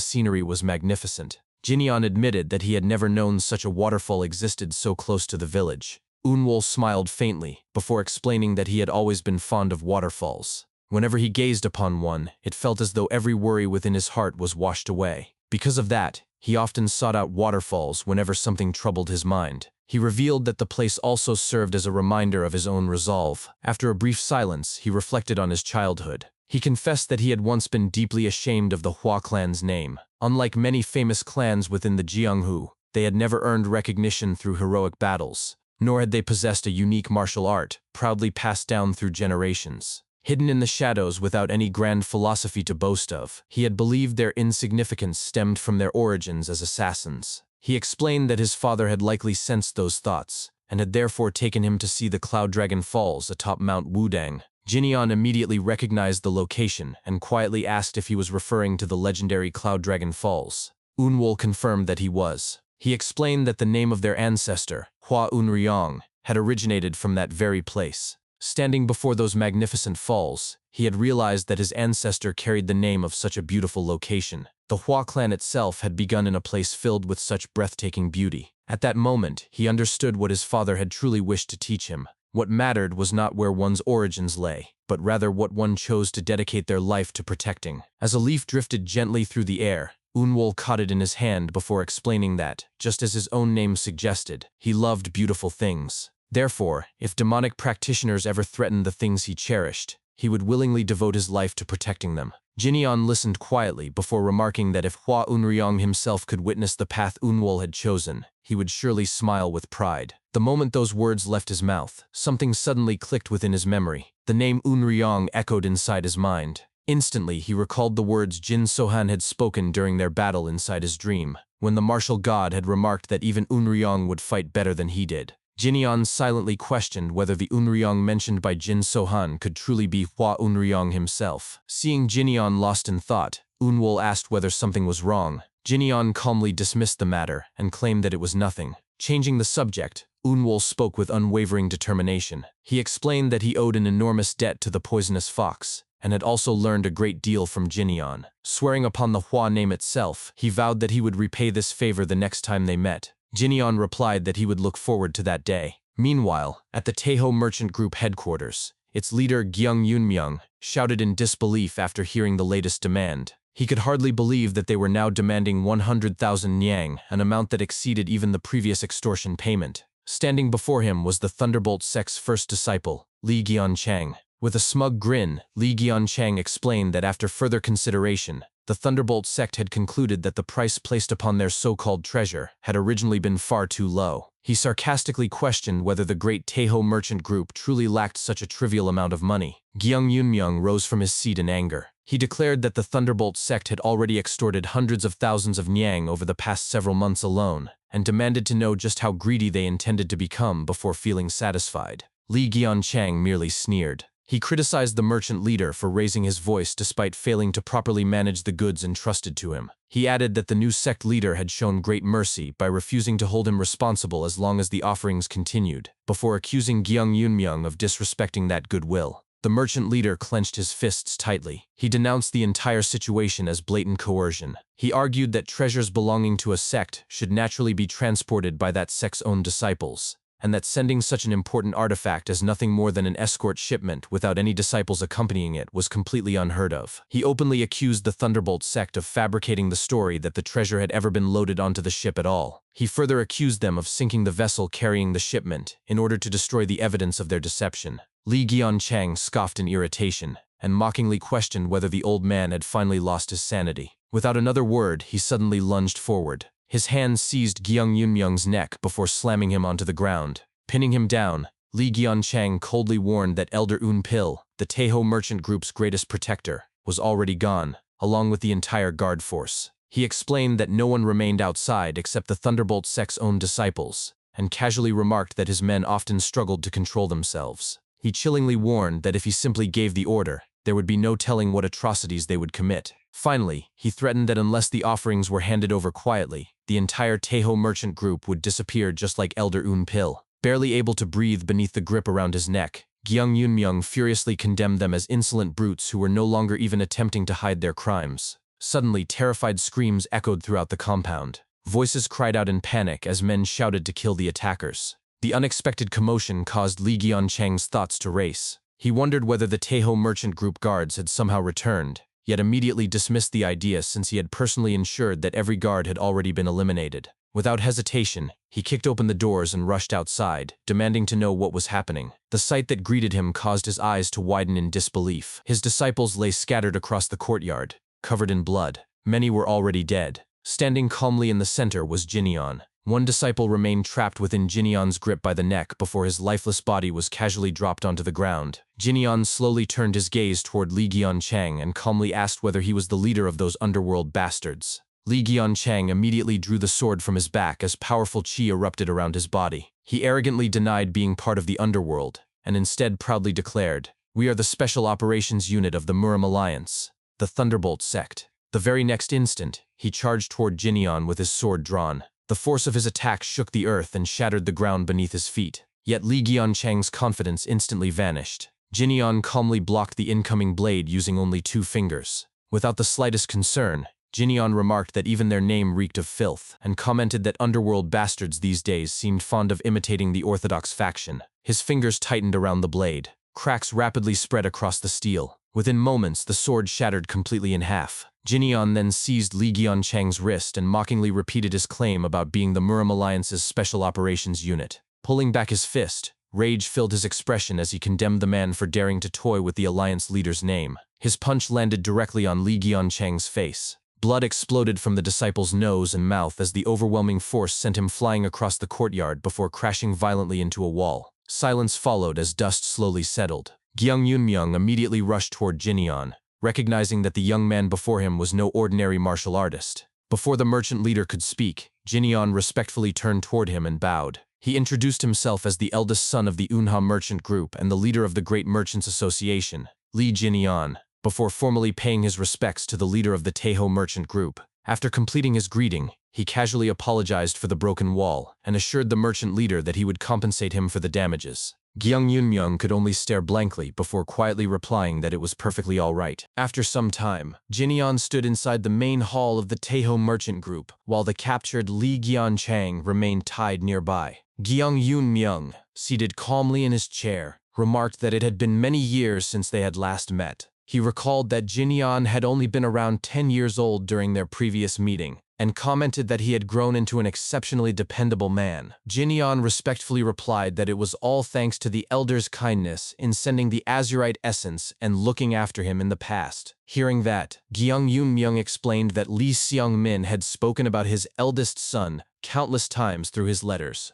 S3: scenery was magnificent. Jinion admitted that he had never known such a waterfall existed so close to the village. Unwol smiled faintly before explaining that he had always been fond of waterfalls. Whenever he gazed upon one, it felt as though every worry within his heart was washed away. Because of that, he often sought out waterfalls whenever something troubled his mind. He revealed that the place also served as a reminder of his own resolve. After a brief silence, he reflected on his childhood. He confessed that he had once been deeply ashamed of the Hua clan's name. Unlike many famous clans within the Jianghu, they had never earned recognition through heroic battles, nor had they possessed a unique martial art, proudly passed down through generations. Hidden in the shadows without any grand philosophy to boast of, he had believed their insignificance stemmed from their origins as assassins. He explained that his father had likely sensed those thoughts, and had therefore taken him to see the Cloud Dragon Falls atop Mount Wudang. Jinion immediately recognized the location and quietly asked if he was referring to the legendary Cloud Dragon Falls. Unwol confirmed that he was. He explained that the name of their ancestor, Hua Unryong, had originated from that very place. Standing before those magnificent falls, he had realized that his ancestor carried the name of such a beautiful location. The Hua clan itself had begun in a place filled with such breathtaking beauty. At that moment, he understood what his father had truly wished to teach him. What mattered was not where one's origins lay, but rather what one chose to dedicate their life to protecting. As a leaf drifted gently through the air, Unwol caught it in his hand before explaining that, just as his own name suggested, he loved beautiful things. Therefore, if demonic practitioners ever threatened the things he cherished, he would willingly devote his life to protecting them. Jinyeon listened quietly before remarking that if Hua Unryong himself could witness the path Unwol had chosen, he would surely smile with pride. The moment those words left his mouth, something suddenly clicked within his memory. The name Unryong echoed inside his mind. Instantly, he recalled the words Jin Sohan had spoken during their battle inside his dream, when the martial god had remarked that even Unryong would fight better than he did. Jinyeon silently questioned whether the Unryong mentioned by Jin Sohan could truly be Hua Unryong himself. Seeing Jinyeon lost in thought, Unwol asked whether something was wrong. Jinyeon calmly dismissed the matter and claimed that it was nothing. Changing the subject, Unwol spoke with unwavering determination. He explained that he owed an enormous debt to the poisonous fox, and had also learned a great deal from Jinyeon. Swearing upon the Hua name itself, he vowed that he would repay this favor the next time they met. Jinyeon replied that he would look forward to that day. Meanwhile, at the Taeho Merchant Group headquarters, its leader Gyeong Yunmyoung shouted in disbelief after hearing the latest demand. He could hardly believe that they were now demanding 100,000 nyang, an amount that exceeded even the previous extortion payment. Standing before him was the Thunderbolt sect's first disciple, Lee Gyeonchang. With a smug grin, Lee Gyeonchang explained that after further consideration, the Thunderbolt sect had concluded that the price placed upon their so-called treasure had originally been far too low. He sarcastically questioned whether the great Taeho Merchant Group truly lacked such a trivial amount of money. Gyeong Yunmyoung rose from his seat in anger. He declared that the Thunderbolt sect had already extorted hundreds of thousands of nyang over the past several months alone, and demanded to know just how greedy they intended to become before feeling satisfied. Lee Gyeonchang merely sneered. He criticized the merchant leader for raising his voice despite failing to properly manage the goods entrusted to him. He added that the new sect leader had shown great mercy by refusing to hold him responsible as long as the offerings continued, before accusing Gyeong Yunmyoung of disrespecting that goodwill. The merchant leader clenched his fists tightly. He denounced the entire situation as blatant coercion. He argued that treasures belonging to a sect should naturally be transported by that sect's own disciples, and that sending such an important artifact as nothing more than an escort shipment without any disciples accompanying it was completely unheard of. He openly accused the Thunderbolt sect of fabricating the story that the treasure had ever been loaded onto the ship at all. He further accused them of sinking the vessel carrying the shipment in order to destroy the evidence of their deception. Lee Gyeonchang scoffed in irritation and mockingly questioned whether the old man had finally lost his sanity. Without another word, he suddenly lunged forward. His hand seized Gyeong Yunmyoung's neck before slamming him onto the ground. Pinning him down, Lee Gyeonchang coldly warned that Elder Eun-pil, the Taeho Merchant Group's greatest protector, was already gone, along with the entire guard force. He explained that no one remained outside except the Thunderbolt sect's own disciples, and casually remarked that his men often struggled to control themselves. He chillingly warned that if he simply gave the order, there would be no telling what atrocities they would commit. Finally, he threatened that unless the offerings were handed over quietly, the entire Taeho Merchant Group would disappear just like Elder Eun-pil. Barely able to breathe beneath the grip around his neck, Gyeong Yunmyoung furiously condemned them as insolent brutes who were no longer even attempting to hide their crimes. Suddenly, terrified screams echoed throughout the compound. Voices cried out in panic as men shouted to kill the attackers. The unexpected commotion caused Lee Gyeonchang's thoughts to race. He wondered whether the Taeho Merchant Group guards had somehow returned, yet immediately dismissed the idea since he had personally ensured that every guard had already been eliminated. Without hesitation, he kicked open the doors and rushed outside, demanding to know what was happening. The sight that greeted him caused his eyes to widen in disbelief. His disciples lay scattered across the courtyard, covered in blood. Many were already dead. Standing calmly in the center was Jinyeon. One disciple remained trapped within Jinyeon's grip by the neck before his lifeless body was casually dropped onto the ground. Jinyeon slowly turned his gaze toward Lee Gyeonchang and calmly asked whether he was the leader of those underworld bastards. Lee Gyeonchang immediately drew the sword from his back as powerful chi erupted around his body. He arrogantly denied being part of the underworld, and instead proudly declared, "We are the Special Operations Unit of the Murim Alliance, the Thunderbolt sect." The very next instant, he charged toward Jinyan with his sword drawn. The force of his attack shook the earth and shattered the ground beneath his feet. Yet Li Qiancheng's confidence instantly vanished. Jinyan calmly blocked the incoming blade using only 2 fingers. Without the slightest concern, Jinyan remarked that even their name reeked of filth, and commented that underworld bastards these days seemed fond of imitating the orthodox faction. His fingers tightened around the blade. Cracks rapidly spread across the steel. Within moments, the sword shattered completely in half. Jinyan then seized Li Qiancheng's wrist and mockingly repeated his claim about being the Murim Alliance's Special Operations Unit. Pulling back his fist, rage filled his expression as he condemned the man for daring to toy with the Alliance leader's name. His punch landed directly on Li Qiancheng's face. Blood exploded from the disciple's nose and mouth as the overwhelming force sent him flying across the courtyard before crashing violently into a wall. Silence followed as dust slowly settled. Gyang Yunmyung immediately rushed toward Jinyan, recognizing that the young man before him was no ordinary martial artist. Before the merchant leader could speak, Jinyan respectfully turned toward him and bowed. He introduced himself as the eldest son of the Unha Merchant Group and the leader of the Great Merchants Association, Li Jinyan, before formally paying his respects to the leader of the Taeho Merchant Group. After completing his greeting, he casually apologized for the broken wall and assured the merchant leader that he would compensate him for the damages. Gyang Yunmyung could only stare blankly before quietly replying that it was perfectly all right. After some time, Jinyan stood inside the main hall of the Taeho Merchant Group, while the captured Li Qiancheng remained tied nearby. Gyang Yunmyung, seated calmly in his chair, remarked that it had been many years since they had last met. He recalled that Jinyan had only been around 10 years old during their previous meeting, and commented that he had grown into an exceptionally dependable man. Jinyan respectfully replied that it was all thanks to the elder's kindness in sending the Azurite essence and looking after him in the past. Hearing that, Gyang Yunmyung explained that Li Xiangmin had spoken about his eldest son countless times through his letters.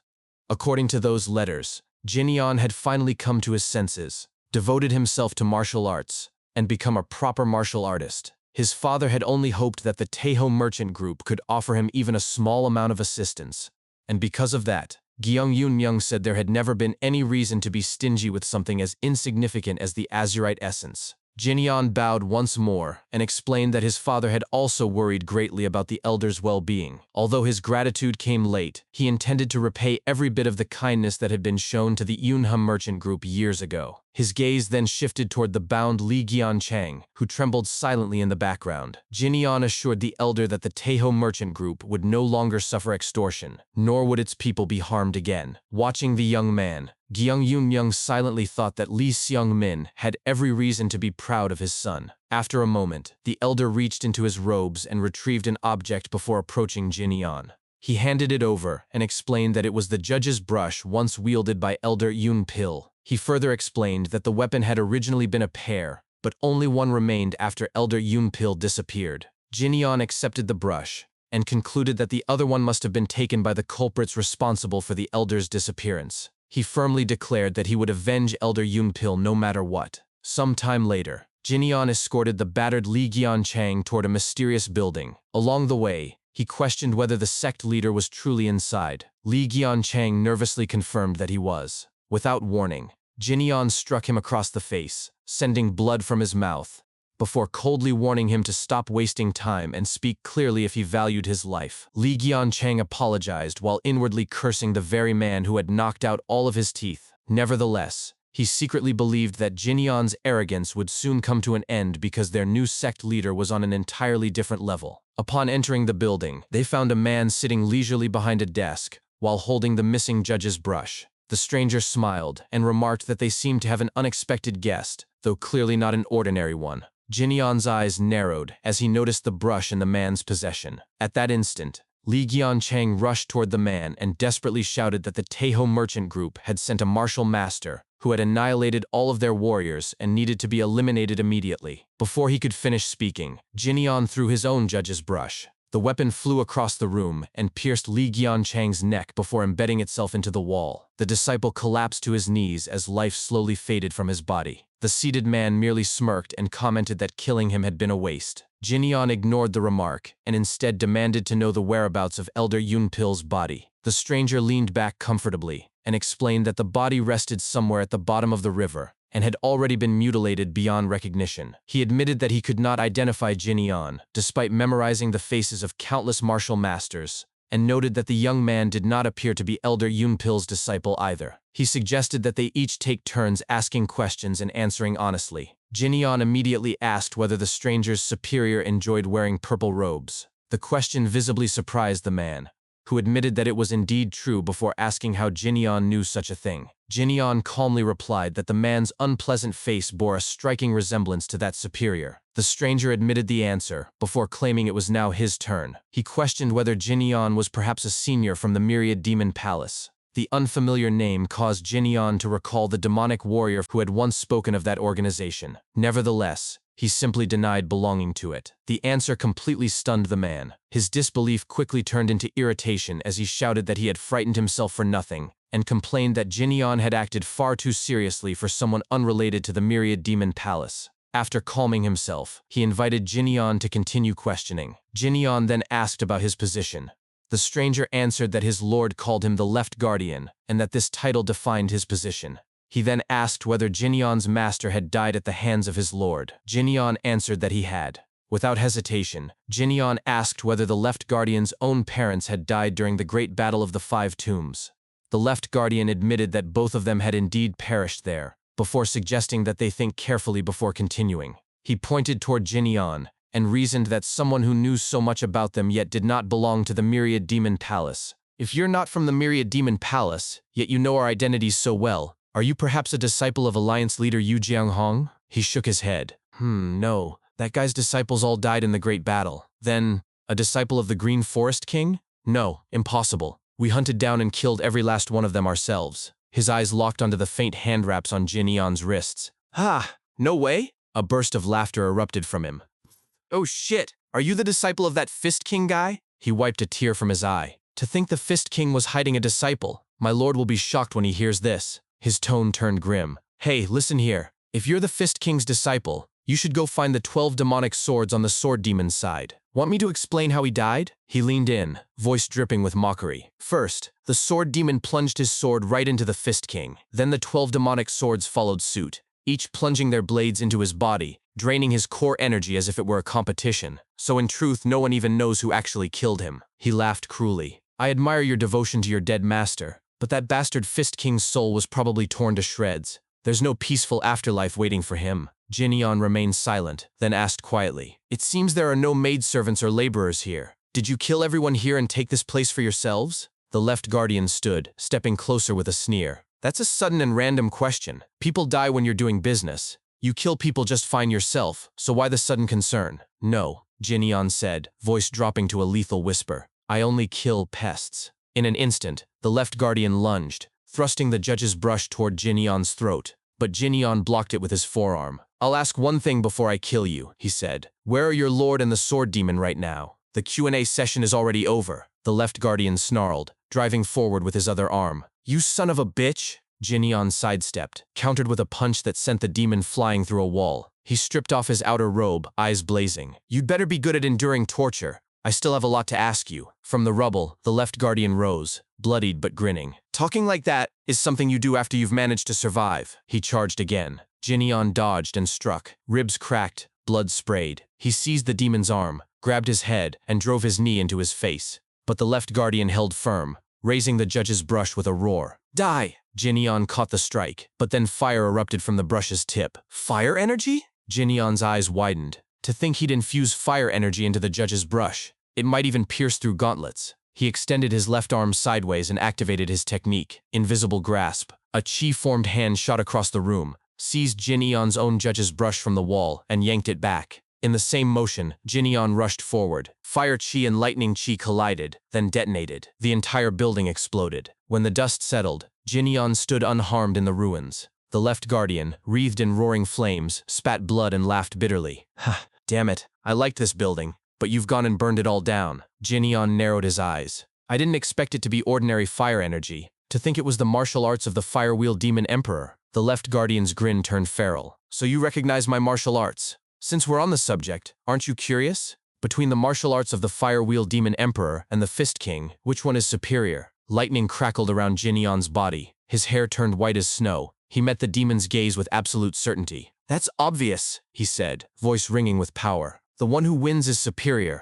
S3: According to those letters, Jinyan had finally come to his senses, devoted himself to martial arts, and become a proper martial artist. His father had only hoped that the Taeho Merchant Group could offer him even a small amount of assistance, and because of that, Gyang Yunmyung said there had never been any reason to be stingy with something as insignificant as the Azurite essence. Jinyan bowed once more and explained that his father had also worried greatly about the elder's well-being. Although his gratitude came late, he intended to repay every bit of the kindness that had been shown to the Unha Merchant Group years ago. His gaze then shifted toward the bound Li Qiancheng, who trembled silently in the background. Jinyan assured the elder that the Taeho Merchant Group would no longer suffer extortion, nor would its people be harmed again. Watching the young man, Gyang Yunmyung silently thought that Li Xiangmin had every reason to be proud of his son. After a moment, the elder reached into his robes and retrieved an object before approaching Jinyan. He handed it over and explained that it was the judge's brush once wielded by Elder Yun Pil. He further explained that the weapon had originally been a pair, but only one remained after Elder Yun Pil disappeared. Jinyan accepted the brush and concluded that the other one must have been taken by the culprits responsible for the elder's disappearance. He firmly declared that he would avenge Elder Yun Pil no matter what. Some time later, Jinyan escorted the battered Li Qiancheng toward a mysterious building. Along the way, he questioned whether the sect leader was truly inside. Li Qiancheng nervously confirmed that he was. Without warning, Jinyan struck him across the face, sending blood from his mouth, before coldly warning him to stop wasting time and speak clearly if he valued his life. Li Qiancheng apologized while inwardly cursing the very man who had knocked out all of his teeth. Nevertheless, he secretly believed that Jinyan's arrogance would soon come to an end because their new sect leader was on an entirely different level. Upon entering the building, they found a man sitting leisurely behind a desk while holding the missing judge's brush. The stranger smiled and remarked that they seemed to have an unexpected guest, though clearly not an ordinary one. Jinyan's eyes narrowed as he noticed the brush in the man's possession. At that instant, Li Qiancheng rushed toward the man and desperately shouted that the Taeho Merchant Group had sent a martial master who had annihilated all of their warriors and needed to be eliminated immediately. Before he could finish speaking, Jinyan threw his own judge's brush. The weapon flew across the room and pierced Li Qiancheng's neck before embedding itself into the wall. The disciple collapsed to his knees as life slowly faded from his body. The seated man merely smirked and commented that killing him had been a waste. Jinyan ignored the remark and instead demanded to know the whereabouts of Elder Yun Pil's body. The stranger leaned back comfortably and explained that the body rested somewhere at the bottom of the river, and had already been mutilated beyond recognition. He admitted that he could not identify Jin Yan, despite memorizing the faces of countless martial masters, and noted that the young man did not appear to be Elder Yunpil's disciple either. He suggested that they each take turns asking questions and answering honestly. Jin Yan immediately asked whether the stranger's superior enjoyed wearing purple robes. The question visibly surprised the man, who admitted that it was indeed true before asking how Jin Yan knew such a thing. Jin Yan calmly replied that the man's unpleasant face bore a striking resemblance to that superior. The stranger admitted the answer, before claiming it was now his turn. He questioned whether Jin Yan was perhaps a senior from the Myriad Demon Palace. The unfamiliar name caused Jin Yan to recall the demonic warrior who had once spoken of that organization. Nevertheless, he simply denied belonging to it. The answer completely stunned the man. His disbelief quickly turned into irritation as he shouted that he had frightened himself for nothing, and complained that Jin Yan had acted far too seriously for someone unrelated to the Myriad Demon Palace. After calming himself, he invited Jin Yan to continue questioning. Jin Yan then asked about his position. The stranger answered that his lord called him the Left Guardian, and that this title defined his position. He then asked whether Jin Yan's master had died at the hands of his lord. Jin Yan answered that he had. Without hesitation, Jin Yan asked whether the Left Guardian's own parents had died during the Great Battle of the Five Tombs. The Left Guardian admitted that both of them had indeed perished there, before suggesting that they think carefully before continuing. He pointed toward Jin Yan, and reasoned that someone who knew so much about them yet did not belong to the Myriad Demon Palace. If you're not from the Myriad Demon Palace, yet you know our identities so well, are you perhaps a disciple of Alliance leader Yu Jianghong? He shook his head. No, that guy's disciples all died in the Great Battle. Then, a disciple of the Green Forest King? No, impossible. We hunted down and killed every last one of them ourselves. His eyes locked onto the faint hand wraps on Jin Yan's wrists. No way? A burst of laughter erupted from him. Oh shit, are you the disciple of that Fist King guy? He wiped a tear from his eye. To think the Fist King was hiding a disciple. My lord will be shocked when he hears this. His tone turned grim. Hey, listen here. If you're the Fist King's disciple, you should go find the 12 demonic swords on the sword demon's side. Want me to explain how he died? He leaned in, voice dripping with mockery. First, the sword demon plunged his sword right into the Fist King. Then the 12 demonic swords followed suit, each plunging their blades into his body, draining his core energy as if it were a competition. So in truth, no one even knows who actually killed him. He laughed cruelly. I admire your devotion to your dead master, but that bastard Fist King's soul was probably torn to shreds. There's no peaceful afterlife waiting for him. Jin Yan remained silent, then asked quietly, It seems there are no maidservants or laborers here. Did you kill everyone here and take this place for yourselves? The Left Guardian stood, stepping closer with a sneer. That's a sudden and random question. People die when you're doing business. You kill people just fine yourself, so why the sudden concern? No, Jin Yan said, voice dropping to a lethal whisper. I only kill pests. In an instant, the Left Guardian lunged, thrusting the judge's brush toward Jin Yan's throat, but Jin Yan blocked it with his forearm. I'll ask one thing before I kill you, he said. Where are your lord and the sword demon right now? The Q&A session is already over. The Left Guardian snarled, driving forward with his other arm. You son of a bitch! Jin Yan sidestepped, countered with a punch that sent the demon flying through a wall. He stripped off his outer robe, eyes blazing. You'd better be good at enduring torture. I still have a lot to ask you. From the rubble, the Left Guardian rose, bloodied but grinning. Talking like that is something you do after you've managed to survive. He charged again. Jin Yan dodged and struck. Ribs cracked, blood sprayed. He seized the demon's arm, grabbed his head, and drove his knee into his face. But the Left Guardian held firm, raising the judge's brush with a roar. Die! Jin Yan caught the strike, but then fire erupted from the brush's tip. Fire energy? Jin Yan's eyes widened. To think he'd infuse fire energy into the judge's brush. It might even pierce through gauntlets. He extended his left arm sideways and activated his technique, Invisible Grasp. A chi-formed hand shot across the room, seized Jin Yan's own judge's brush from the wall, and yanked it back. In the same motion, Jin Yan rushed forward. Fire chi and lightning chi collided, then detonated. The entire building exploded. When the dust settled, Jin Yan stood unharmed in the ruins. The Left Guardian, wreathed in roaring flames, spat blood and laughed bitterly. Damn it, I liked this building, but you've gone and burned it all down. Jin Yan narrowed his eyes. I didn't expect it to be ordinary fire energy. To think it was the martial arts of the Fire Wheel Demon Emperor. The Left Guardian's grin turned feral. So you recognize my martial arts? Since we're on the subject, aren't you curious? Between the martial arts of the Fire Wheel Demon Emperor and the Fist King, which one is superior? Lightning crackled around Jin Yan's body. His hair turned white as snow. He met the demon's gaze with absolute certainty. That's obvious, he said, voice ringing with power. The one who wins is superior.